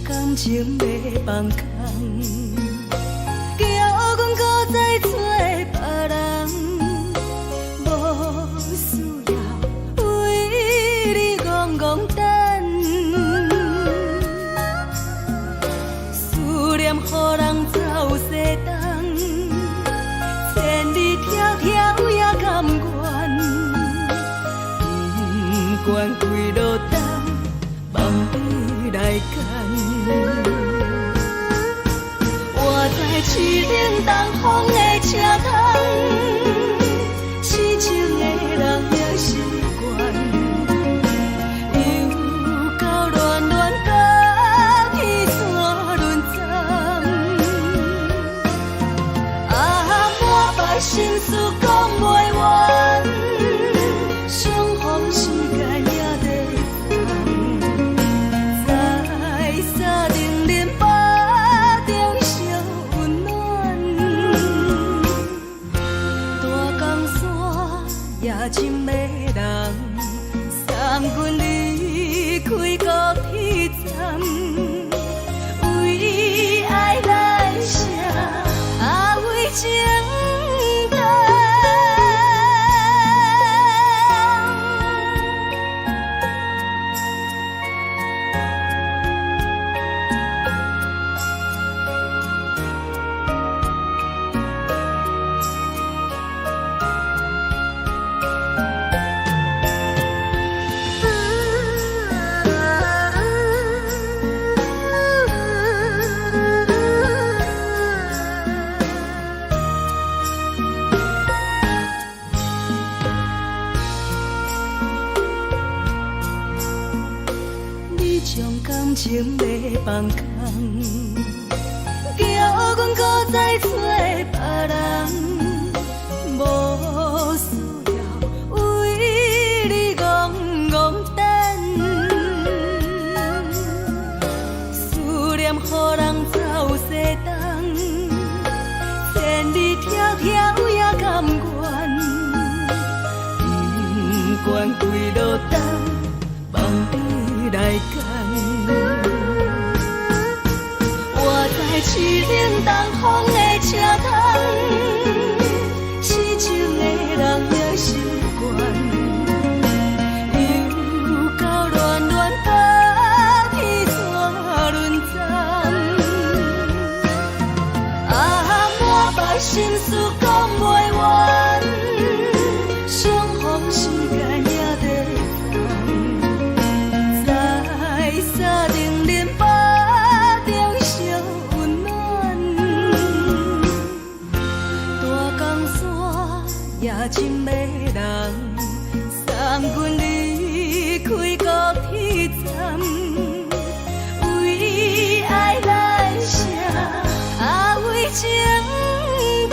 感情要放空，叫阮搁再找别人，无需要为你戆戆等。思念予人走西东，千里迢迢也甘愿，不管几落冬，望你来牵。我在市顶东风的车窗，痴情的人也习惯，又到乱乱甲去山轮站。满腹心事讲袂完，相逢时间也在等。在沙丁林巴中烧温暖，大江山也深的人，送阮离开高铁站，为爱来写为情。将感情要放空，叫阮搁再找别人，无需要
条条也甘愿，不管归路灯，望你来牵。我在市顶东风的车窗，痴情的人也心倦，又到乱乱把天怎轮站？啊，满腹心事讲袂完，相逢时间也在等，在沙定林巴中相温暖。大江山也真迷人，送阮离开高铁站，为爱来写，为情等。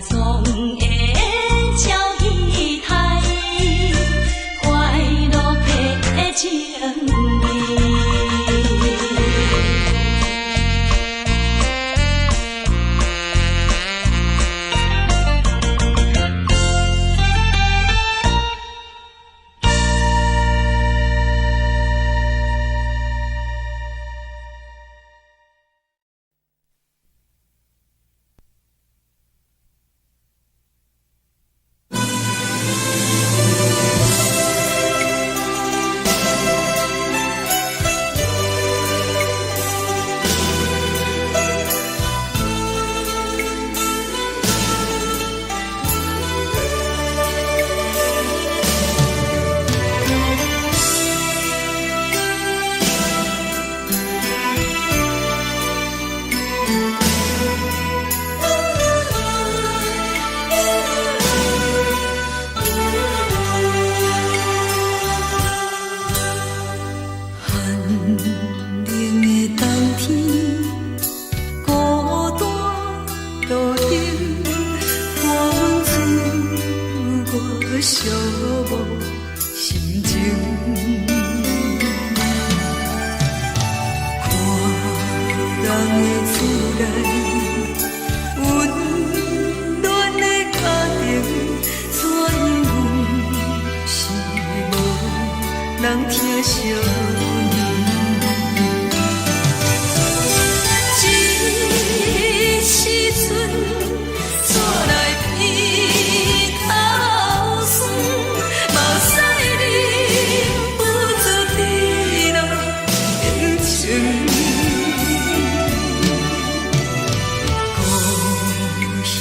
从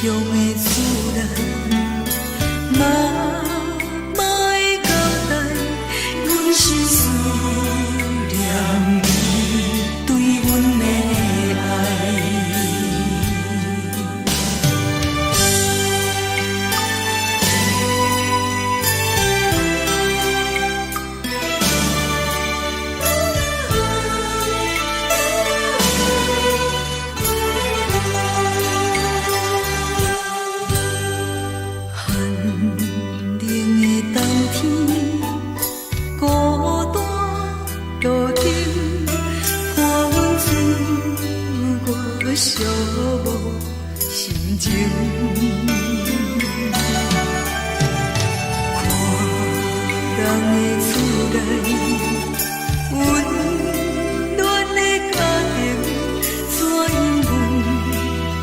乡的厝内，嘛嘛会交代，阮是思念你对阮的爱。寂寞心情，看人的厝内温暖的家庭，怎因阮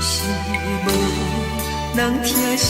是无人疼惜？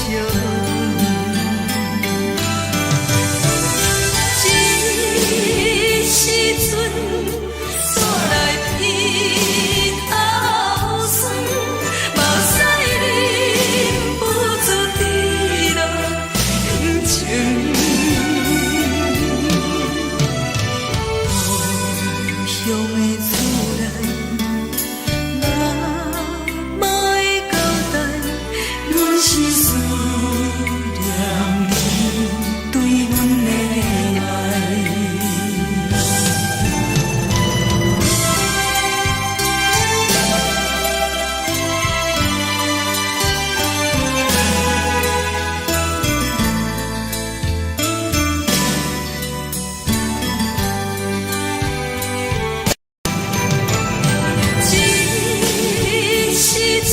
这时阵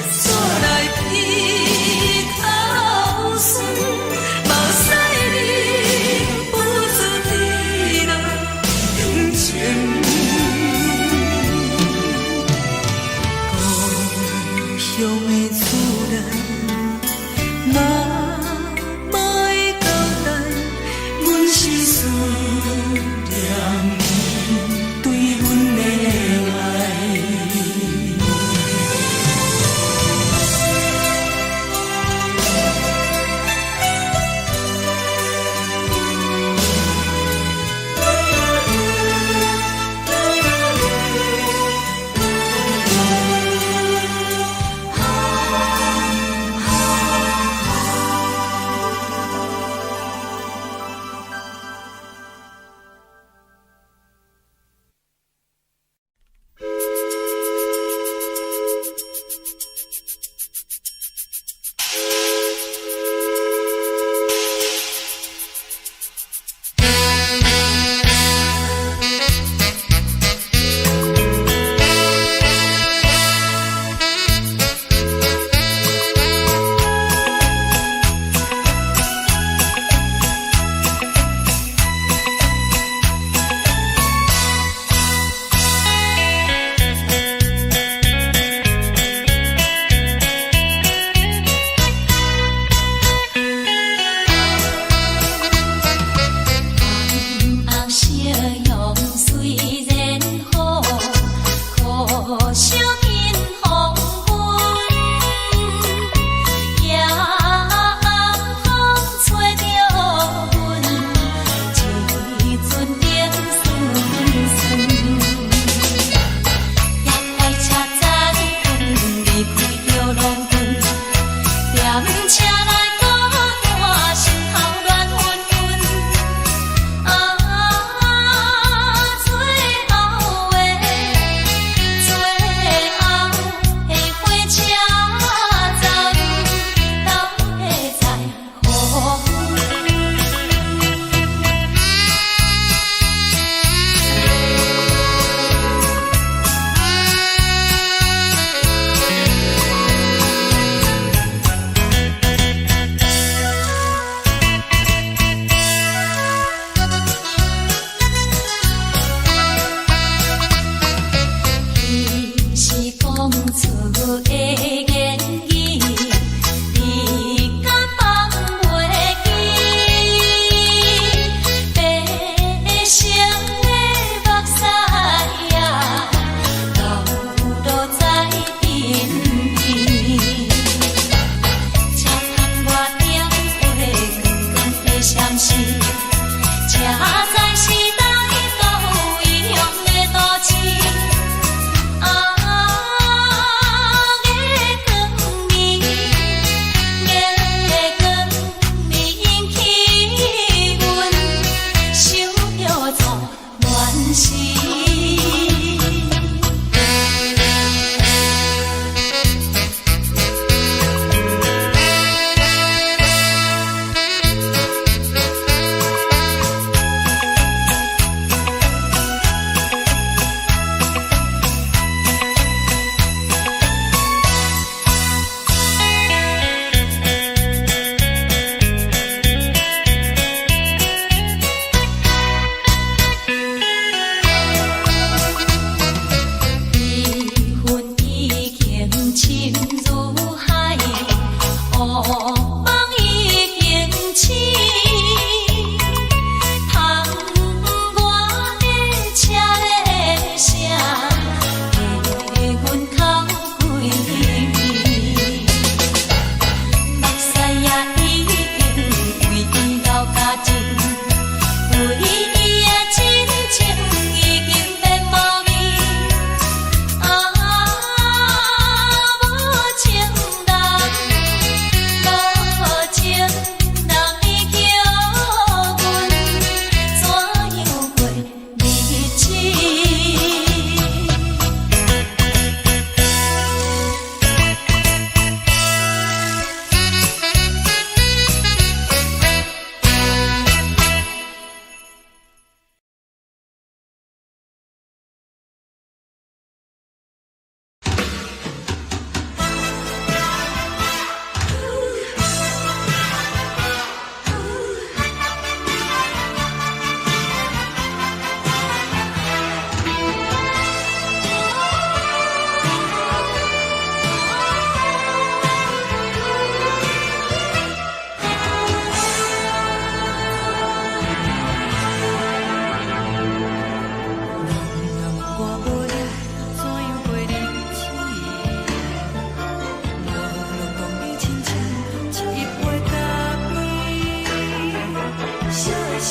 煞来鼻头酸，目屎忍不住滴落眼睛。故乡的厝内，嘛嘛会交代，阮是思念你对阮的爱。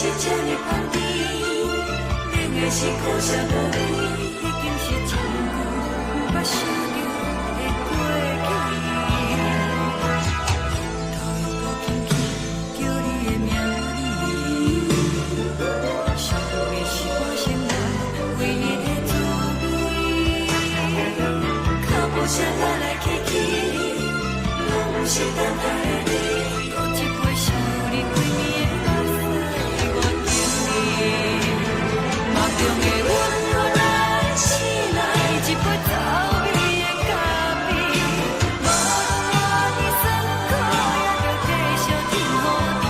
是这呢香甜，冷的是苦涩无味，已经是一句不捌想着的过去。头又搁轻轻叫你的名字，想的是我心内唯一的滋味，脚步声来来去去，拢是等待的你，搁一杯烧你几暝的目屎，我敬你，梦中的温柔来醒来，一杯走味的咖啡，无论我的酸苦，也着继续甜予你，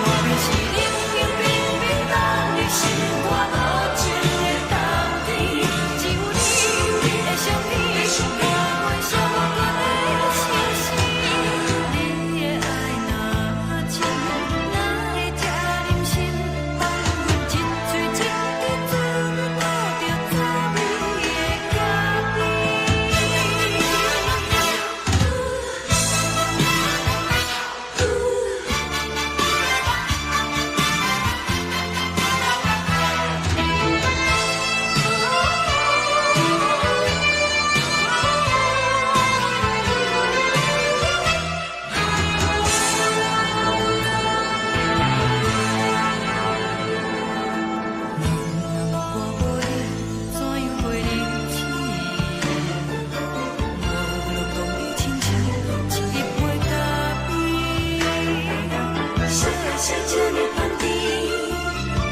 我便是冷冷冰冰放入心肝无情的冬天，只有你的相片，我阮寂寞过的心事，你的爱若真，哪会这忍心放阮一嘴一滴滋味，倒着滋味的咖我无你，怎样袂离去？无路讲你亲像一杯咖啡，烧的是这呢香甜，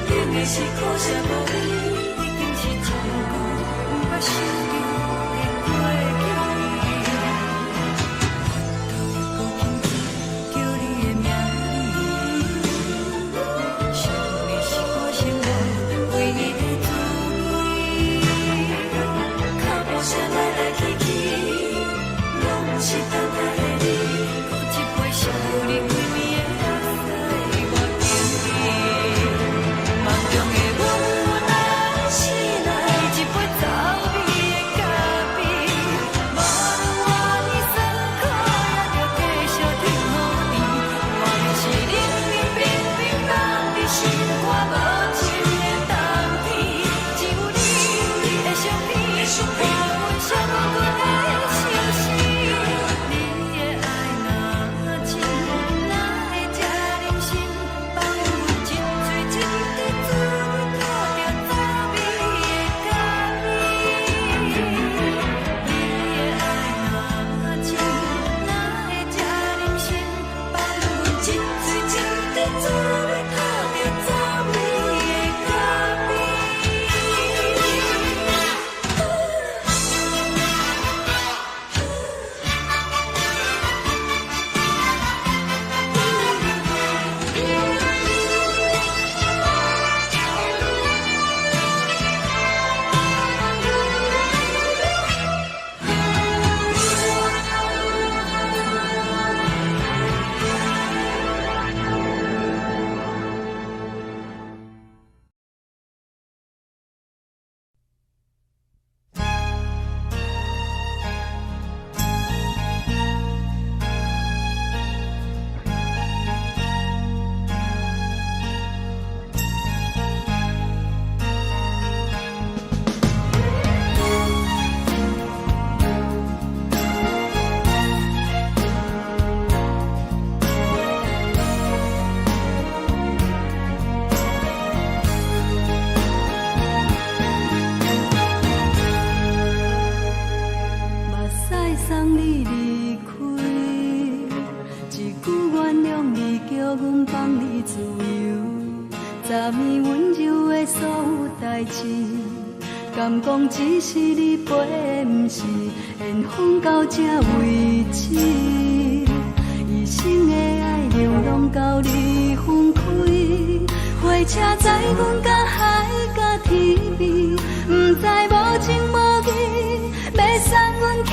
冷的是苦涩无味，已经是一句不捌想着的过去。头又搁轻轻叫你的名字，想的是我心内唯一的滋味，脚步声来来去去，拢是等待的你，搁一杯烧你几暝的目屎，我敬你，梦中的温柔来醒来，一杯走味的咖啡，无论我的酸苦，也着继续甜予你，我便是冷冷冰冰放入心肝无情的冬天，只有你的相片，我阮寂寞过的心事，你的爱若真，哪会这忍心放阮一嘴一滴滋味，倒着滋味的咖啡。你的爱若真，哪会这忍心放阮一嘴一滴滋味，倒着滋味的咖啡。目屎送你离开，一句原谅你，叫阮放你自由。昨暝温柔的所有代志，敢讲只是你陪，不是缘分到这为止。一生的爱流浪到你分开，火车载阮甲海甲天边，不知无情无义，要送阮去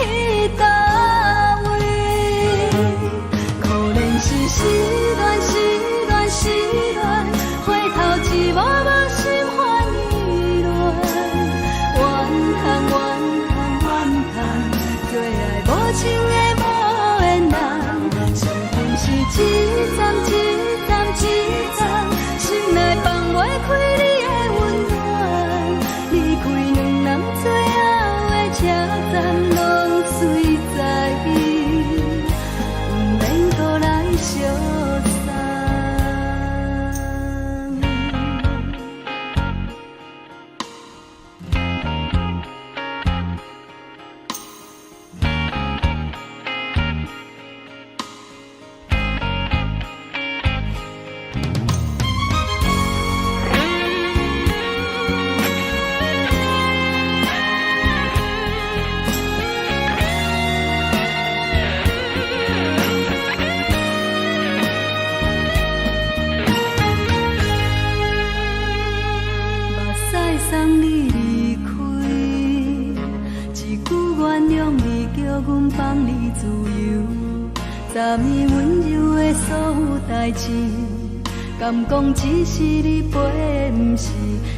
倒位？可怜是失恋，失恋，失恋，回头一幕幕心烦意乱，怨恨，怨恨，怨恨，最爱无情的无缘人，幸福是一站一站一站，心内放。
答应温柔的所有代志，敢讲只是你陪，不是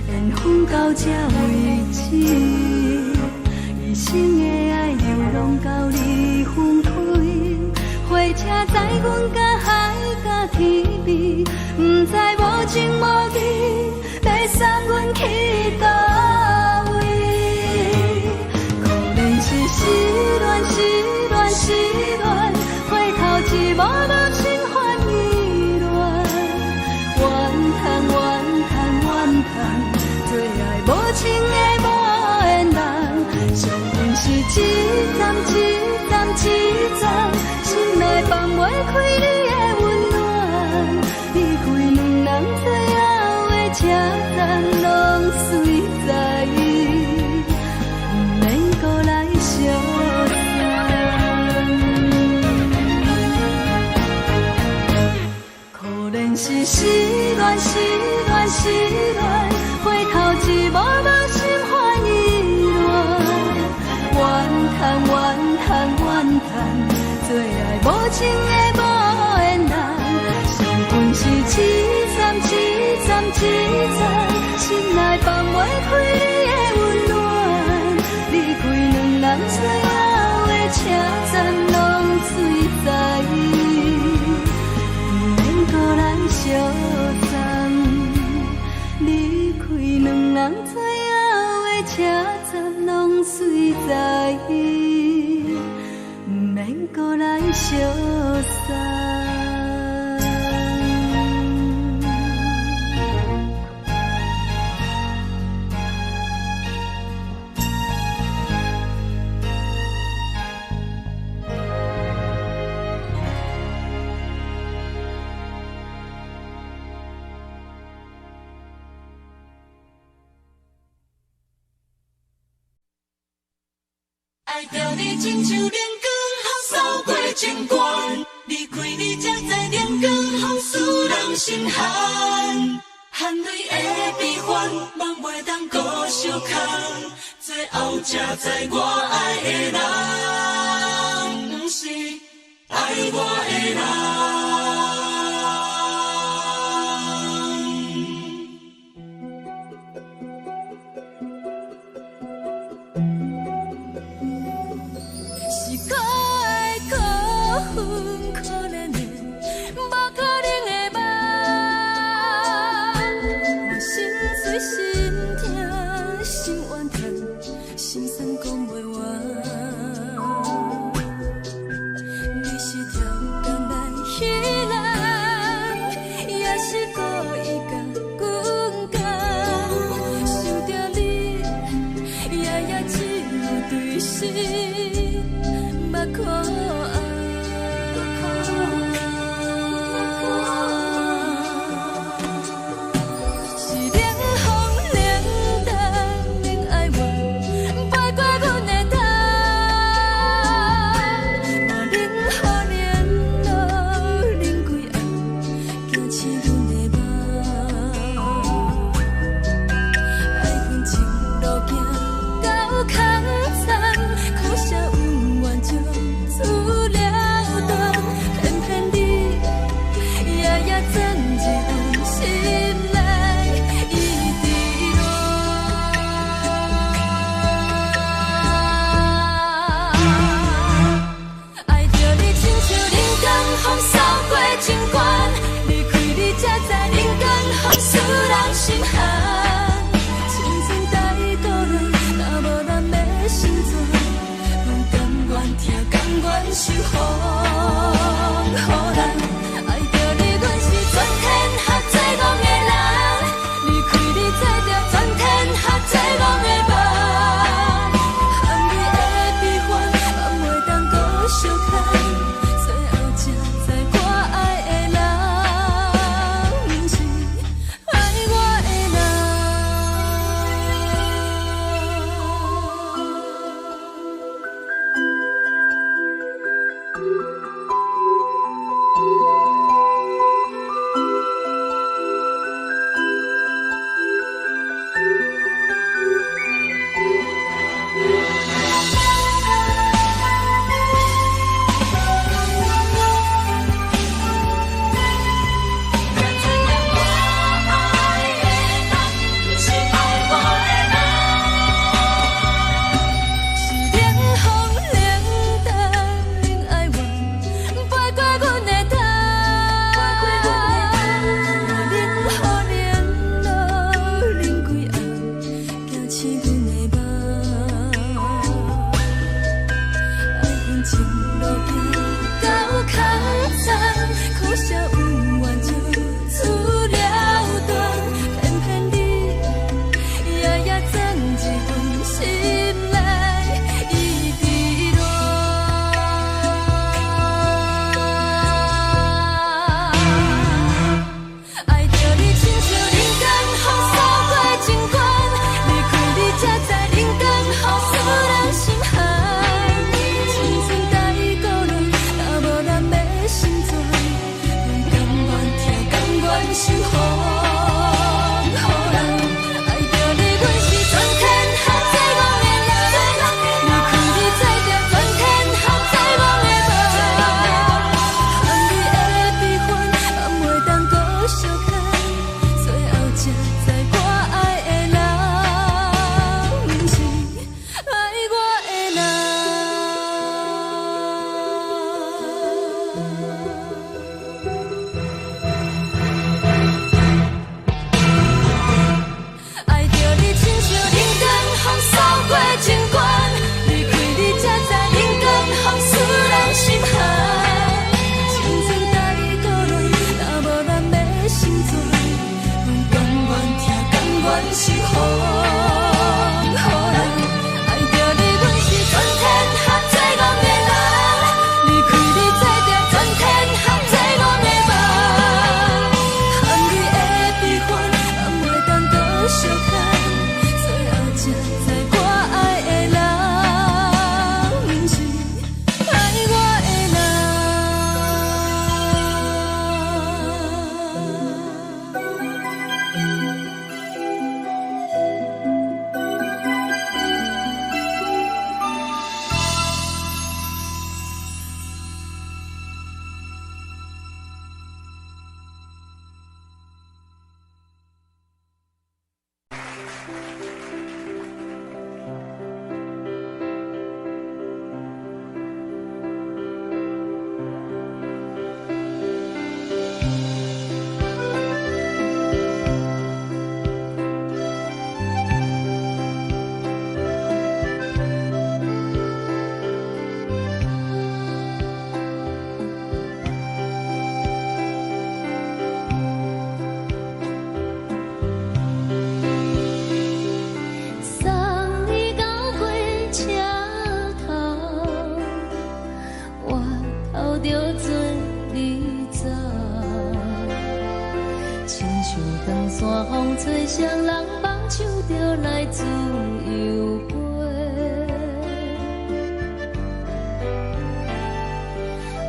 缘分到这为止。一生的爱又拢到你分开，火车载阮甲海甲天边，不知无情无义，要送阮去倒位？可能是失恋，失恋，失恋，回头一幕幕心烦意乱，怨叹，怨叹，怨叹，最爱无情的无缘人，上恨是一站一站一站，心内放袂开你的温暖，离开两人最后的车站，拢随在意，不免搁来相送。可能是失恋，失恋，失恋，回头一幕幕心烦意乱，怨叹，怨叹，怨叹，最爱无情的无缘人，上恨是一站一站一站，心内放袂开你的温暖，离开两人最后的车站，拢随在意，不免搁来相送，离开两人最后的车站，拢随在意，不免搁来相送。
爱着你亲像阳光扫过情关，离开你才知阳光风使人心寒。含泪的悲欢，望袂当搁相牵，最后才知我爱的人，不是爱我的人。
心酸讲袂完，你是条守护。予人爱着你，阮是全天下最戆的人。离开你才知全天下最戆的梦。含你的悲欢，也袂当搁相牵，最后才知我爱的人，毋是爱我的人。爱着你，亲像人间风扫过情关，离开你才知人间风使人心寒。青春带过来，若无咱要成全，阮甘愿听，甘愿守护。予人爱着你，阮是全天下最戆的人。离开你才知全天下最戆的梦。含你的悲欢，也袂当搁相牵，最后才知我爱的人，毋是爱我的送你到火车头，我头着准你走，亲像长山风吹双人放手着来自由飞。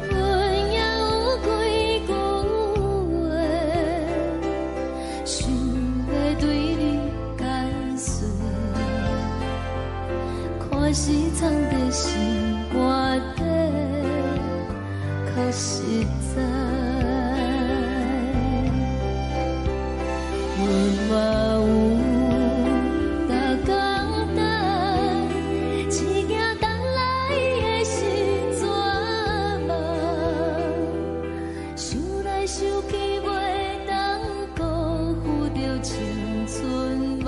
阮也有几句话，想要对你解释，可是藏在心肝底，较实在。阮嘛有大简单，一件等来的心绝望，想来想去袂当辜负着青春梦，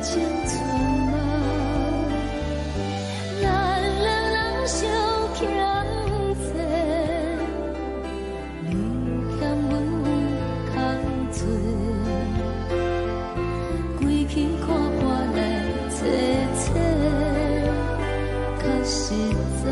青春梦。咱两人相欠债，你欠阮空罪，归去看破来切切，较实在。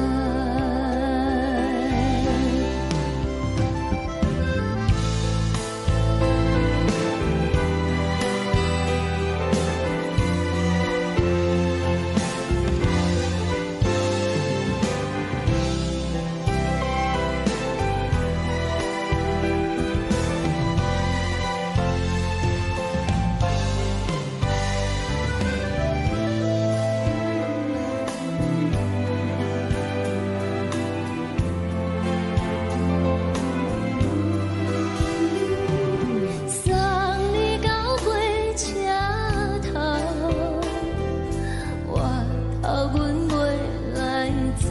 送你到火车头，我头阮袂来走，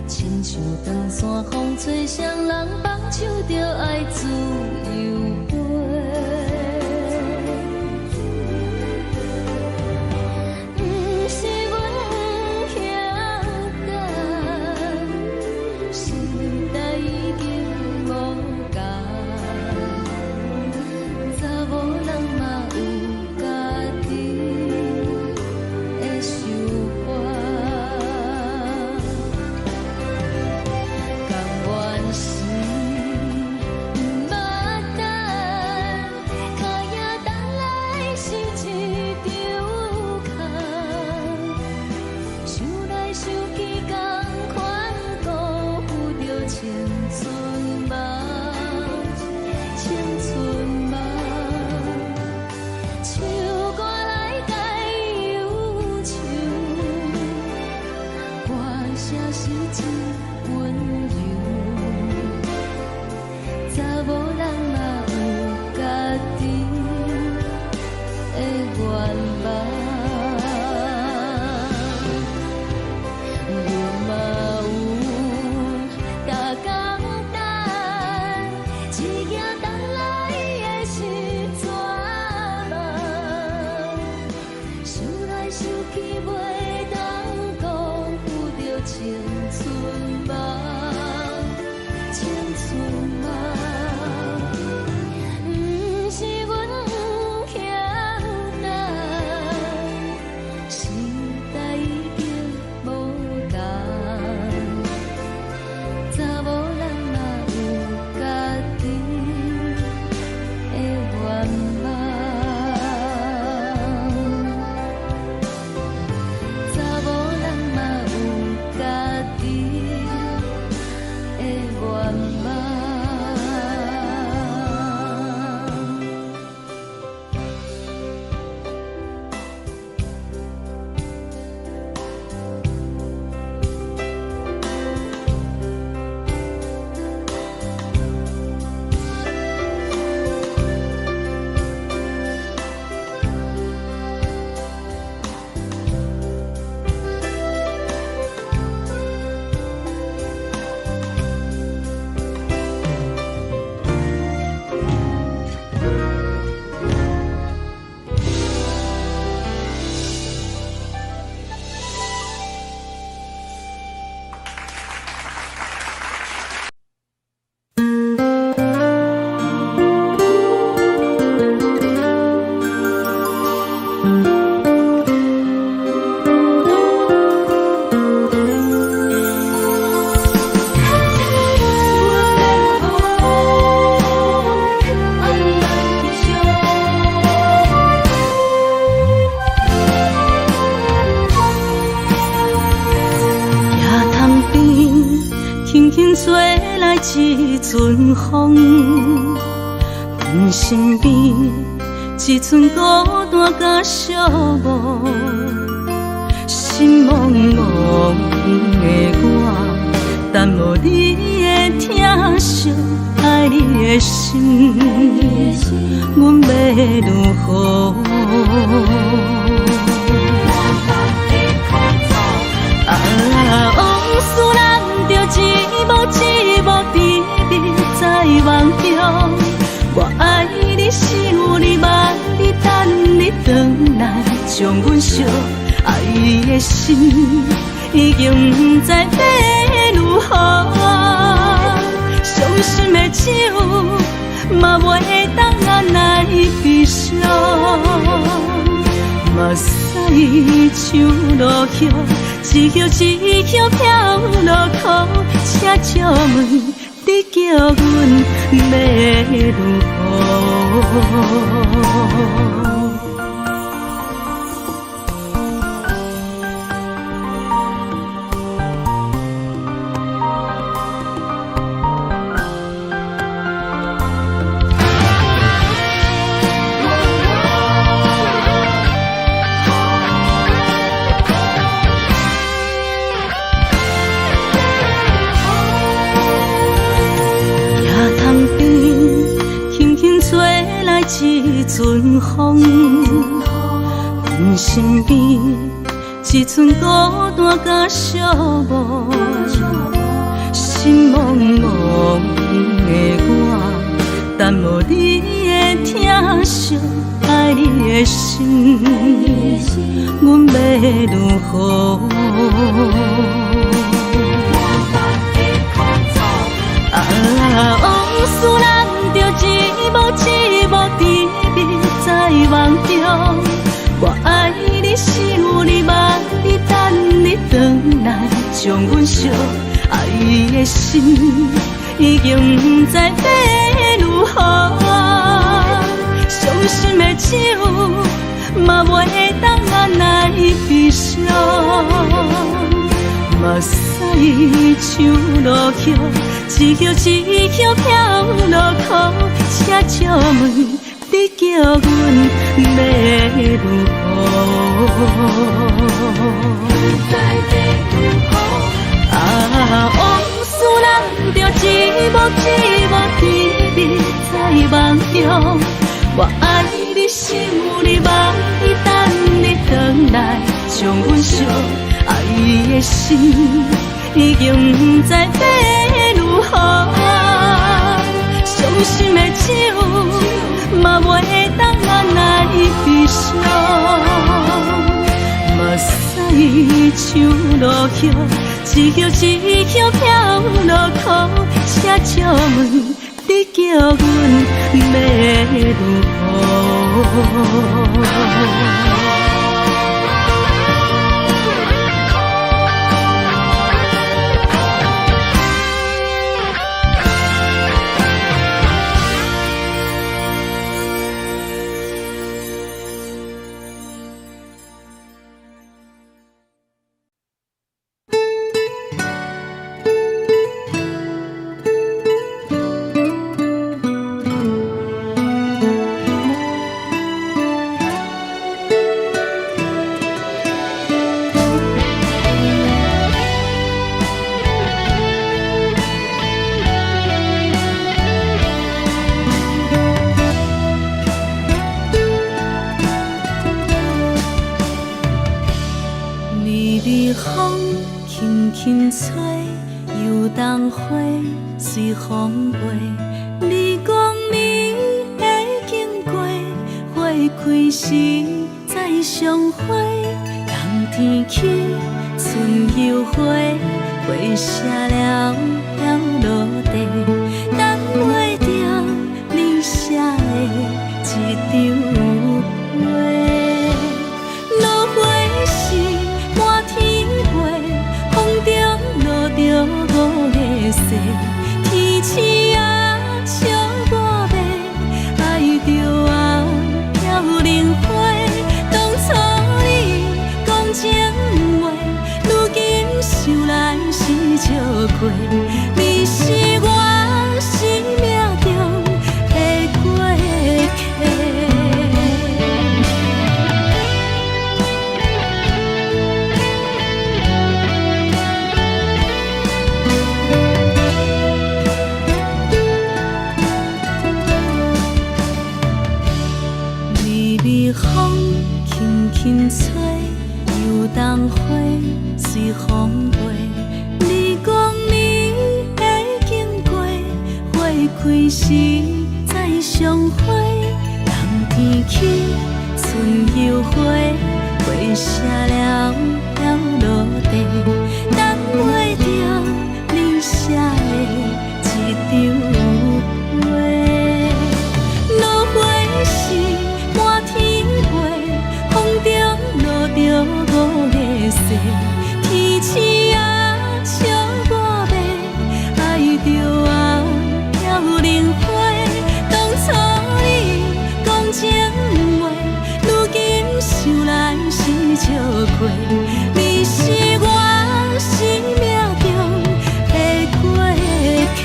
亲像长山风吹双人放手着爱自由飞。毋是阮晓等，时代已经无共，查某人嘛有家己的想法，甘愿是毋捌等。真温柔，查某人嘛有家己的愿望，你嘛有大简单，一件等来的是怎么？想来想去袂当讲有着青春梦，青春梦。不是阮欠等，时代已经无同，查某人嘛有家己的愿望。查某人嘛有家己的愿望。
吹来一阵风，阮身边一寸孤单甲寂寞，心茫茫的我，等无你的疼惜，爱你的心，阮要如何？往事咱着一幕一幕甜蜜在梦中。我爱你，想你，望你，等你回来，将阮惜爱的心已经不知要如何。伤心的手嘛袂当按来悲伤。目屎像落叶，一叶一叶飘落雨，请借问你叫阮要如何？一阵风，阮身边一寸孤单甲寂寞，心茫茫的我，等无你的疼惜，爱你的心，阮要如何？往事咱着一幕一幕甜蜜在梦中。我爱你，想你，望你，等你回来，将阮惜爱的心已经不知要如何。伤心的手嘛袂当按来悲伤。目屎像落叶，一叶一叶飘落雨，请借问你叫阮要如何？不知要如何？寂寞甜蜜在梦中。我爱你，想你，梦你，等你回来，将阮惜爱你的心已经不知要如何。伤心的酒，嘛袂当拿来悲伤。目屎像落叶，一叶一叶飘落雨，车借问你叫阮要如何？随风飞，你讲你会经过，花开时再相会。冬天起，春又花，花谢了落地，等袂着你写的一张画。落花时满天飞，风中落着五个色。天星啊，笑我袂爱着红飘零花。当初你讲情话，如今想来是笑过。你是我生命中的过客。风轻轻吹，又冬花随风飞。你讲你会经过，花开时再相会。冬天起，春又花，花谢了落地，等袂着你写的一张画。落花时满天风中落着五个色，天星啊，笑我袂爱着红飘零花。当初你讲情话，如今想来是笑过。你是我生命中的过客。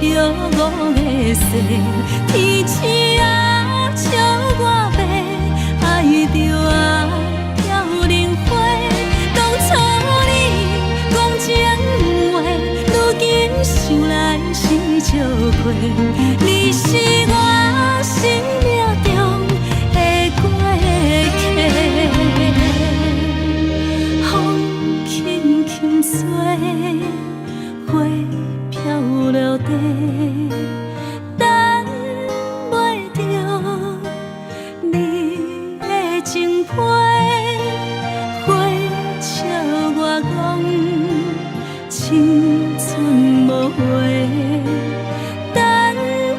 着五个色，天星啊，笑我袂爱着红飘零花。当初你讲情话，如今想来是笑过。你是我生命中的过客，风轻轻吹，花飘落地，等袂着你的情批。花笑我讲青春无话，等袂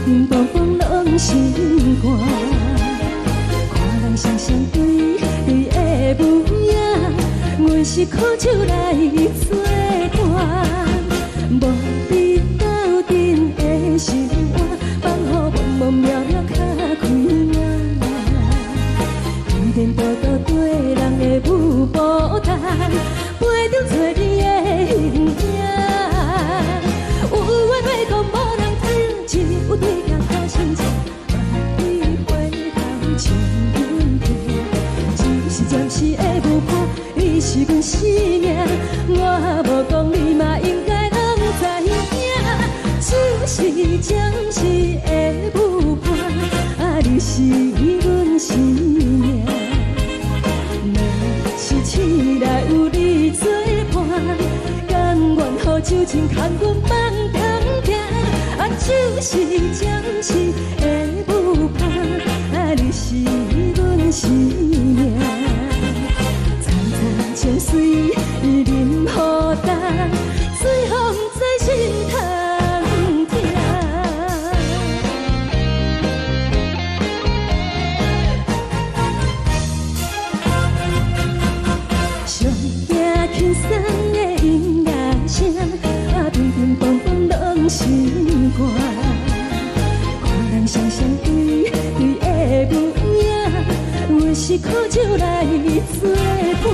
叮咚咚拢心肝。看人双双对对的模样，阮是苦酒来作伴。无你斗阵的心肝，放予茫茫渺渺较开眼。一颠倒倒对人的舞步弹，陪着做你的形影。有话要讲无人听，有对镜讨心情，万里回头将阮听。只是暂时的舞伴，你是阮生命，我无讲你嘛应该拢知影。只是暂时的舞伴，你是阮生命。若是醒来有你作伴，甘愿予酒精牵阮梦中行。就是暂时的舞伴，你是阮生命。层层情水任何担，随风在心头听。上惊轻松的音乐声，乒乒乓乓拢心肝。看人双双对对的模样，阮是苦酒来作伴。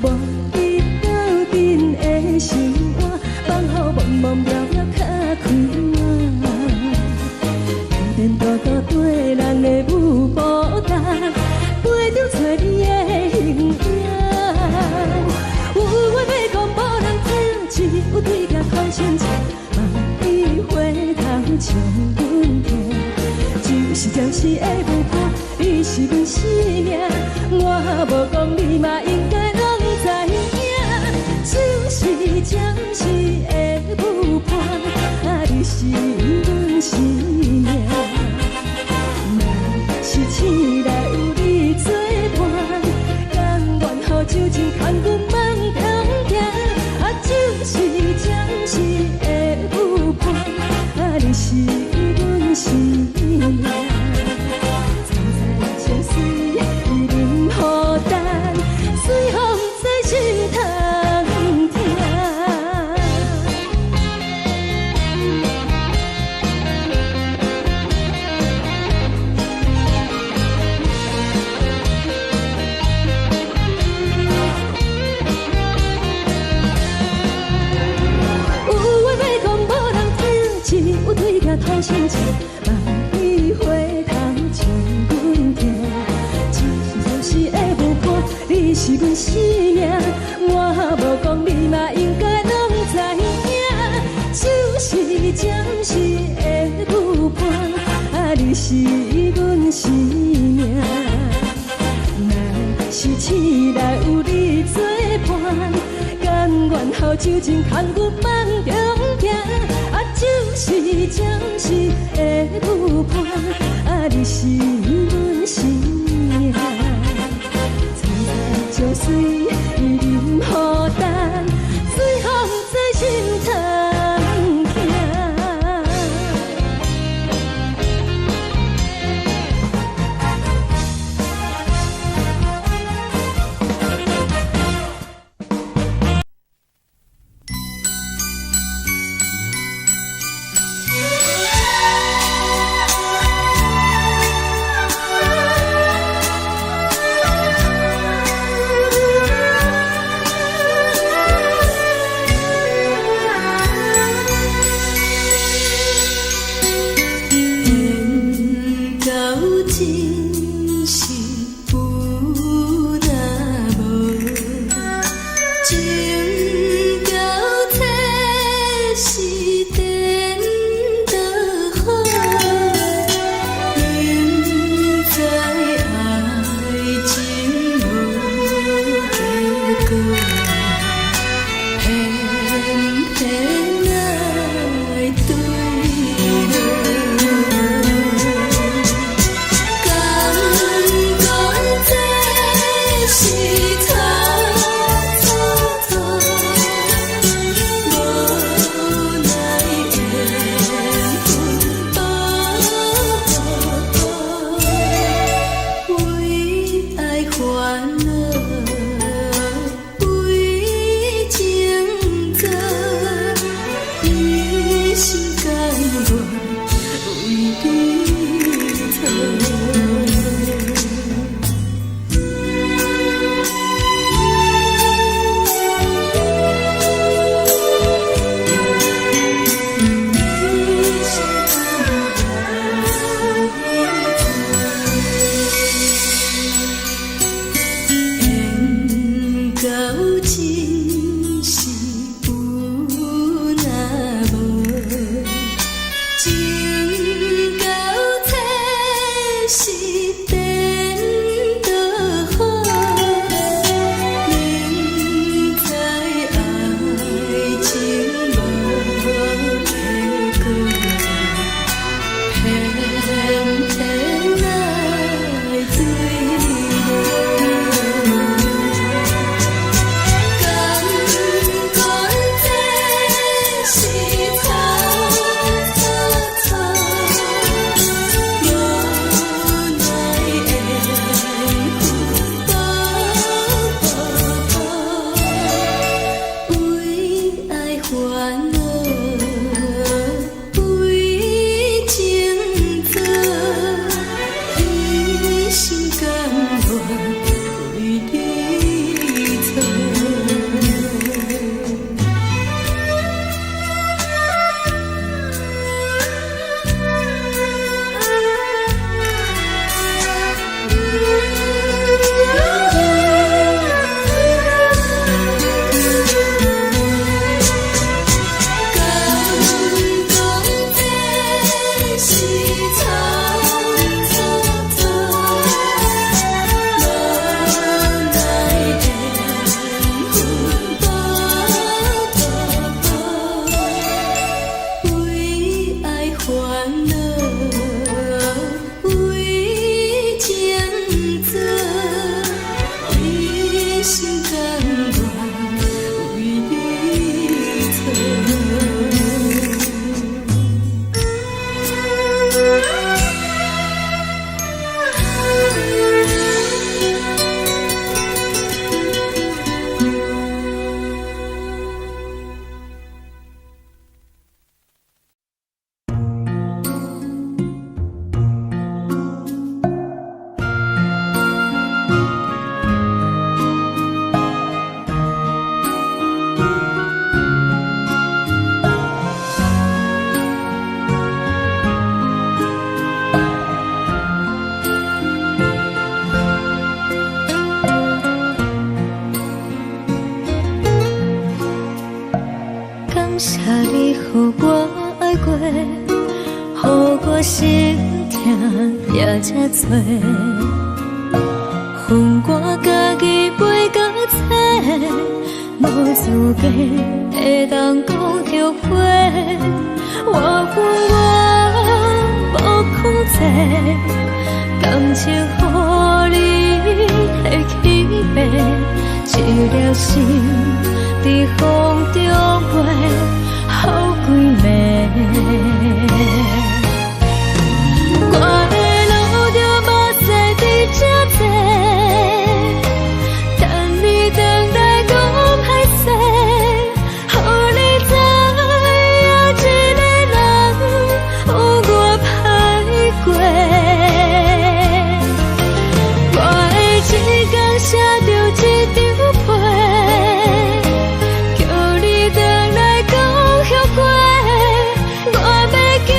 无你斗阵的心肝，放予茫茫渺渺较开眼。颠颠倒倒对人的舞步弹，陪着做你的形影。有话要讲无人听，只有对镜看心情，万里回头将阮听。就是暂时的舞伴，你是阮生命，我无讲你嘛应该拢知影。就是暂时的舞伴，你是阮生命。若是醒来有你作伴，甘愿予酒精牵阮梦中行。就是暂时的舞伴，你是阮生命。层层情水任何担，随风在心头听。有对镜讨心情，万里回头将阮听。只是暂时的舞伴，你是阮生命，我无讲你嘛应该拢知影。就是暂时的舞伴，你是阮生命。若是醒来有你作伴，甘愿予酒精牵阮梦中行。就是暂时的舞伴，你是阮生命。层层情水任何担，随风在心头听。
到这是颠倒好，明知爱情无结果，偏偏爱醉了。感觉这是错错错，无奈的为爱烦恼，为情错，一心甘愿为你错。敢讲这是错错错，无奈的分为爱烦恼，为情错，一心甘愿为你错。感谢你，予我爱过，予我心痛也这多，恨我家己袂到切，无资格会当讲后悔。我恨我无控制，感情予你会起飞，一粒心在风中飞，好几暝。我的路就目屎在这多，等你回来讲歹势，予你知影一个人有我歹过。我的一天写着一张被，叫你回来讲后悔。我要叫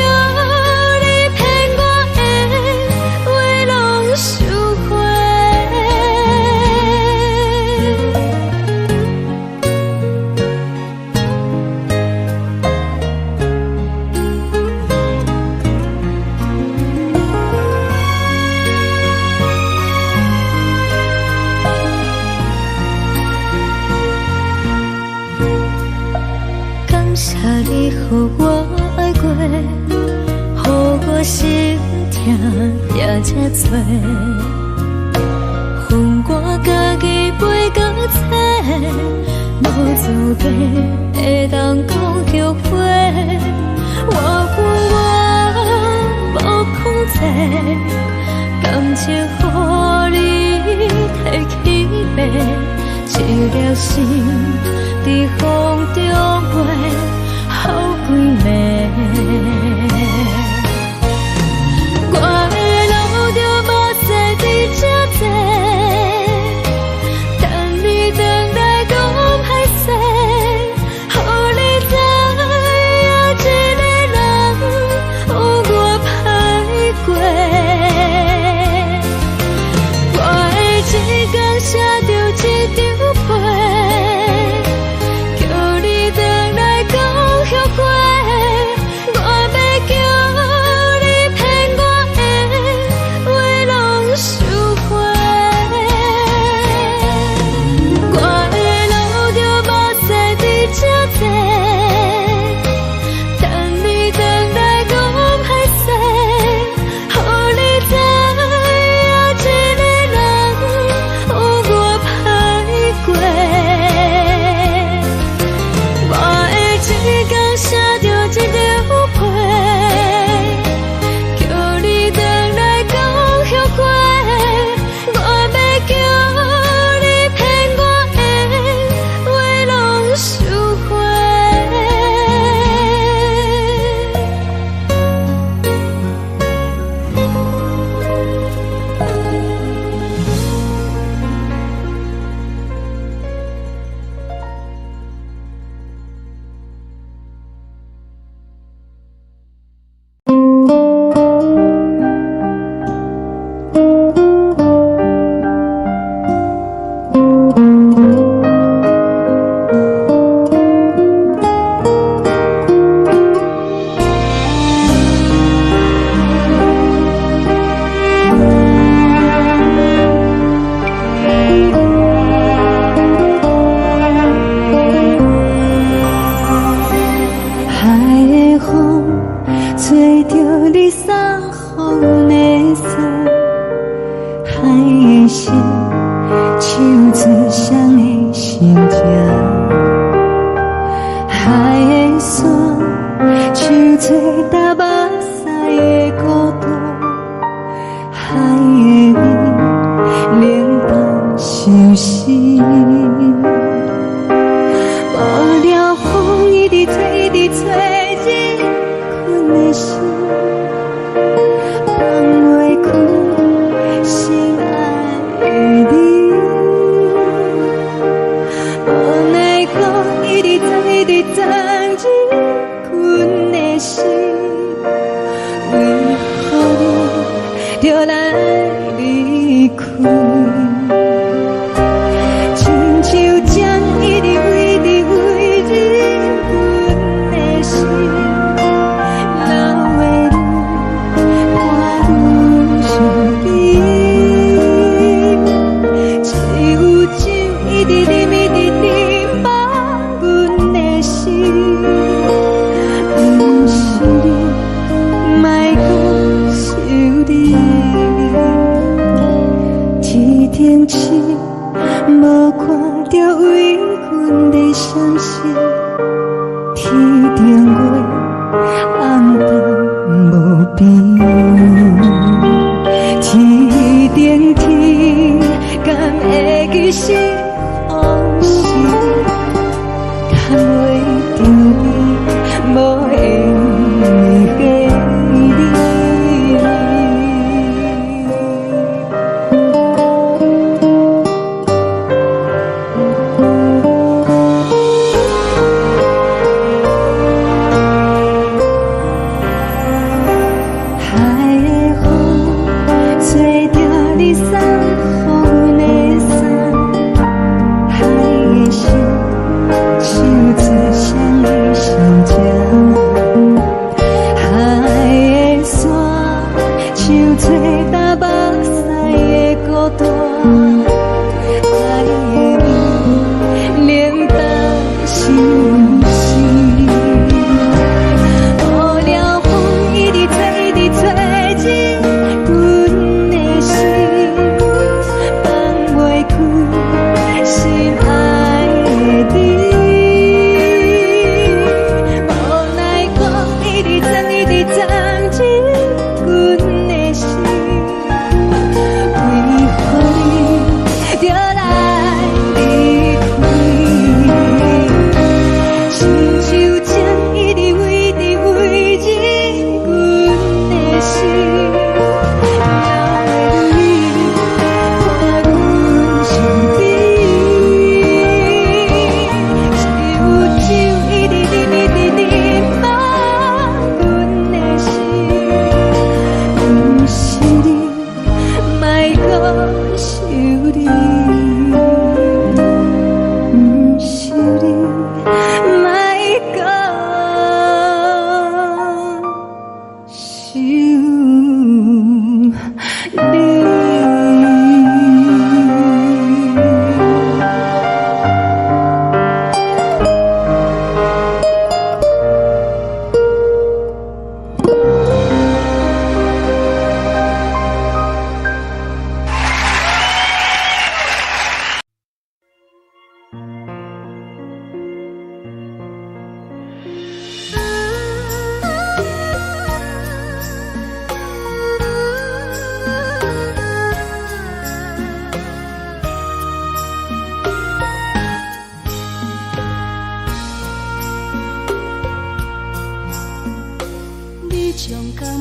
你骗我的话拢收回。感谢你，予我爱过，予我心痛也这多，恨我家己袂到切，无资格会当讲后悔。我恨我无控制，感情予你提起飞，一粒心在风中飞，好几暝。我的路就目屎在这多，等你回来讲歹势，予你知影一个人有我歹过。我的一天写着一张被，叫你回来讲后悔。我要就来离开。亲像将一直为你为你阮的心，流的泪看阮伤悲，只有酒一直啉一直啉饱阮的心，不是你，莫讲想你。天顶星，无看到为阮的闪烁，天顶月，暗淡无边。天顶天，敢会记是往事？敢袂着你，无缘给你。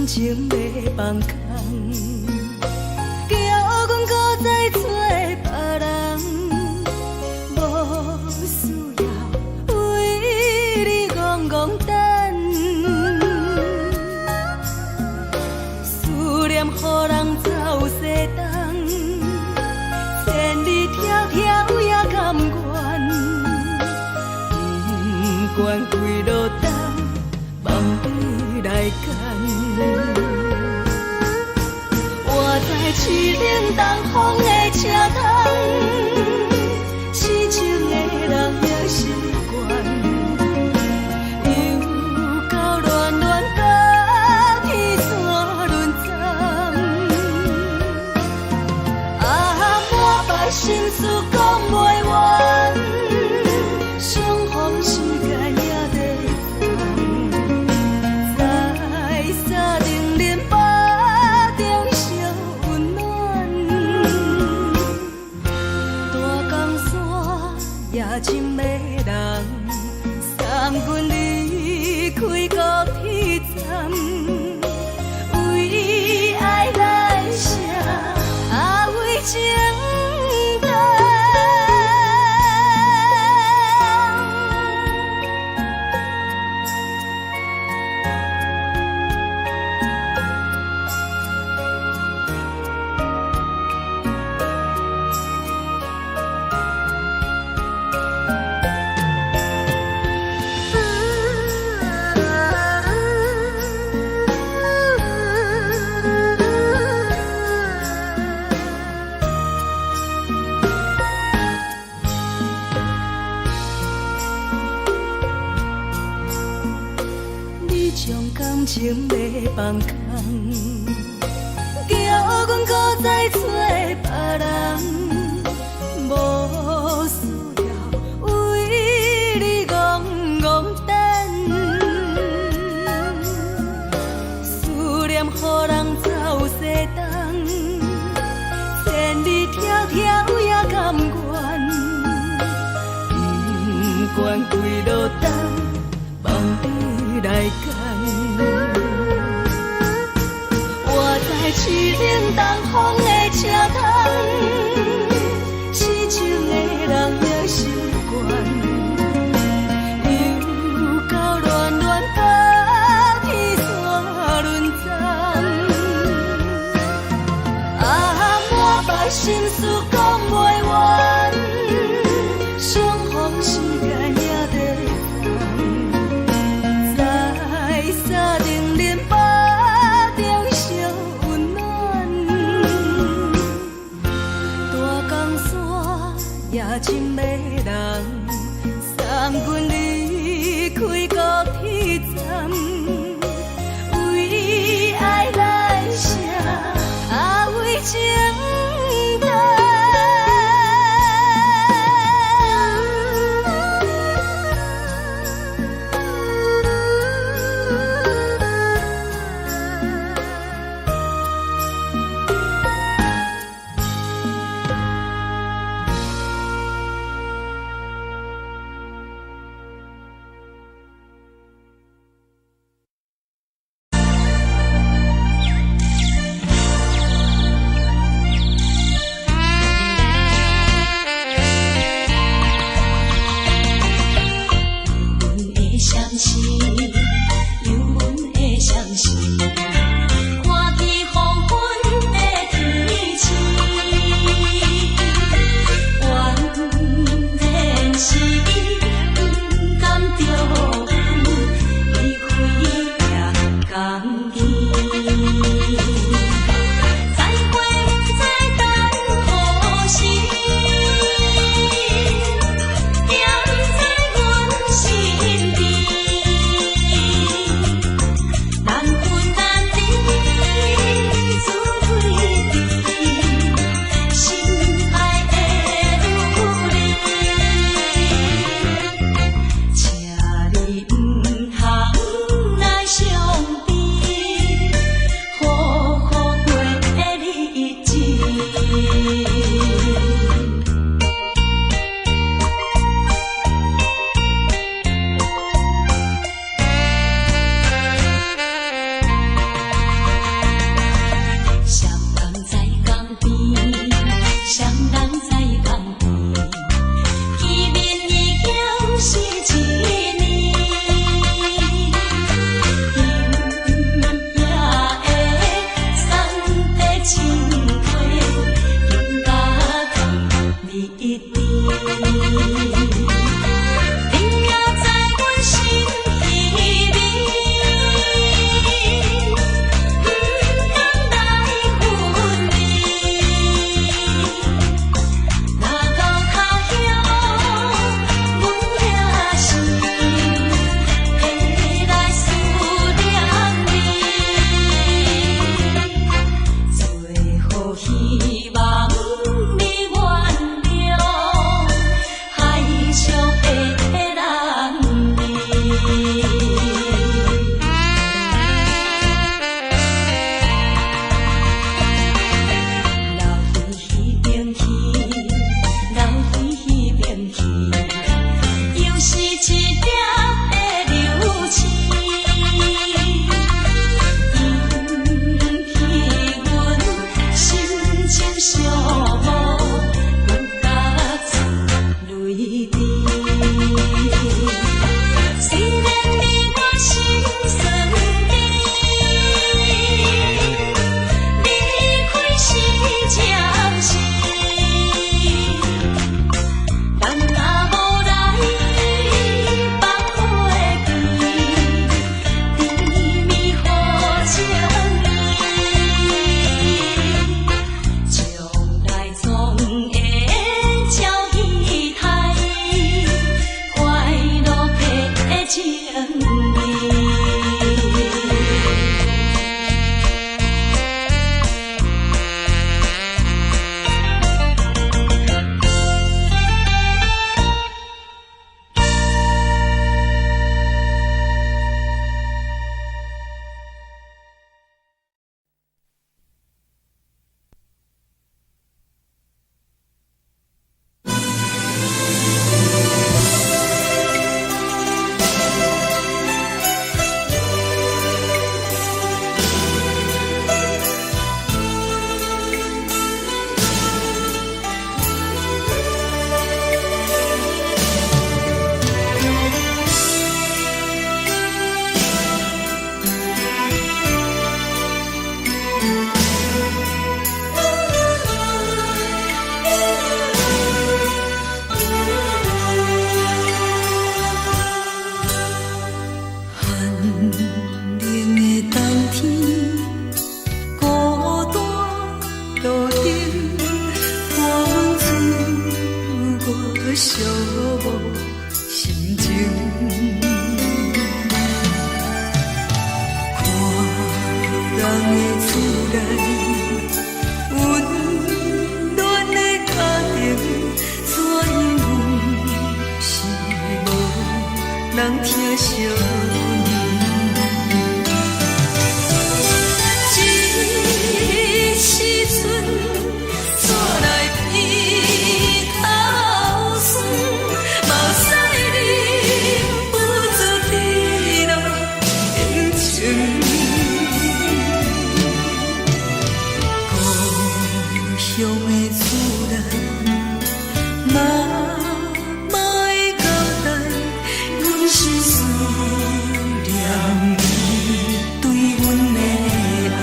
情要放空，叫阮搁再找别人，无需要为你戆戆等。思念予人走西东，千里迢迢也甘愿，不管几路灯，望你来赶。我在凄冷东风的车窗，痴情的人也习惯，又到乱乱甲天山轮转。啊，满腹心事讲袂完，相逢时间也在等，在沙冷冷巴中烧温暖。人空，叫阮搁再找别人，无需要为你戆戆等，思念予人走西东，千里迢迢也甘愿，不管归路东，望你来赶。我在市顶东风的车窗，痴情的人也习惯，又到乱乱把天线轮转。啊，满腹心事讲袂完，相逢时间也在放，在沙定林巴中烧温暖，大江山也真迷人，送阮离开高铁站，为爱来写，为情等。
来，温暖的家庭，怎因为是无人疼惜你？这时阵怎来鼻头酸？嘛有使你不住滴落眼睛。故乡的厝内，妈妈的交代，阮是思念你对阮的爱。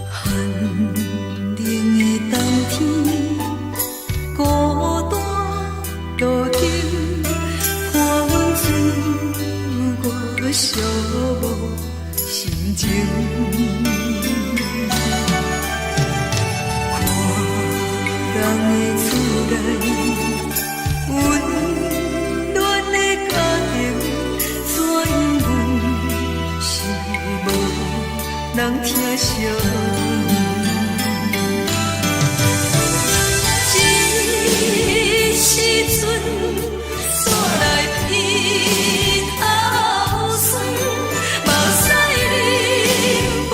寒冷的冬天，孤单路顶，看阮自我寂寞心情。看人的厝内，温暖的家庭，怎因为是无人疼惜你？这时阵怎来鼻头酸？嘛有使你不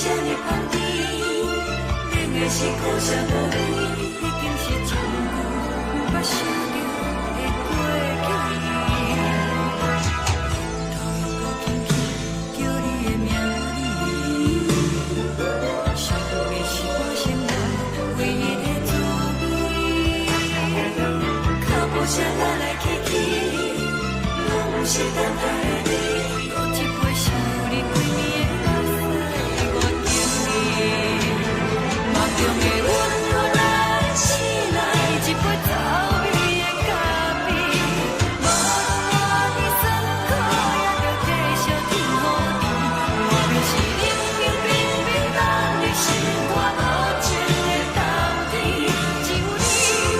这呢香甜，冷的是苦涩无味，已经是从久无法想着的过去。头又搁轻轻叫你的名字，想的是我生来唯一的滋味。脚步声来来去去，拢是等待的你。一杯想你几暝的目屎，我敬你。梦中的阮愈来醒来，一杯走味的咖啡。无论我的酸苦，也着继续甜予你。我就是冷冷冰冰放伫心肝无情的冬天，只有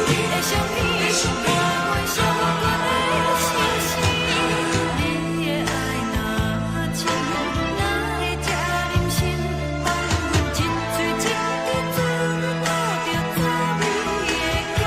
你的相片，伴阮上阮的心事。你的爱若真，哪会这忍心放阮一嘴一滴水，倒着走味的咖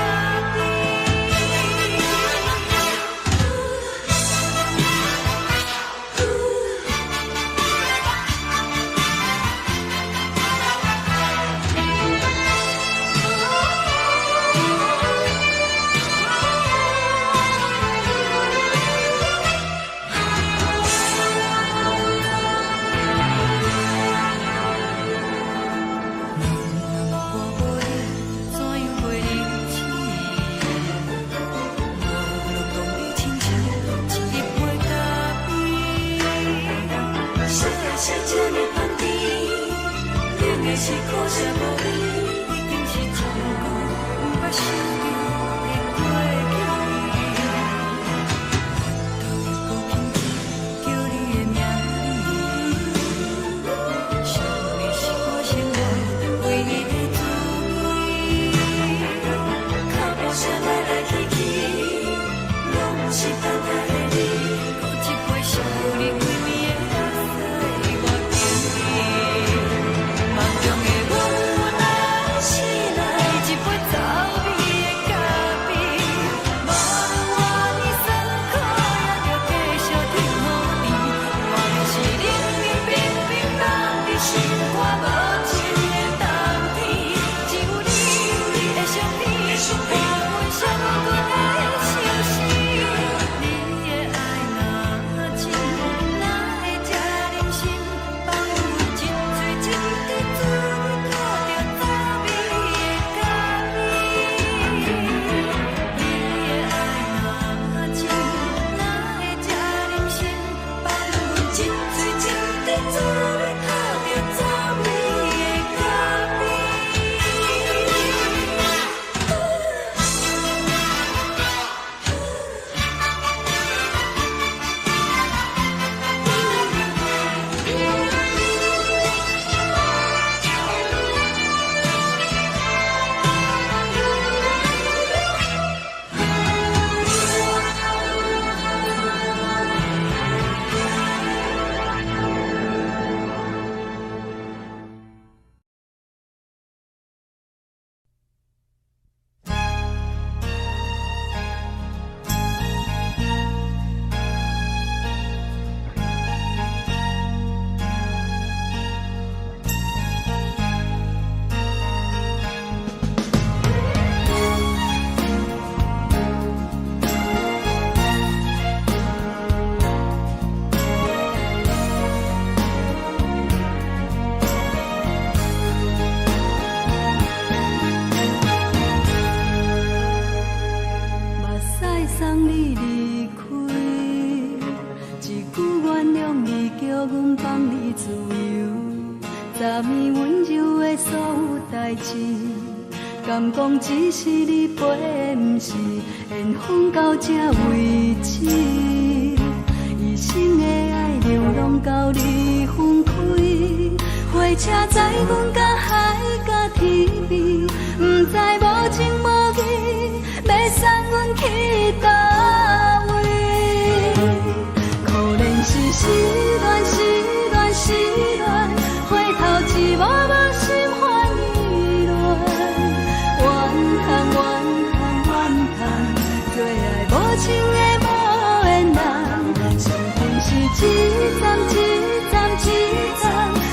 是苦涩无味，已经是从久无法想着的过去。头又搁轻轻叫你的名字，想的是我生来唯一的滋味。脚步声来来去去，拢是等待的你。一杯想你几暝的目屎，我敬你。梦中的阮愈来醒来，一杯走味的咖啡。无论我的酸苦，也着继续甜予你。我就是冷冷冰冰放伫心肝无情的冬天，只有你的相片，伴阮上阮的心事。你的爱若真，哪会这忍心放阮一嘴一滴水，倒着走味的咖啡。你的爱若真，哪会这忍心放阮一嘴一滴水，倒着走味的咖啡。
目屎送你离开，一句原谅你，叫阮放你自由。昨暝温柔的所有代志，敢讲只是你陪，不是缘分到这为止。一生的爱流浪到你分开，火车载阮甲海甲天边，不知无情无义，要送阮去倒位？可怜是失恋，失恋，失恋，回头一幕幕心烦意乱，怨恨，怨恨，怨恨，最爱无情的无缘人，身份是一站一站一站，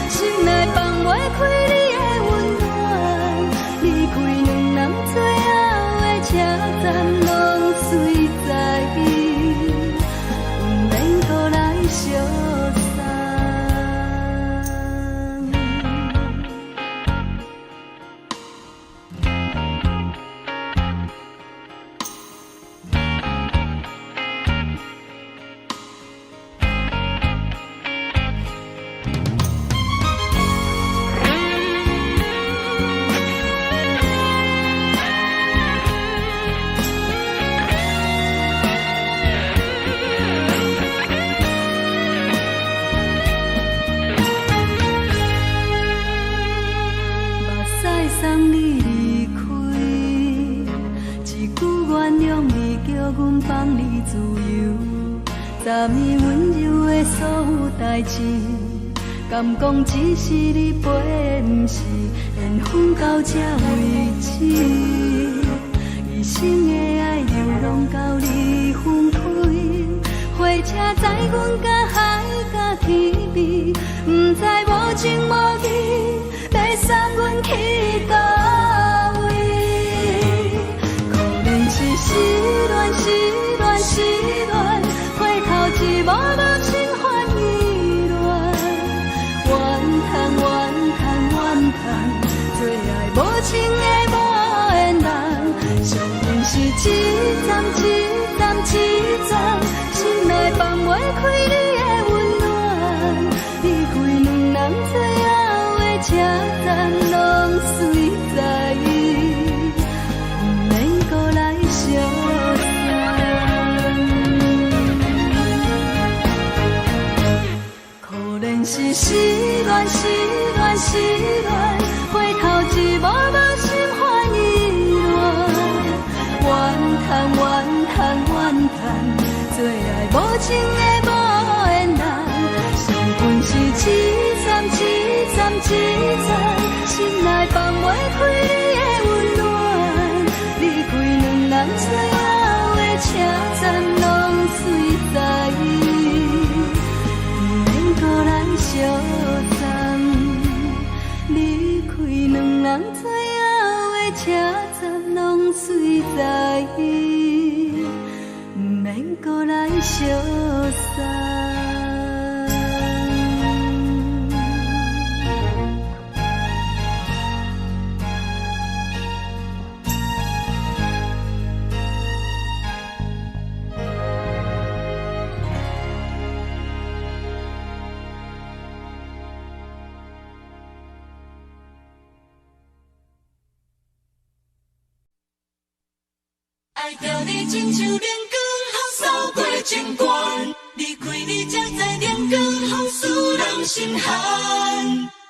心内放袂
阮放你自由，昨暝温柔的所有代志，敢讲只是你陪，不是缘分到这为止。一生的爱又拢到你分开，火车载阮甲海甲天边，不知无情无义，要送阮去倒位？可能是失恋，失恋，失恋，回头一幕幕心烦意乱，怨叹，怨叹，怨叹，最爱无情的无缘人，上恨是一站一站一站，心内放袂开你的温暖，离开两人最后的车站，拢随在意，不免搁来相送。可能是失恋，失恋，失恋，回头一幕幕心烦意乱，怨叹，怨叹，怨叹，最爱无情的无缘人，上恨是一站一站一站，心内放袂开你的温暖，离开两人最后的车站，拢随在意，不免搁来相送。离开两人最后的车站，拢随在意，不免搁来相送。
爱着你亲像阳光扫过情关，离开你才知阳光风使人心寒。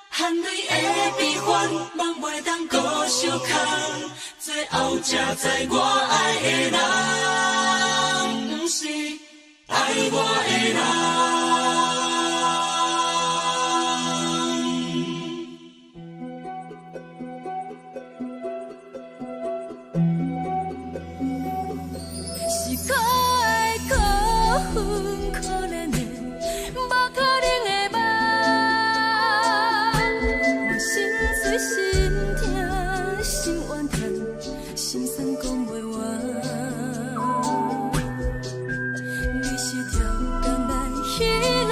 含泪的悲欢，望袂当搁相牵，最后才知我爱的人，不是爱我的人。
是可爱可恨可怜的，无可能的梦。我心碎心痛心怨叹，心酸讲袂完。你是挑工来戏人，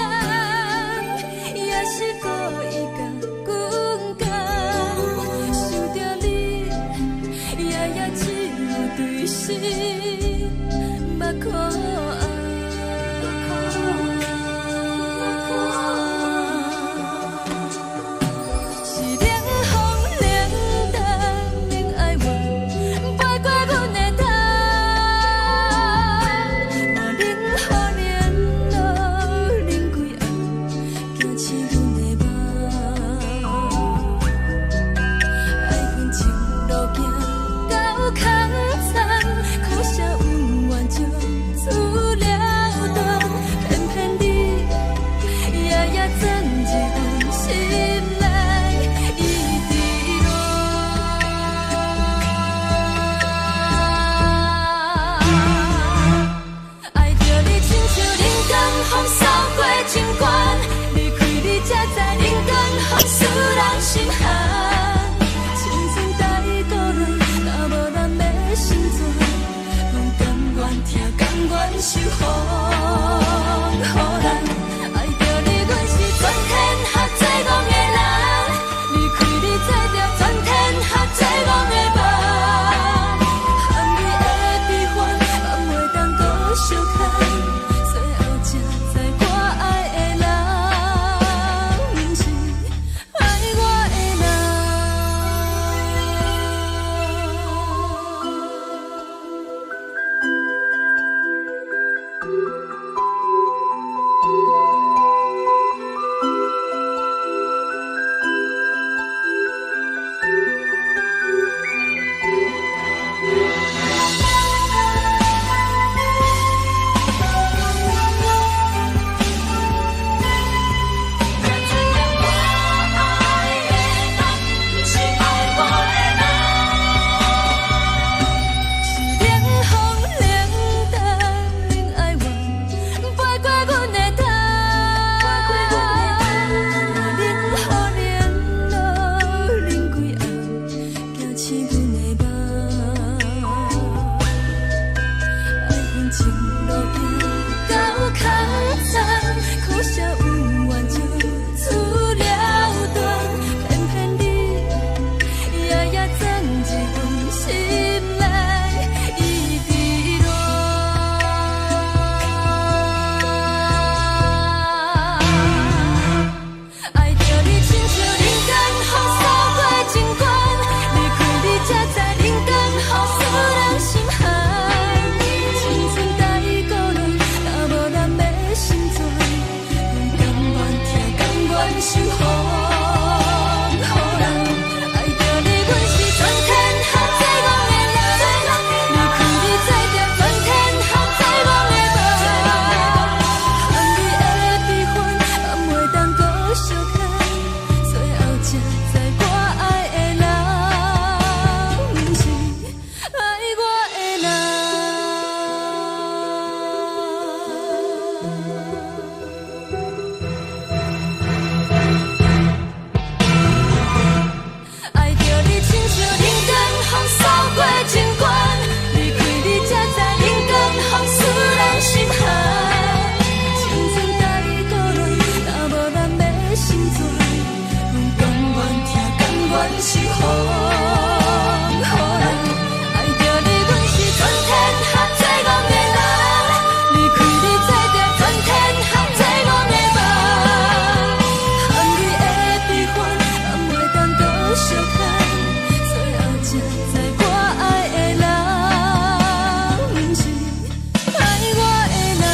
也是故意甲阮讲，想着你夜夜只有对视。目眶红，是冷风冷淡冷爱我，飞过阮的头，嘛冷雨连落冷几暗，惊醒阮的梦。爱恨情路行到空残，苦涩温婉就出了断，偏偏你夜夜钻入阮心内，一直乱。爱着你亲像冷光风扫过情关，离开你才知冷光风使人心寒。青春带过来，若无咱要心怎？甘愿受风雨人，爱着你，阮是全天下最戆的人，离开你才着全天下最戆的梦。含泪的悲欢，望袂当搁相牵，最后才知我爱的人，不是爱我的人。
情路行到较惨，苦涩温婉就出了断，偏偏你夜夜藏一份心内伊伫乱。爱着你亲像人间风扫过情关，离开你才知人间好使人心寒。青春待孤单，若无咱的心酸，阮甘愿听，甘愿受风雨人。爱着你，阮是全天下最戆的人，离开你才知全天下最戆的梦。含你的悲欢，也袂当搁相牵，最后才知我爱的人，不是爱我的人。爱着你亲像人间风扫过情关，离开你才知人间风使人心寒。青春待孤单，若无咱的心酸，阮甘愿听，甘愿受风雨人。爱着你，阮是全天下最戆的人，离开你才知全天下最戆的梦。含你的悲欢，也袂当搁相牵，最后才知我爱的人，不是爱我的人。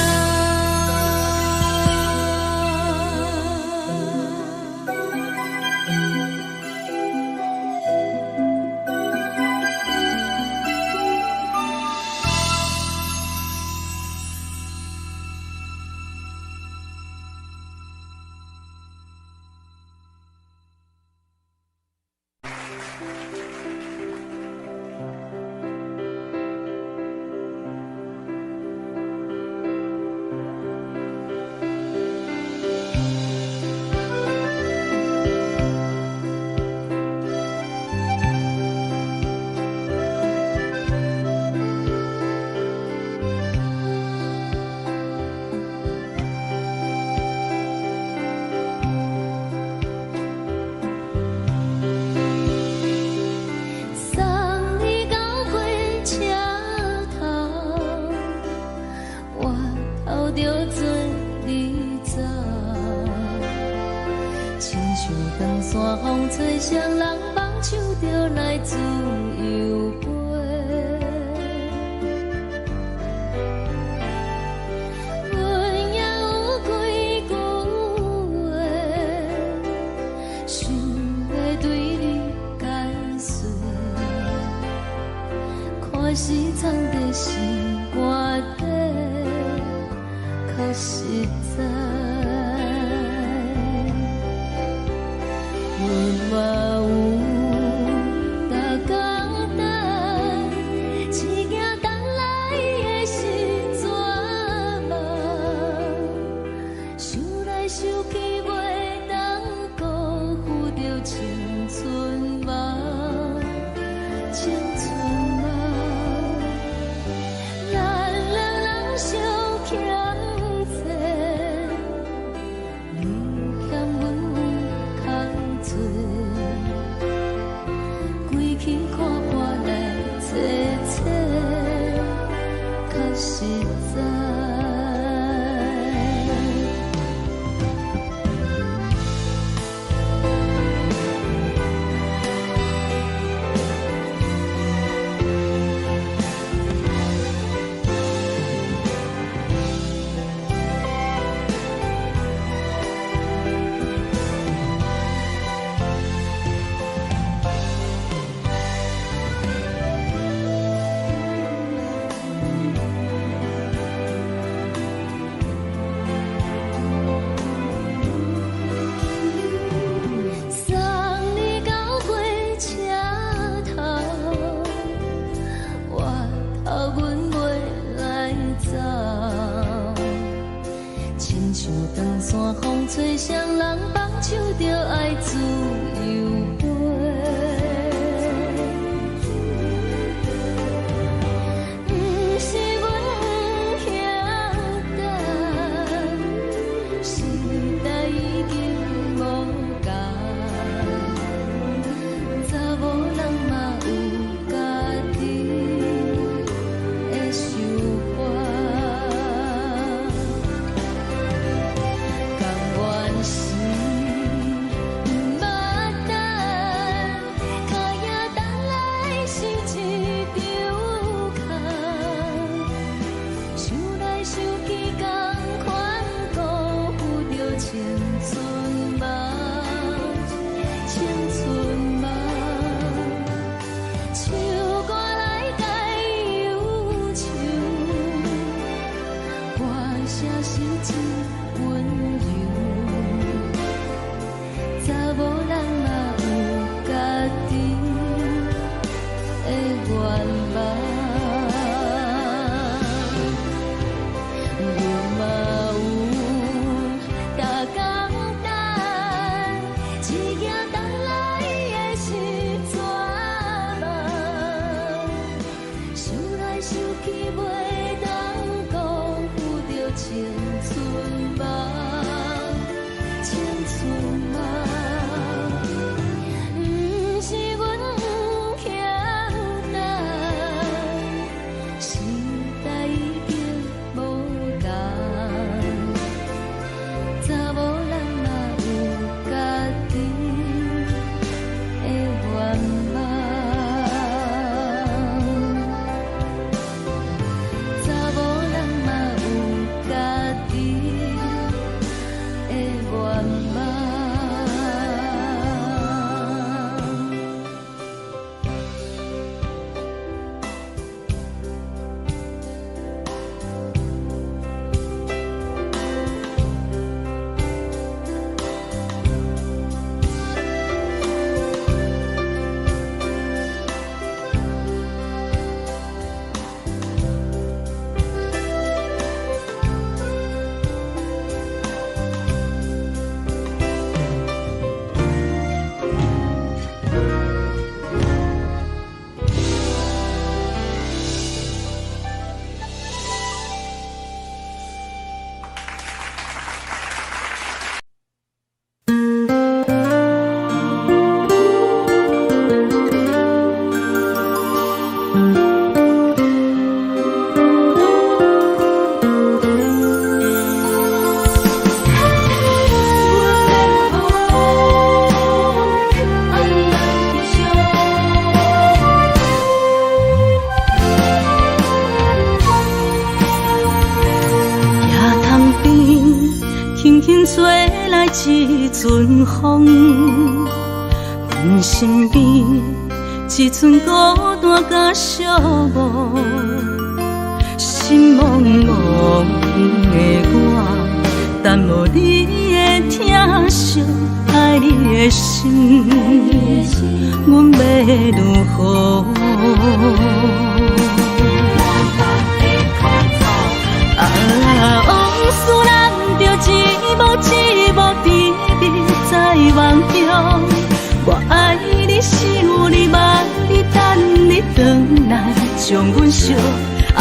送你到火车头，我头着准你走，亲像长山风吹双人放手着来自由飞。阮也有几句话，想要对你解释，可是藏在心肝底，较实在。阮嘛有大简单，一件等来的是绝望，想来想去袂当辜负着青春梦，青春梦。咱两人相欠债，你欠阮空罪，归去看破来坐坐，较实在。吹双人放手着爱自由飞，不是阮是真温柔。查某人嘛有家己的愿望，牛嘛有大工等，一件等来的是怎梦？想来想去袂当辜负着青春梦，青春梦。不是阮欠等，时代已经无同。查某人嘛有家己的愿望，查某人嘛有家己的愿望。
吹来一阵风，阮身边一寸孤单甲寂寞，心茫茫的我，等无你的疼惜，爱你的心，阮要如何？往事人着一幕甜蜜在梦中，我爱你是有你梦，你等你回来，将阮惜爱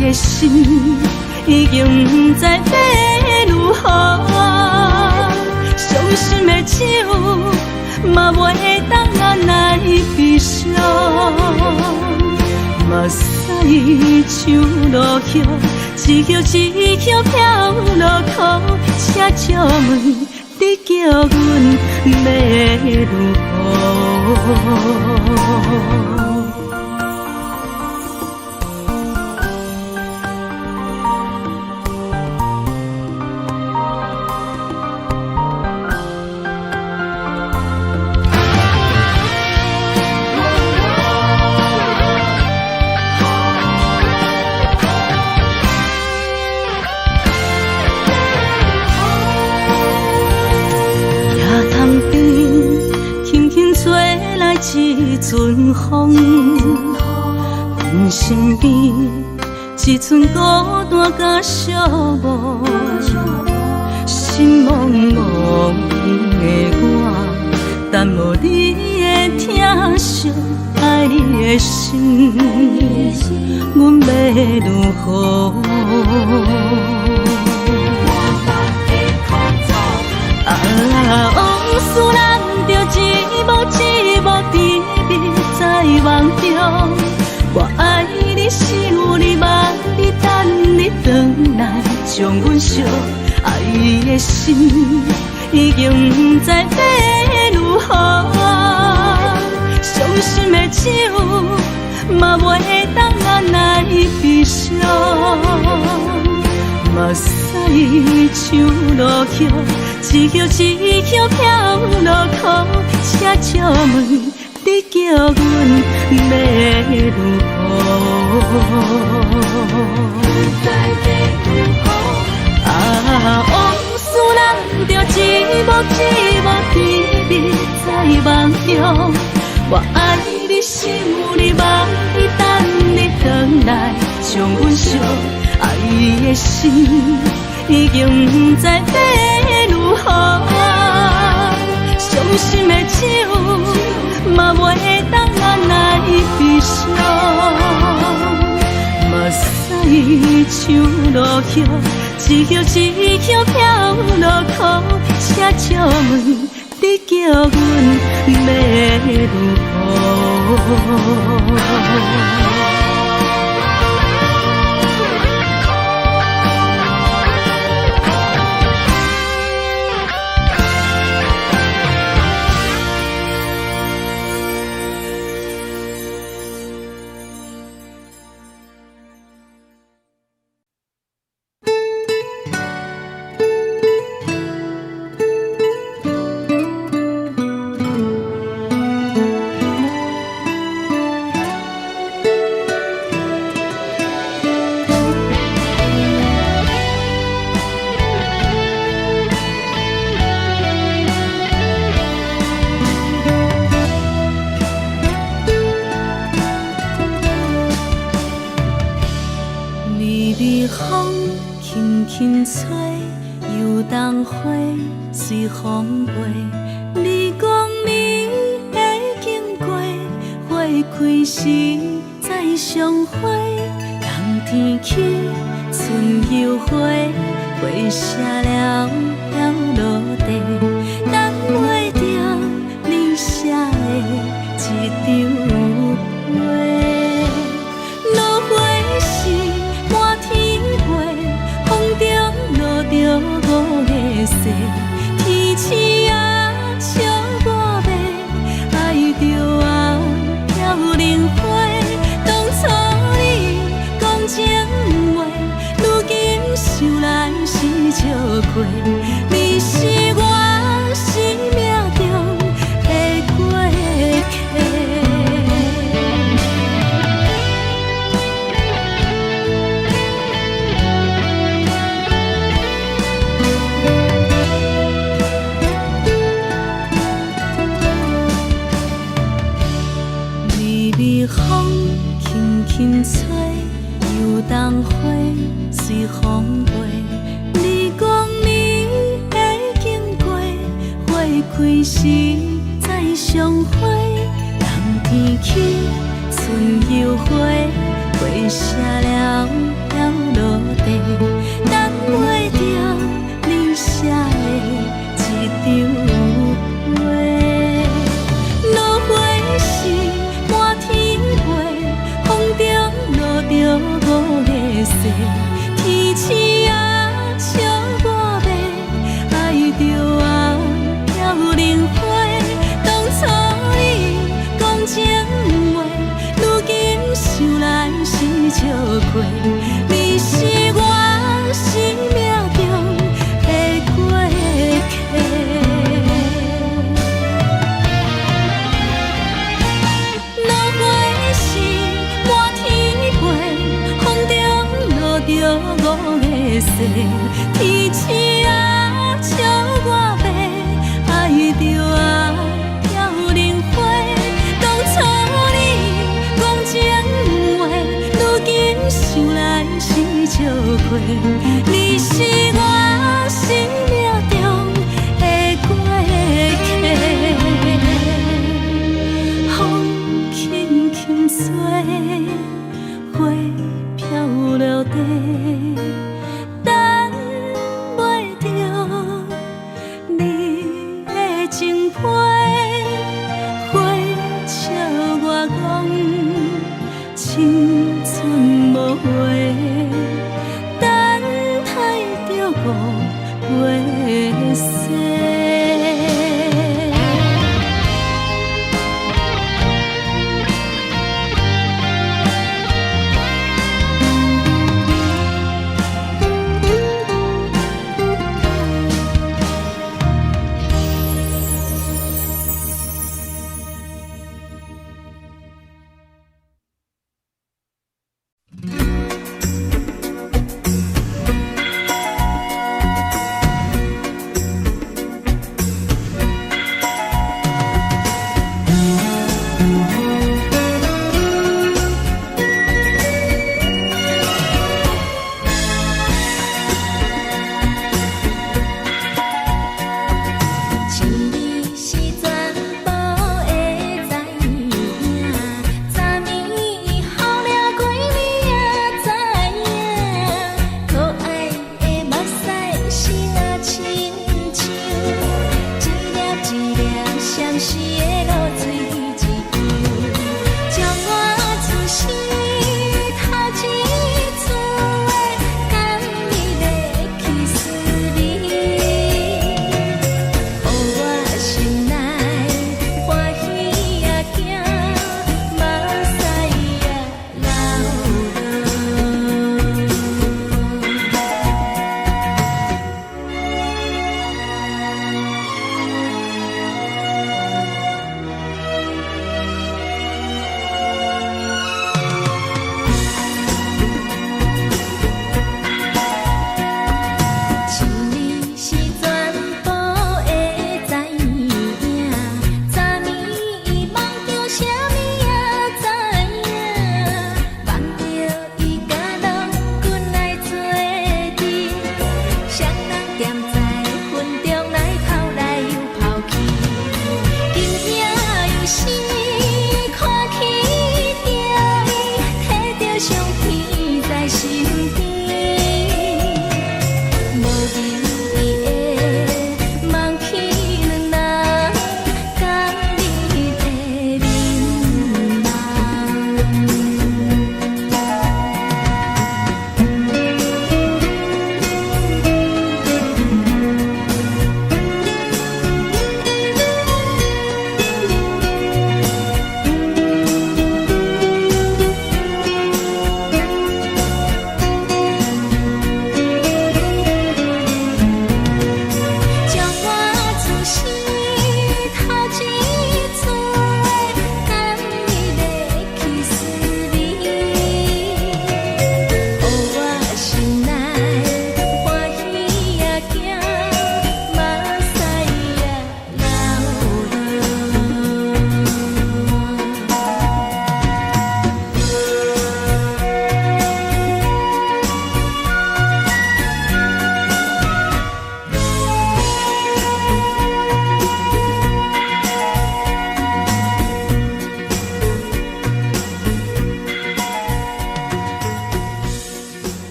的心已经不知要如何。伤心的手嘛袂当按来悲伤，目屎像落叶。一叶一叶飘落雨，请借问你叫阮要如何？一阵风，阮身边一寸孤单甲寂寞，心茫茫的我，等无你的疼惜，爱你的心，阮要如何？往事人着一幕甜蜜在梦中，我爱你是有你梦，你等你回来，将阮惜爱的心已经不知要如何。伤心的手嘛袂当按来悲伤，目屎像落叶。一叶一叶飘落雨，请借问你叫阮要如何？寂寞甜蜜在梦中。我爱你想你梦你等你回来将阮惜，爱的心已经不知要如何。伤心的酒嘛袂当眼来悲伤，目屎像落叶，一叶一叶飘落雨，车借问你叫阮要如何？风轻轻吹，游动花随风飞。你讲你会经过，花开时再相会。冬天起，春又回，花谢了飘落地，等袂着你写的一张画。落花时满天飞，风中落着五个色，天星啊笑我迷，爱着啊飘零花。当初你讲情话，如今想来是笑过。你是我生命中的过客。风轻轻吹，游动花随风飞。你讲你会经过，花开时再相会。冬天起，春又回，花谢了飘落地，等袂着你写的一张画。落花时满天风中落着五个色，天星啊笑我迷，爱着啊飘零花。当初你讲情话，如今想来是笑过。你是我生命中的过客。着五个色，天星啊笑我迷，爱着啊飘零花。当初你讲情话，如今想来是笑过。你是我生命中的过客，风轻轻吹，花飘落地，等袂着你的情批。花笑我讲青春无话，等待着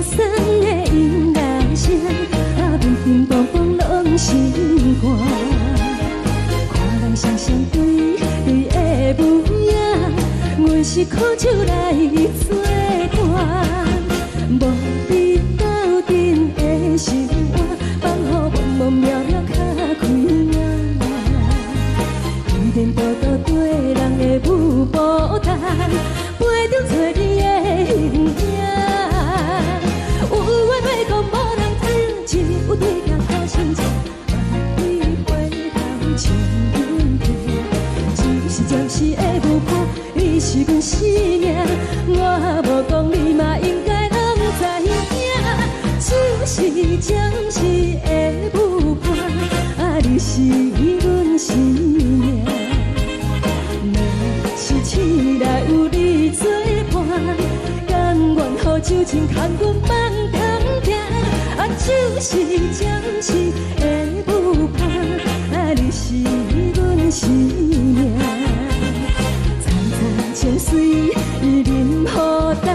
轻松的音乐声，乒乒乓乓拢心肝。看人双双对对的舞影，阮是靠手来做伴。无你斗阵的心肝，放予茫茫渺渺较开眼。一颠倒倒对人的舞步弹，陪着做你的形影。有话要讲无人听，只有对镜头心情，你回头唱阮听。就是暂时的舞伴，你是阮生命，我无讲你嘛应该拢知影。就是暂时的舞伴，你是阮生命。是醒来有你作伴，甘愿予酒精牵阮梦中行。就是暂时的舞伴，你是阮生命。层层情水任何担，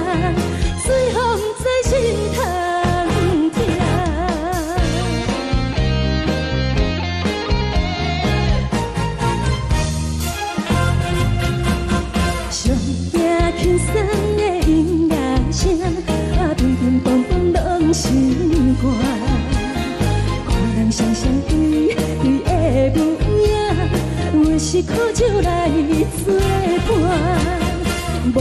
随风在心头。轻松的音乐声，乒乒乓乓拢心肝。看人双双对对的舞影，阮是靠手来做伴。无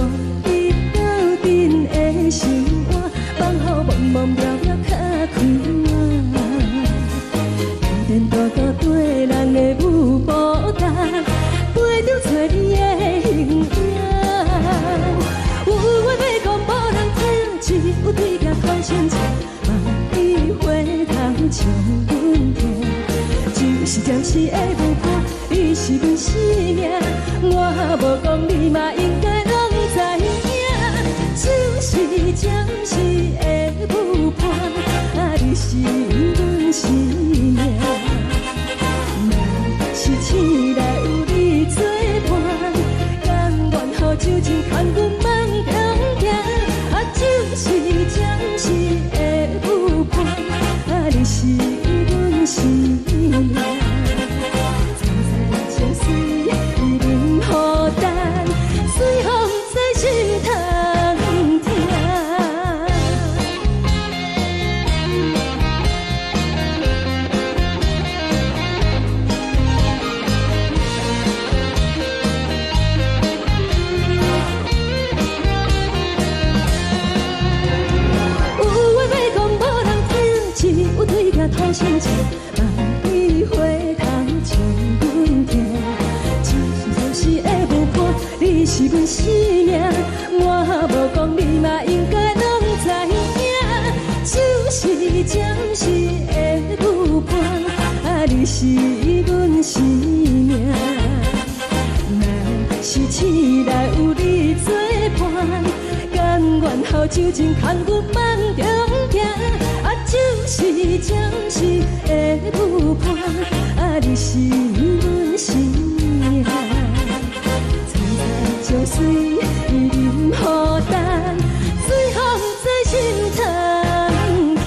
你斗阵的心肝，放予茫茫渺渺较开眼。一颠倒倒对人的舞步弹，陪着做你的形影。有话要讲无人听，只有对镜看心情，你回头唱阮听。就是暂时的舞伴，你是阮生命，我无讲你嘛应该拢知影。就是暂时的舞伴，你是阮生命。若是醒来有你作伴，甘愿予酒精牵阮梦中行。就是暂时的舞伴，你是阮生命。层层情水任何担，随风在心头听。讨心情，你回头唱阮听。就是暂时的舞伴，你是阮生命，我无讲你嘛应该拢知影。就是暂时的舞伴，你是阮生命。若是醒来有你作伴，甘愿予酒精牵阮梦中行。就是暂时的舞伴，你是阮生命。层层情水任何担，随风在心头听。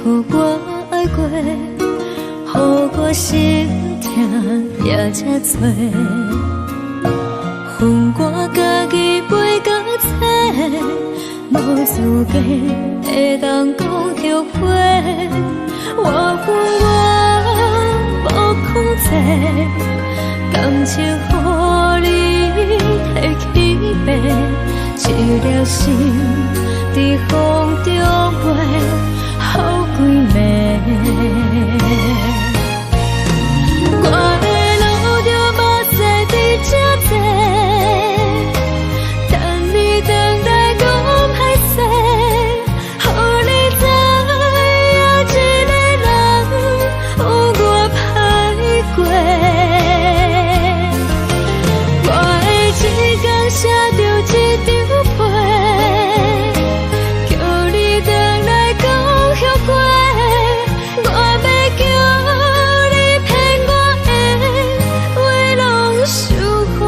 予我爱过，予我心痛也这多。恨我家己袂到切，无资格会当讲后悔。我恨我无控制，感情予你摕去卖，一粒心伫风中飞，好几暝。我的路着目屎伫这多，等你等待讲歹势，予你知影一个人有我歹过。我的一天写着一张被，叫你回来讲后悔。我要叫你骗我的话拢收回。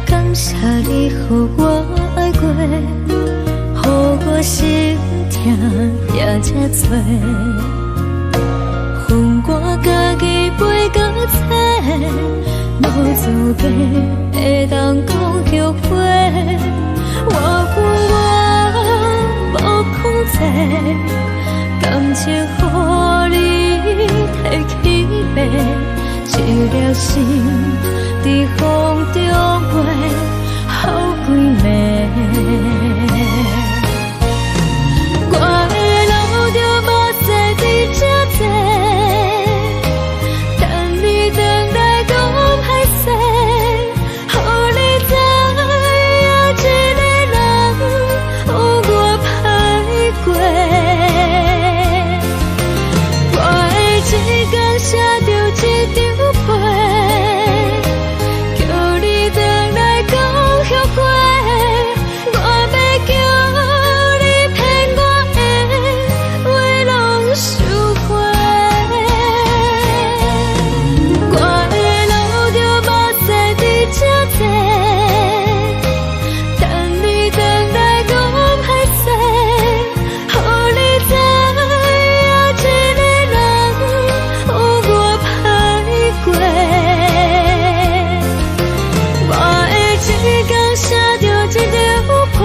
感谢你予我爱过，予我心痛也这多。恨我家己袂到切，无资格会当讲后悔。我恨我无控制，感情予你摕去卖，一粒心伫风中飞，好几暝。我的路着目屎伫这多，等你回来讲歹势，予你知影一个人有我歹过。我的一天写着一张被，叫你回来讲后悔。我要叫你骗我的话拢收回。我的路着目屎伫这多，等你回来讲歹势，予你知影一个人有我歹过。我的一天写着一张被，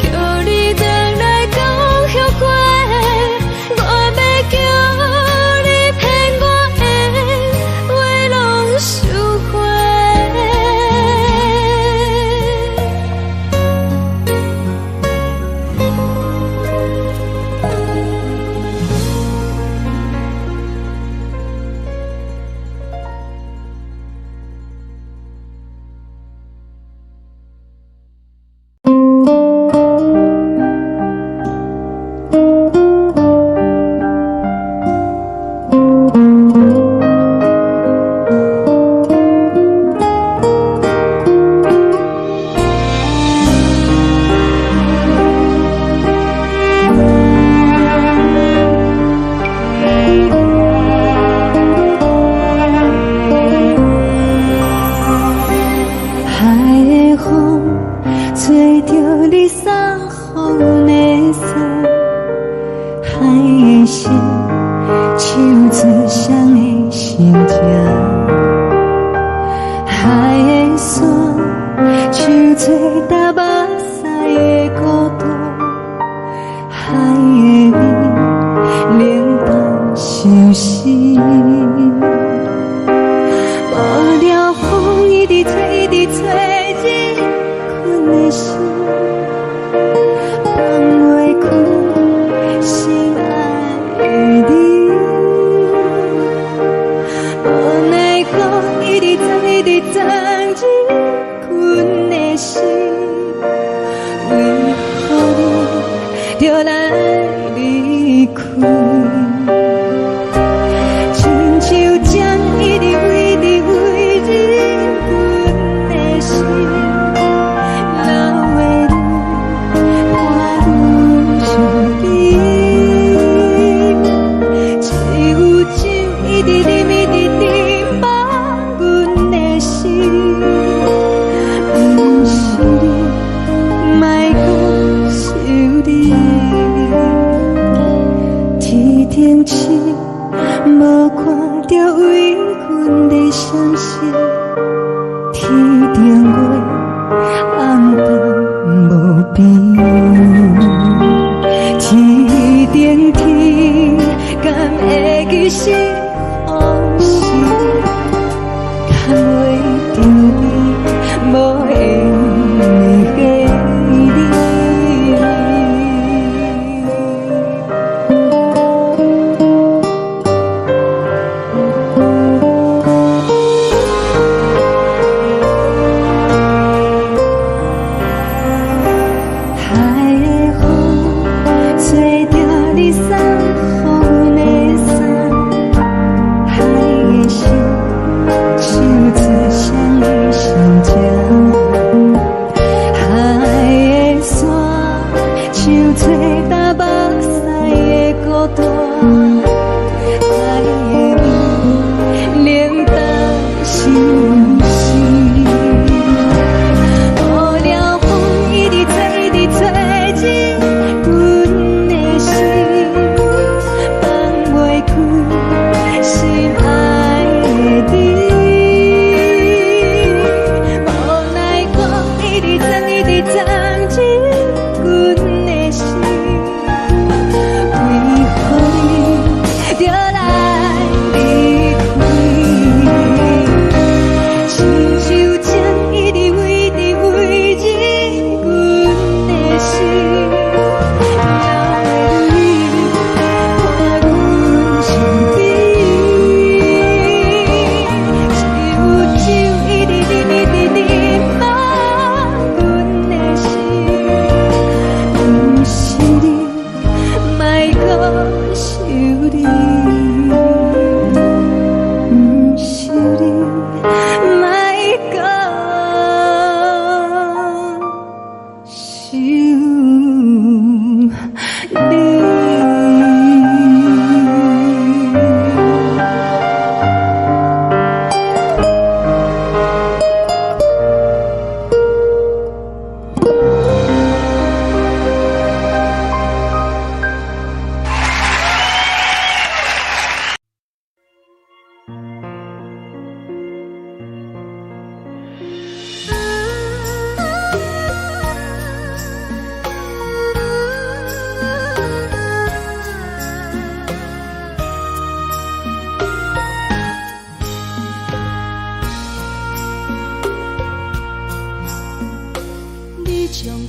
叫你回来讲后悔。我要叫你骗我的话拢收回。海的风吹着你送风的伞，海的心手指双的心情，海的山手吹打目屎的孤独，海的味冷淡伤心。无聊风一直吹，一直吹，日困的心，放袂开心爱的你。无奈何一直等，一直等，日困的心，为何你就来离开？亲像针一直为日困的心。缘给你。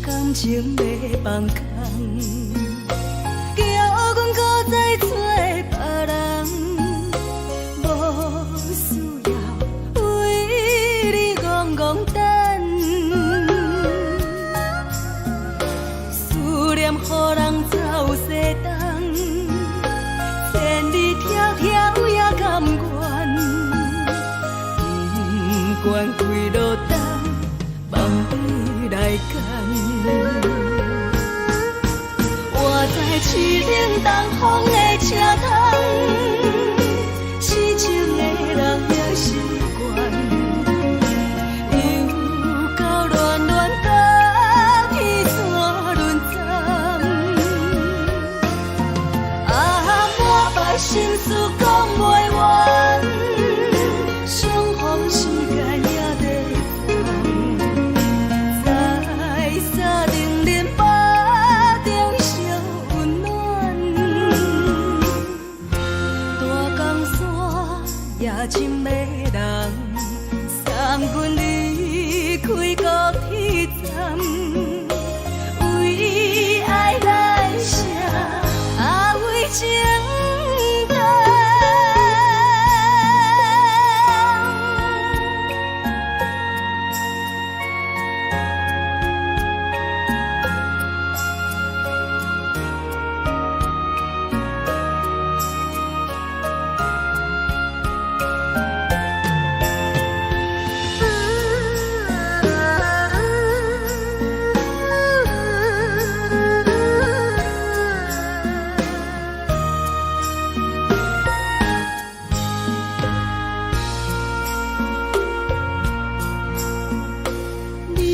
感情要放空，叫阮搁再找别人，无需要为你戆戆等，思念予人走西东，千里迢迢也甘愿，不管几路灯，望你来赶。我在市顶东风的车窗，痴情的人也习惯，又到乱乱甲彼山论站。满腹心事讲袂完，相逢时间也在等。在沙定林巴中烧温暖，大江山夜深的人，送阮离开高铁站，为爱来写为情长。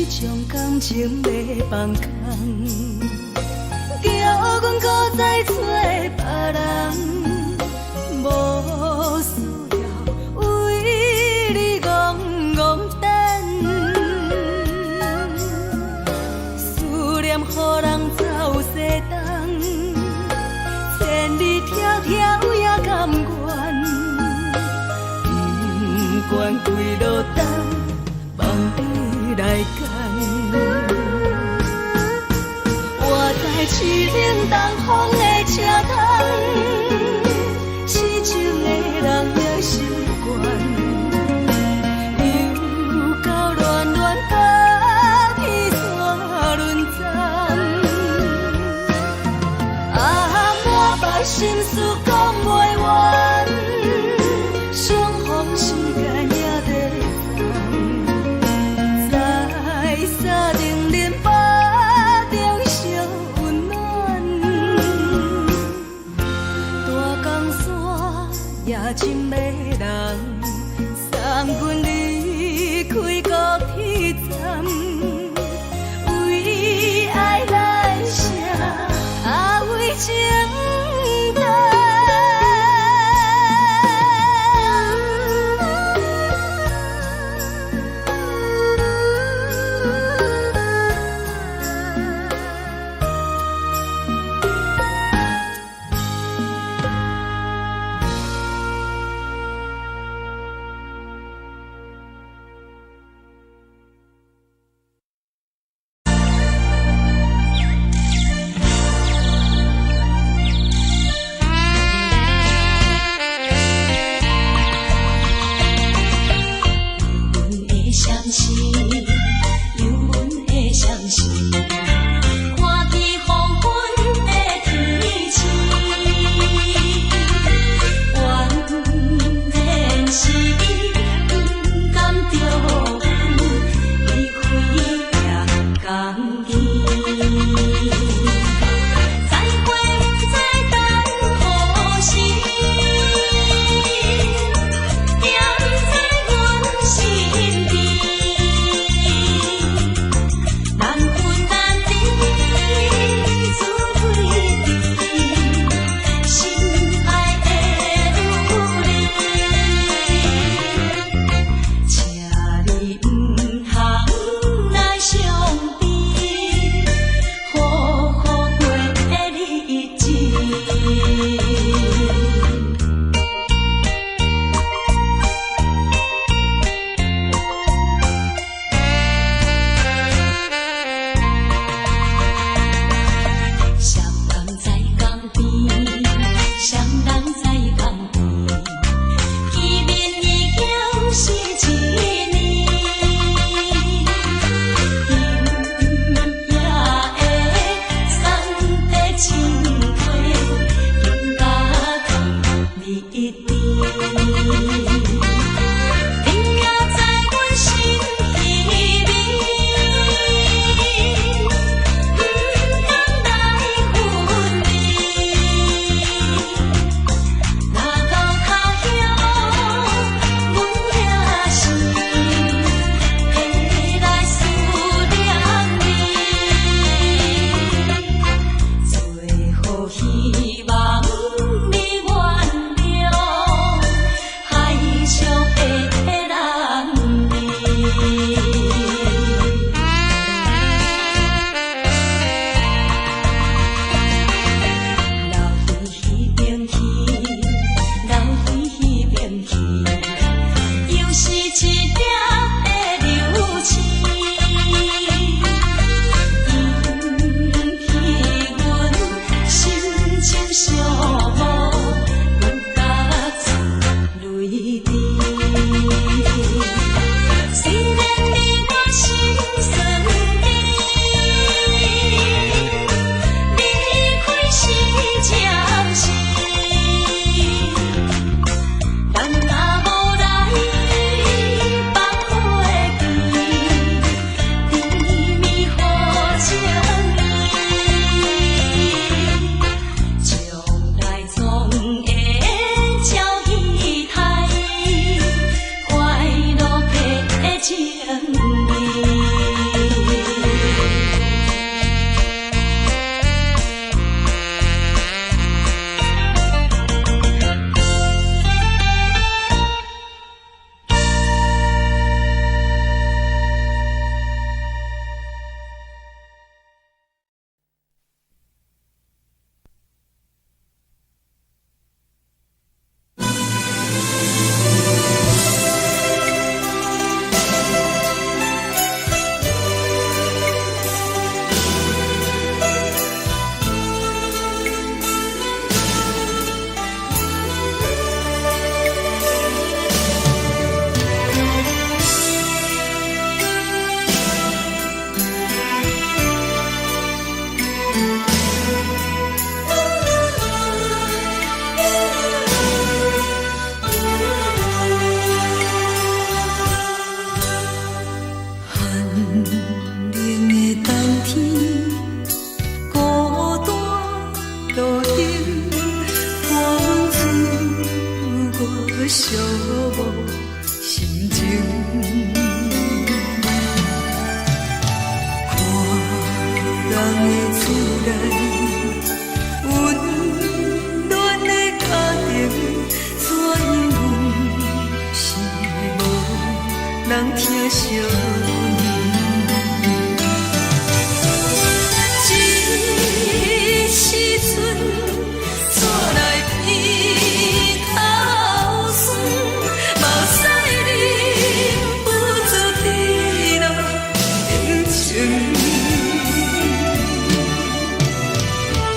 将感情要放空，叫阮搁再找别人，无需要为你戆戆等，思念予人走西东，千里迢迢也甘愿，不管几路灯，望你
来干。我在市冷东风的车头，痴情的人也心倦，又到乱乱甲天山轮站。啊，满腹心事讲袂完，相逢时间也在等，在沙定林巴中相温暖。大江山也深的人，送阮离开高铁站，为爱来写，啊为情等。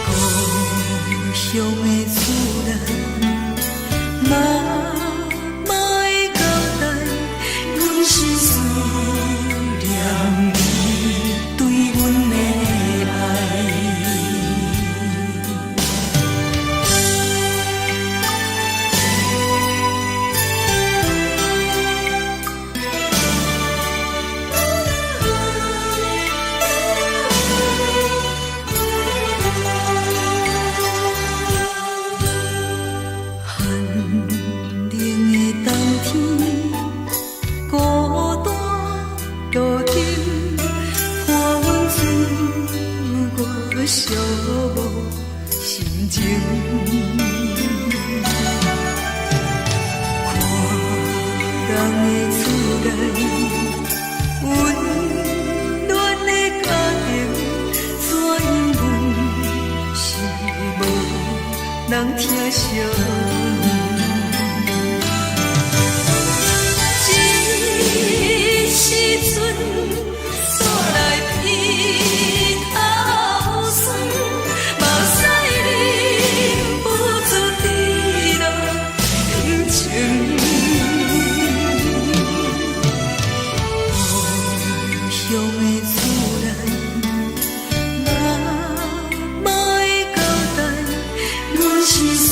故乡的思念，嘛嘛会交代，阮是思念你对阮的爱。寂寞心情，看人的厝内温暖的家庭，怎因阮是无人疼惜？这时阵煞来鼻头酸，目屎忍不住滴落眼睛。故乡的思念，嘛嘛会交代，阮是思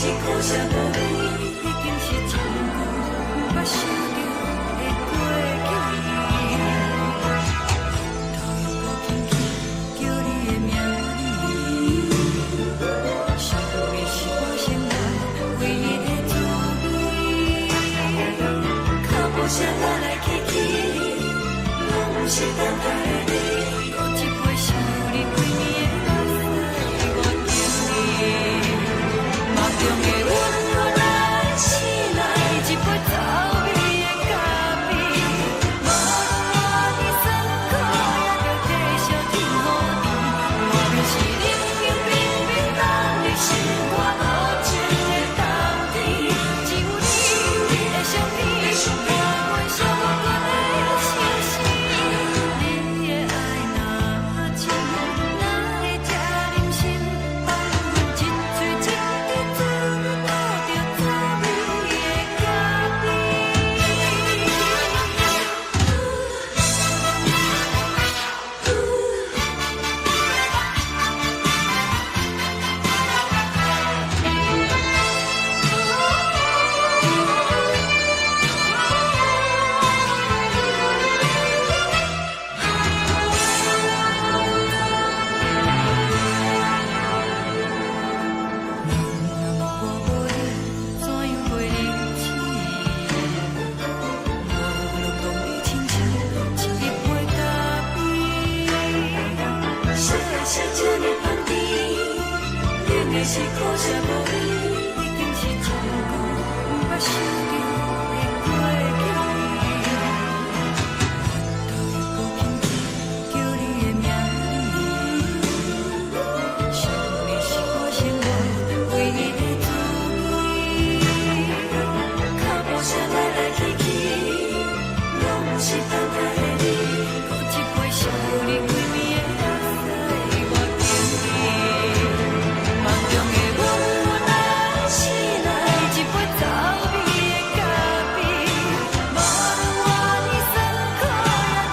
是苦涩无味，已经是一句不捌想着的过去。头又无轻轻叫你的名字，想的是我心内唯一的滋味。脚步声来来去去，拢不是等待的你，搁一杯想你几年的目屎，我等你。梦中的阮原来醒来，一杯走味的咖啡，无论我的酸苦，也着继续甜予你。我就是冷冷冰冰冻在心肝无情的冬天，只有你的相片，我阮寂寞过的心事。你的爱若真，哪会这忍心放阮一嘴情的滋味，吐着滋味的咖是苦涩无味，已经是一句不捌想着的过去。头又无轻轻叫你的名字，想你是我生活唯一的滋味。脚步声来来去去，拢不是等待的你，搁一杯想你几暝的目屎，我等你。梦中的阮原来醒来，一杯走味的咖啡，无论我的酸苦，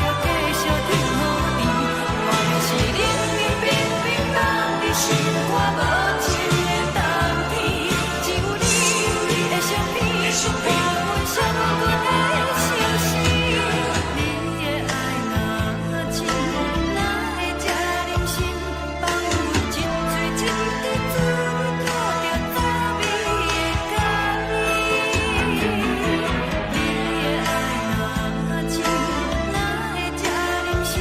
也着继续甜予你。我就是冷冷冰冰冻在心肝无情的冬天，只有你的相片，我阮寂寞过的心事。你的爱若真，哪会这忍心放阮一嘴情的滋味，吐着滋味的咖啡。你的爱若真，哪会这忍心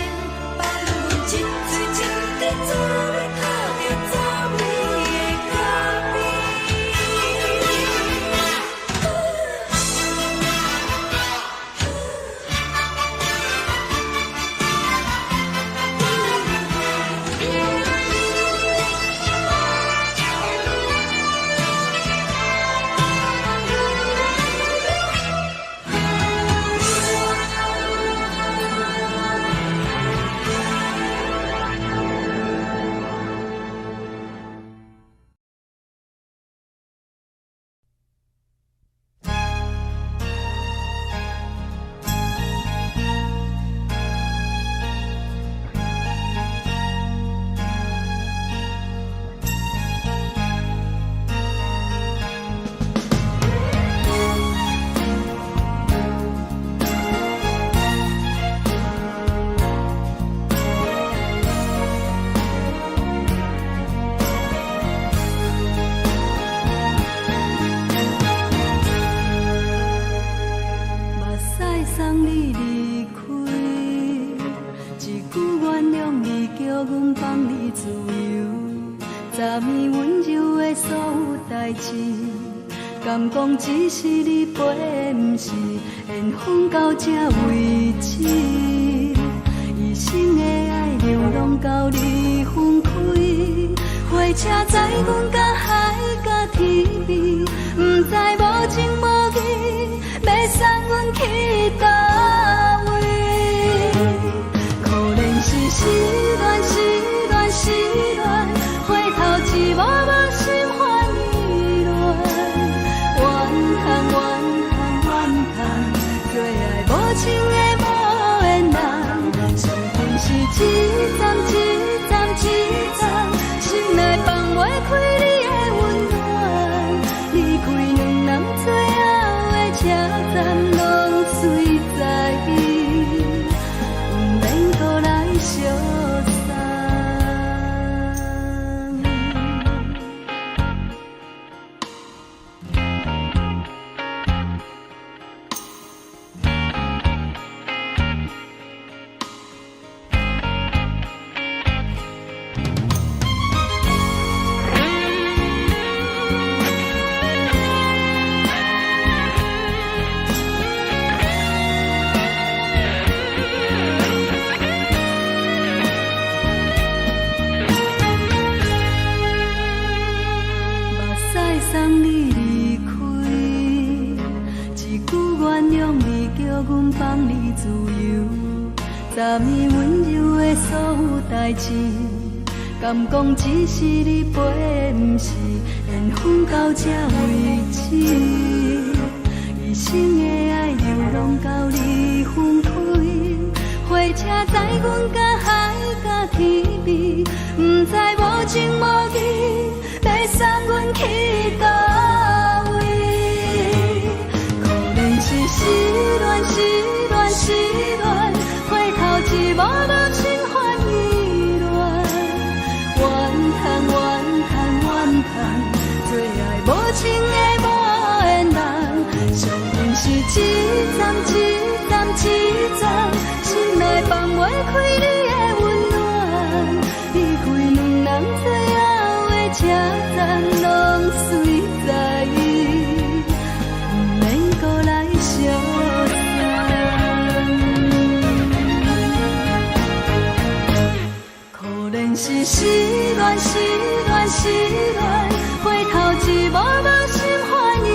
放阮一嘴情的滋味，吐着滋味的咖啡。
目屎送你离开，一句原谅你，叫阮放你自由。昨暝温柔的所有代志，敢讲只是你陪，不是缘分到这为止。一生的爱流浪到你分开，火车载阮甲海甲天边，不知无情无义，要送阮去倒位？可能是失恋，失恋，失恋，回头一幕幕心烦意乱，怨恨，怨恨，怨恨，最爱无情的无缘人，身份是一站一站一站，心内放袂开你的温暖。最后的车站拢随在伊，不免搁来相送。送你离开，一句原谅你，叫阮放你自由。昨暝温柔的所有代志，敢讲只是你陪，不是缘分到这为止。一生的爱又拢到你分开，火车载阮甲海甲天边，不知无情无义，要送阮去倒位？可怜是失恋，失恋，失恋，回头一幕幕心烦意乱，怨叹，怨叹，怨叹，最爱无情的无缘人，上恨是一站一站一站，心内放袂开你的温暖，离开两人最后的车站拢随在伊，不免搁来相送。可怜是失恋，失恋，失恋，回头一幕幕心烦意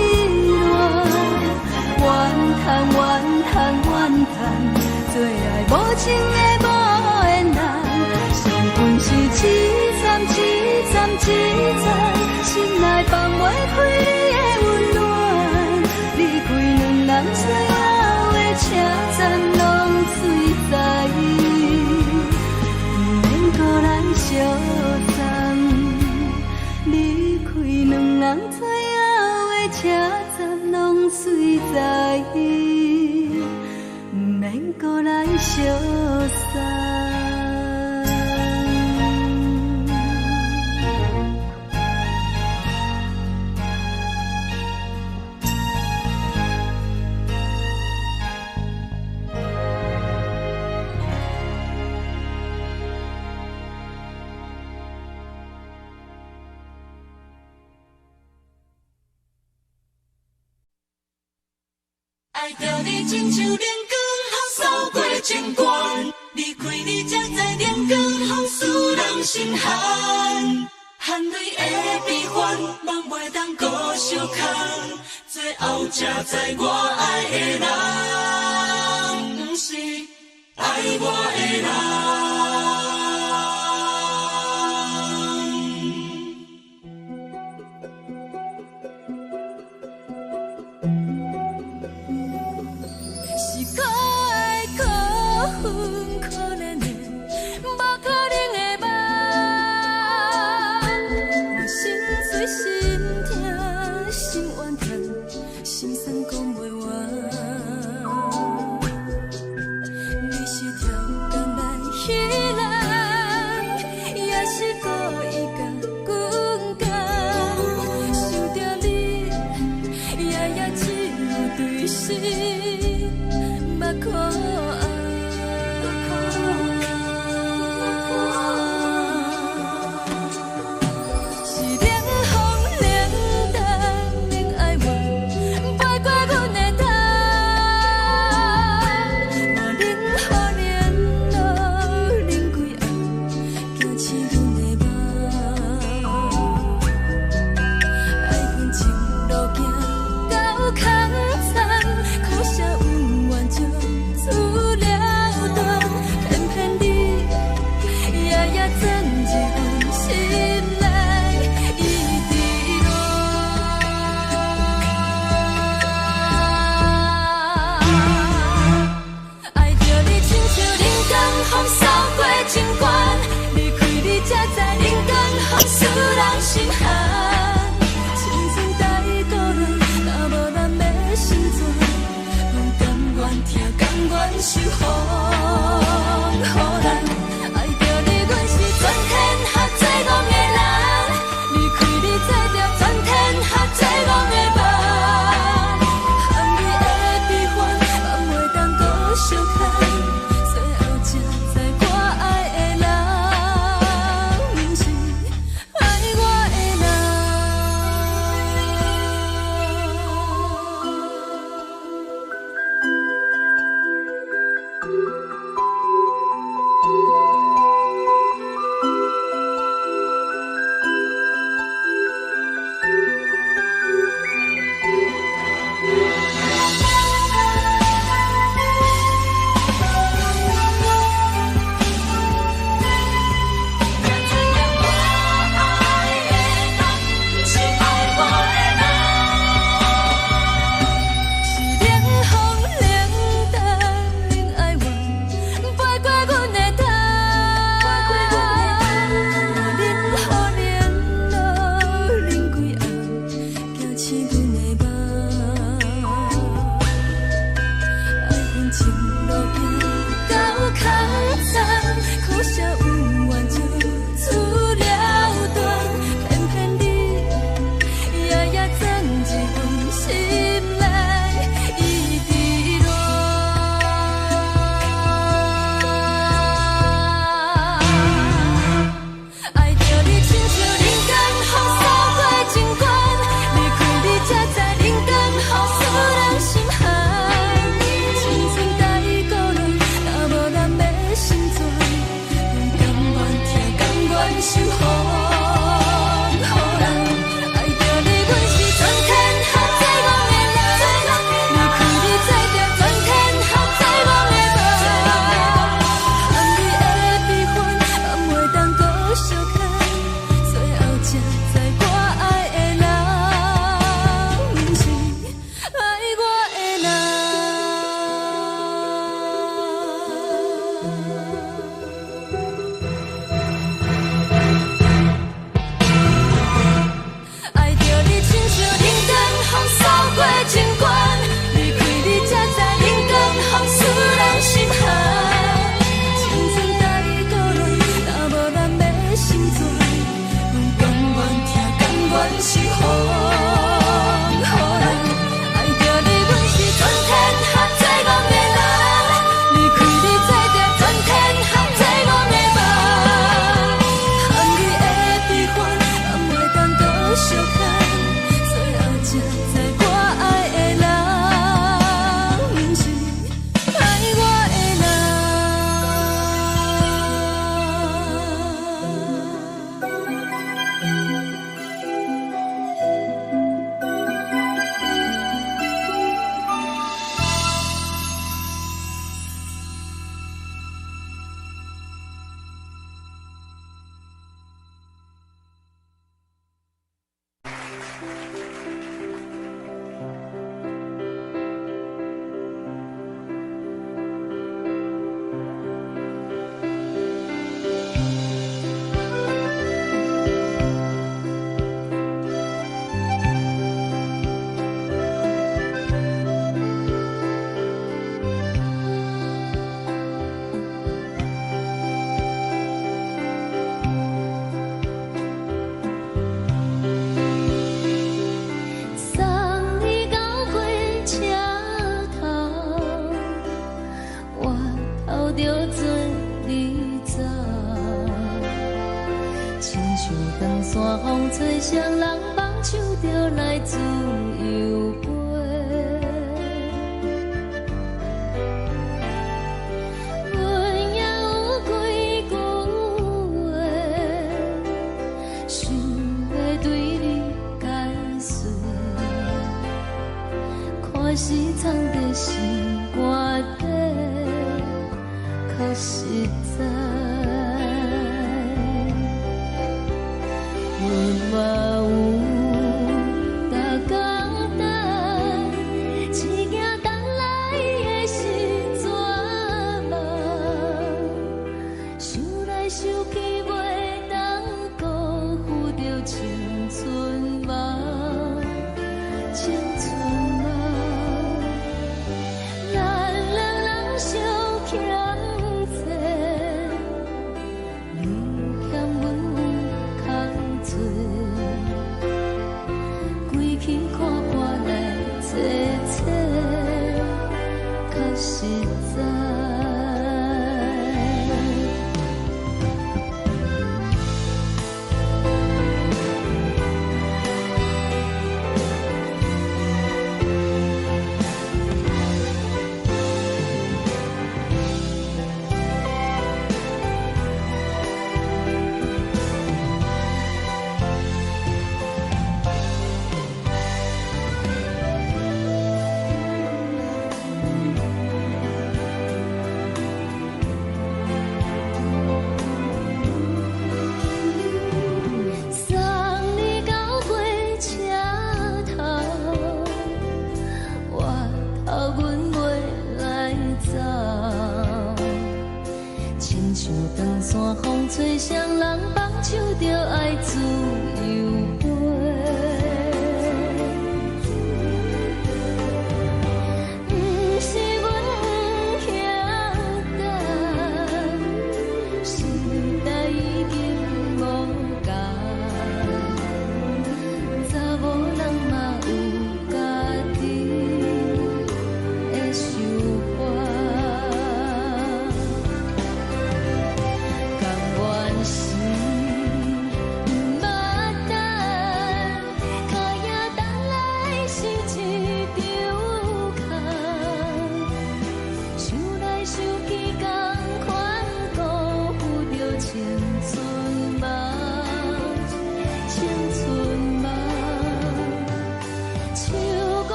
乱，怨叹，怨叹，怨叹，最爱无情的无缘人，上恨是一站一站一站，心内放袂开你的温暖，离开两人最后的车站拢随在伊，不免搁来相送。离开两人最后的车站拢随在伊，不免搁来相送。
爱着你亲像阳光扫过情关，离开你才知阳光风使人心寒，含泪的悲欢，望袂当搁相牵，最后才知我爱的人，不是爱我的人。
是可爱可恨可怜的，无可能的梦。我心碎心痛心怨叹，心酸讲袂完。你是跳工来彼人，也是故意甲阮讲，想着你夜夜只有对视。目眶红，是冷风冷冻冷爱我，飞过阮的头，无冷雨连落冷几暗，惊醒阮的梦。爱恨情路行到空残，苦涩有缘就。守护，予人爱着你，阮是全天下最戆的人。离开你，做着全天下最戆的梦。含你的悲欢，嘛袂当搁相牵。最后才知我爱的人，不是爱我的人。山风吹双人梦唱着来自由飞，阮也有几句话，想要对你解释，看是藏在心肝底，可实在。 嘛有逐工等，一件等来的是绝望，想来想去袂当辜负着青春梦，青春梦，咱两人相。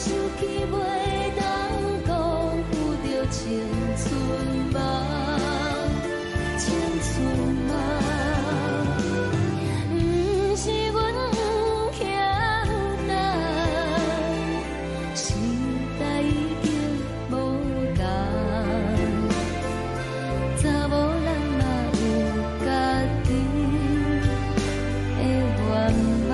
想起袂当讲，有着青春梦，青春梦。不是阮欠等，时代已经无同，查某人嘛有家己的愿望。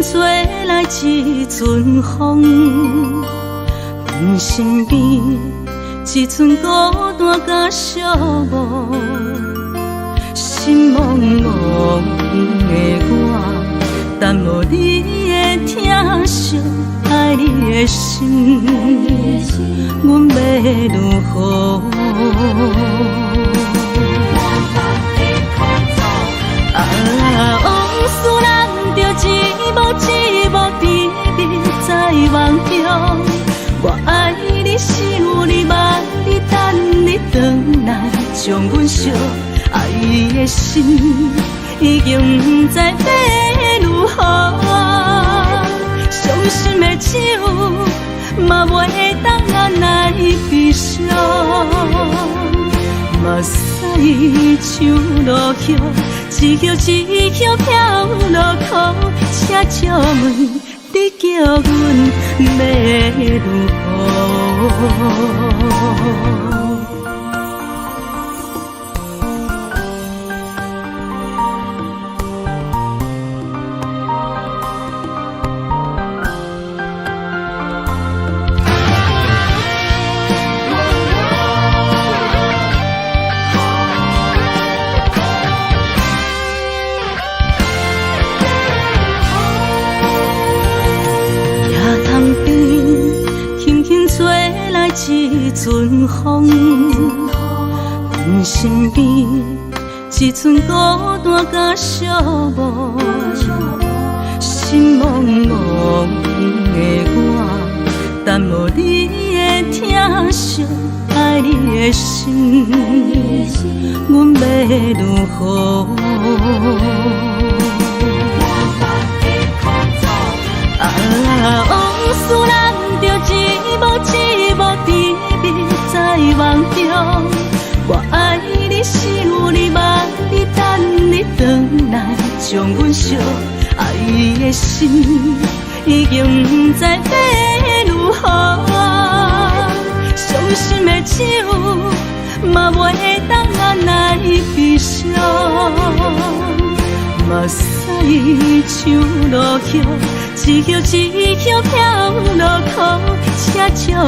吹来一阵风，阮身边一寸孤单甲寂寞，心茫茫的我，等无你的疼惜，爱你的心，阮要如何？往事人着一幕甜蜜在梦中，我爱你想你望你等你回来，将阮惜爱你的心已经不知要如何。伤心的手嘛袂当按来悲伤，目屎像落雨，一曲一曲飘落雨。请借问你叫阮要如何？一阵风，阮身边一寸孤单甲寂寞，心茫茫的我，等无你的疼惜，爱你的心，阮要如何？往事人着一幕甜蜜在梦中，我爱你想你望你等你回来，将阮惜爱的心已经不知要如何。伤心的手嘛袂当按来悲伤，目屎像落雨，一曲一曲飘落雨。请借问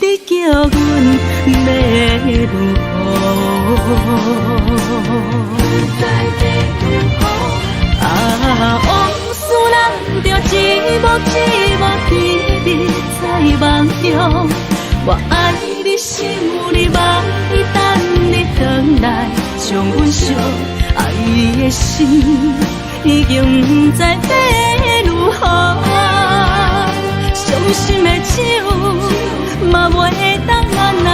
你叫阮要如何？往事人着一幕甜蜜在梦中，我爱你想你望你等你回来，将阮惜爱的心已经不知要如何。伤心的手嘛袂当按来